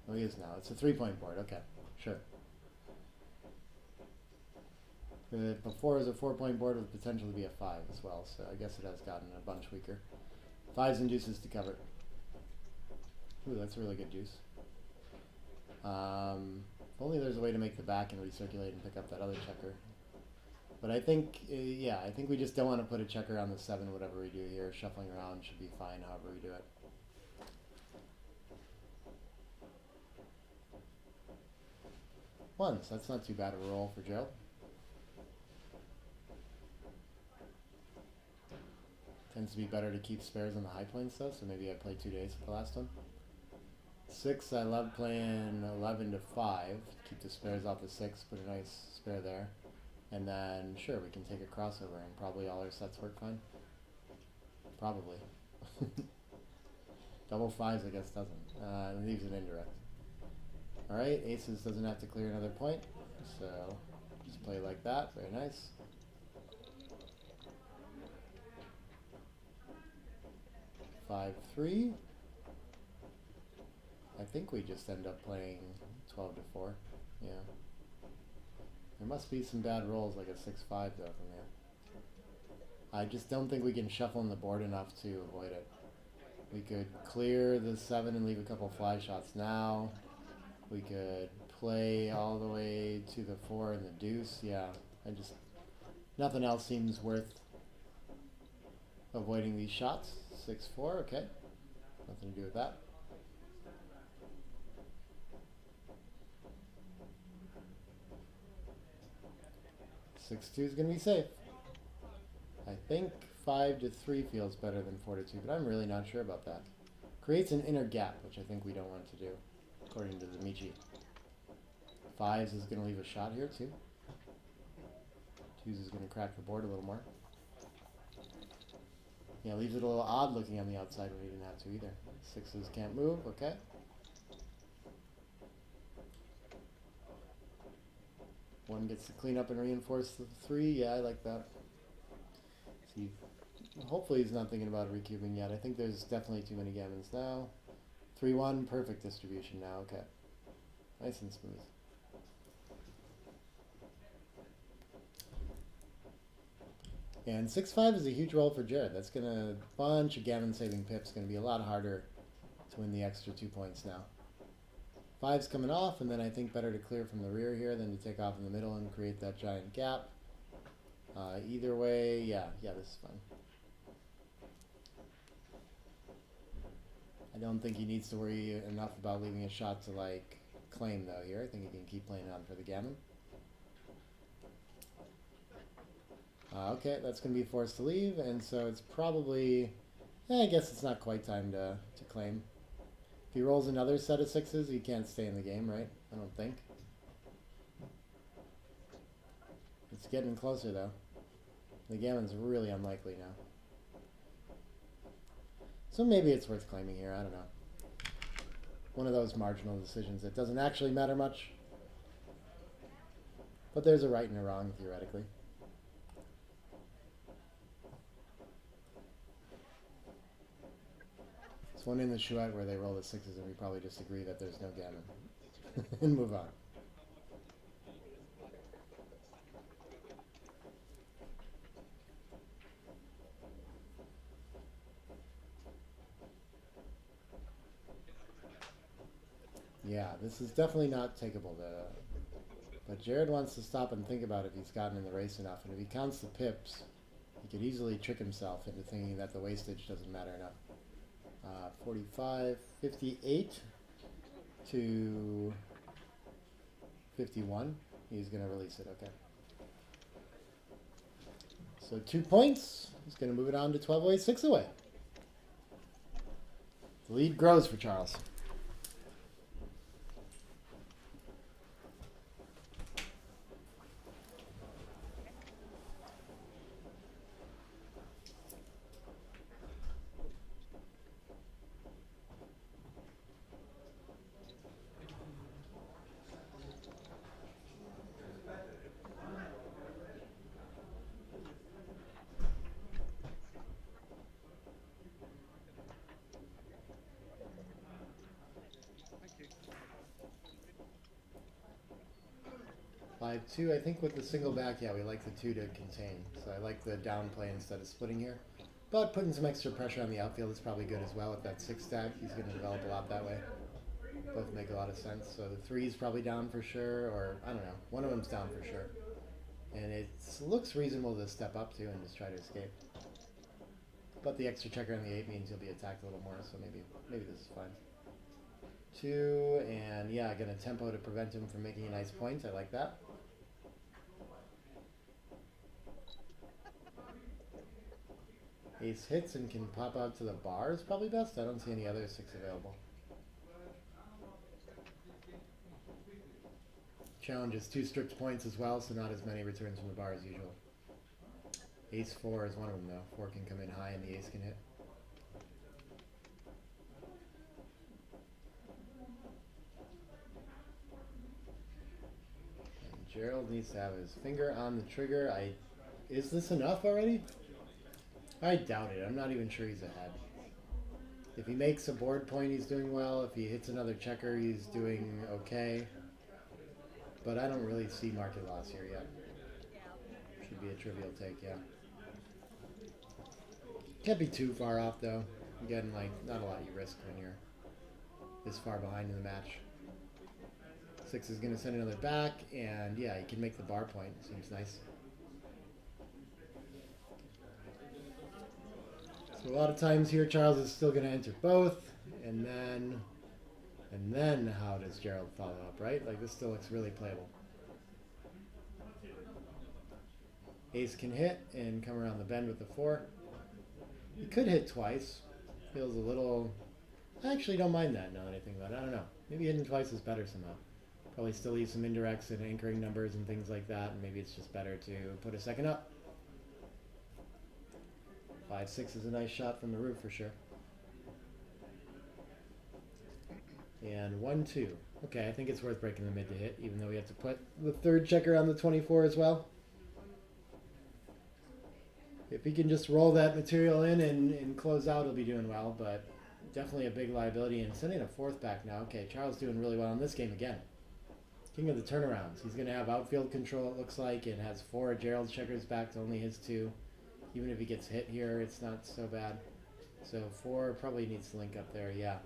Oh, he is now. It's a 3-point board. Okay, sure. Before it was a 4-point board with potential to be a 5 as well, so I guess it has gotten a bunch weaker. 5s and deuces to cover. Ooh, that's a really good deuce. If only there's a way to make the back and recirculate and pick up that other checker. But I think, yeah, I think we just don't want to put a checker on the 7, whatever we do here. Shuffling around should be fine however we do it. Once, that's not too bad of a roll for Gerald. Tends to be better to keep spares on the high planes though, so maybe I played 2 days with the last one. 6, I love playing 11 to 5. Keep the spares off the 6, put a nice spare there. And then, sure, we can take a crossover and probably all our sets work fine. Probably. Double 5s I guess doesn't. It leaves it indirect. Alright, aces doesn't have to clear another point, so just play like that, very nice. Five, 3. I think we just end up playing 12 to 4. Yeah. There must be some bad rolls, like a 6-5 though from here. I just don't think we can shuffle in the board enough to avoid it. We could clear the 7 and leave a couple fly shots now. We could play all the way to the 4 and the deuce. Yeah, nothing else seems worth avoiding these shots. 6-4, okay. Nothing to do with that. Six-two is going to be safe. I think 5 to 3 feels better than 4 to 2, but I'm really not sure about that. Creates an inner gap, which I think we don't want to do, according to the Michi. 5s is going to leave a shot here too. 2s is going to crack the board a little more. Yeah, leaves it a little odd looking on the outside when he didn't have to either. 6s can't move, okay. One gets to clean up and reinforce the 3. Yeah, I like that. See, hopefully he's not thinking about recubing yet. I think there's definitely too many gammons now. 3-1, perfect distribution now, okay. Nice and smooth. And 6-5 is a huge roll for Jared. That's going to, bunch of gammon saving pips, going to be a lot harder to win the extra 2 points now. 5's coming off, and then I think better to clear from the rear here than to take off in the middle and create that giant gap. Either way, yeah, this is fine. I don't think he needs to worry enough about leaving a shot to, like, claim, though, here. I think he can keep playing on for the gammon. Okay, that's going to be forced to leave, and so it's probably... I guess it's not quite time to claim. If he rolls another set of 6s, he can't stay in the game, right? I don't think. It's getting closer, though. The gammon's really unlikely now. So maybe it's worth claiming here, I don't know. One of those marginal decisions that doesn't actually matter much. But there's a right and a wrong, theoretically. It's one in the Chouette where they roll the 6s and we probably just agree that there's no gammon. And move on. Yeah, this is definitely not takeable. But Jared wants to stop and think about if he's gotten in the race enough. And if he counts the pips, he could easily trick himself into thinking that the wastage doesn't matter enough. 45, 58 to 51. He's going to release it, okay. So 2 points. He's going to move it on to 12 away, 6 away. The lead grows for Charles. 5-2. I think with the single back, yeah, we like the 2 to contain. So I like the down play instead of splitting here. But putting some extra pressure on the outfield is probably good as well. With that 6 stack, he's going to develop a lot that way. Both make a lot of sense. So the 3 is probably down for sure, or I don't know. One of them's down for sure. And it looks reasonable to step up to and just try to escape. But the extra checker on the 8 means you'll be attacked a little more, so maybe this is fine. 2, and yeah, gonna tempo to prevent him from making a nice point. I like that. Ace hits and can pop out to the bar is probably best. I don't see any other 6 available. Challenge is 2 strict points as well, so not as many returns from the bar as usual. Ace 4 is one of them though. 4 can come in high and the ace can hit. And Gerald needs to have his finger on the trigger. Is this enough already? I doubt it. I'm not even sure he's ahead. If he makes a board point, he's doing well. If he hits another checker, he's doing okay. But I don't really see market loss here yet. Should be a trivial take, yeah. Can't be too far off though. Again, like, not a lot you risk when you're this far behind in the match. 6 is going to send another back, and yeah, you can make the bar point. Seems nice. So a lot of times here, Charles is still going to enter both, and then how does Gerald follow up, right? Like, this still looks really playable. Ace can hit and come around the bend with the 4. He could hit twice. Feels a little... I actually don't mind that now that I think about it. I don't know. Maybe hitting twice is better somehow. Probably still leave some indirects and anchoring numbers and things like that, and maybe it's just better to put a second up. 5-6 is a nice shot from the roof for sure. And 1-2. Okay, I think it's worth breaking the mid to hit, even though we have to put the 3rd checker on the 24 as well. If he can just roll that material in and close out, he'll be doing well, but definitely a big liability. And sending a 4th back now. Okay, Charles doing really well in this game again. King of the turnarounds. He's going to have outfield control, it looks like, and has 4 Gerald checkers back to only his 2. Even if he gets hit here, it's not so bad. So 4 probably needs to link up there, yeah.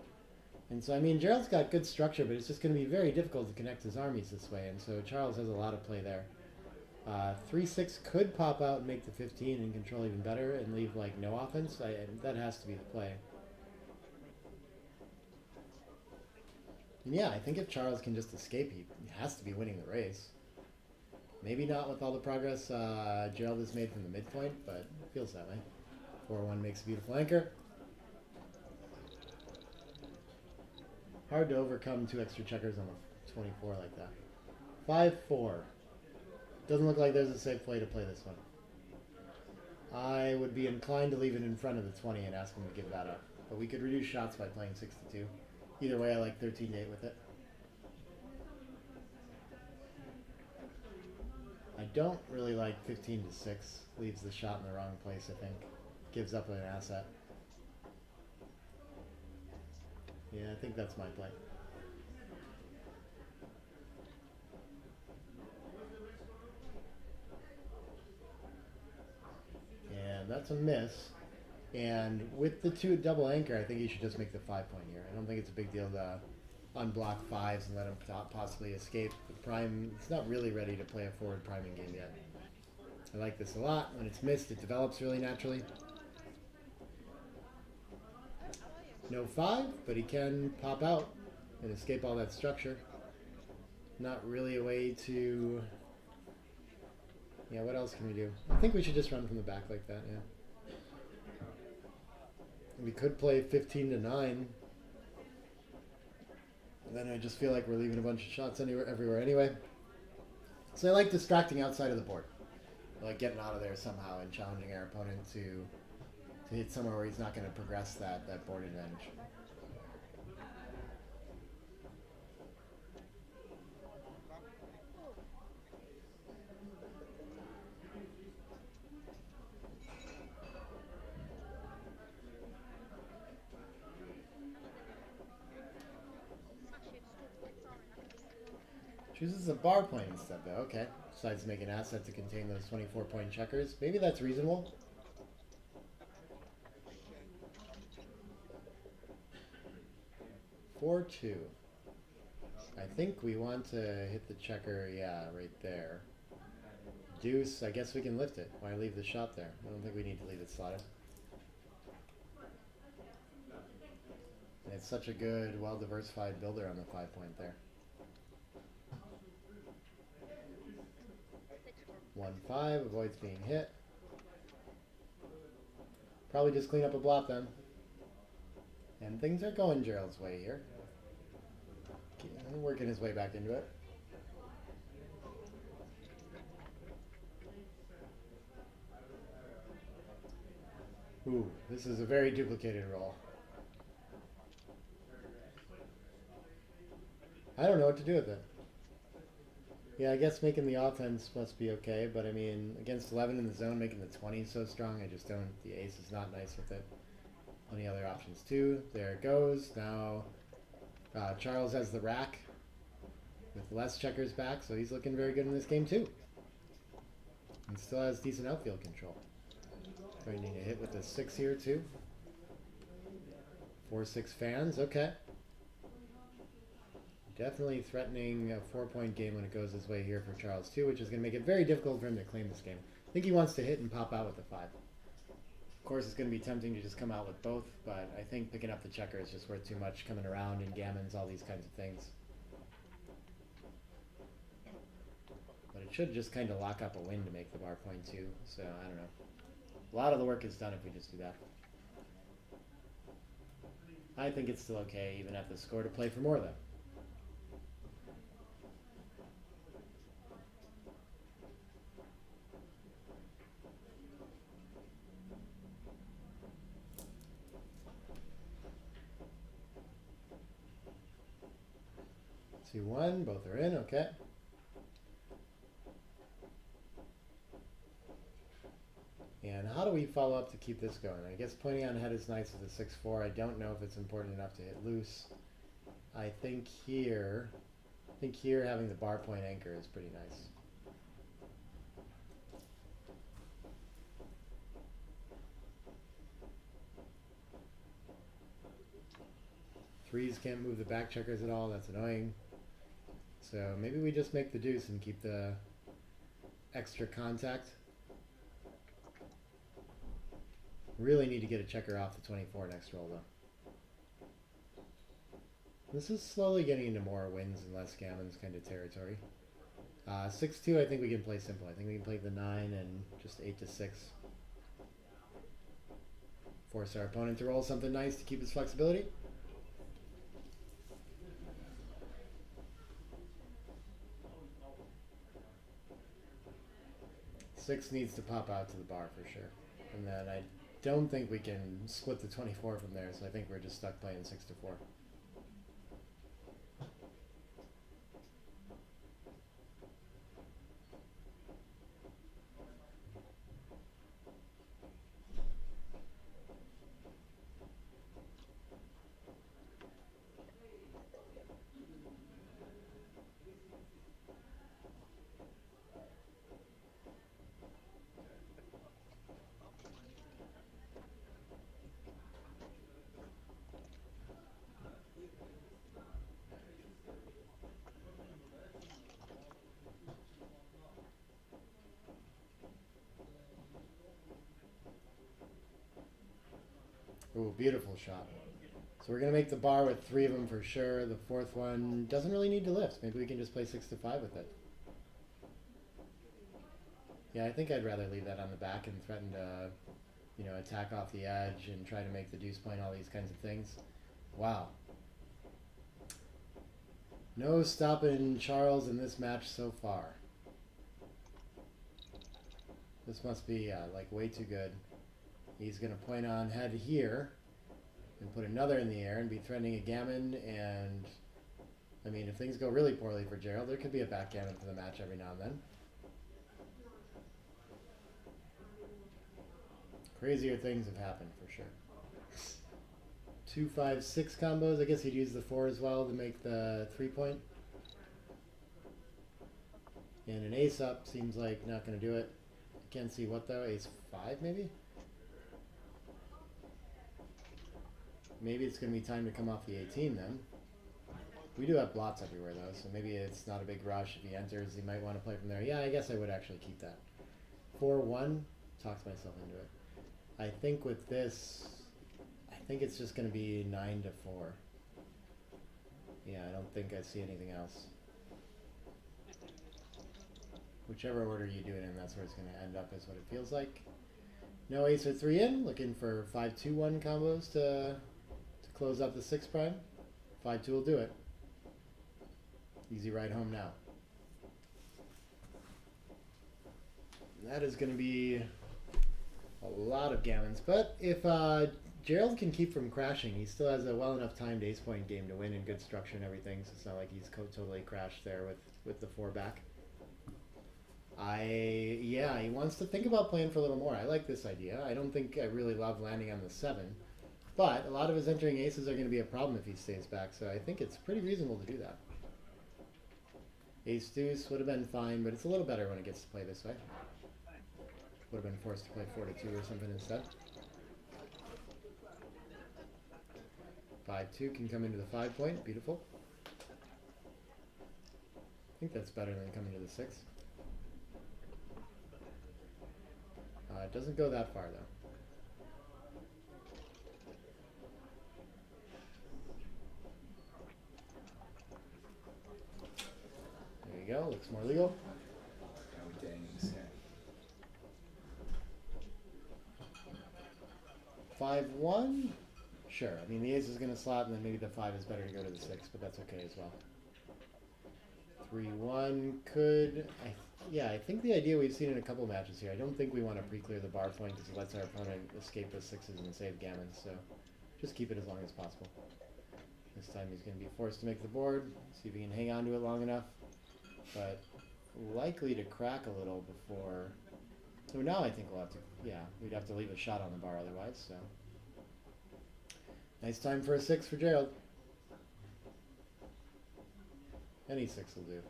And so, I mean, Gerald's got good structure, but it's just going to be very difficult to connect his armies this way. And so Charles has a lot of play there. 3-6 could pop out and make the 15 and control even better and leave, like, no offense. That has to be the play. And yeah, I think if Charles can just escape, he has to be winning the race. Maybe not with all the progress Gerald has made from the midpoint, but it feels that way. 4-1 makes a beautiful anchor. Hard to overcome 2 extra checkers on a 24 like that. 5-4. Doesn't look like there's a safe way to play this one. I would be inclined to leave it in front of the 20 and ask him to give that up. But we could reduce shots by playing 6-2. Either way, I like 13-8 with it. I don't really like 15-6. Leaves the shot in the wrong place, I think. Gives up an asset. Yeah, I think that's my play. And that's a miss. And with the 2 double anchor, I think you should just make the 5-point here. I don't think it's a big deal to unblock 5s and let him possibly escape. The prime, it's not really ready to play a forward priming game yet. I like this a lot. When it's missed, it develops really naturally. No 5, but he can pop out and escape all that structure. Not really a way to... Yeah, what else can we do? I think we should just run from the back like that, yeah. We could play 15-9. Then I just feel like we're leaving a bunch of shots everywhere anyway. So I like distracting outside of the board. I like getting out of there somehow and challenging our opponent to hit somewhere where he's not going to progress that board advantage. Chooses a bar point instead, though. Okay. Decides to make an asset to contain those 24-point checkers. Maybe that's reasonable. 4-2. I think we want to hit the checker, yeah, right there. Deuce, I guess we can lift it. Why leave the shot there? I don't think we need to leave it slotted. And it's such a good, well-diversified builder on the 5-point there. 1-5, avoids being hit. Probably just clean up a blot then. And things are going Gerald's way here. Working his way back into it. Ooh, this is a very duplicated roll. I don't know what to do with it. Yeah, I guess making the offense must be okay, but I mean, against 11 in the zone, making the 20 so strong, I just don't. The ace is not nice with it. Plenty other options too. There it goes. Now Charles has the rack with less checkers back, so he's looking very good in this game too. And still has decent outfield control. Threatening a hit with a 6 here too. 4-6 fans, okay. Definitely threatening a 4-point game when it goes his way here for Charles too, which is going to make it very difficult for him to claim this game. I think he wants to hit and pop out with the 5. Of course, it's going to be tempting to just come out with both, but I think picking up the checker is just worth too much, coming around and gammons, all these kinds of things. But it should just kind of lock up a win to make the bar point too, so I don't know. A lot of the work is done if we just do that. I think it's still okay, even at the score to play for more though. C1, both are in, okay. And how do we follow up to keep this going? I guess pointing on head is nice with a 6-4. I don't know if it's important enough to hit loose. I think here having the bar point anchor is pretty nice. Threes can't move the back checkers at all. That's annoying. So maybe we just make the deuce and keep the extra contact. Really need to get a checker off the 24 next roll though. This is slowly getting into more wins and less gammons kind of territory. 6-2, I think we can play simple. I think we can play the 9 and just 8-6. Force our opponent to roll something nice to keep his flexibility. Six needs to pop out to the bar for sure. And then I don't think we can split the 24 from there, so I think we're just stuck playing 6-4. Ooh, beautiful shot. So we're going to make the bar with 3 of them for sure. The 4th one doesn't really need to lift. Maybe we can just play 6-5 with it. Yeah, I think I'd rather leave that on the back and threaten to, you know, attack off the edge and try to make the deuce point, all these kinds of things. Wow. No stopping Charles in this match so far. This must be like way too good. He's going to point on head here and put another in the air and be threatening a gammon. And I mean, if things go really poorly for Gerald, there could be a backgammon for the match every now and then. Crazier things have happened for sure. 2, 5, 6 combos. I guess he'd use the 4 as well to make the 3-point. And an ace up seems like not going to do it. Can't see what though. Ace 5 maybe? Maybe it's going to be time to come off the 18 then. We do have blots everywhere though, so maybe it's not a big rush. If he enters, he might want to play from there. Yeah, I guess I would actually keep that. 4-1, talks myself into it. I think with this, I think it's just going to be 9-4. Yeah, I don't think I see anything else. Whichever order you do it in, that's where it's going to end up, is what it feels like. No ace or 3 in, looking for 5-2-1 combos to close up the 6 prime. 5-2 will do it. Easy ride home now. That is going to be a lot of gammons. But if Gerald can keep from crashing, he still has a well enough timed ace point game to win in good structure and everything, so it's not like he's totally crashed there with the 4 back. Yeah, he wants to think about playing for a little more. I like this idea. I don't think I really love landing on the 7, but a lot of his entering aces are going to be a problem if he stays back, so I think it's pretty reasonable to do that. Ace deuce would have been fine, but it's a little better when it gets to play this way. Would have been forced to play 4-2 or something instead. 5-2 can come into the 5 point. Beautiful. I think that's better than coming to the 6. It doesn't go that far though. There you go. Looks more legal. 5-1. Sure. I mean, the ace is going to slot, and then maybe the 5 is better to go to the 6, but that's okay as well. 3-1 could. Yeah, I think the idea we've seen in a couple matches here. I don't think we want to pre-clear the bar point because it lets our opponent escape with 6s and save gammons. So just keep it as long as possible. This time he's going to be forced to make the board. See if he can hang on to it long enough. But likely to crack a little before. So now I think we'll have to. Yeah, we'd have to leave a shot on the bar otherwise. So nice time for a 6 for Gerald. Any 6 will do.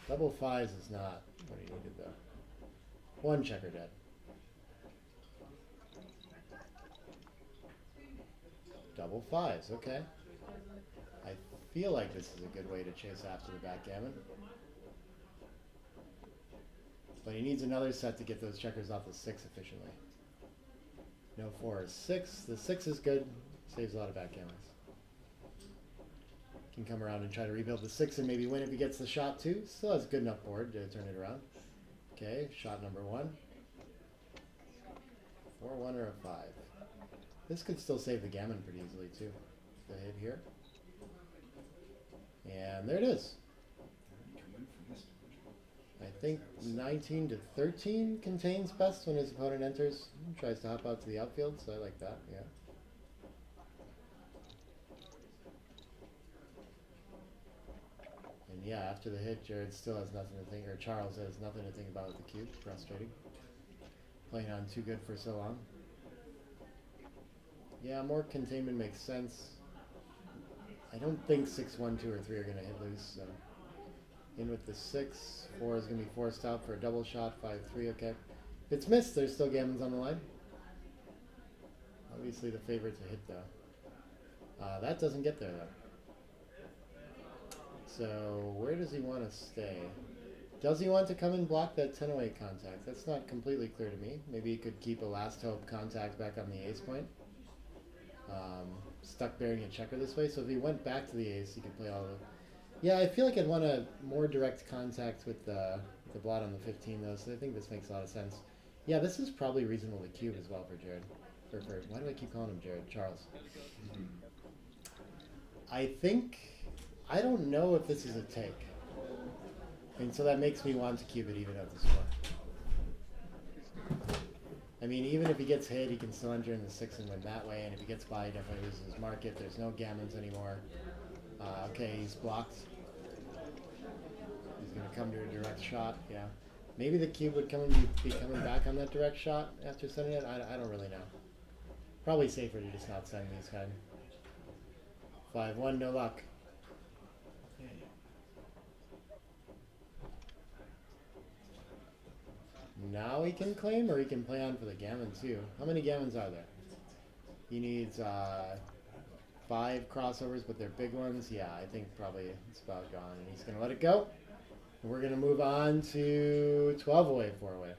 Double 5s is not what he needed though. 1 checker dead. Double 5s, okay. I feel like this is a good way to chase after the backgammon. But he needs another set to get those checkers off the 6 efficiently. No 4 or 6. The 6 is good. Saves a lot of backgammons. Can come around and try to rebuild the 6 and maybe win if he gets the shot too. Still has a good enough board to turn it around. Okay, shot number 1. 4-1 or a 5. This could still save the gammon pretty easily too. The hit here. And there it is. I think 19-13 contains best when his opponent enters. Tries to hop out to the outfield, so I like that, yeah. And yeah, after the hit, Jared still has nothing to think, or Charles has nothing to think about with the cube. Frustrating. Playing on too good for so long. Yeah, more containment makes sense. I don't think 6, 1, 2, or 3 are going to hit loose, so. In with the 6. 4 is going to be forced out for a double shot. 5, 3, okay. If it's missed, there's still gammons on the line. Obviously the favorite to hit, though. That doesn't get there, though. So, where does he want to stay? Does he want to come and block that 10-08 contact? That's not completely clear to me. Maybe he could keep a last hope contact back on the ace point. Stuck bearing a checker this way. So if he went back to the ace, he could play all the... Yeah, I feel like I'd want a more direct contact with the blot on the 15, though, so I think this makes a lot of sense. Yeah, this is probably reasonable to cube as well for Jared. Why do I keep calling him Jared? Charles. I don't know if this is a take. And so that makes me want to cube it even out the score. I mean, even if he gets hit, he can still enter in the 6 and win that way, and if he gets by, he definitely loses his market. There's no gammons anymore. Okay, he's blocked. He's going to come to a direct shot, yeah. Maybe the cube would be coming back on that direct shot after sending it. I don't really know. Probably safer to just not send these kind. 5-1, no luck. he can claim, or he can play on for the gammon too. How many gammons are there? He needs 5 crossovers, but they're big ones. Yeah, I think probably it's about gone, and he's gonna let it go. And we're gonna move on to 12 away, 4 away.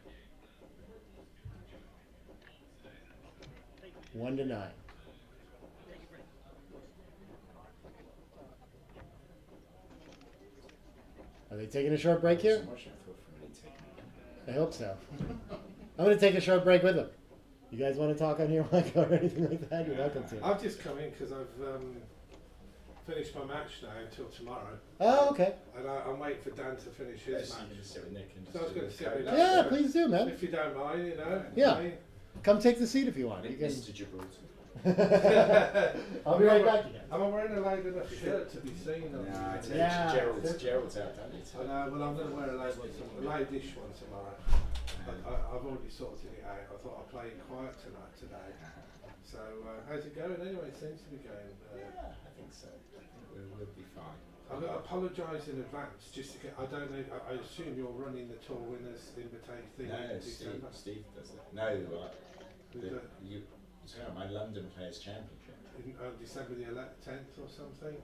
1-9. Are they taking a short break here? I hope so. I'm going to take a short break with them. You guys want to talk on your mic or anything like that? You're welcome to. I've just come in because I've finished my match now until tomorrow. Oh, okay. And I'm waiting for Dan to finish his So match. you can just sit with Nick and just So I was do going to the sit with code. Dan. Yeah, please do, man. If you don't mind, you know. Yeah. I mean, Come take the seat if you want. You can... Mr. Gibraltar. I'll be right back again. am I wearing a loud enough shirt to be seen? On Nah, the Yeah. Gerald's out, don't it? I know, well, I'm going to wear a loudish one tomorrow. I've already sorted it out. I thought I'd play it quiet today. So, how's it going anyway? It seems to be going. Yeah, I think so. I think we'll be fine. I apologise in advance. Just to get, I don't know. I assume you're running the tour winners invitation thing No, in December. Steve does it. No, my London Players Championship. In December the 10th or something.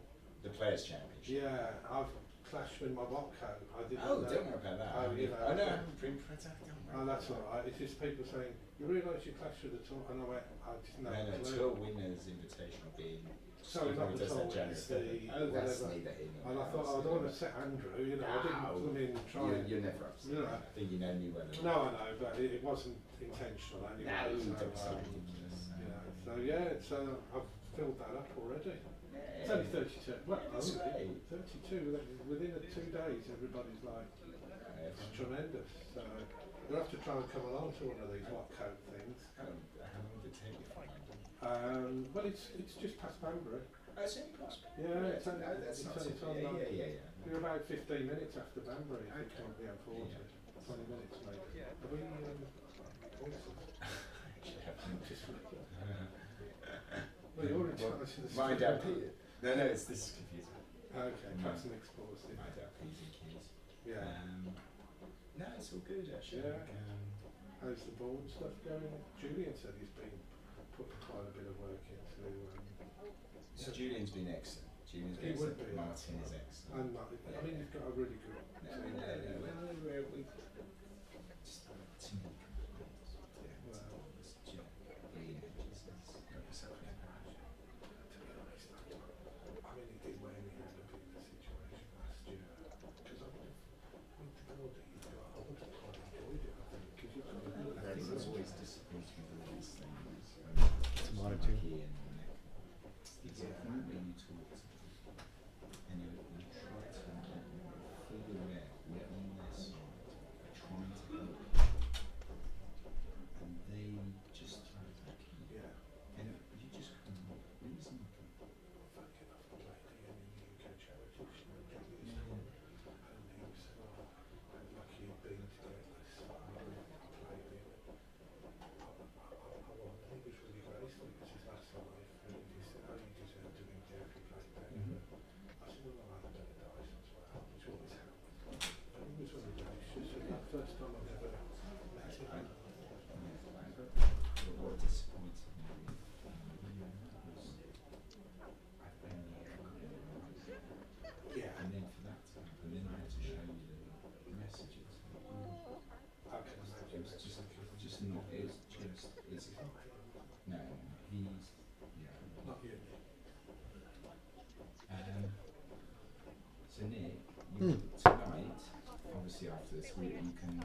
The Players Championship. Yeah, I've clashed with my Watco. I didn't Oh, know. don't worry about that. Oh, you know. I know, I'm pre-printed. Don't Oh, worry. that's all right. It's just people saying, you realise you clashed with the tour? And I went, I didn't know. No, tour winners invitational being. Sorry, not the tour, it's the Oh, that's whatever. neither here nor And I there. thought, I don't want to set Andrew, you know, I didn't come in trying. You're never upset. You know. I think you know me well enough. No, I know, but it wasn't intentional anyway. No, so, don't be so ridiculous. so yeah, so I've filled that up already. It's only 32. Well, That's only great. 32. Within 2 days, everybody's like, it's tremendous. So you'll have to try and come along to one of these what coat things. How long did it take you from London? Well, it's just past Banbury. Oh, it's only past. Yeah, it's only, No, that's it's not only too on bad. that. Yeah. You're about 15 minutes after Banbury if you Okay. come the M40. Yeah. 20 minutes, mate. Are we voices? Just well, you're in charge of the Mind studio. out, Peter. No, this is confusing. Okay, perhaps an explosive. Mind out, P's and Q's. Yeah. No, it's all good actually. Yeah. Like, How's the board stuff going? Julian said he's been putting quite a bit of work into. so Julian's been excellent. Julian's He been would excellent. be. Martin is excellent. And I mean, you've got a really good. We just too many complaints. Well, It's just really edges. It's to be honest, I mean, it did wear me out a bit the situation last year because I would have, with the board that you've got, I would have quite enjoyed it. I think because you've got a good I think level. it's always disappointing with all these things. Tomorrow too. It's a point where you talk to them and you try to make them fully aware you're on their side, you're trying to help, and they just throw it back at you. Yeah. And you just can't reason with them. Fucking enough to play again in the UK Championship and Julius and he said, oh, I'm lucky you've been to get this far and played it. He was really graceful. It was his last life and he said, oh, you deserve to be there if you played better. I said, well, I had a bit of dice as well, which always helps. And he was really gracious and that first time I've ever met him. But what disappointed me was I barely ever got it right. Yeah. And then for that to happen, then I had to show you the messages. I can imagine. It was just not, it was just, it's, no, he's, yeah. Not you. So Nick, tonight, obviously after this, you can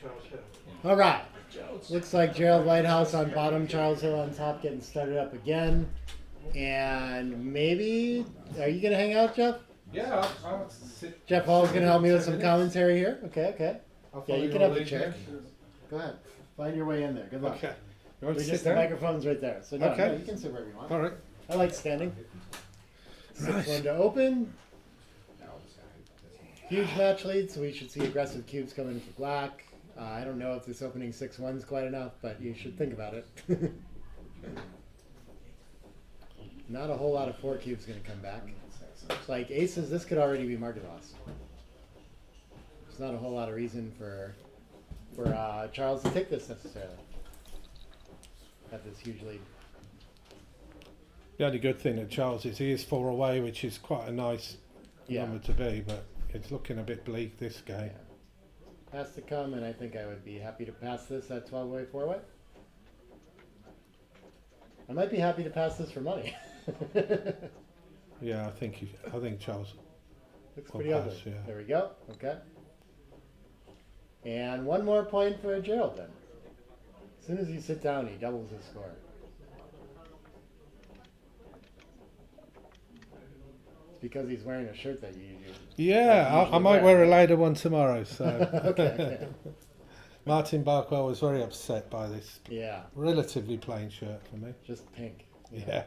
Charles Hill. All right. Looks like Gerald Lighthouse on bottom, Charles Hill on top, getting started up again. And maybe, are you going to hang out, Jeff? Yeah, I'll sit. Jeff Hall's going to help me with 10 some minutes. commentary here. Okay, okay. I'll Yeah, follow you can your have the lead, chair. Nick. Go ahead. Find your way in there. Good luck. Okay. You want We to just sit the down? microphone's right there. So no, Okay. no, you can sit wherever you want. All right. I like standing. 6-1 to open. Huge match lead, so we should see aggressive cubes coming for black. I don't know if this opening 6-1 is quite enough, but you should think about it. Not a whole lot of 4 cubes going to come back. Like aces, this could already be market loss. There's not a whole lot of reason for Charles to take this necessarily. Got this huge lead. The only good thing at Charles is he is 4 away, which is quite a nice Yeah. number to be, but it's looking a bit bleak this game. Yeah. Has to come, and I think I would be happy to pass this at 12-way, 4-way. I might be happy to pass this for money. Yeah, I think Charles. Looks I'll pretty pass, ugly. yeah. There we go. Okay. And one more point for Gerald then. As soon as you sit down, he doubles his score. It's because he's wearing a shirt that you use. Yeah, I might wear a later one tomorrow. So Okay. Martin Barkwell was very upset by this Yeah, relatively plain shirt for me. just pink. you know. Yeah,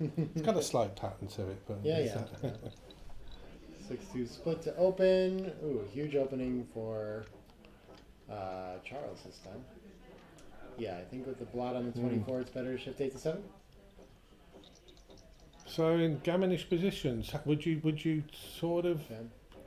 it's got a slight pattern to it, but Yeah, it's yeah. 6-2 split to open. Ooh, huge opening for Charles this time. Yeah, I think with the blot on the 24, it's better to shift 8 to 7. So in gammonish positions, would you sort of Okay.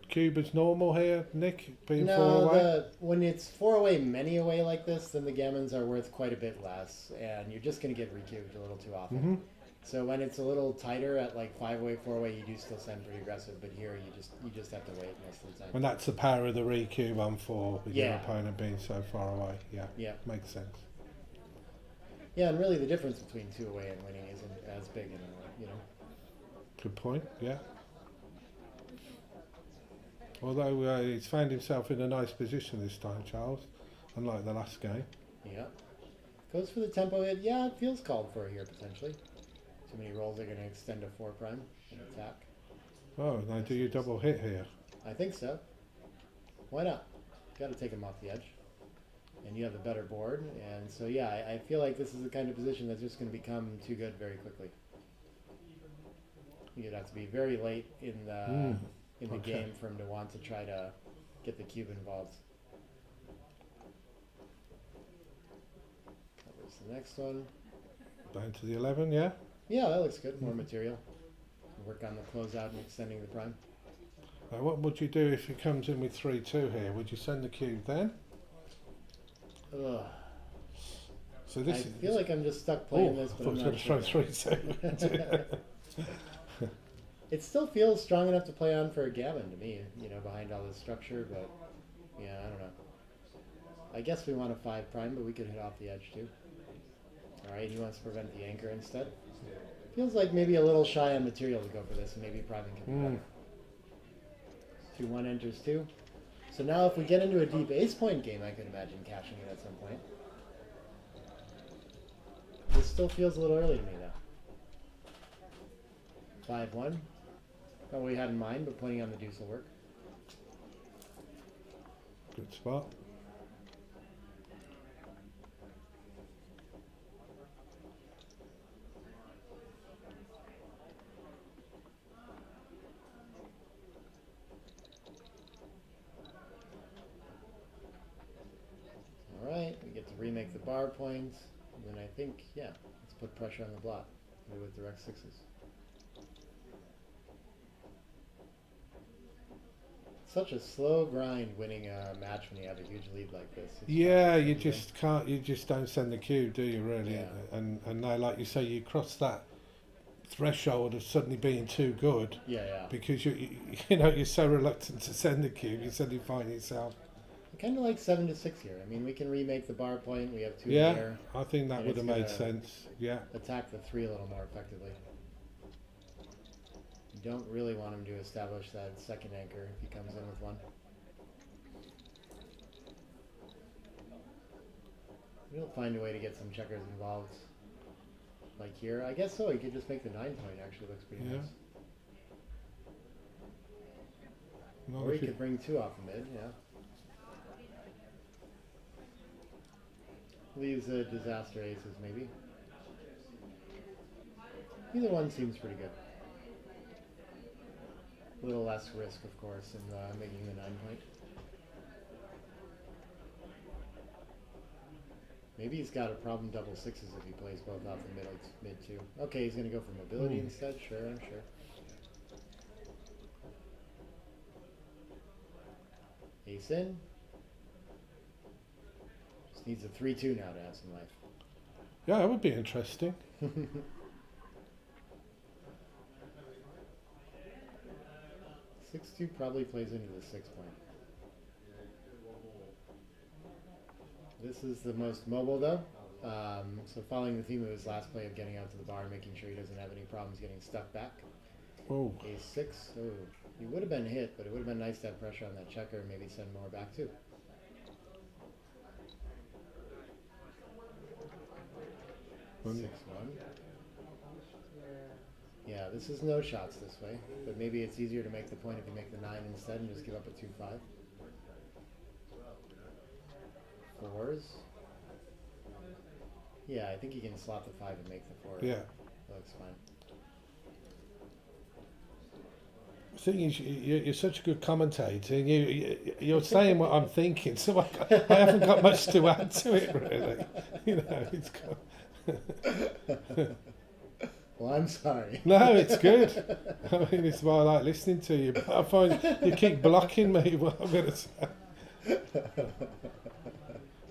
cube as normal here, Nick, being 4 No, away? when it's 4 away, many away like this, then the gammons are worth quite a bit less, and you're just going to get recubed a little too often. Mm-hmm. So when it's a little tighter at like 5 away, 4 away, you do still send pretty aggressive, but here you just have to wait most of the time. And that's the power of the recube on 4 with your Yeah. opponent being so far away. Yeah, Yeah, makes sense. yeah, and really the difference between 2 away and winning isn't as big anymore. You know. Good point. Yeah. Although he's found himself in a nice position this time, Charles, unlike the last game. Yeah. Goes for the tempo hit. Yeah, it feels called for here potentially. Too many rolls are going to extend to 4 prime and attack. Oh, now do you double hit here? I think so. Why not? Got to take him off the edge. And you have the better board. And so, yeah, I feel like this is the kind of position that's just going to become too good very quickly. You'd have to be very late in the Okay. game for him to want to try to get the cube involved. Covers the next one. Down to the 11, yeah? Yeah, that looks good. More material. Work on the closeout and extending the prime. Now, what would you do if he comes in with 3-2 here? Would you send the cube then? Ugh. So I this feel like I'm just stuck playing this, I but thought I'm I was not going sure. to throw 3-2. It still feels strong enough to play on for a gammon to me, you know, behind all this structure, but yeah, I don't know. I guess we want a 5 prime, but we could hit off the edge too. Alright, he wants to prevent the anchor instead. Feels like maybe a little shy on material to go for this, and maybe priming can be better. 2-1 enters 2. So now if we get into a deep ace point game, I could imagine cashing it at some point. This still feels a little early to me though. 5-1. Not what we had in mind, but playing on the deuce will work. Good spot. Alright, we get to remake the bar points. And then I think, yeah, let's put pressure on the block. Maybe with direct 6s. Such a slow grind winning a match when you have a huge lead like this. It's Yeah, you frustrating. just can't. You just don't send the cube, do you? Really? Yeah. And now, like you say, you cross that threshold of suddenly being too good Yeah, yeah. because you know you're so reluctant to send the cube. You suddenly find yourself. I kind of like 7 to 6 here. I mean, we can remake the bar point. We have 2 Yeah, there. I think that And would have it's made gonna- sense. Yeah. Attack the 3 a little more effectively. You don't really want him to establish that second anchor if he comes in with 1. We'll find a way to get some checkers involved. Like here, I guess so. He could just make the 9-point. Actually, looks pretty Yeah. nice. Not Or he if you- could bring 2 off the mid. Yeah. Leaves the disaster aces maybe. Either one seems pretty good. A little less risk, of course, in making the 9-point. Maybe he's got a problem double sixes if he plays both off the mid too. Okay, he's gonna go for mobility instead. Sure, I'm sure. Ace in. Just needs a 3-2 now to have some life. Yeah, that would be interesting. 6-2 probably plays into the 6-point. This is the most mobile though. So following the theme of his last play of getting out to the bar and making sure he doesn't have any problems getting stuck back. Oh, Ace 6. Oh, he would have been hit, but it would have been nice to have pressure on that checker and maybe send more back too. Mm. 6-1. Yeah, this is no shots this way, but maybe it's easier to make the point if you make the 9 instead and just give up a 2-5. 4s. Yeah, I think you can slot the 5 and make the 4. yeah. That looks fine. The thing is, you're such a good commentator, and you're saying what I'm thinking, so I haven't got much to add to it, really. You know, it's Well, I'm sorry. no, it's good. I mean, it's why I like listening to you. But I find you keep blocking me. What I'm going to say.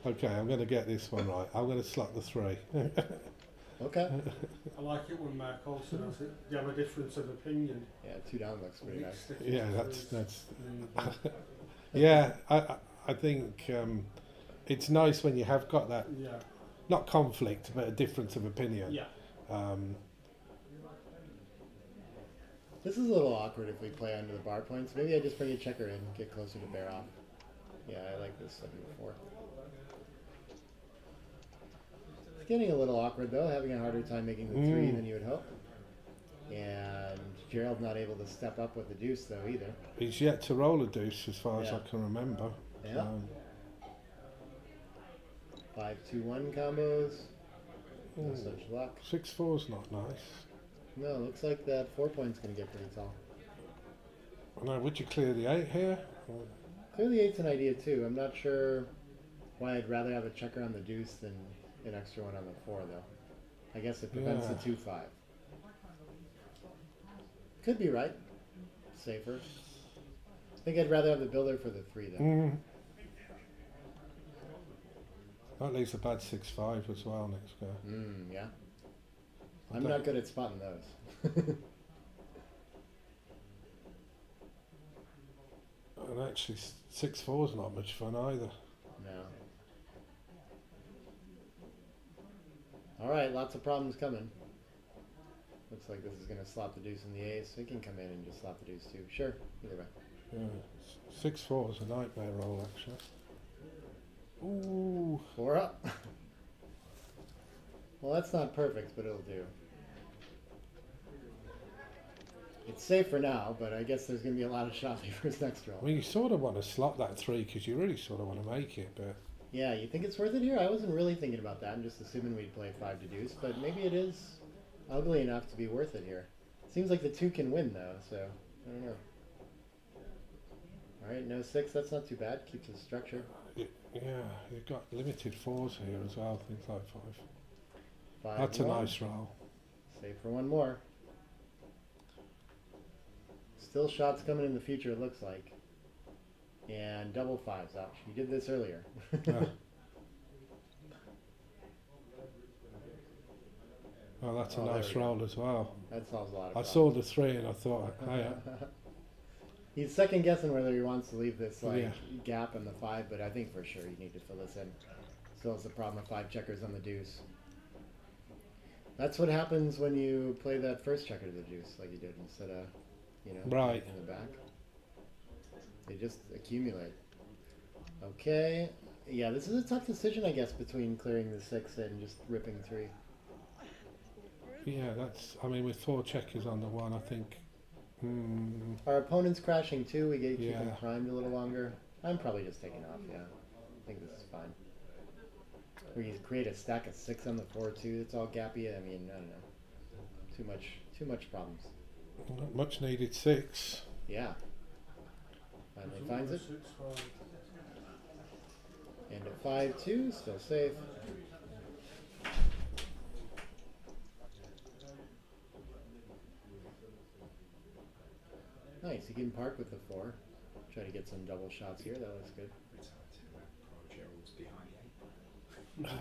Okay, I'm going to get this one right. I'm going to slot the 3. Okay. I like it when Mark Olsen has it. You have a difference of opinion. Yeah, 2 down looks pretty nice. Yeah, that's. Yeah, I think it's nice when you have got that, Yeah, not conflict, but a difference of opinion. yeah. This is a little awkward if we play under the bar points. Maybe I just bring a checker in, get closer to bear off. Yeah, I like this 7-4. It's getting a little awkward though, having a harder time making the 3 than you would hope. And Gerald not able to step up with the deuce though either. He's yet to roll a deuce as far as Yeah. I can remember. Yeah. 5-2-1 combos. No such luck. 6-4's not nice. No, looks like that 4-point's going to get pretty tall. Now, would you clear the 8 here? Clearly 8's an idea too. I'm not sure why I'd rather have a checker on the deuce than an extra one on the 4 though. I guess it prevents Yeah. the 2-5. Could be right. Safer. I think I'd rather have the builder for the 3 though. That leaves a bad 6-5 as well next go. Yeah. I'm not good at spotting those. And actually, 6-4's not much fun either. No. Alright, lots of problems coming. Looks like this is going to slot the deuce in the ace. It can come in and just slot the deuce too. Sure, either way. Yeah. 6-4's a nightmare roll, actually. Ooh. 4 up. Well, that's not perfect, but it'll do. It's safe for now, but I guess there's going to be a lot of shot leavers next roll. I mean, you sort of want to slot that 3 because you really sort of want to make it, but Yeah, you think it's worth it here? I wasn't really thinking about that. I'm just assuming we'd play 5 to deuce, but maybe it is ugly enough to be worth it here. Seems like the 2 can win, though, so I don't know. Alright, no 6, that's not too bad. Keeps the structure. yeah, you've got limited 4s here as well, things like 5. 5 That's a 1. nice roll. Save for one more. Still shots coming in the future, it looks like. And double 5s. Ouch. You did this earlier. Yeah. Oh, that's a Oh, there nice we go. roll as well. That solves a lot of I problems. saw the 3 and I thought, hey, He's second guessing whether he wants to leave this Yeah. gap in the 5, but I think for sure you need to fill this in. Still has the problem of 5 checkers on the deuce. That's what happens when you play that first checker to the deuce, like you did, instead of, Right. in the back. They just accumulate. Okay, Yeah, this is a tough decision, I guess, between clearing the 6 and just ripping 3. Yeah, that's. I mean, with 4 checkers on the 1, I think. Our opponent's crashing too. We get to keep him Yeah. primed a little longer. I'm probably just taking off. Yeah, I think this is fine. We create a stack of 6 on the 4 too. It's all gappy. I mean, I don't know. Too much problems. Not much needed 6. Yeah. Finally finds it. 6-5. And at 5-2, still safe. Nice. He can park with the 4. Try to get some double shots here. That looks good. Retire to Pro Gerald's behind the 8 ball.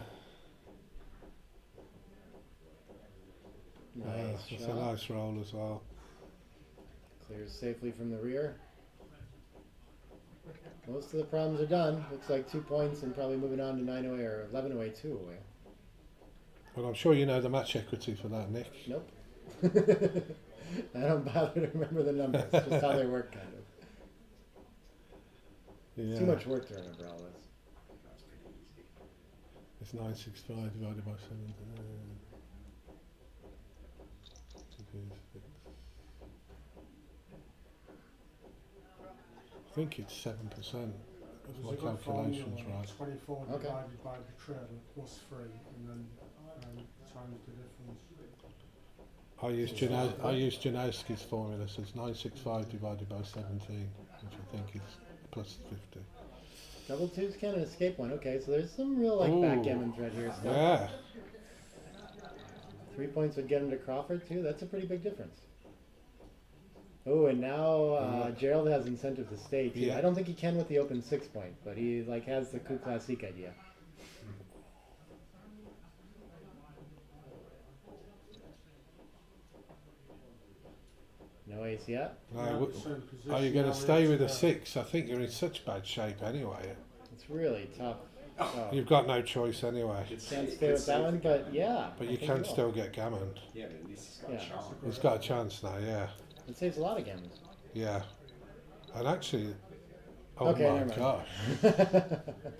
Nice That's a shot. nice roll as well. Clears safely from the rear. Most of the problems are done. Looks like 2 points and probably moving on to 9 away or 11 away, 2 away. Well, I'm sure you know the match equity for that, Nick. Nope. I don't bother to remember the numbers, just how they work, kind of. Yeah. It's too much work to remember all this. That's pretty easy. It's 965 divided by 7. I think it's 7%. If my There's a good calculations formula, right. 24 Okay. divided by the trailer plus 3, and then times the difference. I use Janowski's formula, so it's 965 divided by 17, which I think is plus 50. Double 2s can't escape one. Okay, so there's some real Ooh. backgammon thread here still. Yeah. 3 points would get him to Crawford too. That's a pretty big difference. Oh, and now Gerald has incentive to stay too. Yeah. I don't think he can with the open 6 point, but he has the coup classique idea. No ace yet. No, We're at w- the same position are you going now, to stay with a it's, 6? I think you're in such bad shape anyway. It's really tough. Oh, You've got no choice anyway. can't stay with that one, but yeah. But I you think can he will. still get gammoned. Yeah, but at least he's got Yeah. a chance. He's got a chance now, yeah. It saves a lot of gammons. Yeah. And actually, oh Okay, my never mind. gosh.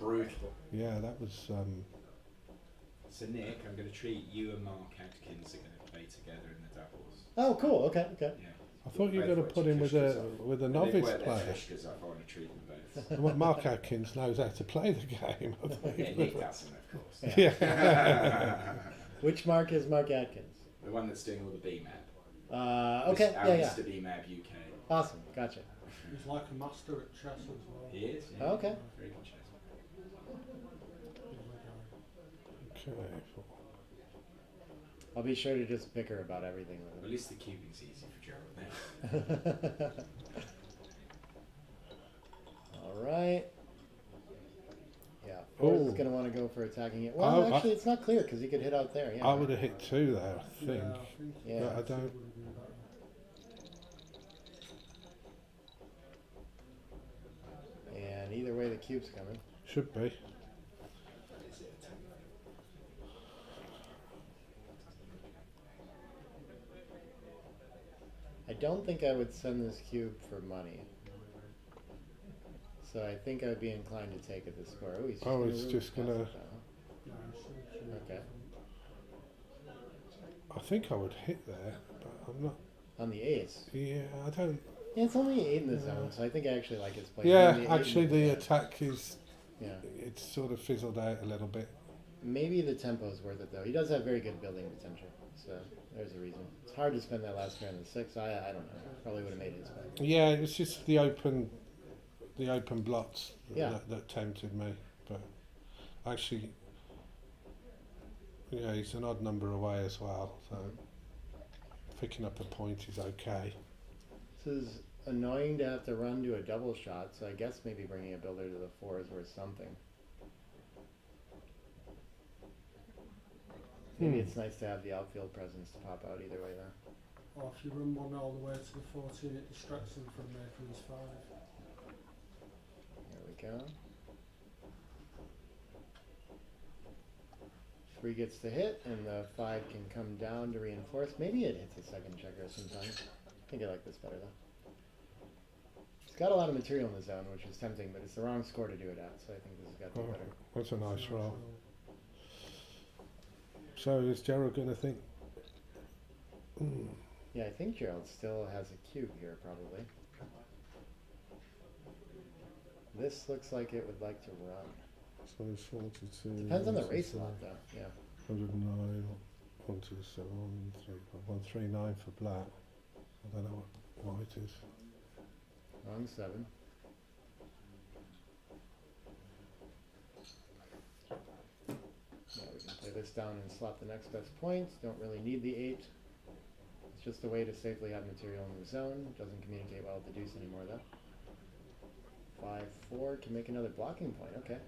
Brutal. Yeah, that was. So Nick, I'm going to treat you and Mark Adkins are going to play together in the doubles. Oh, cool. Okay, okay. Yeah. I thought you were Both going to put wear him fishkas with a They've novice wear their player. fishkas off, I want to treat them both. Well, Mark Adkins knows how to play the game. I thought Yeah, you Nick were- doesn't, of course. Yeah. Which Mark is Mark Atkins? The one that's doing all the BMAP. Okay, Our yeah, yeah. Mr. BMAP UK. Awesome, gotcha. He's like a master at chess as well. He is. Yeah. Okay. Very good chess. Okay. I'll be sure to just bicker about everything Well, at with least the cubing's easy for Gerald now. him. All right. Yeah, Forrest is Oh. going to want to go for attacking it. Well, Oh, actually, it's not clear because he could hit out there. Yeah. I would have hit 2 there, I think. Yeah, I think Yeah. But I don't. it would have been better. And either way, the cube's coming. Should be. Is it a tank? I don't think I would send this cube for money. So I think I would be inclined to take it this score. Oh, he's just Oh, gonna it's really just pass gonna- it down. Yeah, so Okay. I think I would hit there, but I'm not. On the ace. Yeah, I don't. Yeah, it's only 8 in the zone, so I think I actually like his play. Yeah, Only 8 actually, in the attack is. Yeah. It's sort of fizzled out a little bit. Maybe the tempo's worth it though. He does have very good building potential, so there's a reason. It's hard to spend that last turn on the 6. I don't know. Probably would have made his bet. Yeah, it was just the open blots Yeah. that tempted me. But actually, yeah, he's an odd number away as well. So picking up a point is okay. This is annoying to have to run to a double shot, so I guess maybe bringing a builder to the 4 is worth something. Maybe it's nice to have the outfield presence to pop out either way though. Or if you run one all the way to the 14, it distracts him from making his 5. There we go. 3 gets to hit, and the 5 can come down to reinforce. Maybe it hits a second checker sometimes. I think I like this better though. It's got a lot of material in the zone, which is tempting, but it's the wrong score to do it at. So I think this has got to be Oh, better. that's a nice roll. So is Gerald going to think? Yeah, I think Gerald still has a cube here, probably. This looks like it would like to run. So it's 42. Depends on the race a lot, though. Yeah. 109, 127, 139 for black. I don't know what white is. Wrong 7. Yeah, we can play this down and slot the next best point. Don't really need the 8. It's just a way to safely have material in the zone. Doesn't communicate well with the deuce anymore, though. 5-4 can make another blocking point. Okay.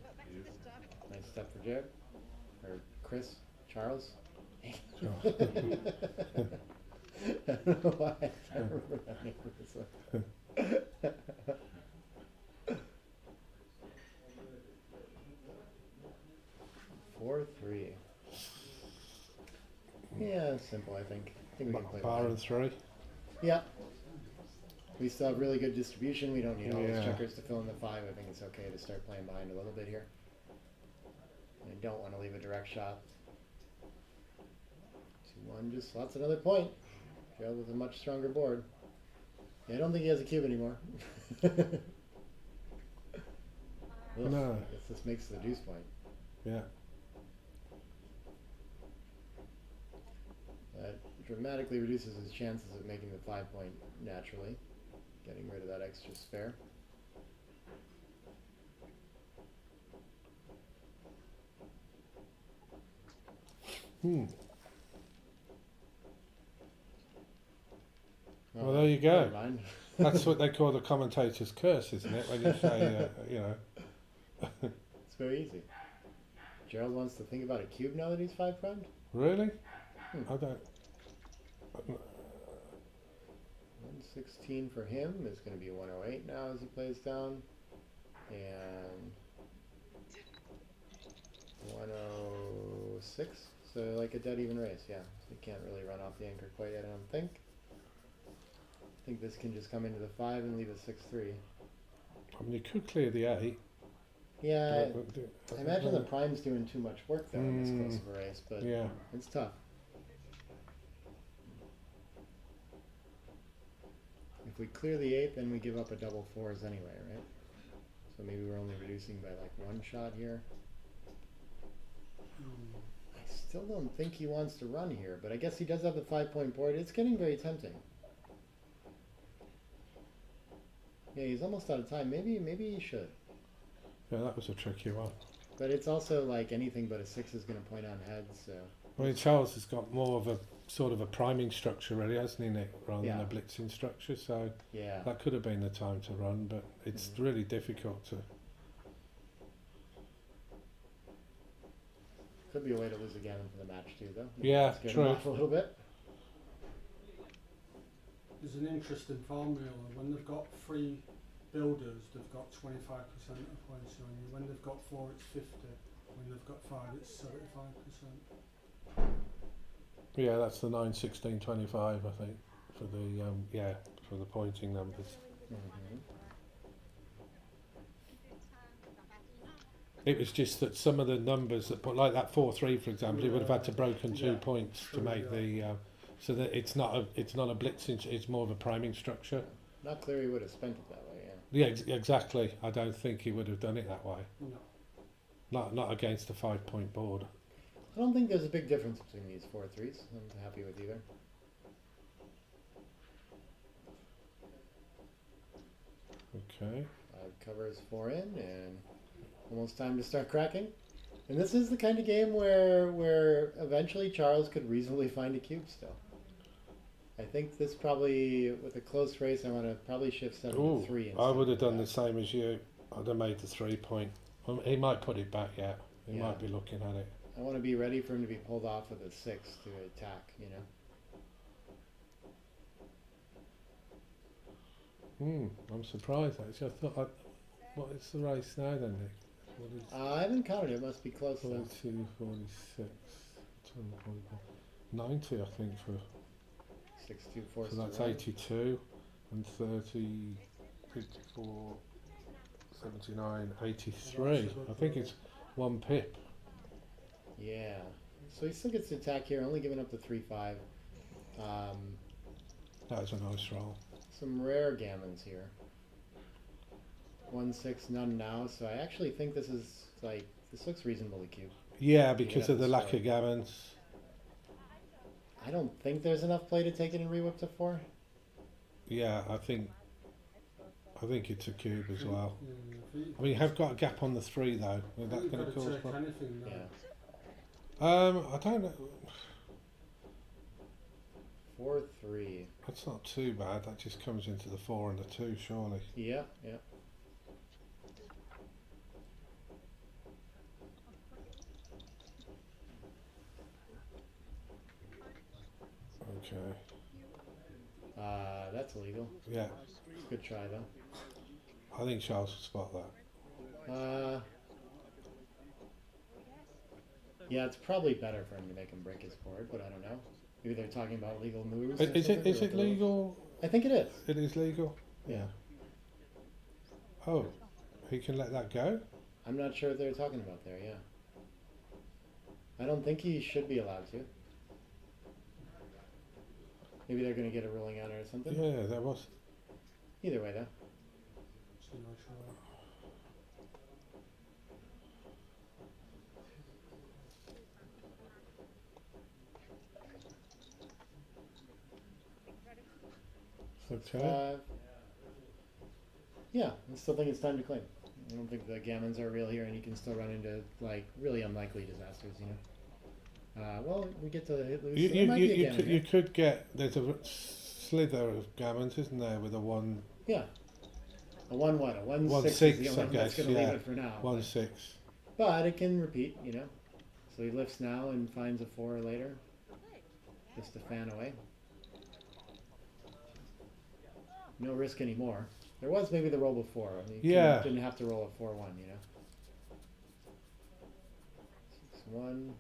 Nice step for Jared. Or Chris. Charles. I don't know why I can't remember that name for this one. 4-3. Yeah, simple, I think. I think we can play Bar with and 3. Yeah. We still have really good distribution. We don't need all those Yeah. checkers to fill in the 5. I think it's okay to start playing behind a little bit here. I don't want to leave a direct shot. 2-1 just slots another point. Gerald with a much stronger board. Yeah, I don't think he has a cube anymore. Ugh, No. I guess this makes the deuce point. Yeah. That dramatically reduces his chances of making the 5 point naturally. Getting rid of that extra spare. Hmm. Oh, Well, there you go. never mind. That's what they call the commentator's curse, isn't it? When you say, It's very easy. Gerald wants to think about a cube now that he's 5 primed. Really? Hmm. I don't. 116 for him is going to be 108 now as he plays down. And 106. So like a dead even race, yeah. So he can't really run off the anchor quite yet, I don't think. I think this can just come into the 5 and leave a 6-3. I mean, you could clear the 8. Yeah, but I imagine the prime's doing too much work though in this close of a race, but Yeah. it's tough. If we clear the 8, then we give up a double 4s anyway, right? So maybe we're only reducing by like 1 shot here. I still don't think he wants to run here, but I guess he does have the 5 point board. It's getting very tempting. Yeah, he's almost out of time. Maybe he should. Yeah, that was a tricky one. But it's also like anything but a 6 is going to point on heads, so... I mean, Charles has got more of a sort of a priming structure really, hasn't he, Nick, rather Yeah. than a blitzing structure, so Yeah. that could have been the time to run, but it's really difficult to... Could be a way to lose again for the match too, though. Yeah, Let's get him true. off a little bit. There's an interesting formula. When they've got 3 builders, they've got 25% of points on you. When they've got 4, it's 50. When they've got 5, it's 75%. Yeah, that's the 9, 16, 25, I think, for the, for the pointing numbers. Mm-hmm. It was just that some of the numbers that put, like that 4-3, for example, it would have had to broken 2 Yeah, points to true, make yeah. the, so that it's not a blitzing, it's more of a priming structure. Not clear he would have spent it that way, yeah. Yeah, exactly. I don't think he would have done it that way. No. Not against a 5 point board. I don't think there's a big difference between these 4-3s. I'm happy with either. Okay. 5 covers 4 in, and almost time to start cracking. And this is the kind of game where eventually Charles could reasonably find a cube still. I think this probably, with a close race, I want to probably shift 7 Ooh, to 3. I would have instead of done the that. same as you. I'd have made the 3 point. He might put it back yet. He Yeah. might be looking at it. I want to be ready for him to be pulled off with a 6 to attack, you know. I'm surprised actually. I thought, what is the race now then, Nick? What is I haven't counted. It must be close though. 42, 46, 90 I think for, 6-2 force so that's to run. 82 and 30, 54, 79, 83. I think it's one pip. Yeah. So he still gets to attack here, only giving up the 3/5. That's a nice roll. Some rare gammons here. 1/6, none now. So I actually think this is like this looks reasonable to cube. Yeah, You because get of the the lack score. of gammons. I don't think there's enough play to take it and re-whip to 4. Yeah, I think it's a cube as well. Yeah, I mean, you have got a gap on the 3 though. Is that you've going got to to cause take problems? anything now. Yeah. I don't know. 4/3. That's not too bad. That just comes into the 4 and the 2, surely. Yeah, yeah. Okay. That's illegal. Yeah, Good try though. I think Charles will spot that. Yeah, it's probably better for him to make him break his board, but I don't know. Maybe they're talking about legal moves. Or Is something, it or what the rules- legal? I think it is. It is legal. Yeah. Oh, he can let that go. I'm not sure what they're talking about there. Yeah. I don't think he should be allowed to. Maybe they're going to get a ruling on it or something. Yeah, there was. Either way, though. It's a nice roll. Okay. Yeah, I still think it's time to claim. I don't think the gammons are real here, and you can still run into like really unlikely disasters. You know. Well, we get to hit loose. You, so there might be a gammon you here. could get. There's a slither of gammons, isn't there, with a 1 Yeah. A 1 what? A 1/6 1/6, is the only I one that's guess, going to yeah. leave it for now. 1/6. But it can repeat, you know. So he lifts now and finds a 4 later. Just to fan away. No risk anymore. There was maybe the roll before. I mean, you Yeah. didn't have to roll a 4/1, you know. 6/1.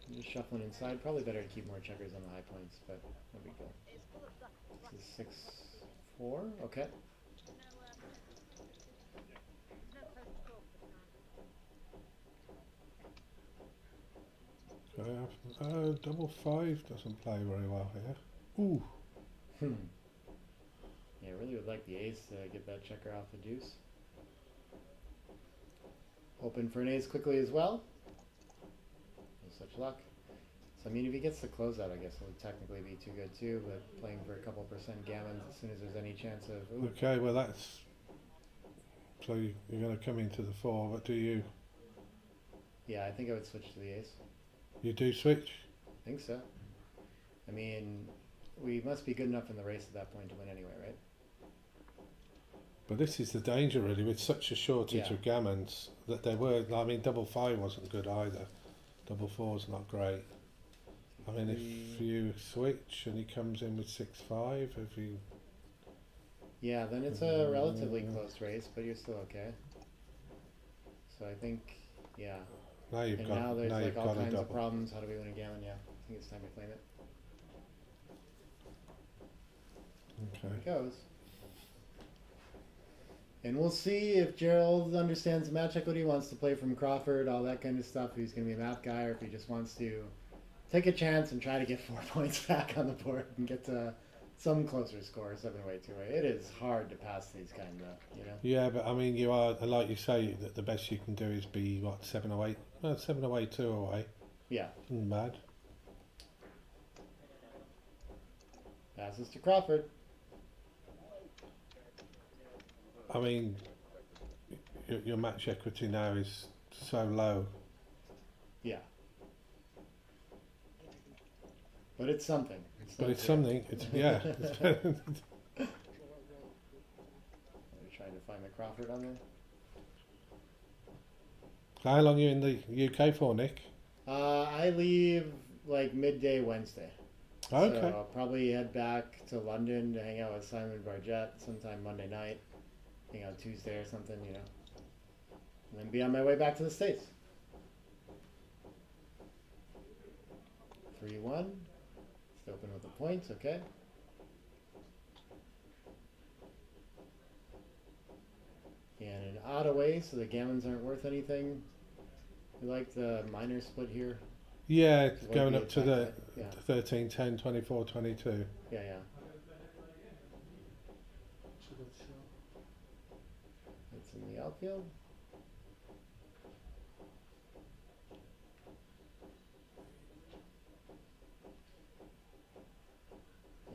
I'm just shuffling inside. Probably better to keep more checkers on the high points, but no big deal. This is 6/4. Okay. Double 5 doesn't play very well here. Ooh. Hmm. Yeah, I really would like the ace to get that checker off the deuce. Hoping for an ace quickly as well. No such luck. So I mean, if he gets the closeout, I guess it would technically be too good too. But playing for a couple % gammons as soon as there's any chance of. Ooh. Okay, well that's. So you're going to come into the 4, but do you? Yeah, I think I would switch to the ace. You do switch? I think so. I mean, we must be good enough in the race at that point to win anyway, right? But this is the danger really, with such a shortage Yeah. of gammons that they were. I mean, double 5 wasn't good either. Double 4's not great. I mean, if you switch and he comes in with 6/5, if you. Yeah, then it's a relatively close race, but you're still okay. So I think, yeah. Now you've And got. now there's Now like you've all got a kinds of double. problems. How do we win a gammon? Yeah, I think it's time to claim it. Here Okay. it goes. And we'll see if Gerald understands the match equity, wants to play from Crawford, all that kind of stuff. If he's going to be a math guy, or if he just wants to take a chance and try to get 4 points back on the board and get to some closer score, 7-way, 2-way. It is hard to pass these kind of, you know. Yeah, but I mean, you are like you say that the best you can do is be what 7 or 8. Well, 7 away, 2 away. Yeah, Isn't bad. passes to Crawford. I mean, your match equity now is so low. Yeah. But it's something. But not it's zero. something. It's yeah. It's better. Are you trying to find the Crawford on there? How long are you in the UK for, Nick? I leave like midday Wednesday. Okay. So I'll probably head back to London to hang out with Simon Barjett sometime Monday night. Hang out Tuesday or something, you know. And then be on my way back to the States. 3-1. Just open with the points, okay. out of way, so the gammons aren't worth anything. We like the minor split here. Yeah, Avoid going the up to attack the side. Yeah, 13, 10, 24, 22. yeah, yeah. It's a good shot. It's in the outfield.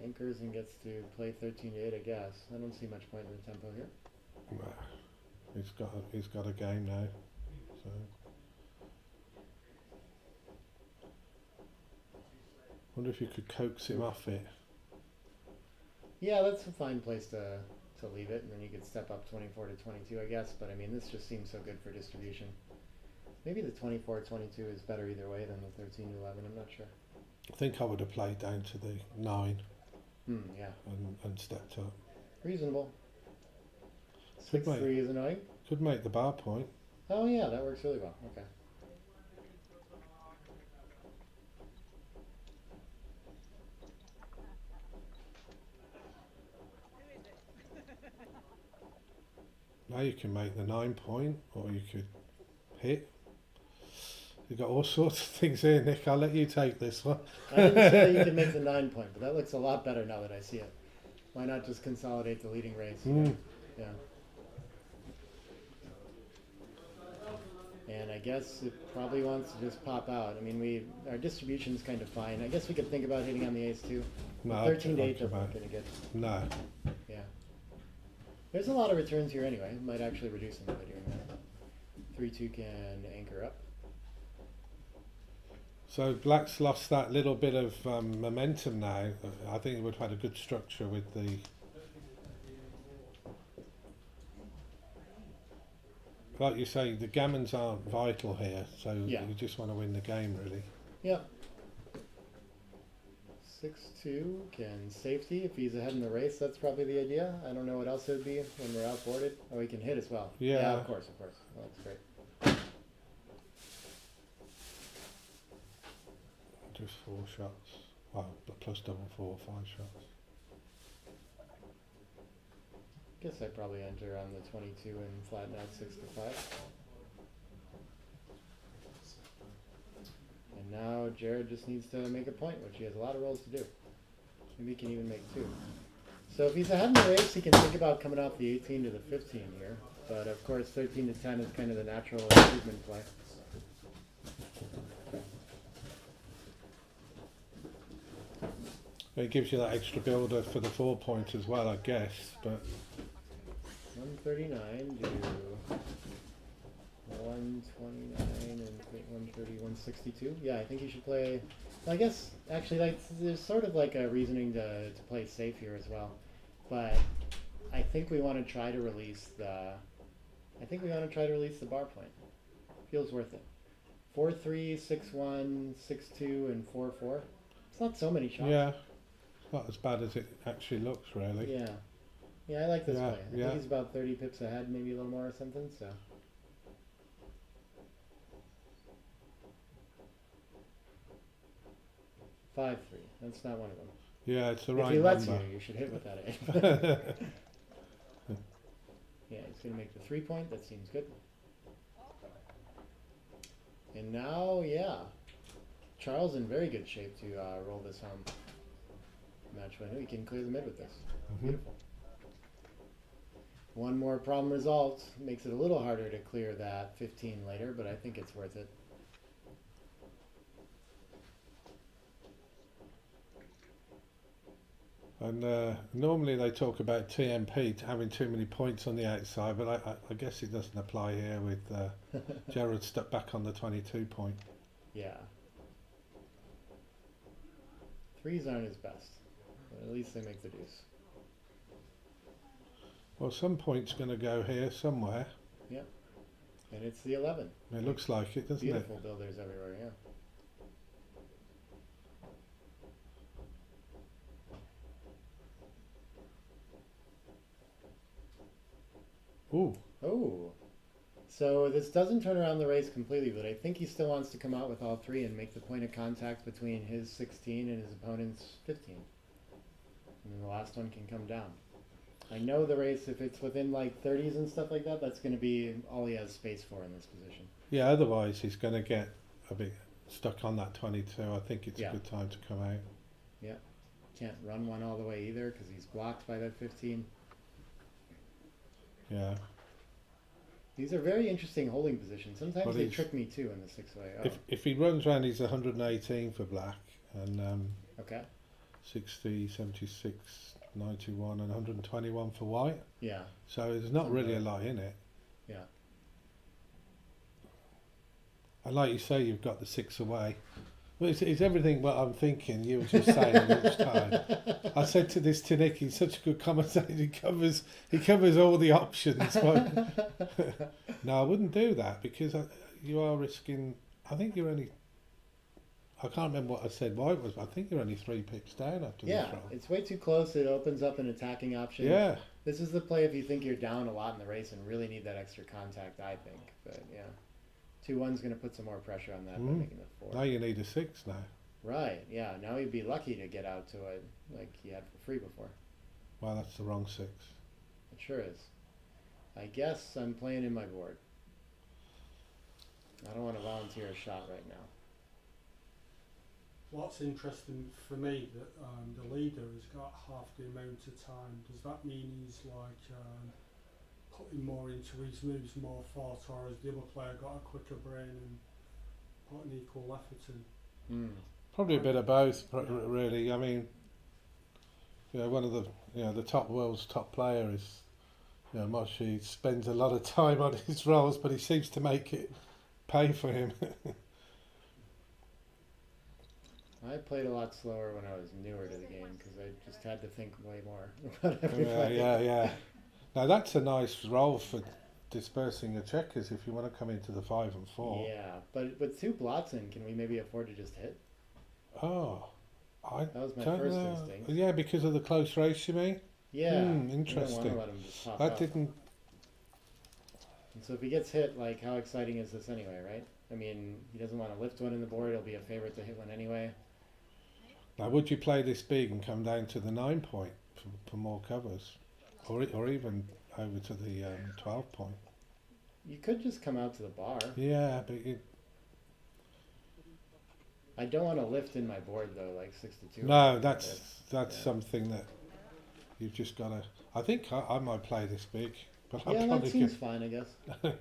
Anchors and gets to play 13 to 8, I guess. I don't see much point in the tempo here. Nah, he's got a game now. So wonder if you could coax him off it. Yeah, that's a fine place to leave it, and then you could step up 24 to 22, I guess. But I mean, this just seems so good for distribution. Maybe the 24-22 is better either way than the 13 to 11. I'm not sure. I think I would have played down to the 9 Yeah, and stepped up. reasonable. Could 6-3 make, is annoying. could make the bar point. Oh yeah, that works really well. Okay. Now you can make the 9 point, or you could hit. You've got all sorts of things here, Nick. I'll let you take this one. I didn't say you can make the 9 point, but that looks a lot better now that I see it. Why not just consolidate the leading race? Mm. Yeah. And I guess it probably wants to just pop out. I mean, our distribution's kind of fine. I guess we could think about hitting on the ace too. No, 13 to 8 I'd doesn't come look out. any good. No. Yeah. There's a lot of returns here anyway. It might actually reduce them by doing that. 3-2 can anchor up. So Black's lost that little bit of momentum now. I think it would have had a good structure with the... Like you say, the gammons aren't vital here, so Yeah. you just want to win the game, really. Yeah. 6-2 can safety if he's ahead in the race. That's probably the idea. I don't know what else it would be when we're outboarded. Oh, he can hit as well. Yeah. Of course, of course. Well, that's great. Just 4 shots. Well, plus double 4, 5 shots. Guess I probably enter on the 22 and flatten out 6-5. And now Jared just needs to make a point, which he has a lot of rolls to do. Maybe he can even make 2. So if he's ahead in the race, he can think about coming off the 18 to the 15 here. But of course, 13 to 10 is kind of the natural improvement play. It gives you that extra builder for the 4 point as well, I guess. But 139 to 129 and 130, 162. Yeah, I think you should play. I guess actually, like, there's sort of like a reasoning to play safe here as well, but I think we want to try to release the. I think we want to try to release the bar point. Feels worth it. 4-3, 6-1, 6-2, and 4-4. It's not so many shots. yeah, it's not as bad as it actually looks, really. Yeah. Yeah, I like this Yeah, play. I yeah. think he's about 30 pips ahead, maybe a little more or something, so. Five three. That's not one of them. Yeah, it's the If right he lets number. you should hit with that ace. Yeah, he's gonna make the 3 point. That seems good. And now, yeah, Charles in very good shape to roll this home. Match winner. He can clear the mid with this. Mhm. Beautiful. One more problem resolved. Makes it a little harder to clear that 15 later, but I think it's worth it. And normally they talk about TMP having too many points on the outside, but I guess it doesn't apply here with Jared stuck back on the 22 point. Yeah. Threes aren't his best, but at least they make the deuce. Well, some point's going to go here somewhere. And it's the 11. It looks like it, doesn't Beautiful builders everywhere, yeah. it? Ooh, Oh. So this doesn't turn around the race completely, but I think he still wants to come out with all 3 and make the point of contact between his 16 and his opponent's 15. And then the last one can come down. I know the race, if it's within like 30s and stuff like that, that's going to be all he has space for in this position. Yeah, otherwise he's going to get a bit stuck on that 22. I think it's Yeah. a good time to come out. Yeah. Can't run one all the way either because he's blocked by that 15. Yeah. These are very interesting holding positions. Sometimes But they he's- trick me too in the 6-way. Oh, If he runs round, he's 118 for black, and okay. 60, 76, 91, and 121 for white. Yeah. So there's not really a lot in it. Yeah. And like you say, you've got the 6 away. Well, it's everything what I'm thinking. You were just saying each time. I said to Nick, he's such a good commentator. He covers all the options. No, I wouldn't do that because you are risking. I think you're only. I can't remember what I said. White was. I think you're only 3 picks down after Yeah, this roll. it's way too close. It opens up an attacking option. Yeah. This is the play if you think you're down a lot in the race and really need that extra contact, I think. But yeah, 2-1's going to put some more pressure on that by making the 4. Now you need a 6 now. Right, yeah. Now he'd be lucky to get out to it like he had for free before. Well, that's the wrong 6. It sure is. I guess I'm playing in my board. I don't want to volunteer a shot right now. What's interesting for me that the leader has got half the amount of time. Does that mean he's like putting more into his moves, more thought, or has the other player got a quicker brain and put an equal effort in? Probably a bit of both, really. I mean, one of the top world's top player is, Moshi spends a lot of time on his rolls, but he seems to make it pay for him. I played a lot slower when I was newer to the game because I just had to think way more about every play. Yeah. Now that's a nice roll for dispersing your checkers if you want to come into the 5 and 4. Yeah, but with 2 blots in, can we maybe afford to just hit? Oh, I That was my don't first know. instinct. Yeah, because of the close race, you mean? Yeah. Interesting. I don't want to let him just pop That up. didn't. And so if he gets hit, like, how exciting is this anyway, right? I mean, he doesn't want to lift one in the board. It'll be a favorite to hit one anyway. Now, would you play this big and come down to the 9 point for more covers, or even over to the 12 point? You could just come out to the bar. Yeah, but I don't want to lift in my board though, like 6 to 2. no, that's Yeah. something that you've just got to. I think I might play this big, but I'll Yeah, that probably seems fine, I guess. I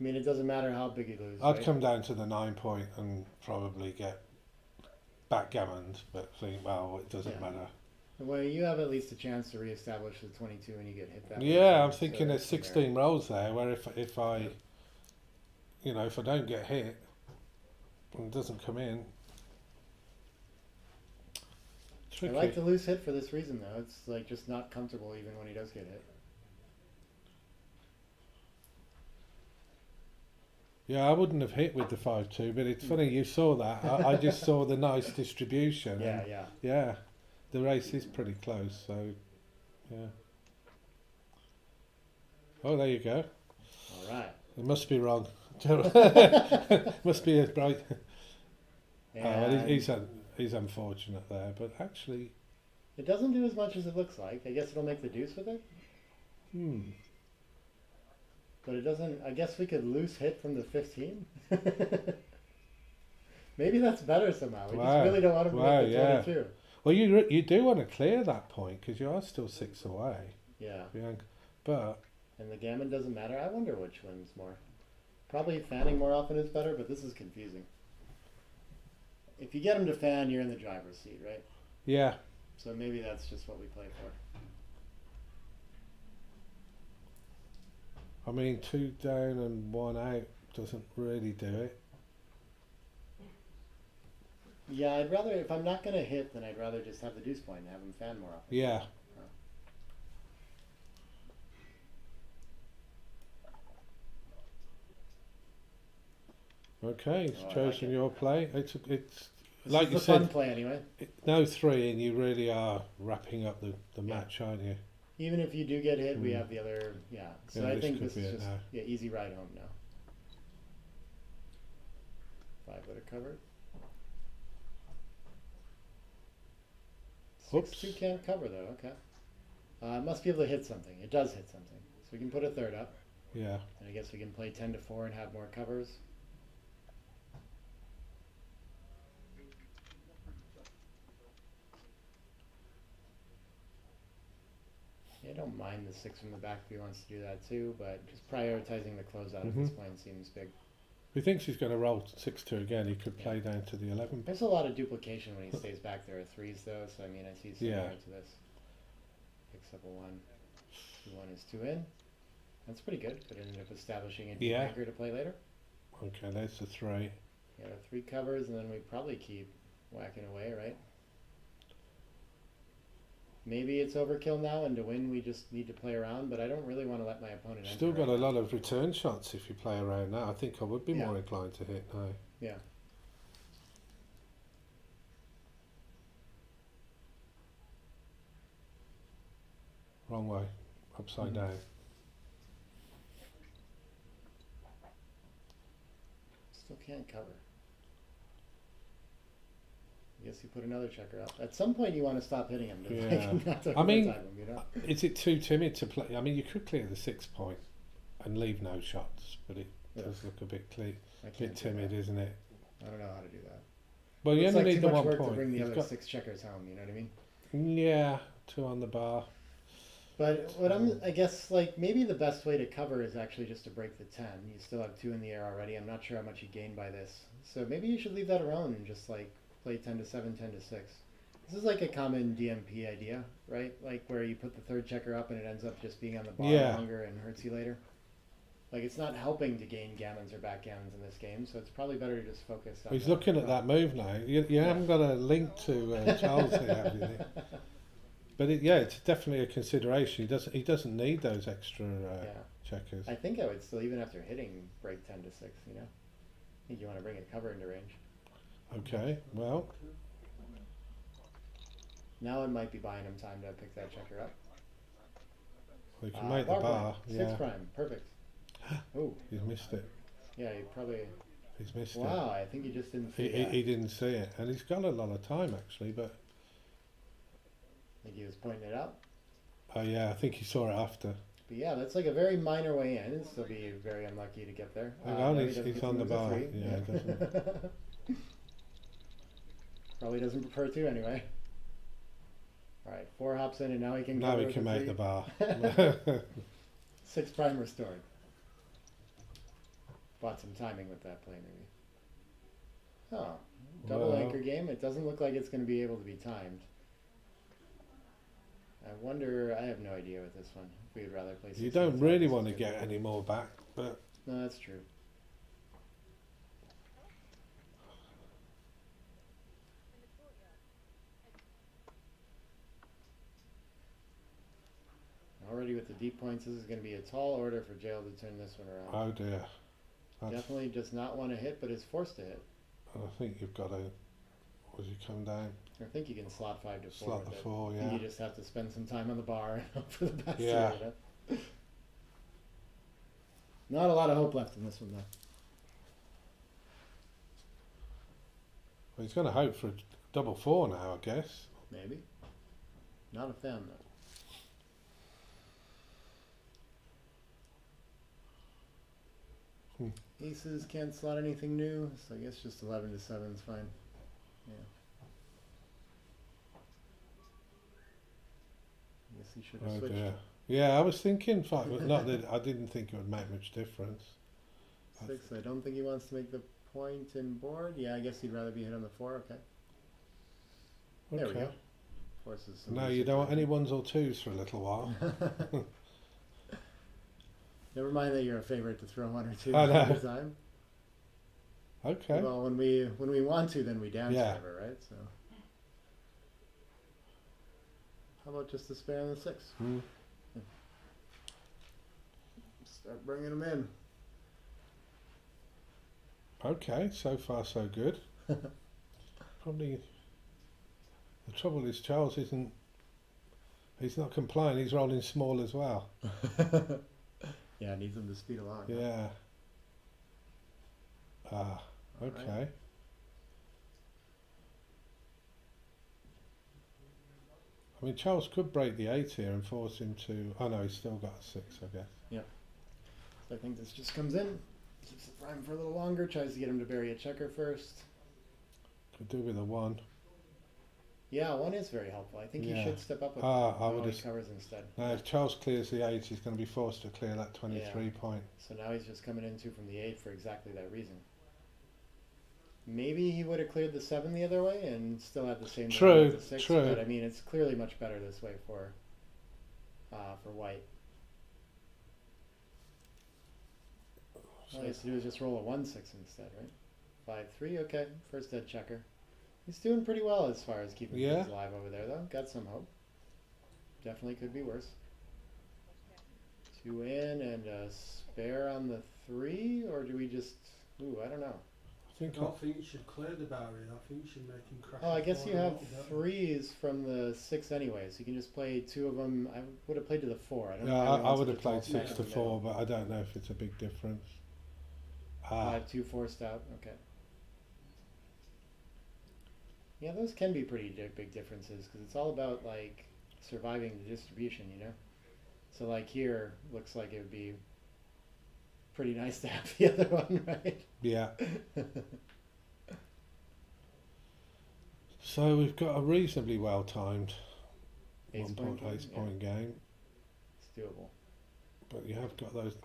mean, it doesn't matter how big you lose. I'd right? come down to the 9 point and probably get backgammoned, but think, well, it doesn't Yeah. matter. Well, you have at least a chance to reestablish the 22 when you get hit that way. Yeah, too, I'm thinking so there's it's fair. 16 rolls there where if I, if I don't get hit and it doesn't come in, I tricky. like the loose hit for this reason though. It's like just not comfortable even when he does get hit. Yeah, I wouldn't have hit with the 5-2, but it's funny you saw that. I just saw the nice distribution. Yeah, and yeah. yeah, the race is pretty close, so yeah. Oh, there you go. All right. It must be wrong. Must be a right. Well, And he's unfortunate there, but actually, it doesn't do as much as it looks like. I guess it'll make the deuce with it. But it doesn't. I guess we could loose hit from the 15. Maybe that's better somehow. We Wow. just really don't want him to Wow, make the yeah. 22. well, you do want to clear that point because you are still 6 away. Yeah. But And the gammon doesn't matter. I wonder which wins more. Probably fanning more often is better, but this is confusing. If you get him to fan, you're in the driver's seat, right? yeah, So maybe that's just what we play for. I mean, 2 down and 1 out doesn't really do it. Yeah, I'd rather, if I'm not going to hit, then I'd rather just have the deuce point and have him fan more often. Yeah. Okay, it's Oh, I like chosen it. your play. It's This like is you the fun said, play anyway. no 3 and you really are wrapping up the match, aren't you? Even if you do get hit, we Mm. have the other, yeah. So Yeah, I this think could this be is it just, now. yeah, easy ride home now. 5 would have covered. Oops. 6-2 can't cover though, okay. It must be able to hit something. It does hit something. So we can put a third up. Yeah. And I guess we can play 10 to 4 and have more covers. Yeah, I don't mind the 6 from the back if he wants to do that too, but just prioritizing the closeout at this point seems big. If he thinks he's going to roll 6-2 again, he could play down to the 11. There's a lot of duplication when he stays back. There are 3s though, so I mean, I see similar to this. Picks up a 1. 2-1 is 2 in. That's pretty good. Could end up establishing a deep anchor to play later. Okay, there's the 3. Yeah, 3 covers, and then we probably keep whacking away, right? Maybe it's overkill now, and to win we just need to play around, but I don't really want to let my opponent Still enter got right a lot of return shots if you play around now. I think I would be Yeah. more inclined to hit now. Yeah. Wrong way. Upside down. Still can't cover. I guess you put another checker up. At some point you want to stop hitting him. To Yeah. not to I mean, overtime him, you know? Is it too timid to play? I mean, you could clear the 6 point and leave no shots, but it does look a bit I can't bit do timid, that. isn't it? I don't know how to do that. Well, you It's only like need too the much 1 work point. to bring the You've other got 6 checkers home, you know what I mean? yeah, 2 on the bar. But what I guess, like, maybe the best way to cover is actually just to break the 10. You still have 2 in the air already. I'm not sure how much you gain by this. So maybe you should leave that alone and just, like, play 10 to 7, 10 to 6. This is like a common DMP idea, right? Like where you put the 3rd checker up and it ends up just being on the bar longer and hurts you later. Like it's not helping to gain gammons or backgammons in this game, so it's probably better to just focus on He's looking at that move now. You haven't got a link to Charles here, have you? But it's definitely a consideration. He doesn't need those extra checkers. I think I would still, even after hitting, break 10 to 6, you know? I think you want to bring a cover into range. Okay, well. Now it might be buying him time to pick that checker up. We can make the bar. Prime. 6 prime, perfect. Oh, he's missed it. Yeah, he probably. He's missed it. Wow, I think he just didn't see He didn't see it, and he's got a lot of time actually. But I think he was pointing it out. Oh yeah, I think he saw it after. But yeah, that's like a very minor way in. He'll still be very unlucky to get there. Hang on, no, he's on the bar. Yeah, he doesn't. Probably doesn't prefer to anyway. Alright, 4 hops in and now he can Now cover he with can the make 3. the bar. 6 prime restored. Bought some timing with that play maybe. Oh, double anchor game. It doesn't look like it's going to be able to be timed. I wonder, I have no idea with this one. If we'd rather play 6. You don't really want to get any more back, but no, that's true. Already with the deep points, this is going to be a tall order for Jail to turn this one around. oh dear. Definitely does not want to hit, but is forced to hit. I think you've got to. Would you come down? I think you can slot 5 to 4. Slot the 4, I yeah. think you just have to spend some time on the bar and hope for the best. Yeah. Here, you know? Not a lot of hope left in this one, though. Well, he's going to hope for a double 4 now, I guess. Maybe. Not a fan, though. Aces can't slot anything new, so I guess just 11 to 7 is fine. Yeah. I guess he should have Oh switched. dear. Yeah, I was thinking 5, but not that I didn't think it would make much difference. 6, I don't think he wants to make the point in board. Yeah, I guess he'd rather be hit on the 4, okay. There we go. Forces some No, you don't want any 1s or 2s for a little while. Never mind that you're a favorite to throw 1 or 2 I know. at a time. Okay. Well, when we want to, then we dance forever, right? So, how about just the spare on the 6? Mm. Start bringing them in. Okay, so far so good. Probably the trouble is Charles isn't. He's not complying. He's rolling small as well. Yeah, it needs them to speed along. Yeah. Ah, okay. I I mean, Charles could break the 8 here and force him to. Oh no, he's still got a 6, I guess. So I think this just comes in, keeps the prime for a little longer, tries to get him to bury a checker first. Could do with a 1. Yeah, 1 is very helpful. I think he Yeah. should step up with I no, would he have. covers instead. Now, if Charles clears the 8, he's going to be forced to clear that 23 point. So now he's just coming in 2 from the 8 for exactly that reason. Maybe he would have cleared the 7 the other way and still had the same True, as the 6, true. but I mean it's clearly much better this way for white. All he has to do is just roll a 1-6 instead, right? 5-3, okay. First dead checker. He's doing pretty well as far as keeping Yeah. things alive over there, though. Got some hope. Definitely could be worse. 2 in and a spare on the 3, or do we just? Ooh, I don't know. I think. I don't think you should clear the barrier. I think you should make him crash. Oh, I the guess you board a have little bit. 3s from the 6 anyway, so you can just play 2 of them. I would have played to the 4. I don't Yeah, know. I would have played 6 to 4, but I don't know if it's a big difference. 5-2 forced out. Okay. Yeah, those can be pretty big differences because it's all about like surviving the distribution, you know. So like here, looks like it would be pretty nice to have the other one, right? Yeah. So we've got a reasonably well timed Ace point game, ace yeah. point game, It's doable. but you have got those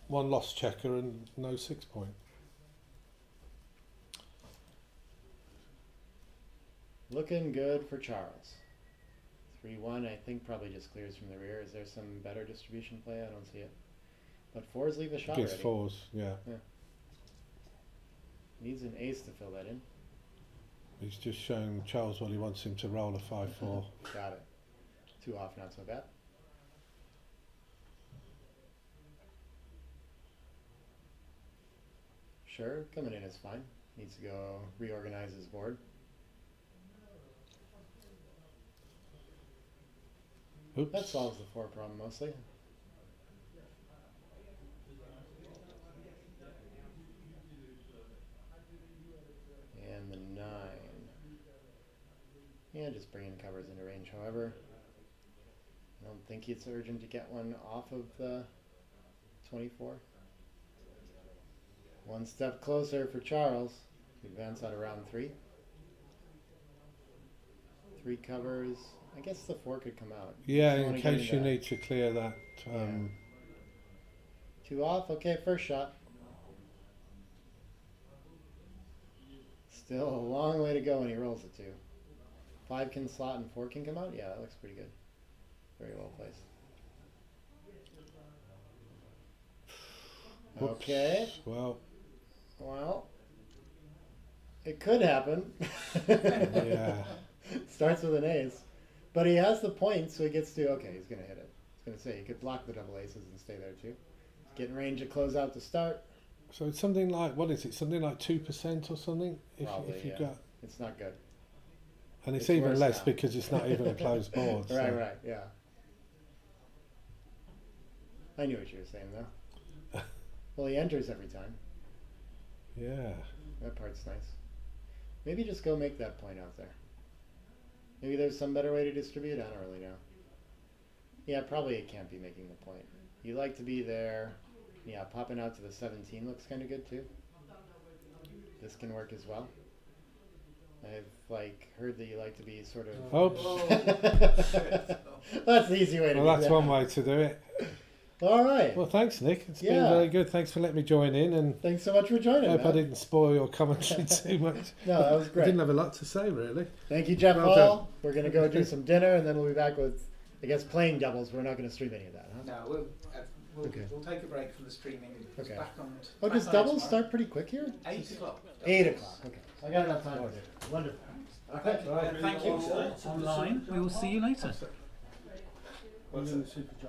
1 lost checker and no 6 point. Looking good for Charles. 3-1, I think probably just clears from the rear. Is there some better distribution play? I don't see it. But 4s leave the shot Gives ready. 4s, yeah. Needs an ace to fill that in. He's just showing Charles what he wants him to roll a 5-4. Got it. 2 off, not so bad. Sure, coming in is fine. Needs to go reorganize his board. Oops. That solves the 4 problem mostly. And the 9. Yeah, just bringing covers into range, however. I don't think it's urgent to get one off of the 24. 1 step closer for Charles to advance out of round 3. 3 covers. I guess the 4 could come out. Yeah, Just in wanna get case you into need to clear that. 2 off. Okay, first shot. Still a long way to go when he rolls a 2. 5 can slot and 4 can come out? Yeah, that looks pretty good. Very well placed. Whoops. Okay. Well, It could happen. yeah. Starts with an ace. But he has the points, so he gets to, okay, he's going to hit it. I was going to say, he could block the double aces and stay there too. Get in range to close out to start. So it's something like, what is it? Something like 2% or something? Probably, if you yeah. got, It's not good. and it's It's even worse less now. because it's not even a closed board. So. Right, yeah. I knew what you were saying, though. Well, he enters every time. Yeah. That part's nice. Maybe just go make that point out there. Maybe there's some better way to distribute? I don't really know. Yeah, probably it can't be making the point. You like to be there. Yeah, popping out to the 17 looks kind of good too. This can work as well. I've heard that you like to be sort of. Oops. That's the easy way to Well, do that's that. one way to do it. All right. Well, thanks, Nick. It's been Yeah. very good. Thanks for letting me join in, and Thanks so much for joining. I hope I man. didn't spoil your commentary too much. No, that was I great. didn't have a lot to say, really. Thank you, Jeff Well Hall. We're going to go do some dinner, and then we'll be back with, I guess, playing doubles. We're not going to stream any of that, huh? No, we'll Okay. we'll take a break from the streaming. It's Okay. back on. Oh, back does on doubles tomorrow. start pretty quick here? 8 o'clock. 8 o'clock. Okay. I got enough time to do it. Wonderful. Okay. Thank you. Online. We will see you later. I'm in the super jockey.